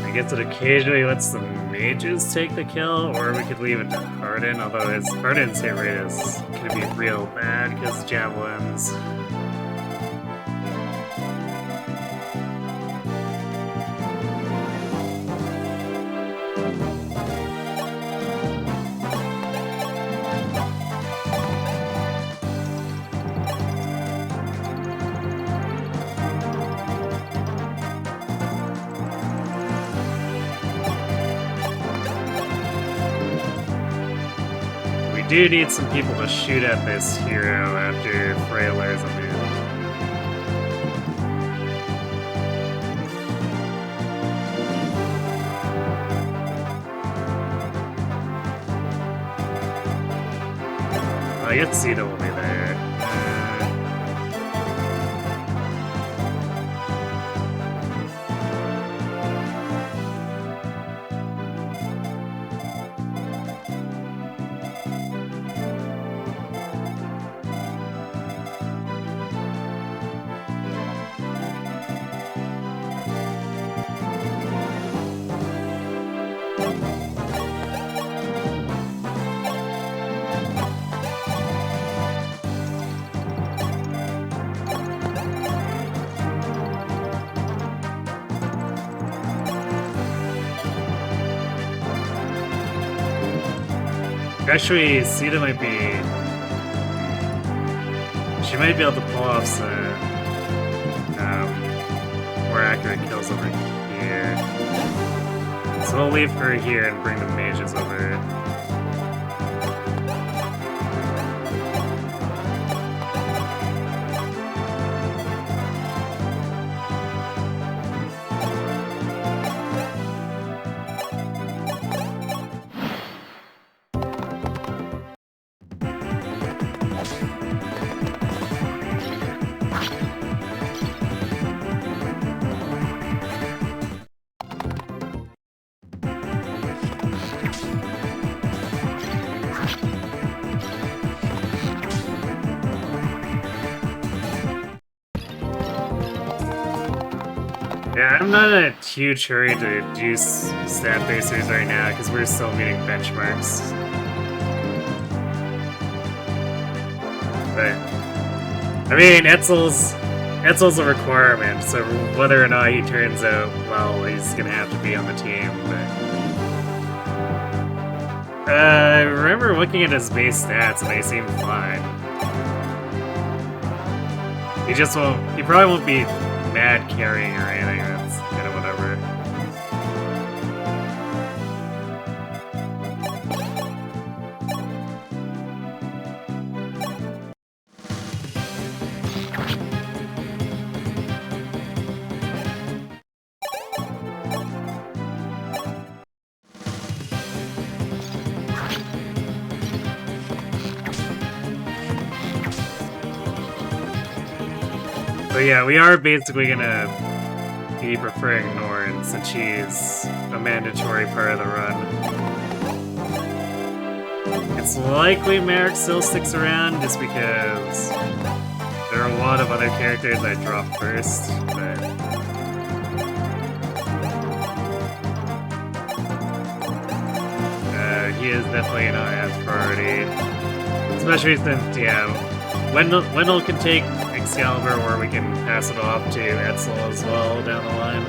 I guess it occasionally lets the mages take the kill, or we could leave it to Harden, although his Harden's hit rate is gonna be real bad because javelins. We do need some people to shoot at this hero after Freya wears him in. I guess Sita will be there. Actually, Sita might be... She might be able to pull off some more accurate kills over here. So we'll leave her here and bring the mages over. Yeah, I'm not in a huge hurry to do stat basers right now because we're still meeting benchmarks. But I mean, Etzel's a requirement, so whether or not he turns out well, he's gonna have to be on the team. But I remember looking at his base stats and they seem fine. He probably won't be mad carrying or anything, that's kind of whatever. yeah, we are basically gonna be preferring Norn since she's a mandatory part of the run. It's likely Merrick still sticks around just because there are a lot of other characters I dropped first, but he is definitely an IS priority. Especially since, yeah, Wendell can take Excalibur, or we can pass it off to Etzel as well down the line.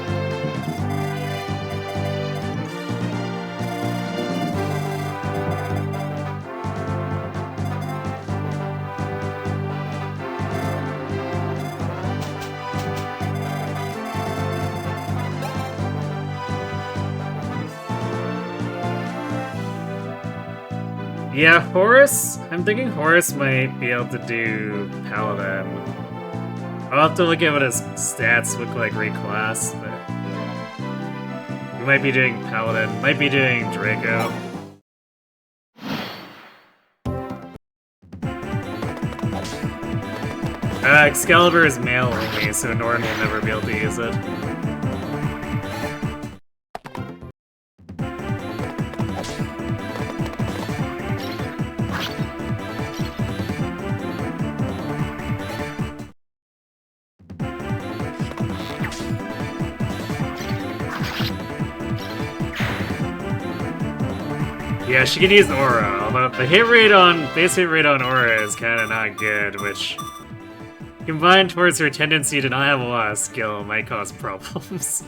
Yeah, Horus? I'm thinking Horus might be able to do Paladin. I'll have to look at what his stats look like reclass, but he might be doing Paladin, might be doing Draco. Excalibur is male only, so Norn will never be able to use it. Yeah, she can use Aura, although the base hit rate on Aura is kinda not good, which combined towards her tendency to not have a lot of skill might cause problems.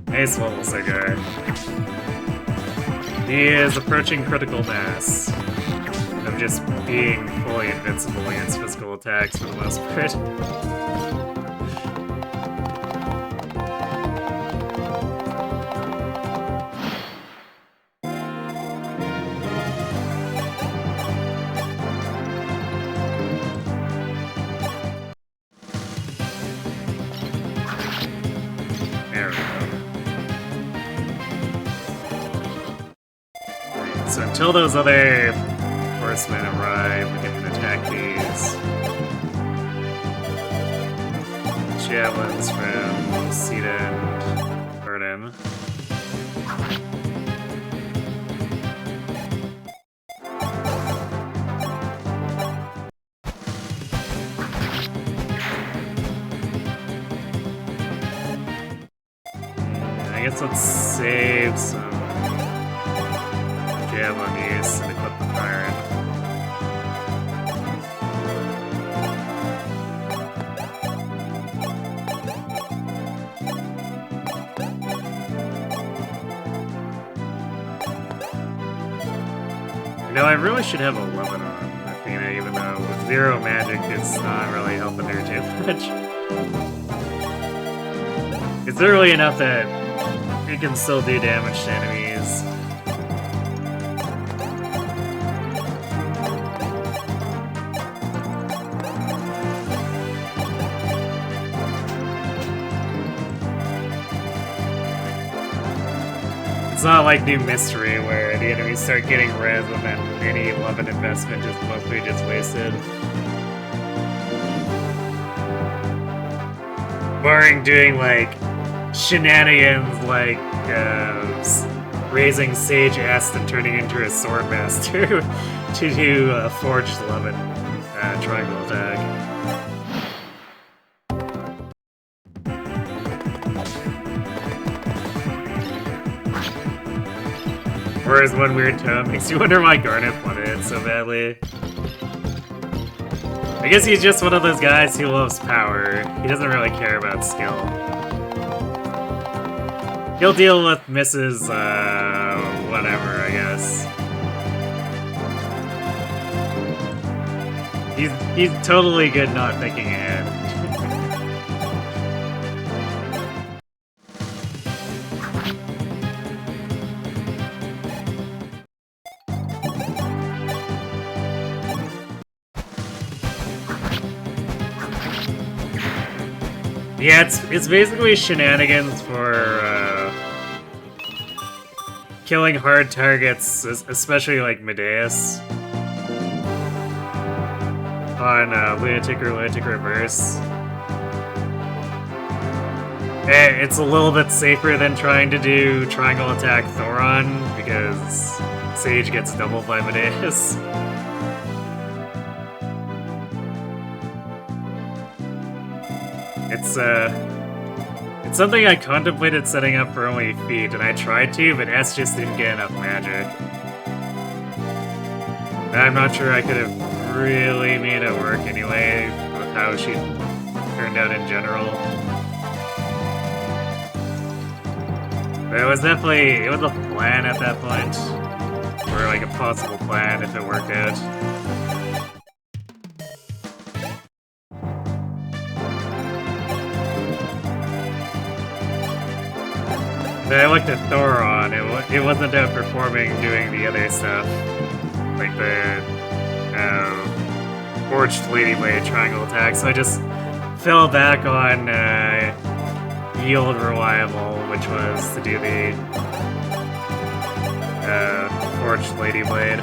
Nice level cigar. He is approaching critical mass of just being fully invincible against physical attacks for the most part. So until those other horsemen arrive, we can attack these javelins from Sita and Burden. I guess let's save some javelin use and equip the iron. You know, I really should have 11 on Athena, even though with 0 magic, it's not really helping her too much. It's early enough that it can still do damage to enemies. It's not like New Mystery, where the enemies start getting res and then any 11 investment is mostly just wasted. Barring doing, like, shenanigans like raising Sage Est and turning into a Sword Master to do Forged 11 triangle attack. Whereas one weird tone makes you wonder why Garnet wanted it so badly. I guess he's just one of those guys who loves power. He doesn't really care about skill. He'll deal with misses, whatever, I guess. He's totally good not thinking ahead. Yeah, it's basically shenanigans for killing hard targets, especially like Medeus. on Lunatic Reverse. It's a little bit safer than trying to do Triangle Attack Thoron, because Sage gets double Vitaminase. It's something I contemplated setting up for only feet, and I tried to, but S just didn't get enough magic. I'm not sure I could have really made it work anyway, with how she turned out in general. But it was definitely, it was a plan at that point. Or like a possible plan if it worked out. But I looked at Thoron, it wasn't outperforming doing the other stuff. Like the Forged Ladyblade triangle attack, so I just fell back on Yield Reliable, which was to do the Forged Ladyblade.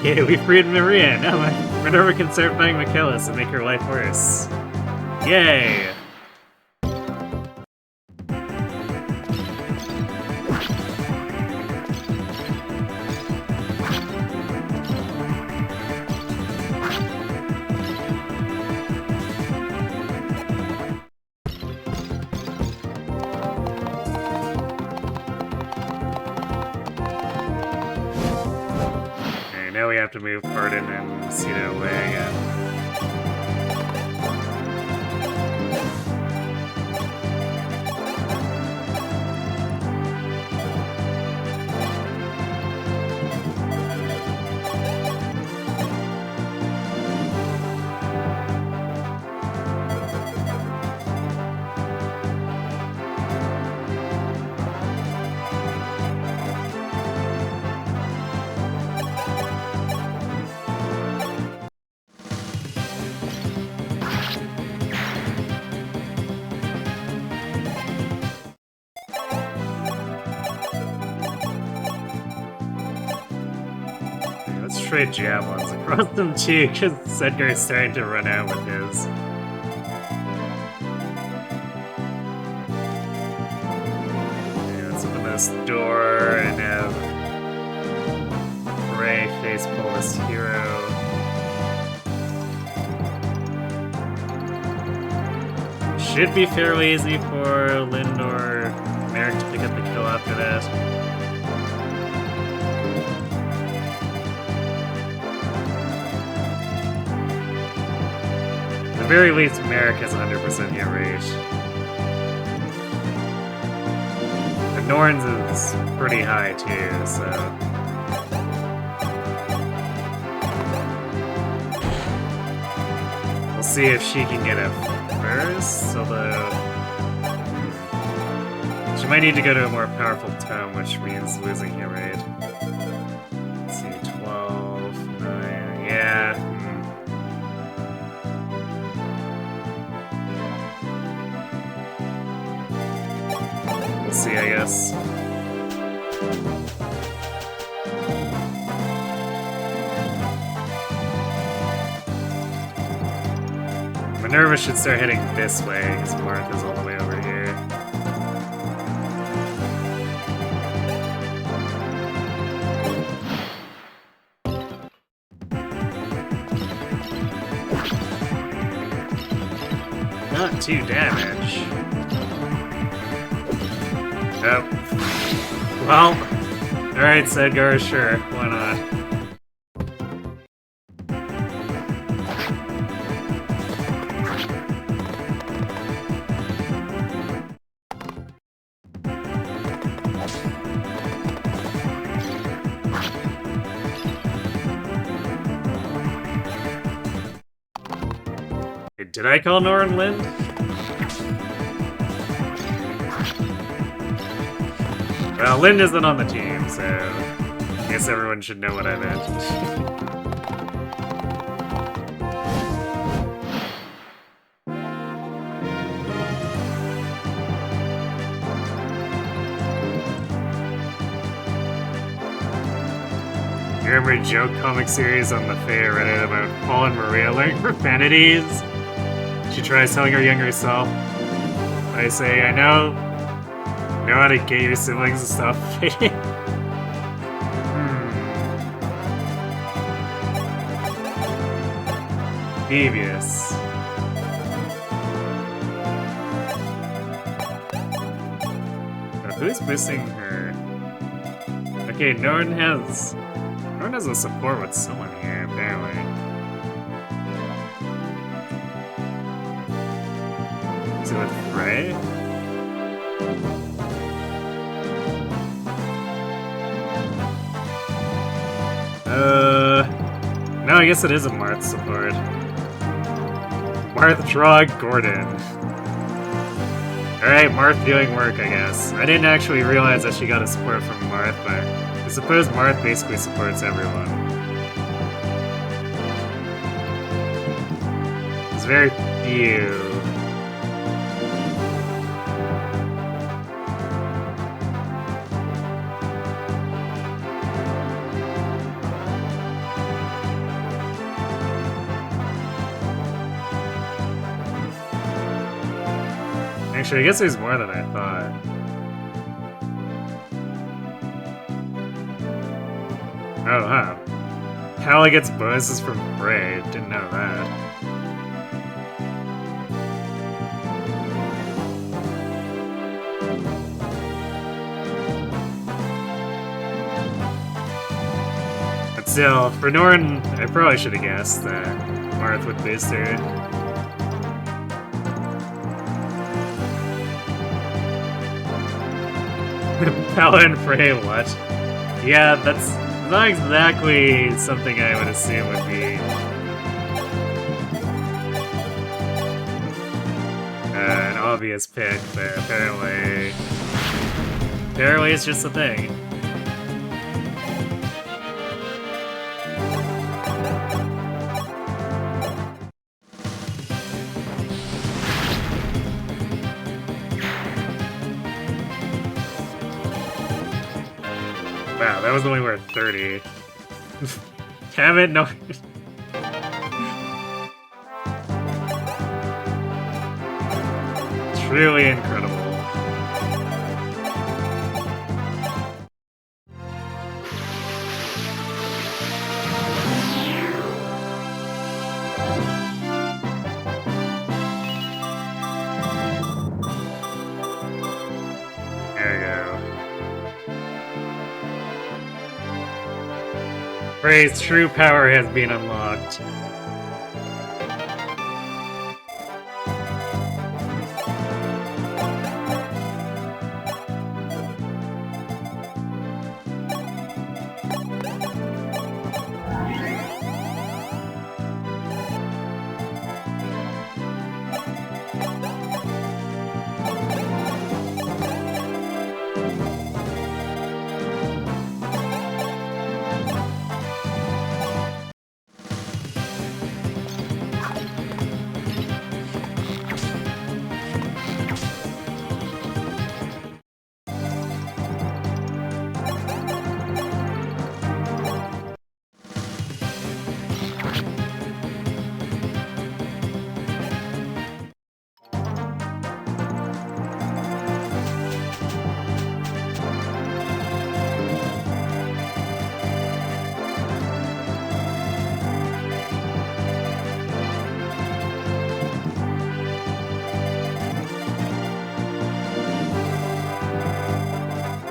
Yeah, we freed Maria. Now Minerva can start fighting Michaelis and make her life worse. Yay! Now we have to move Pardon and Cito away again. Trade javelins across them too, because Sedgar's starting to run out with his. Okay, let's open this door and have Ray face pull this hero. Should be fairly easy for Lind or Merrick to pick up the kill after that. At the very least, Merrick has 100% hit rate. And Norns is pretty high too, so. We'll see if she can get it first, although. She might need to go to a more powerful tome, which means losing hit rate. Let's see, 12, 9, yeah. We'll see, I guess. Minerva should start heading this way, because Martha's all the way over here. Not 2 damage. Nope. Well, alright, Sedgar, sure, why not? Wait, did I call Norn Lynn? Well, Lynn isn't on the team, so I guess everyone should know what I meant. You remember a joke comic series on the Fae Reddit about Paul and Maria learning profanities? She tries telling her younger self. I say, I know how to get your siblings to stop fighting. Devious. Now, who's missing her? Okay, Norn has a support with someone here, apparently. Is it with Frey? No, I guess it is a Marth support. Marth, draw Gordon. Alright, Marth doing work, I guess. I didn't actually realize that she got a support from Marth, but I suppose Marth basically supports everyone. There's very few. Actually, I guess there's more than I thought. Oh, huh. Halla gets bonuses from Frey. Didn't know that. But still, for Norn, I probably should have guessed that Marth would boost her. Halla and Frey, what? Yeah, that's not exactly something I would assume would be an obvious pick, but apparently it's just a thing. Wow, that was only worth 30. Damn it, no. Truly incredible. There we go. Frey's true power has been unlocked.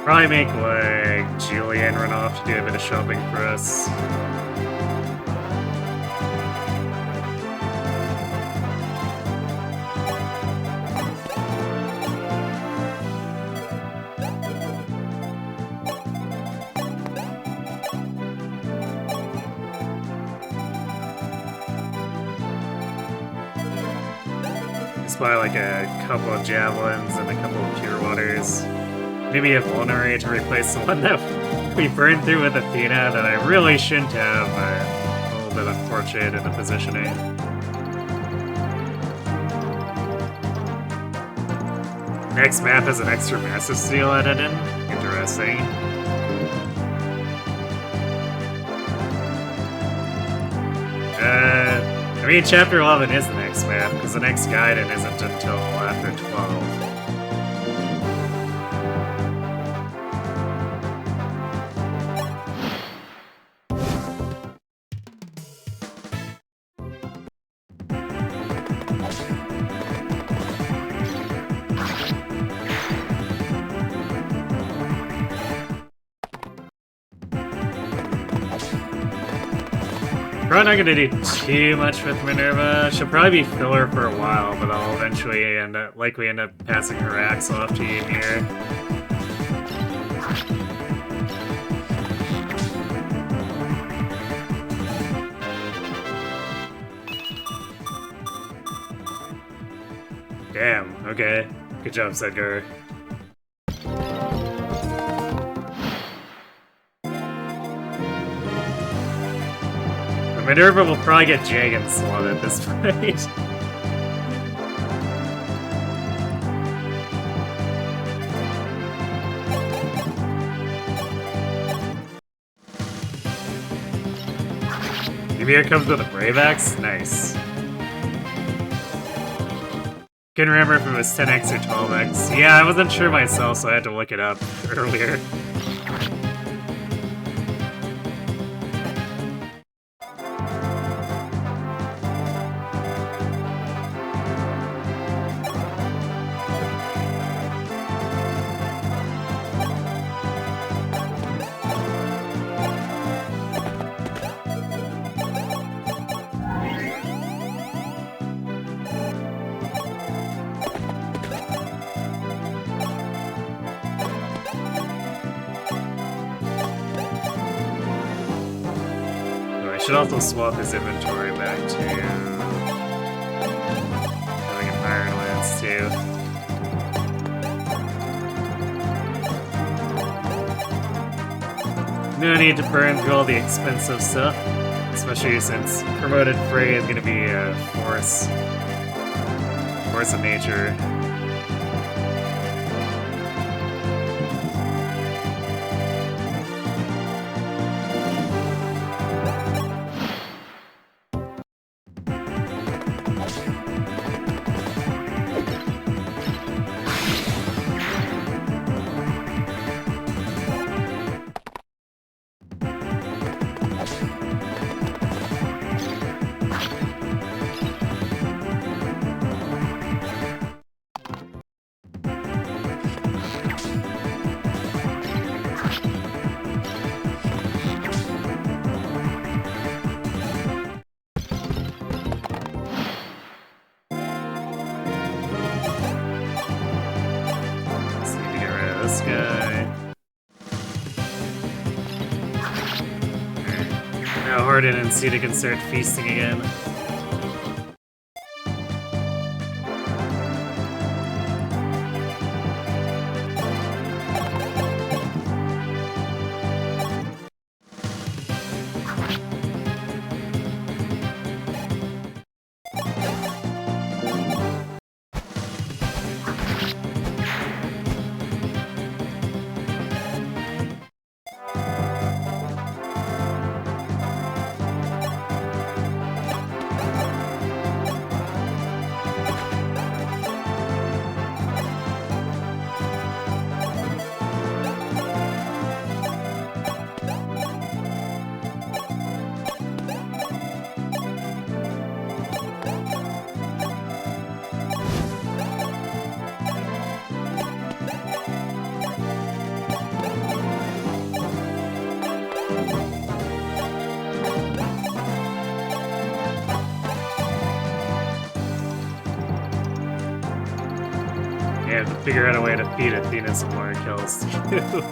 Probably make, like, Julian run off to do a bit of shopping for us. buy like a couple of javelins and a couple of pure waters. Maybe a vulnerary to replace the one that we burned through with Athena that I really shouldn't have, but a little bit unfortunate in the positioning. Next map has an extra massive steel added in. Interesting. I mean, Chapter 11 is the next map, because the next Gaiden isn't until after 12. Probably not gonna do too much with Minerva. She'll probably be filler for a while, but I'll eventually likely end up passing her axe off to you here. Damn, okay. Good job, Sedgar. Minerva will probably get Jagan slot at this point. Ymir comes with a Brave Axe? Nice. Couldn't remember if it was 10x or 12x. Yeah, I wasn't sure myself, so I had to look it up earlier. I should also swap his inventory back to having an Iron Lance too. No need to burn through all the expensive stuff, especially since promoted Frey is going to be a force of nature. This guy. Now Harden and Sita can start feasting again. Yeah, to figure out a way to feed Athena some more kills too.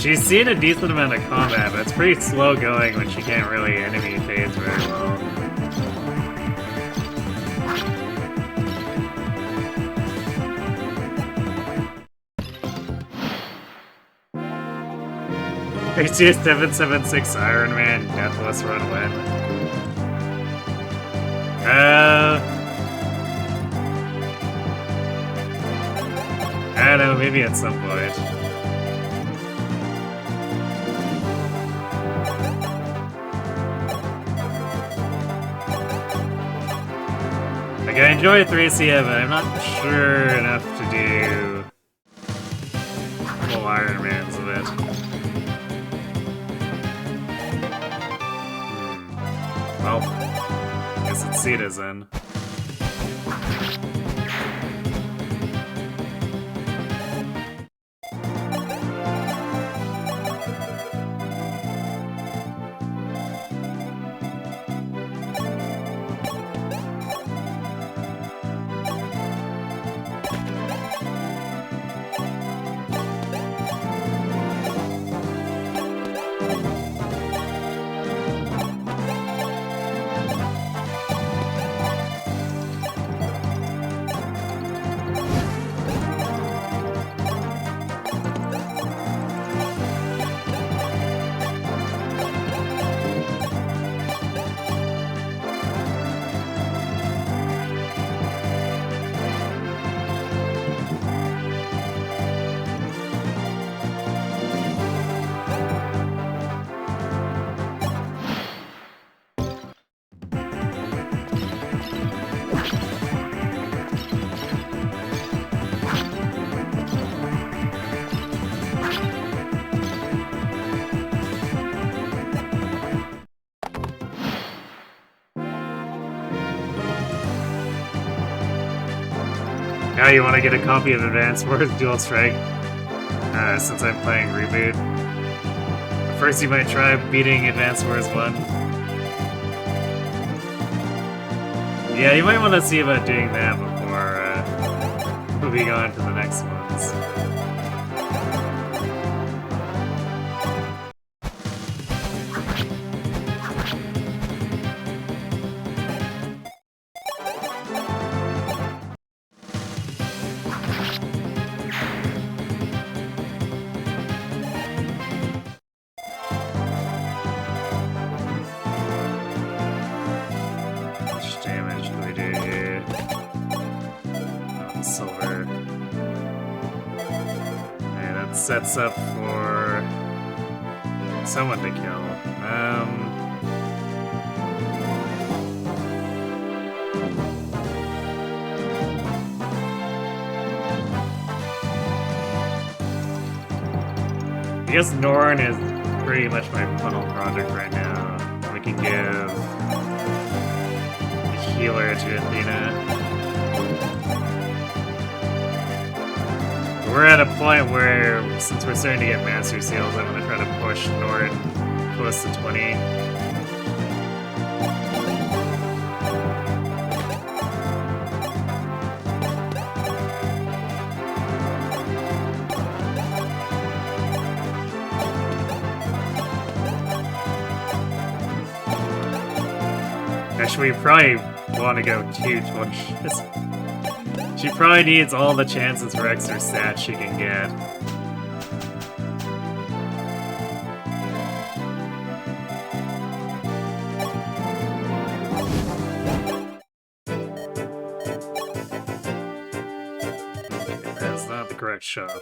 She's seen a decent amount of combat, but it's pretty slow going when she can't really enemy phase very well. HCS 776 Iron Man Deathless Run when? I don't know, maybe at some point. Like, I enjoy 3CM, but I'm not sure enough to do full Iron Mans of it. Well, guess it's Citizen. Now you want to get a copy of Advance Wars Dual Strike, since I'm playing Reboot. But first you might try beating Advance Wars 1. Yeah, you might want to see about doing that before moving on to the next ones. Sets up for someone to kill. I guess Norn is pretty much my funnel project right now. We can give a healer to Athena. We're at a point where, since we're starting to get Master Seals, I'm going to try to push Nord close to 20. Actually, we probably want to go 220. She probably needs all the chances for extra stats she can get. That's not the correct shop.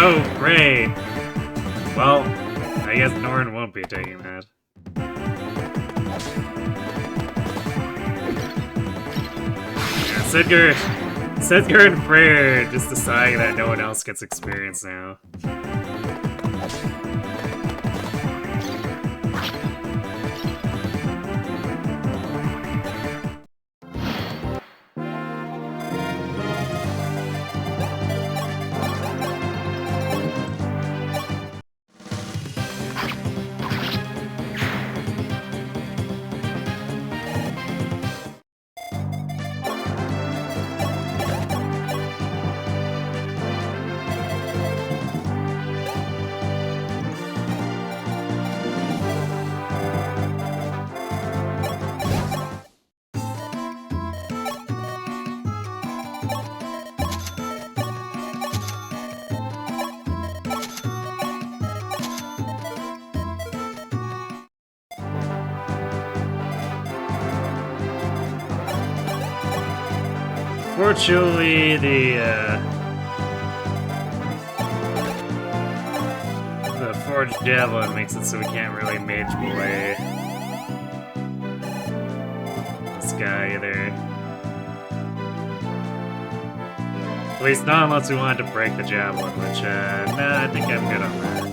Oh, great! Well, I guess Norn won't be taking that. Yeah, Sedgar and Freyr just deciding that no one else gets experience now. Unfortunately, the forged javelin makes it so we can't really mage play this guy either. At least not unless we wanted to break the javelin, which, nah, I think I'm good on that.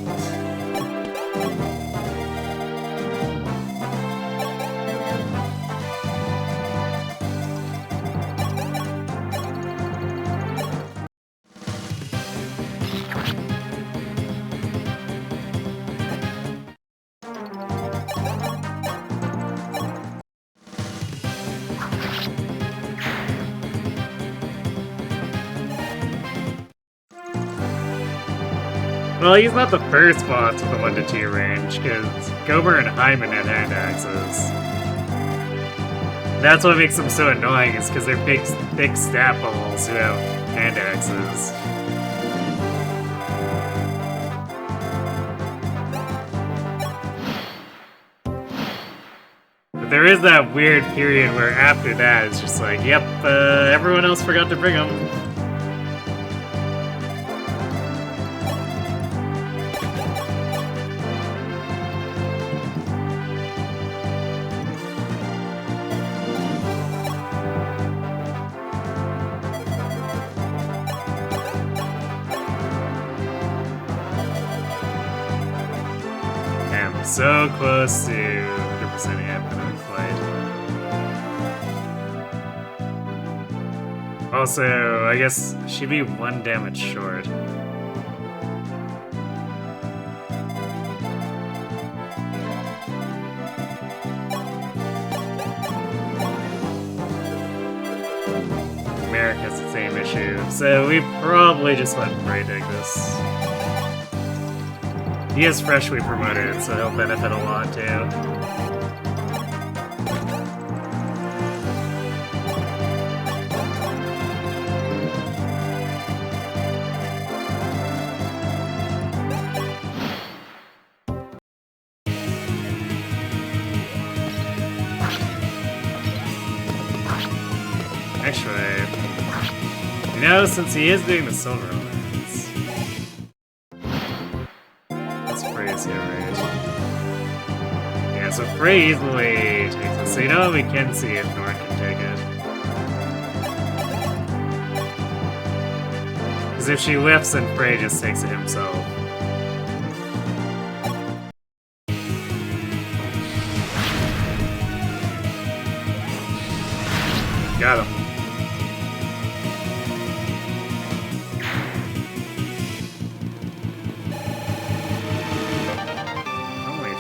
Well, he's not the first boss with a 1 to 2 range, because Gomer and Hyman had hand axes. That's what makes them so annoying, is because they're big stat balls who have hand axes. But there is that weird period where after that it's just like, yep, everyone else forgot to bring them. So close to 100%ing after that fight. Also, I guess she'd be 1 damage short. Merrick has the same issue, so we probably just let Bray take this. He is freshly promoted, so he'll benefit a lot too. Actually, you know, since he is doing the silver lens, yeah, so Frey easily takes it. So you know we can see if Norn can take it. Because if she whiffs, then Frey just takes it himself. Got him.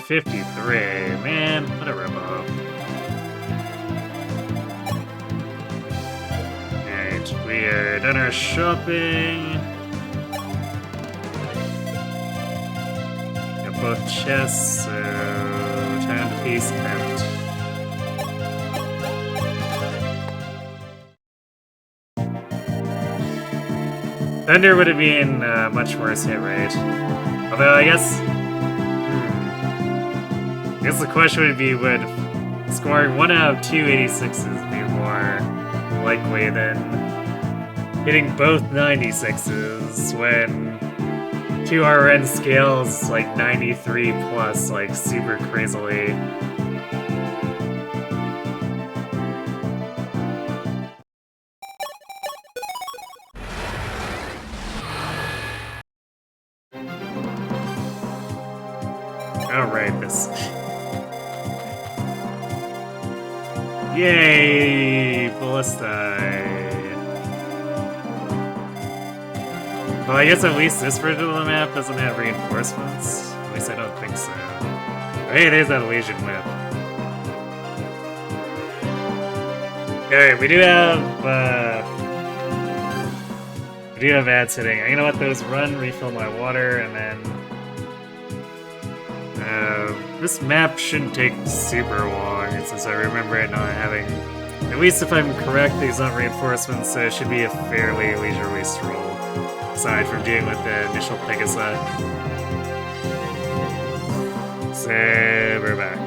53, man, what a ripoff. Alright, we are done our shopping. Got both chests, so time to peace out. Thunder would have been much worse hit rate. Although I guess the question would be, would scoring 1 out of 2 86s be more likely than hitting both 96s when 2 RN scales like 93 plus, like super crazily? Alright, this... Yay! Ballista! Well, I guess at least this version of the map doesn't have reinforcements. At least I don't think so. Hey, there's that Legion whip. Alright, we do have ads hitting. You know what, those run, refill my water, and then... this map shouldn't take super long, since I remember it not having... At least if I'm correct, these aren't reinforcements, so it should be a fairly leisurely stroll, aside from dealing with the initial Pegasa. So, we're back.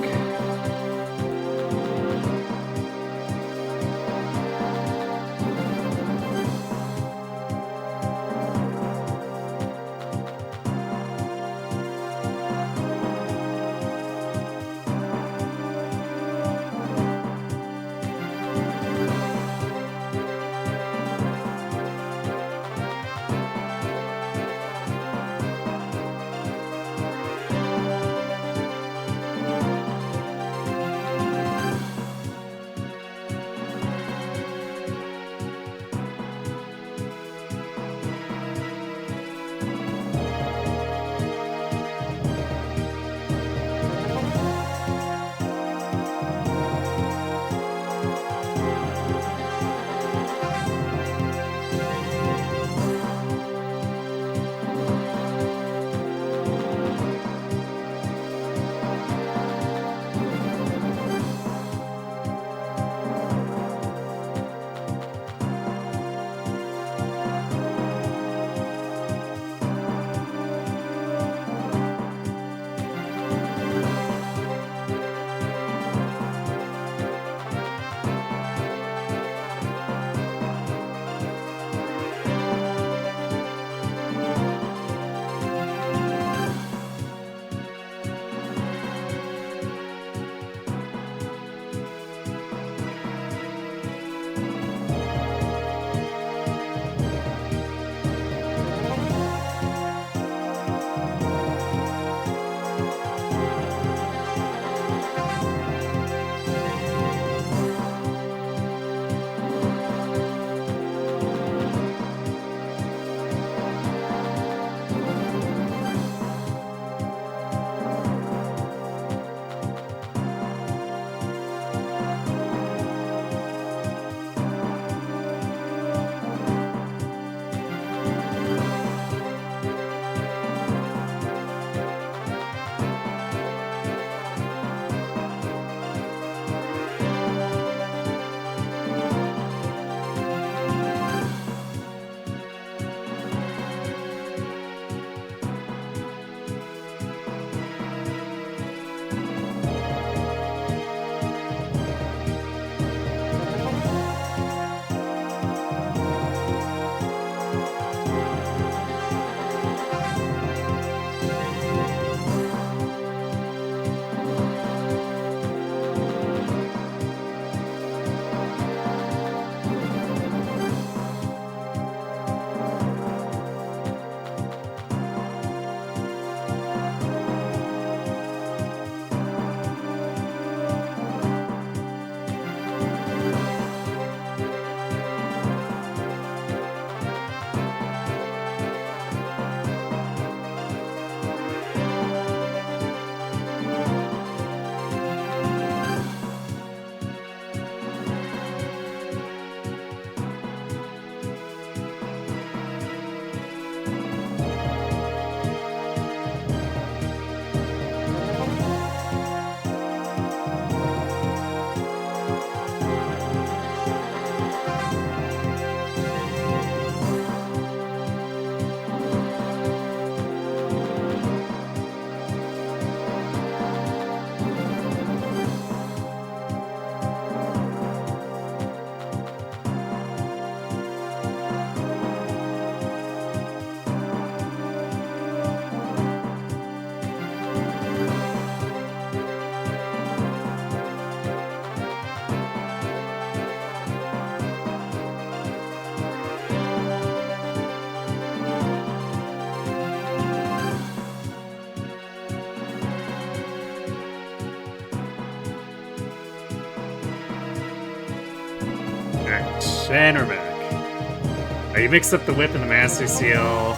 Alright, and we're back. You mixed up the whip and the Master Seal.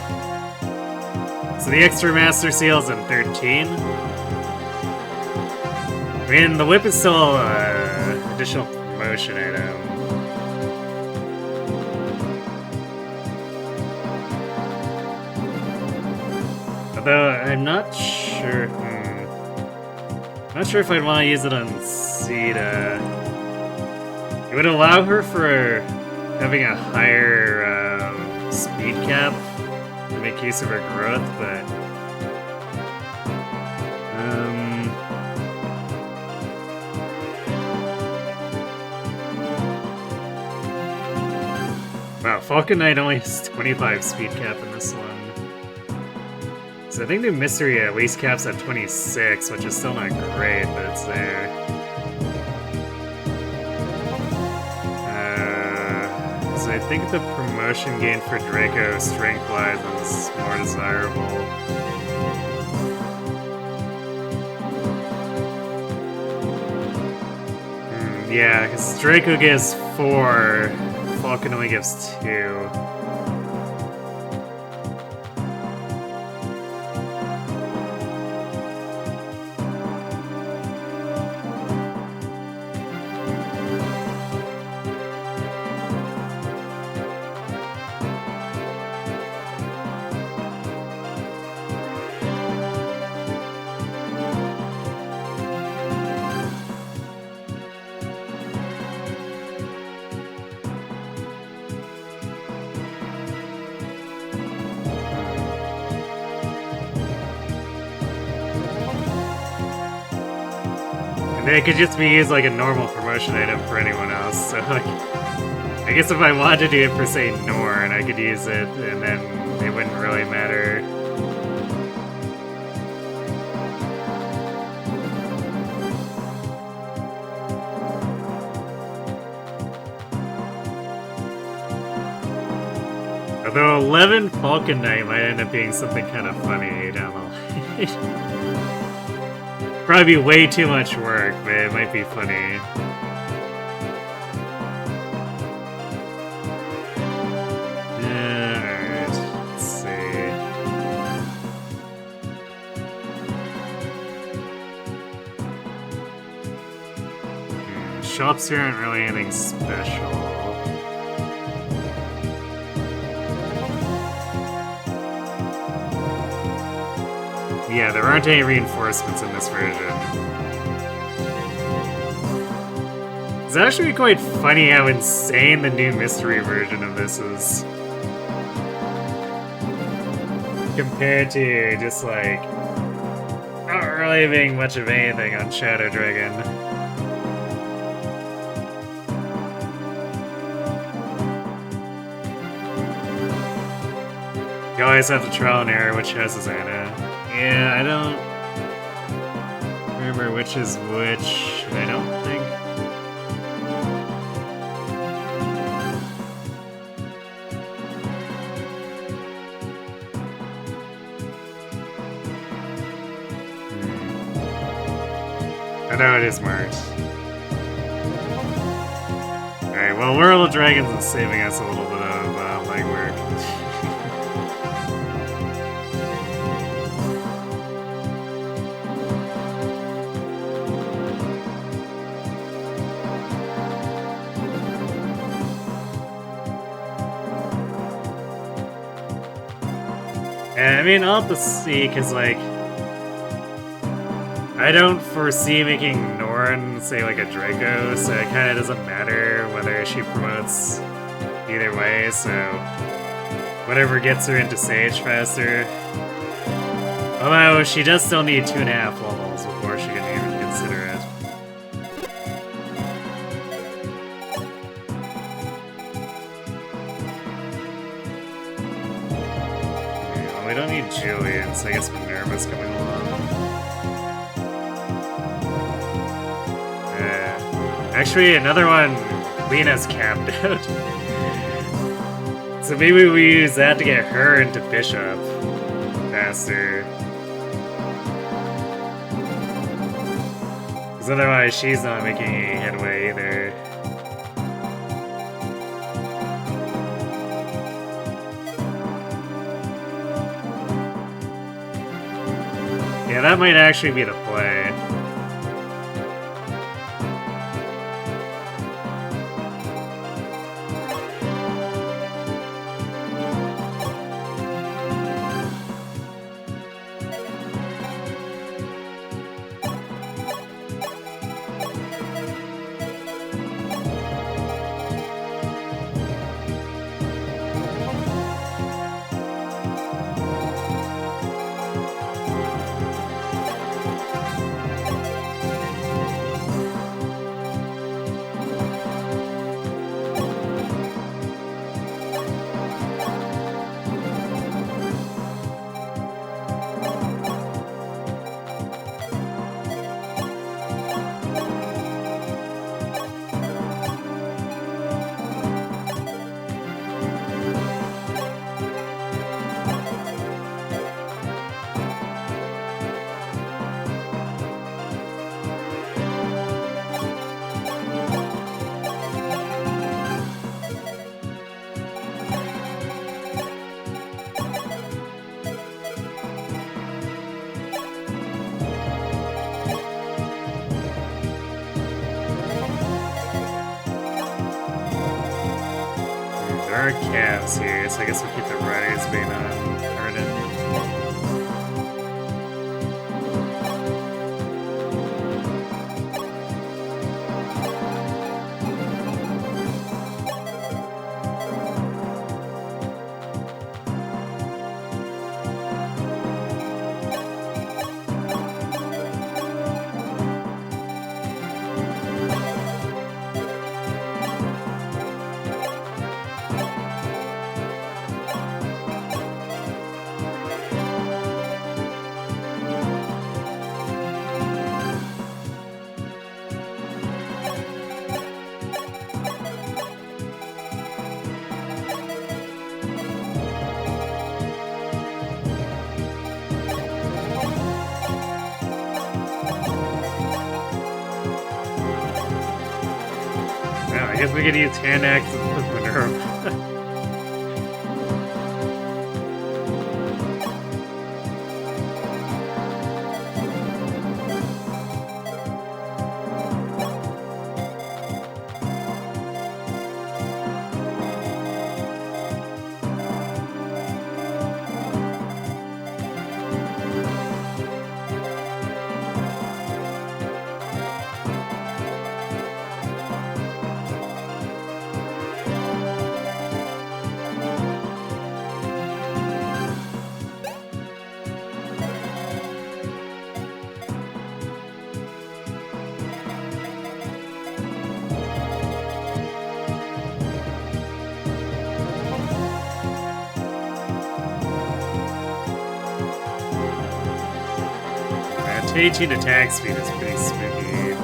So the extra Master Seal is in 13. I mean, the whip is still an additional promotion item. Although, I'm not sure... Not sure if I'd want to use it on Sita. It would allow her for having a higher speed cap to make use of her growth, but... Wow, Falcon Knight only has 25 speed cap in this one. So I think the mystery at least caps at 26, which is still not great, but it's there. So I think the promotion gain for Draco strength-wise is more desirable. Yeah, because Draco gives 4, Falcon only gives 2. It could just be used like a normal promotion item for anyone else, so like... I guess if I wanted to do it for, say, Norn, I could use it, and then it wouldn't really matter. Although 11 Falcon Knight might end up being something kind of funny down the line. Probably be way too much work, but it might be funny. Alright, let's see. Shops here aren't really anything special. Yeah, there aren't any reinforcements in this version. It's actually quite funny how insane the new mystery version of this is. Compared to just like, not really being much of anything on Shadow Dragon. You always have to trial and error which has Anna. Yeah, I don't remember which is which, I don't think. I know it is marked. Alright, well, World of Dragons is saving us a little bit of legwork. I mean, I'll have to see, because, like, I don't foresee making Norn, say, like, a Draco, so it kind of doesn't matter whether she promotes either way, so whatever gets her into Sage faster. Although, she does still need 2.5 levels before she can even consider it. We don't need Julian, so I guess Minerva's coming along. Actually, another one, Lena's capped out. So maybe we use that to get her into Bishop faster. Because otherwise she's not making any headway either. Yeah, that might actually be the play. There are calves here, so I guess we'll keep the riders being hardened. I guess we could use hand axes with Minerva. Teaching attack speed is pretty spooky.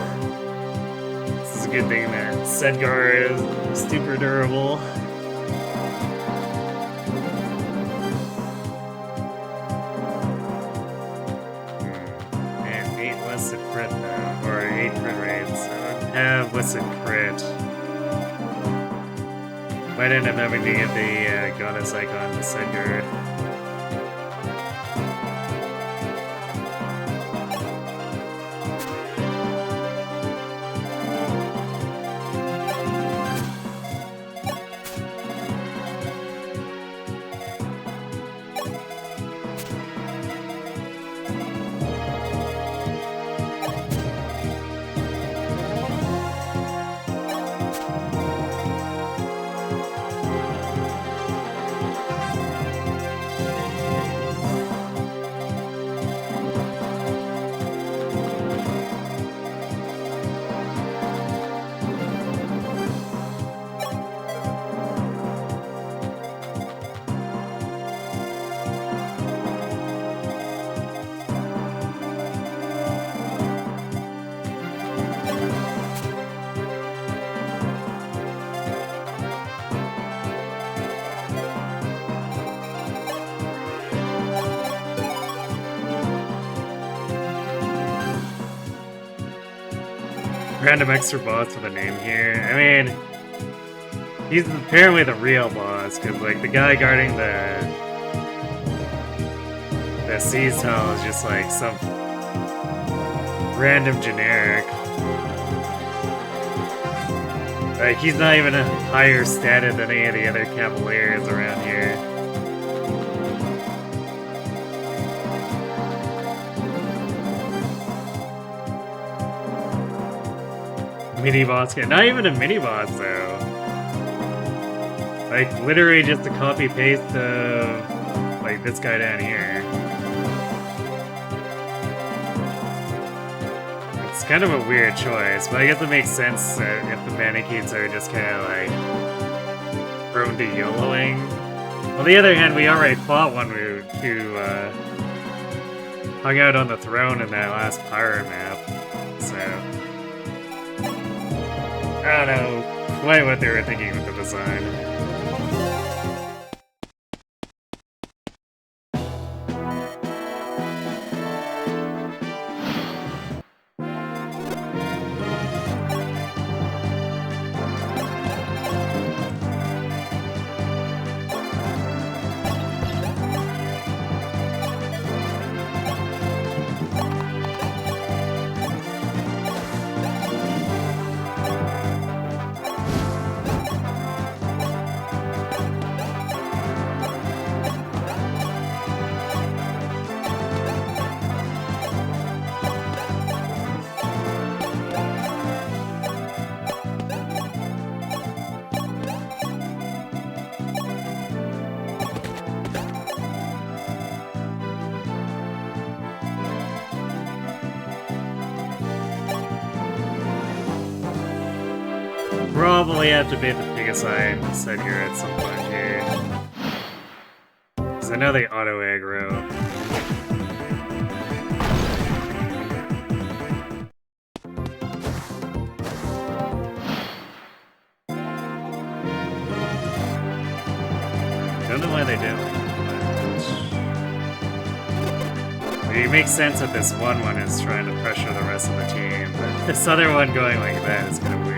This is a good thing that Sedgar is super durable. And 8 listed crit now, or 8 crit rates. So I don't have listed crit. Might end up having to get the goddess icon to Sedgar. Random extra boss with a name here. I mean, he's apparently the real boss, because like the guy guarding the Seas Tunnel is just like some random generic. Like, he's not even a higher status than any of the other Cavaliers around here. Mini boss kit. Not even a mini boss though. Like literally just a copy paste of like this guy down here. It's kind of a weird choice, but I guess it makes sense if the mannequins are just kind of like prone to YOLOing. On the other hand, we already fought one who hung out on the throne in that last pirate map, so I don't know quite what they were thinking with the design. Probably have to beat the Pegasi and Sedgar at some point here. Because I know they auto aggro. Don't know why they do. It makes sense that this one is trying to pressure the rest of the team, but this other one going like that is kind of weird.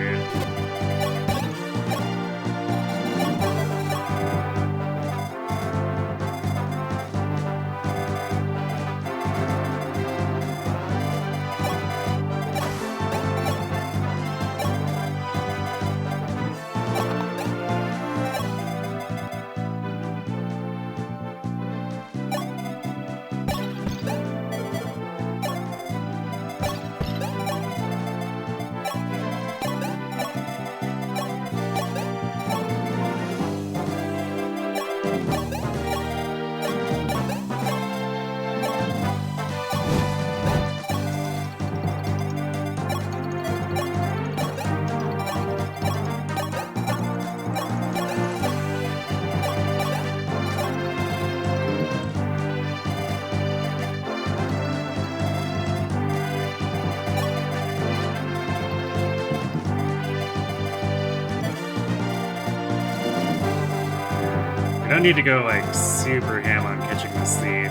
I don't need to go like super ham on catching this thief.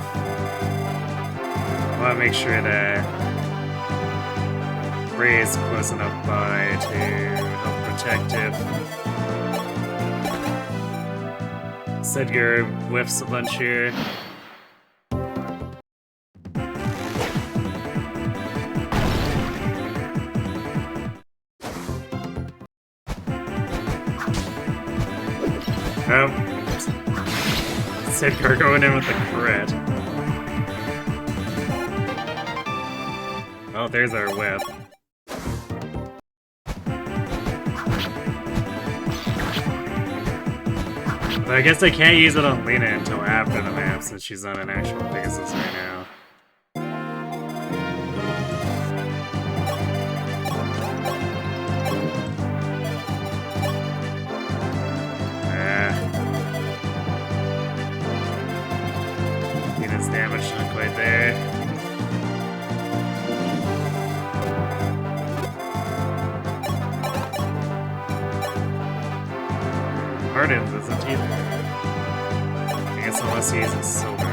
I want to make sure that Ray is close enough by to help protect it. Sedgar whiffs a bunch here. Oh. Sedgar going in with the crit. Oh, there's our whip. But I guess I can't use it on Lena until after the map since she's on an actual Pegasus right now. Damage not quite there. Gaidens isn't either. I guess unless he uses silver.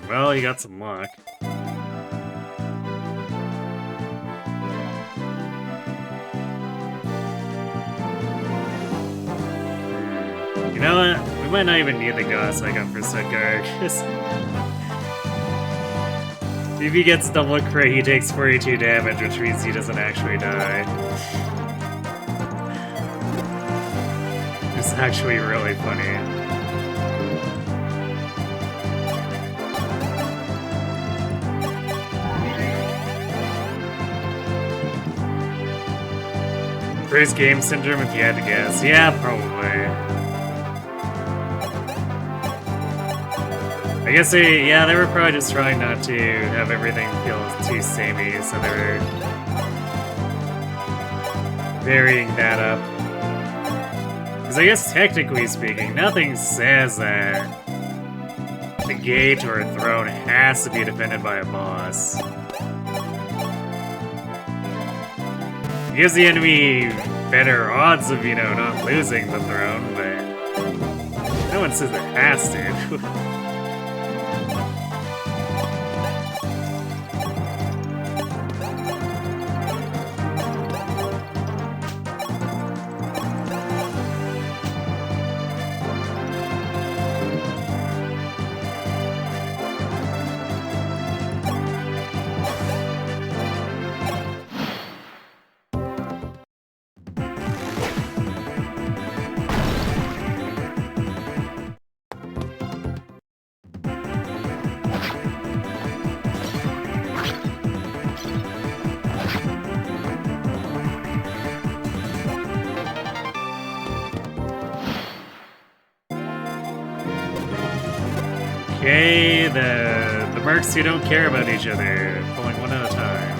Well, you got some luck. You know what? We might not even need the Gauss I got for Sedgar, because if he gets double crit, he takes 42 damage, which means he doesn't actually die. It's actually really funny. First game syndrome, if you had to guess. Yeah, probably. I guess they were probably just trying not to have everything feel too samey, so they were varying that up. Because I guess technically speaking, nothing says that the gate or a throne has to be defended by a boss. It gives the enemy better odds of, not losing the throne, but no one says it has to. Okay, the mercs who don't care about each other, pulling one at a time.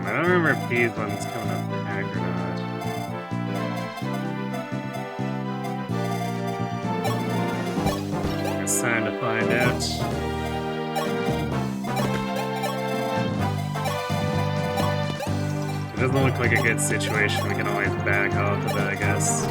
I don't remember if these ones coming up back or not. It's time to find out. doesn't look like a good situation. We can always back off of it, I guess.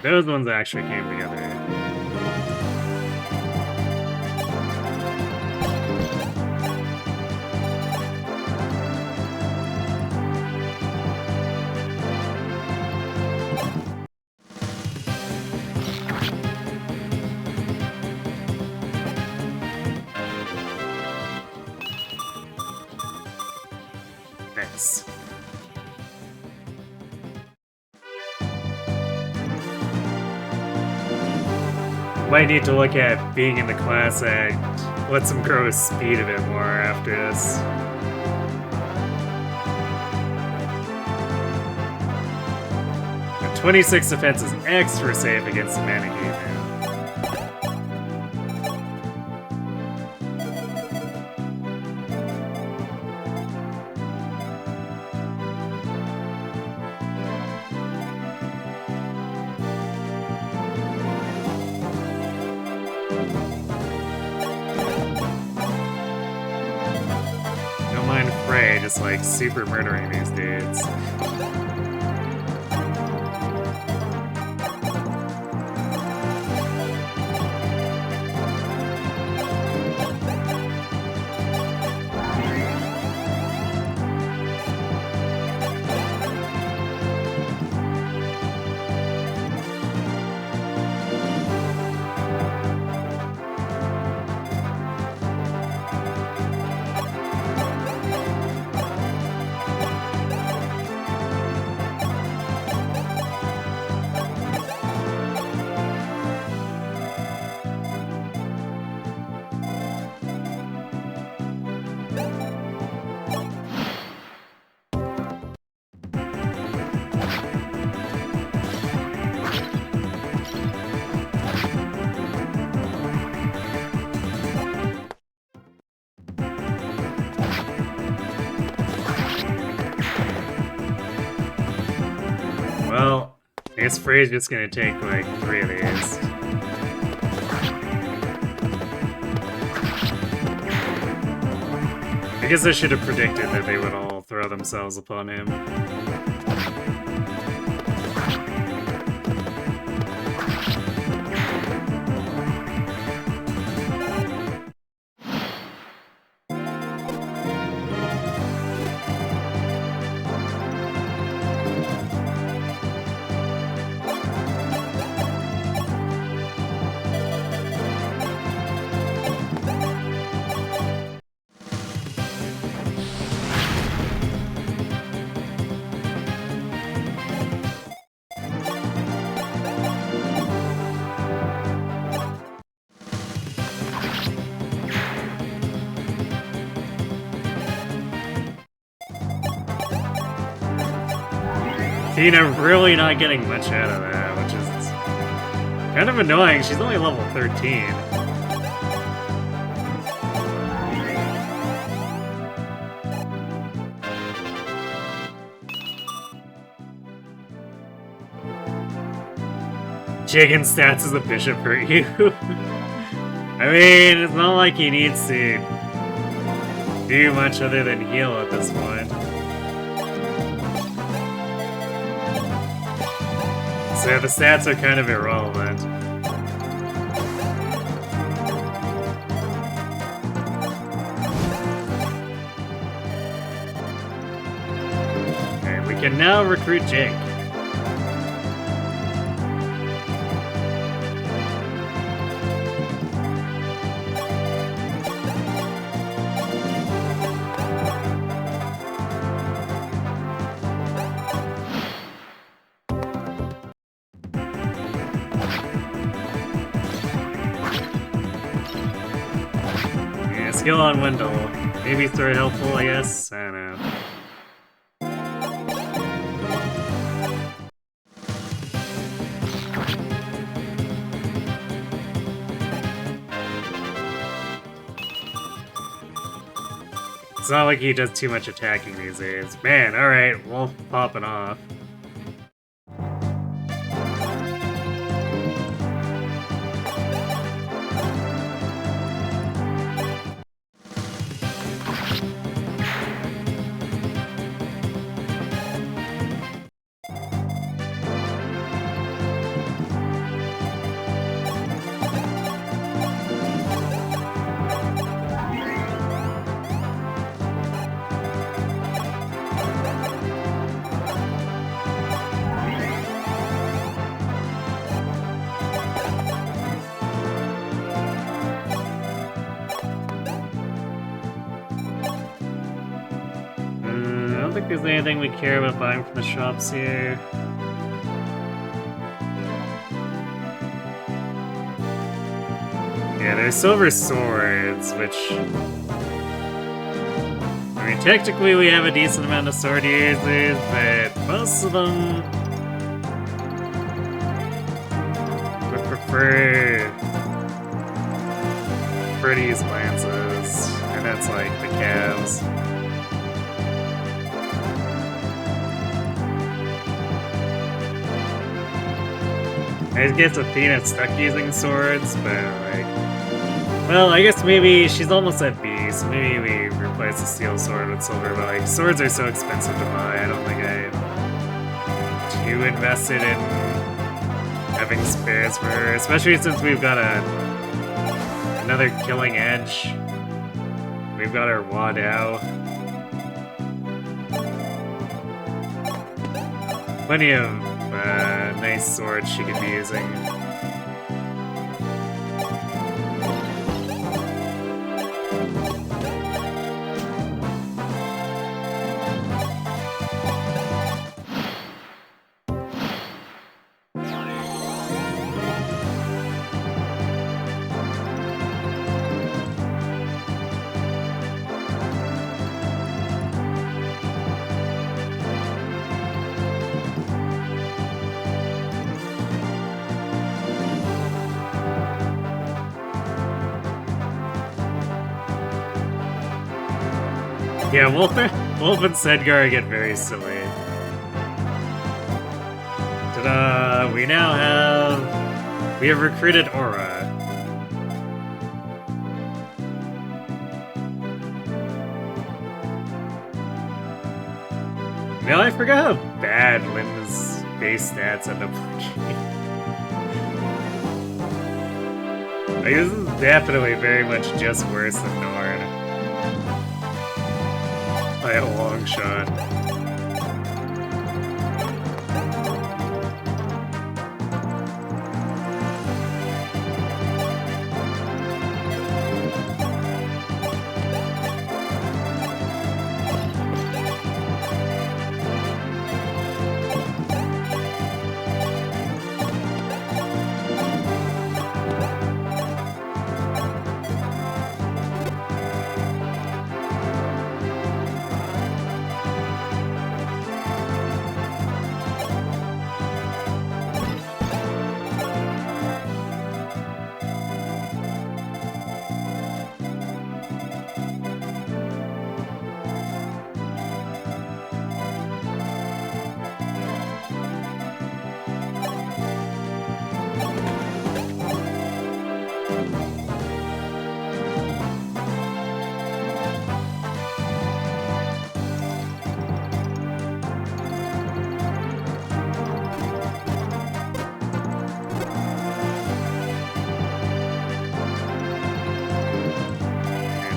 Those ones actually came together. Nice. Might need to look at being in the class act. Lets him grow his speed a bit more after this. A 26 defense is extra safe against Mannequin now. Just like super murdering these dudes. Well, I guess Frey's just gonna take like 3 of these. I guess I should have predicted that they would all throw themselves upon him. Tina really not getting much out of that, which is kind of annoying. She's only level 13. Chicken stats as a bishop hurt you. I mean, it's not like he needs to do much other than heal at this point. So the stats are kind of irrelevant. Okay, we can now recruit Jake. Skill on Wendell. Maybe throw helpful, I guess? I don't know. It's not like he does too much attacking these days. Man, alright, Wolf popping off. I don't think there's anything we care about buying from the shops here. Yeah, there's silver swords, which... I mean, technically we have a decent amount of sword users, but most of them would prefer to use lances, and that's like the calves. I guess Athena stuck using swords, but like... Well, I guess maybe she's almost at B, so maybe we replace the steel sword with silver, but like, swords are so expensive to buy, I don't think I'm too invested in having spares for her, especially since we've got another killing edge. We've got our Wadao. Plenty of nice swords she could be using. Yeah, Wolf and Sedgar get very silly. Ta-da! We have recruited Aura. Now I forgot how bad Linda's base stats end up looking. Like, this is definitely very much just worse than Norn. By a long shot.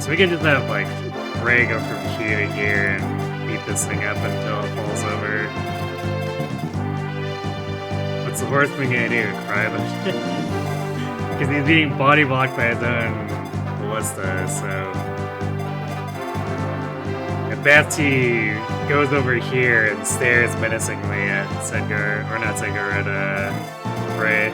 So we can just have, like, Ray go from here to here and beat this thing up until it falls over. What's the worst thing gonna do? Cry about it? Because he's being body blocked by his own ballista, so... At best he goes over here and stares menacingly at Sedgar, or not Sedgar, at Ray.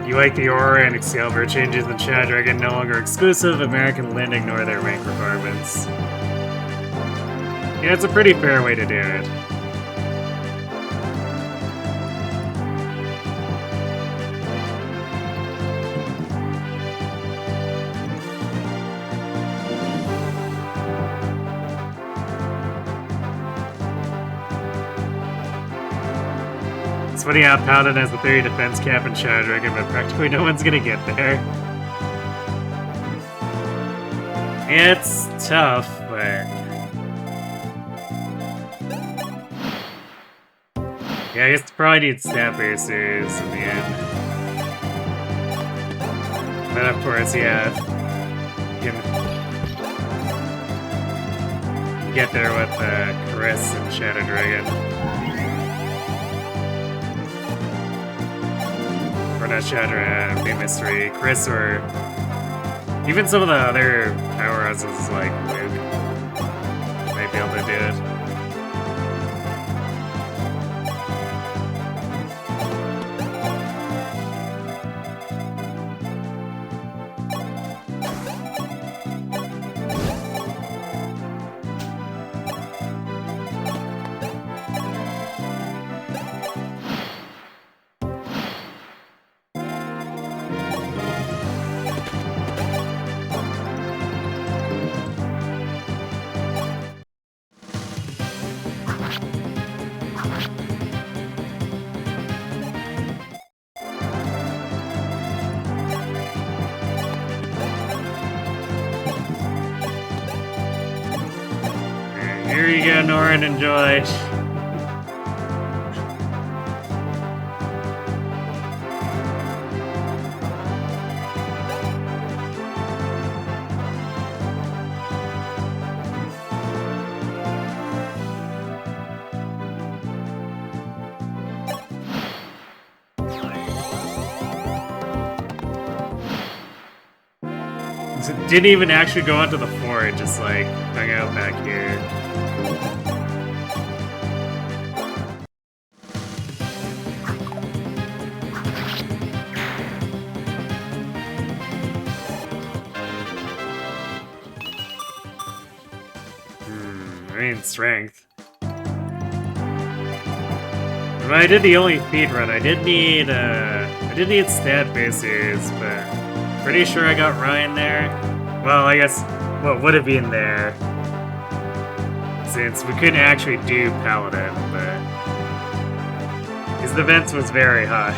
You like the aura and Excalibur changes in Shadow Dragon no longer exclusive. American Land ignore their rank requirements. Yeah, it's a pretty fair way to do it. It's funny how Paladin has the 30 defense cap in Shadow Dragon, but practically no one's gonna get there. It's tough, but... yeah, I guess you probably need stat boosters in the end. But of course, yeah, you can get there with Chris and Shadow Dragon. Or not Shadow Dragon, be Mystery, Chris, or even some of the other powerhouses like Luke might be able to do it. Here you go, Norin, enjoy. So it didn't even actually go onto the floor, it just like hung out back here. I mean, strength. But I did the only feed run. I did need stat bases, but pretty sure I got Ryan there. Well, I guess what would have been there, since we couldn't actually do Paladin, but his defense was very high.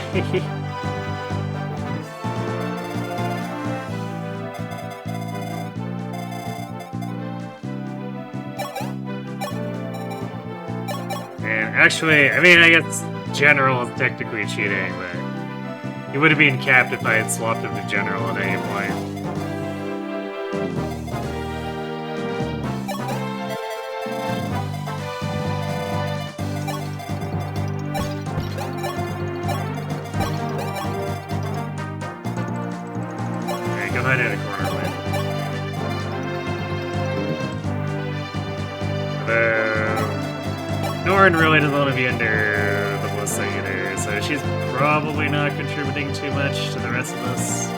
And actually, I mean, I guess General is technically cheating, but he would have been capped if I had swapped him to General at any point. Alright, go ahead and a corner win. Norin really doesn't want to be under the Ballista either, so she's probably not contributing too much to the rest of us.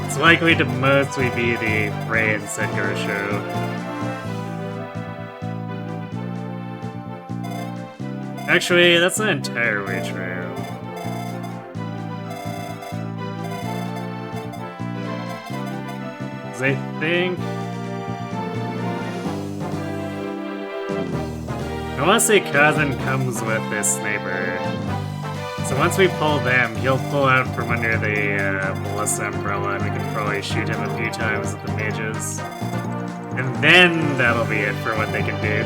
It's likely to mostly be the Frey and Sedgar show. Actually, that's not entirely true. I think... I want to say Kazan comes with this sniper. So once we pull them, he'll pull out from under the Ballista umbrella and we can probably shoot him a few times with the mages. And then that'll be it for what they can do.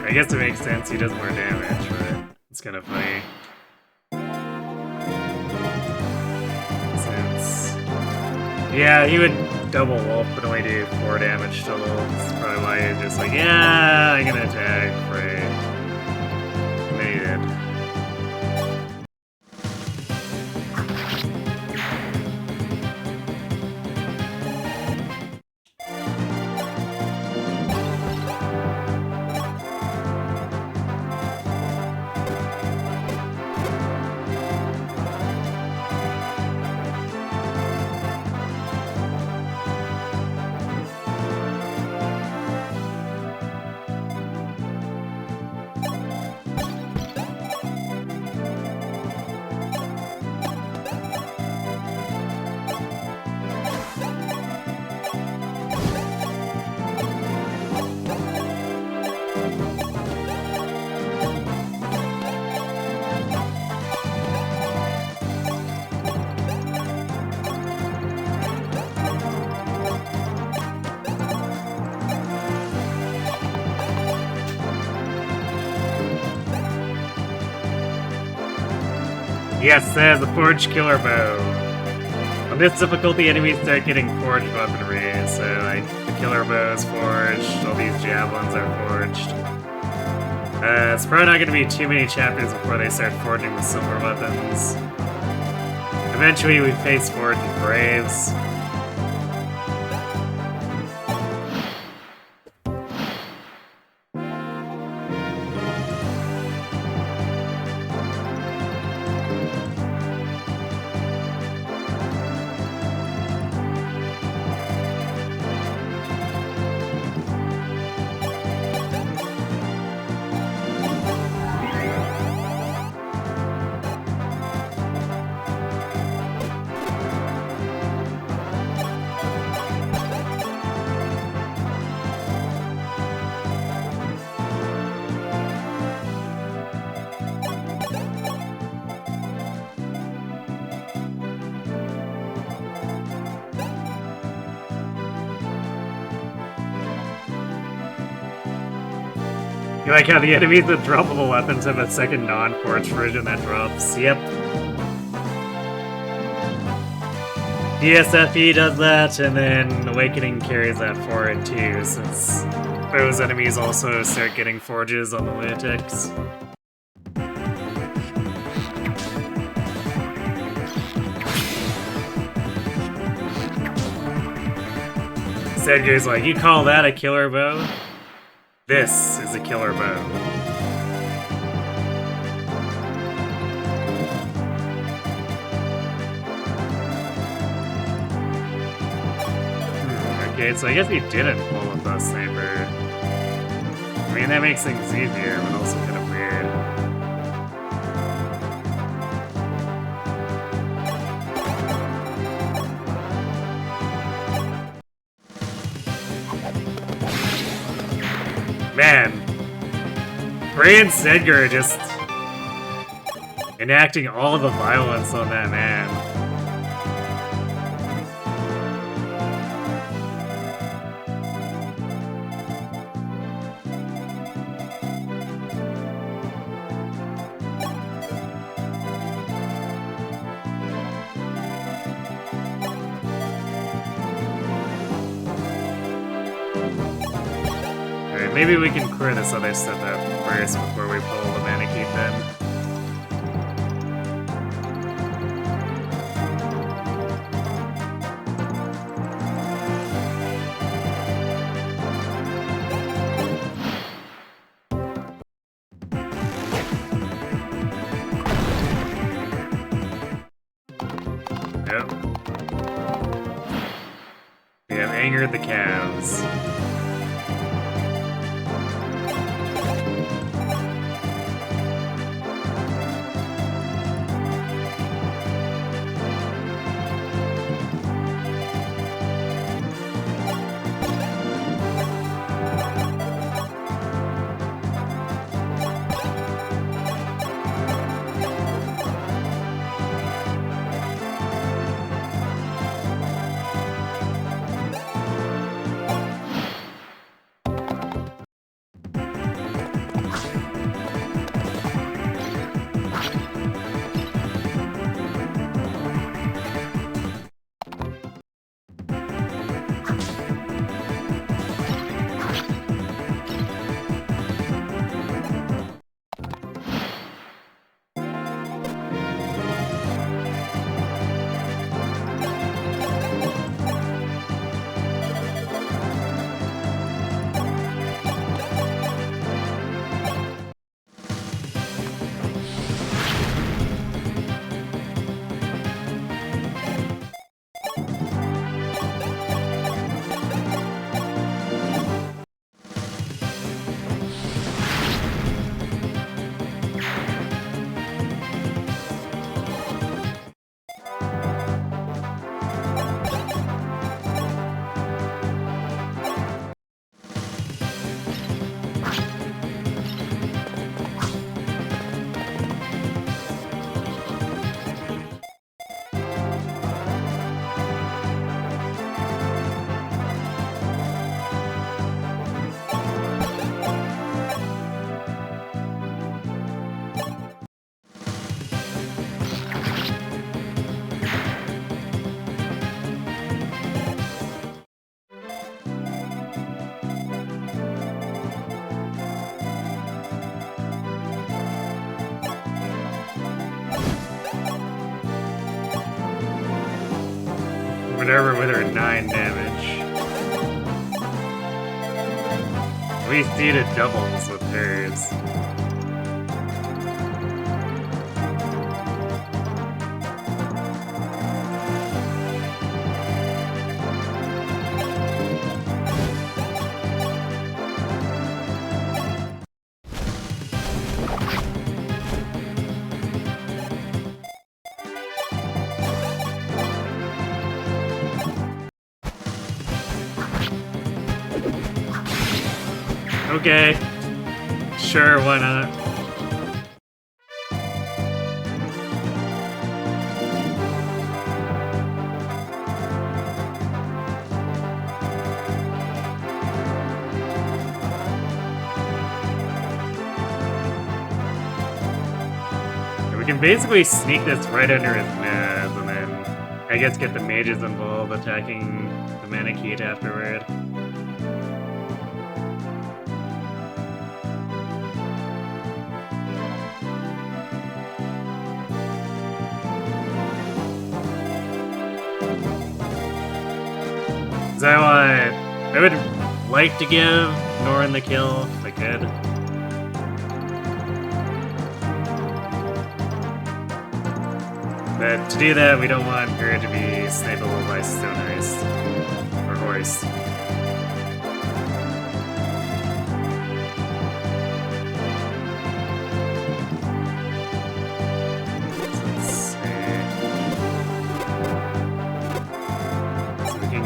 I guess it makes sense he does more damage, but let's kind of funny. Since... Yeah, he would double wolf but only do 4 damage total. That's probably why you're just like, yeah, I'm gonna attack Frey. And then he did. Yes, there's the Forged Killer Bow. On this difficulty, enemies start getting forged weaponry, so like the Killer Bow is forged, all these javelins are forged. It's probably not going to be too many chapters before they start forging the silver weapons. Eventually we face forged Braves. You like how the enemies with droppable weapons have a second non-forged version that drops? Yep. DSFE does that, and then Awakening carries that forward too, since those enemies also start getting forges on the lunatics. Sedgear's like, you call that a killer bow? This is a killer bow. Okay, so I guess he didn't pull a bus saber. I mean, that makes things easier, but also kind of weird. Man, Frey and Sedgar are just enacting all of the violence on that man. Maybe we can clear this other stuff up first before we pull the mana keep in. Yep. We have angered the cows. Went over with her 9 damage. We see the doubles with hers. Okay. Sure, why not? We can basically sneak this right under his nose and then I guess get the mages involved attacking the Manakete afterward. So I would like to give Norin the kill if I could. But to do that, we don't want her to be snipable by Stone Ice or Horse.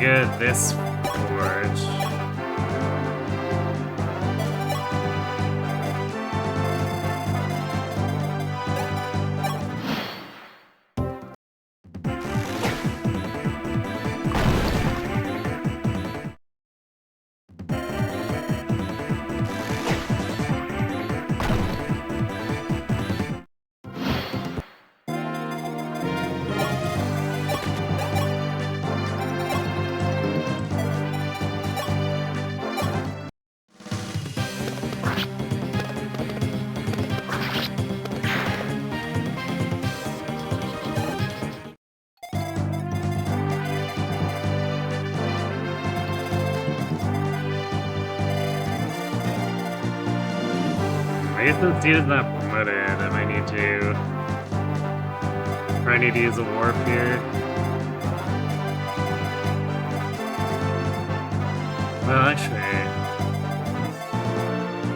Get this forge. I guess since Tita's not promoted, I might need to... probably need to use a warp here. Well, actually...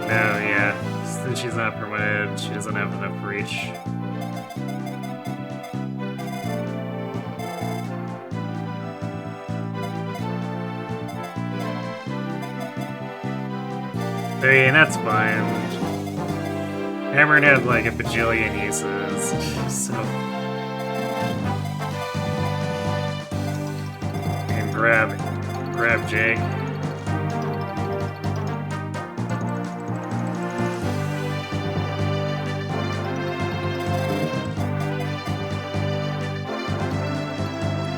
no, yeah. Since she's not promoted, she doesn't have enough reach. I mean, that's fine. Hammered has like a bajillion uses, so... and grab Jake.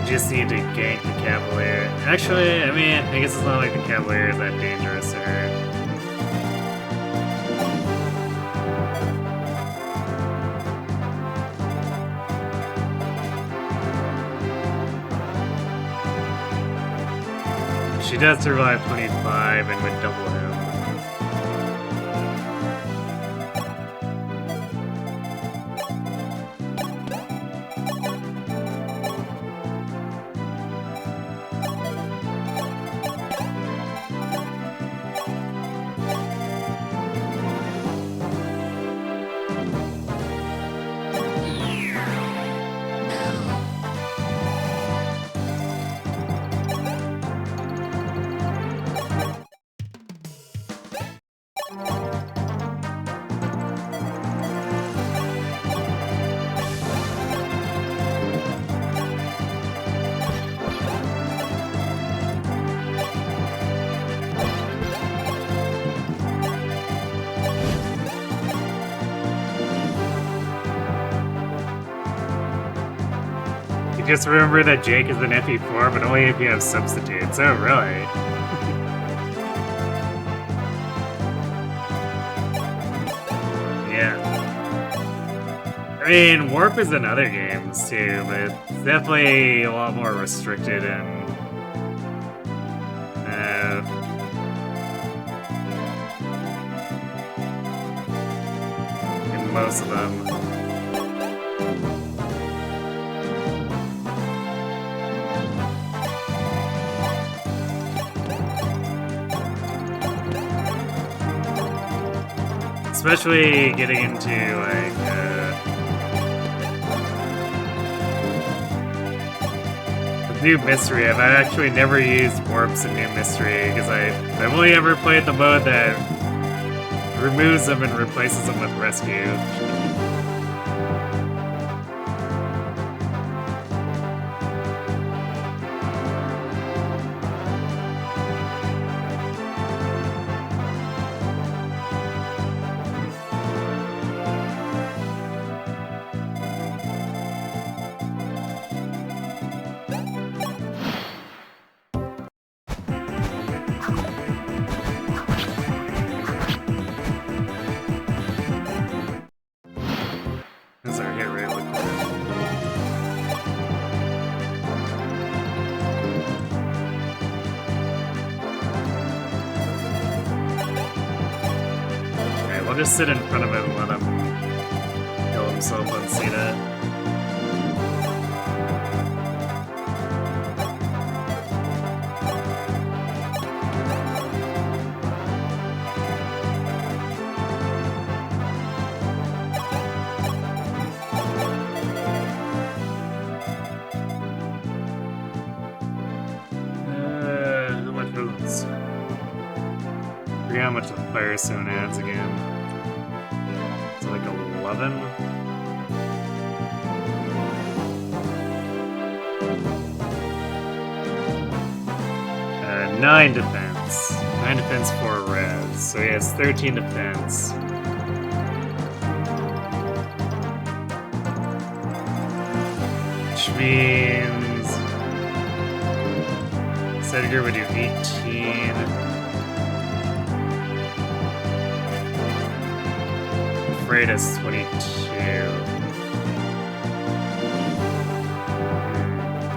Just need to gank the Cavalier. Actually, I mean, I guess it's not like the Cavalier is that dangerous to her. She does survive 25 and would double him. Just remember that Jake is an FE4, but only if you have substitutes. Oh, really? Yeah. I mean, Warp is in other games, too, but it's definitely a lot more restricted in most of them. Especially getting into, like, the new mystery. I've actually never used warps in new mystery, because I've only ever played the mode that removes them and replaces them with rescue. That's our hit rate. Look at that. Okay, we'll just sit in front of him and let him kill himself and see that. How much was... I forget how much the Firestone adds again. It's like 11? 9 defense. 9 defense, 4 res. So he has 13 defense. Which means... Sedgwick would do 18. Freitas 22.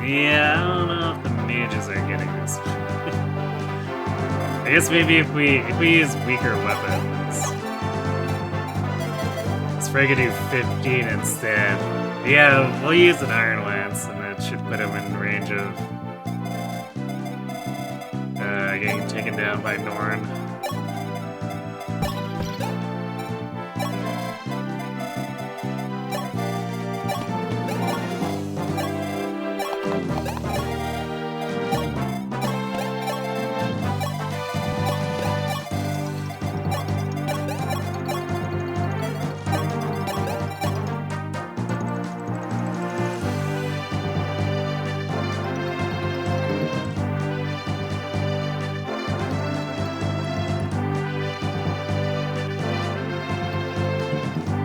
Yeah, I don't know if the mages are getting this. I guess maybe if we use weaker weapons. This Frey could do 15 instead. Yeah, we'll use an Iron Lance, and that should put him in range of getting taken down by Norn.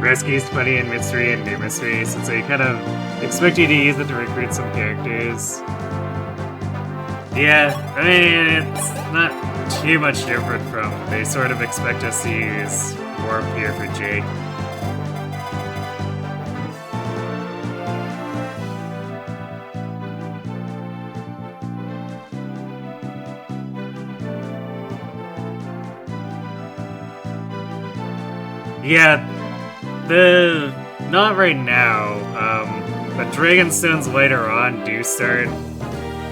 Rescues 20 in Mystery and New Mystery, since they kind of expect you to use it to recruit some characters. Yeah, I mean, it's not too much different from... They sort of expect us to use Warp here for Jake. Yeah, not right now, but Dragonstones later on do start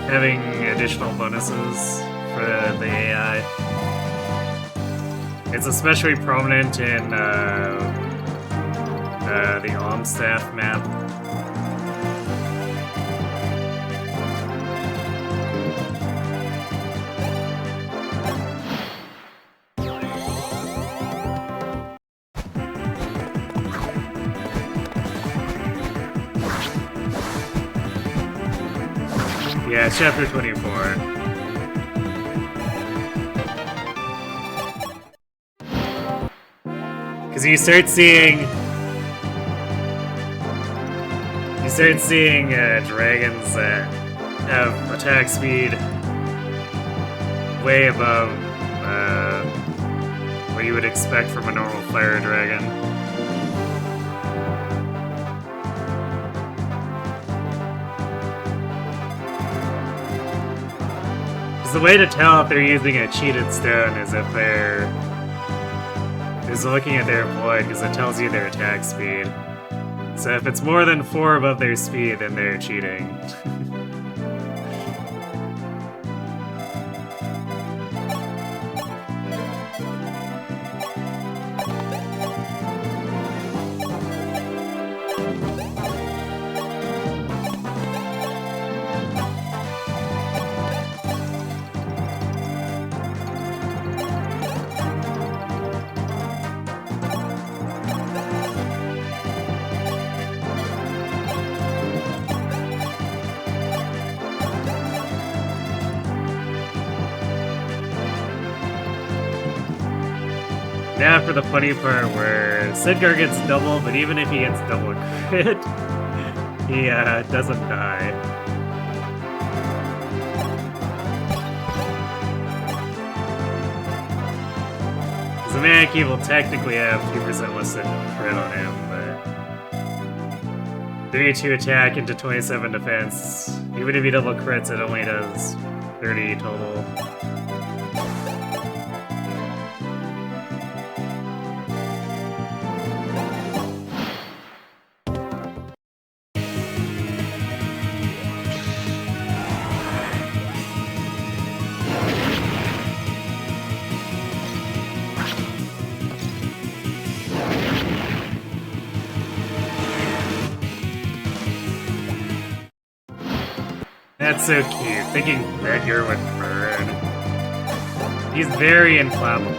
having additional bonuses for the AI. It's especially prominent in the Almstaff map. Yeah, chapter 24. Because you start seeing dragons that have attack speed way above what you would expect from a normal fire dragon. The way to tell if they're using a cheated stone is if they're is looking at their void because it tells you their attack speed. So if it's more than 4 above their speed, then they're cheating. Now for the funny part where Sidgar gets double, but even if he gets double crit, he doesn't die. So Manaki will technically have 2% less than crit on him, but 32 attack into 27 defense. Even if he double crits, it only does 30 total. That's so cute, thinking Edgar would burn. He's very inflammable.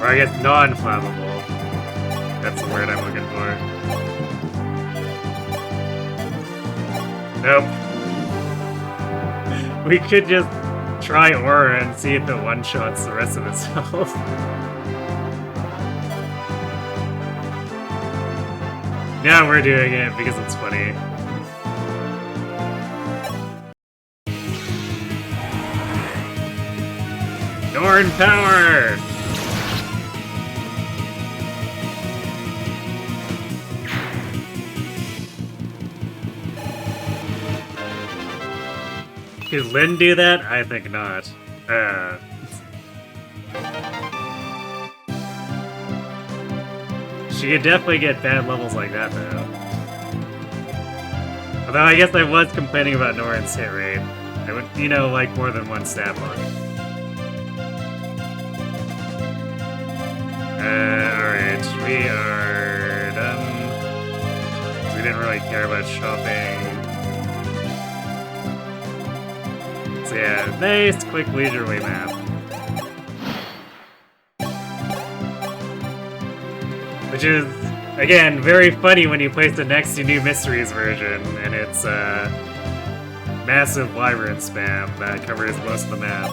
Or I guess non-flammable. That's the word I'm looking for. Nope. We could just try Aura and see if it one-shots the rest of its health. Now we're doing it because it's funny. Norn power! Could Lyn do that? I think not. She could definitely get bad levels like that, though. Although I guess I was complaining about Norn's hit rate. I would, you know, like more than one stab on it. Alright, we are done. We didn't really care about shopping. So yeah, nice, quick leisurely map. Which is, again, very funny when you place it next to New Mysteries version, and it's massive Wyvern spam that covers most of the map.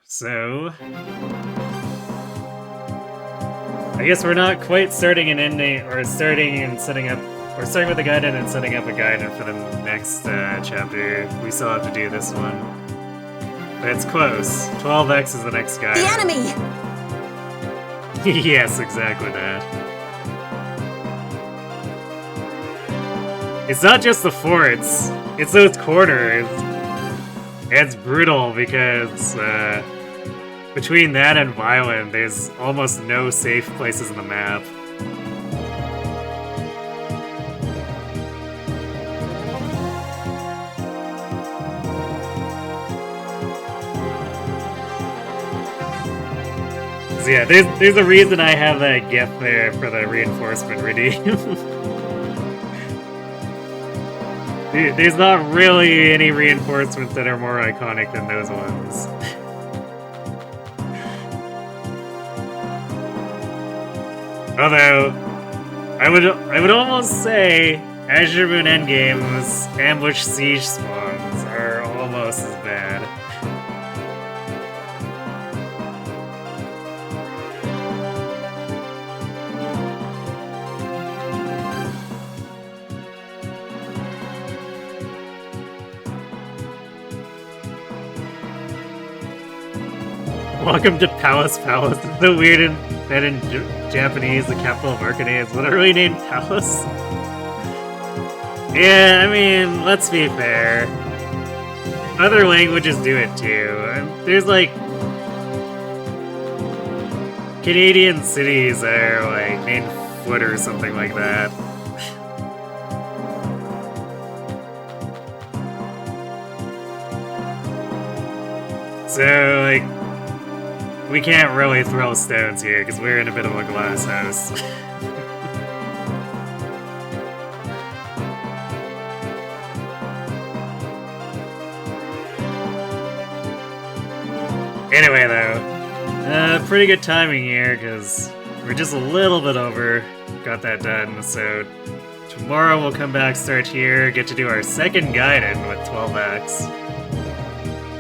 So, I guess we're not quite starting and ending, or starting and setting up, or starting with a Gaiden and setting up a Gaiden for the next chapter. We still have to do this one. But it's close. 12X is the next Gaiden. The enemy! Yes, exactly that. It's not just the forts, it's those corners. It's brutal because, between that and Violent, there's almost no safe places in the map. So yeah, there's a reason I have that gift there for the reinforcement redeem. There's not really any reinforcements that are more iconic than those ones. Although, I would almost say Azure Moon Endgame's ambush siege spawns are almost as bad. Welcome to Palace. It's so weird and that in Japanese, the capital of Arcane is literally named Talos? Yeah, I mean, let's be fair. Other languages do it too. There's like Canadian cities that are like named Foot or something like that. So, like, we can't really throw stones here because we're in a bit of a glass house. Anyway, though, pretty good timing here because we're just a little bit over. Got that done, so tomorrow we'll come back, start here, get to do our second Gaiden with 12 acts.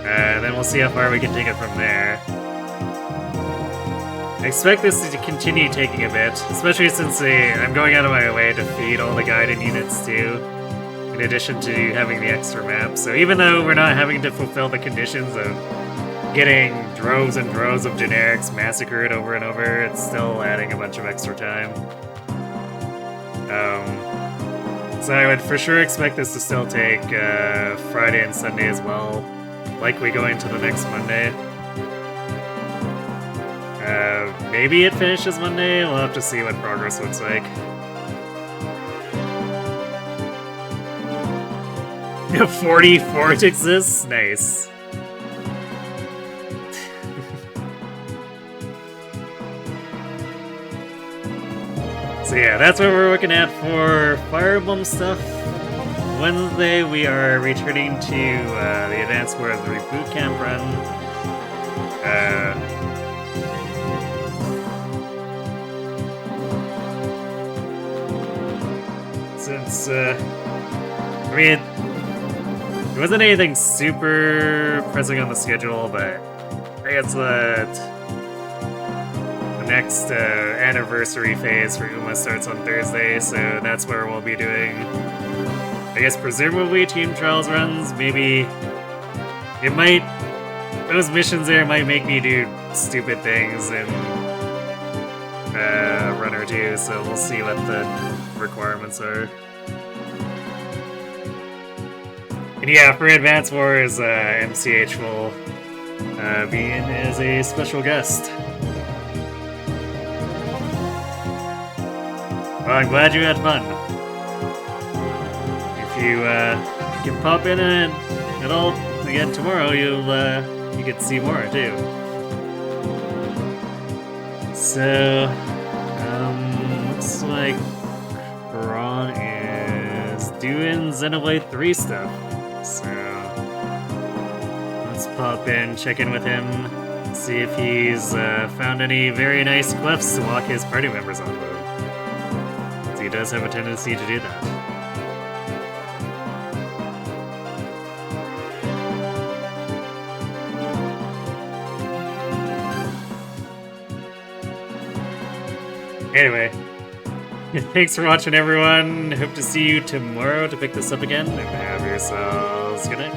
Then we'll see how far we can take it from there. I expect this to continue taking a bit, especially since I'm going out of my way to feed all the Gaiden units too, in addition to having the extra map. So even though we're not having to fulfill the conditions of getting droves and droves of generics massacred over and over, it's still adding a bunch of extra time. So I would for sure expect this to still take Friday and Sunday as well, likely going to the next Monday. Maybe it finishes Monday, we'll have to see what progress looks like. 40 forge exists? Nice. So yeah, that's what we're looking at for Fire Emblem stuff. Wednesday, we are returning to the Advanced Wars Reboot Camp run. Since, I mean, it wasn't anything super pressing on the schedule, but I guess the next anniversary phase for Uma starts on Thursday, so that's where we'll be doing, I guess, presumably Team Trials runs. Maybe it might, those missions there might make me do stupid things in a run or two, so we'll see what the requirements are. And yeah, for Advance Wars, MCH will be in as a special guest. Well, I'm glad you had fun. If you can pop in at all again tomorrow, you get to see more too. So, looks like Ron is doing Xenoblade 3 stuff. So, let's pop in, check in with him, see if he's found any very nice cliffs to walk his party members onto. He does have a tendency to do that. Anyway, thanks for watching, everyone. Hope to see you tomorrow to pick this up again, and have yourselves good night.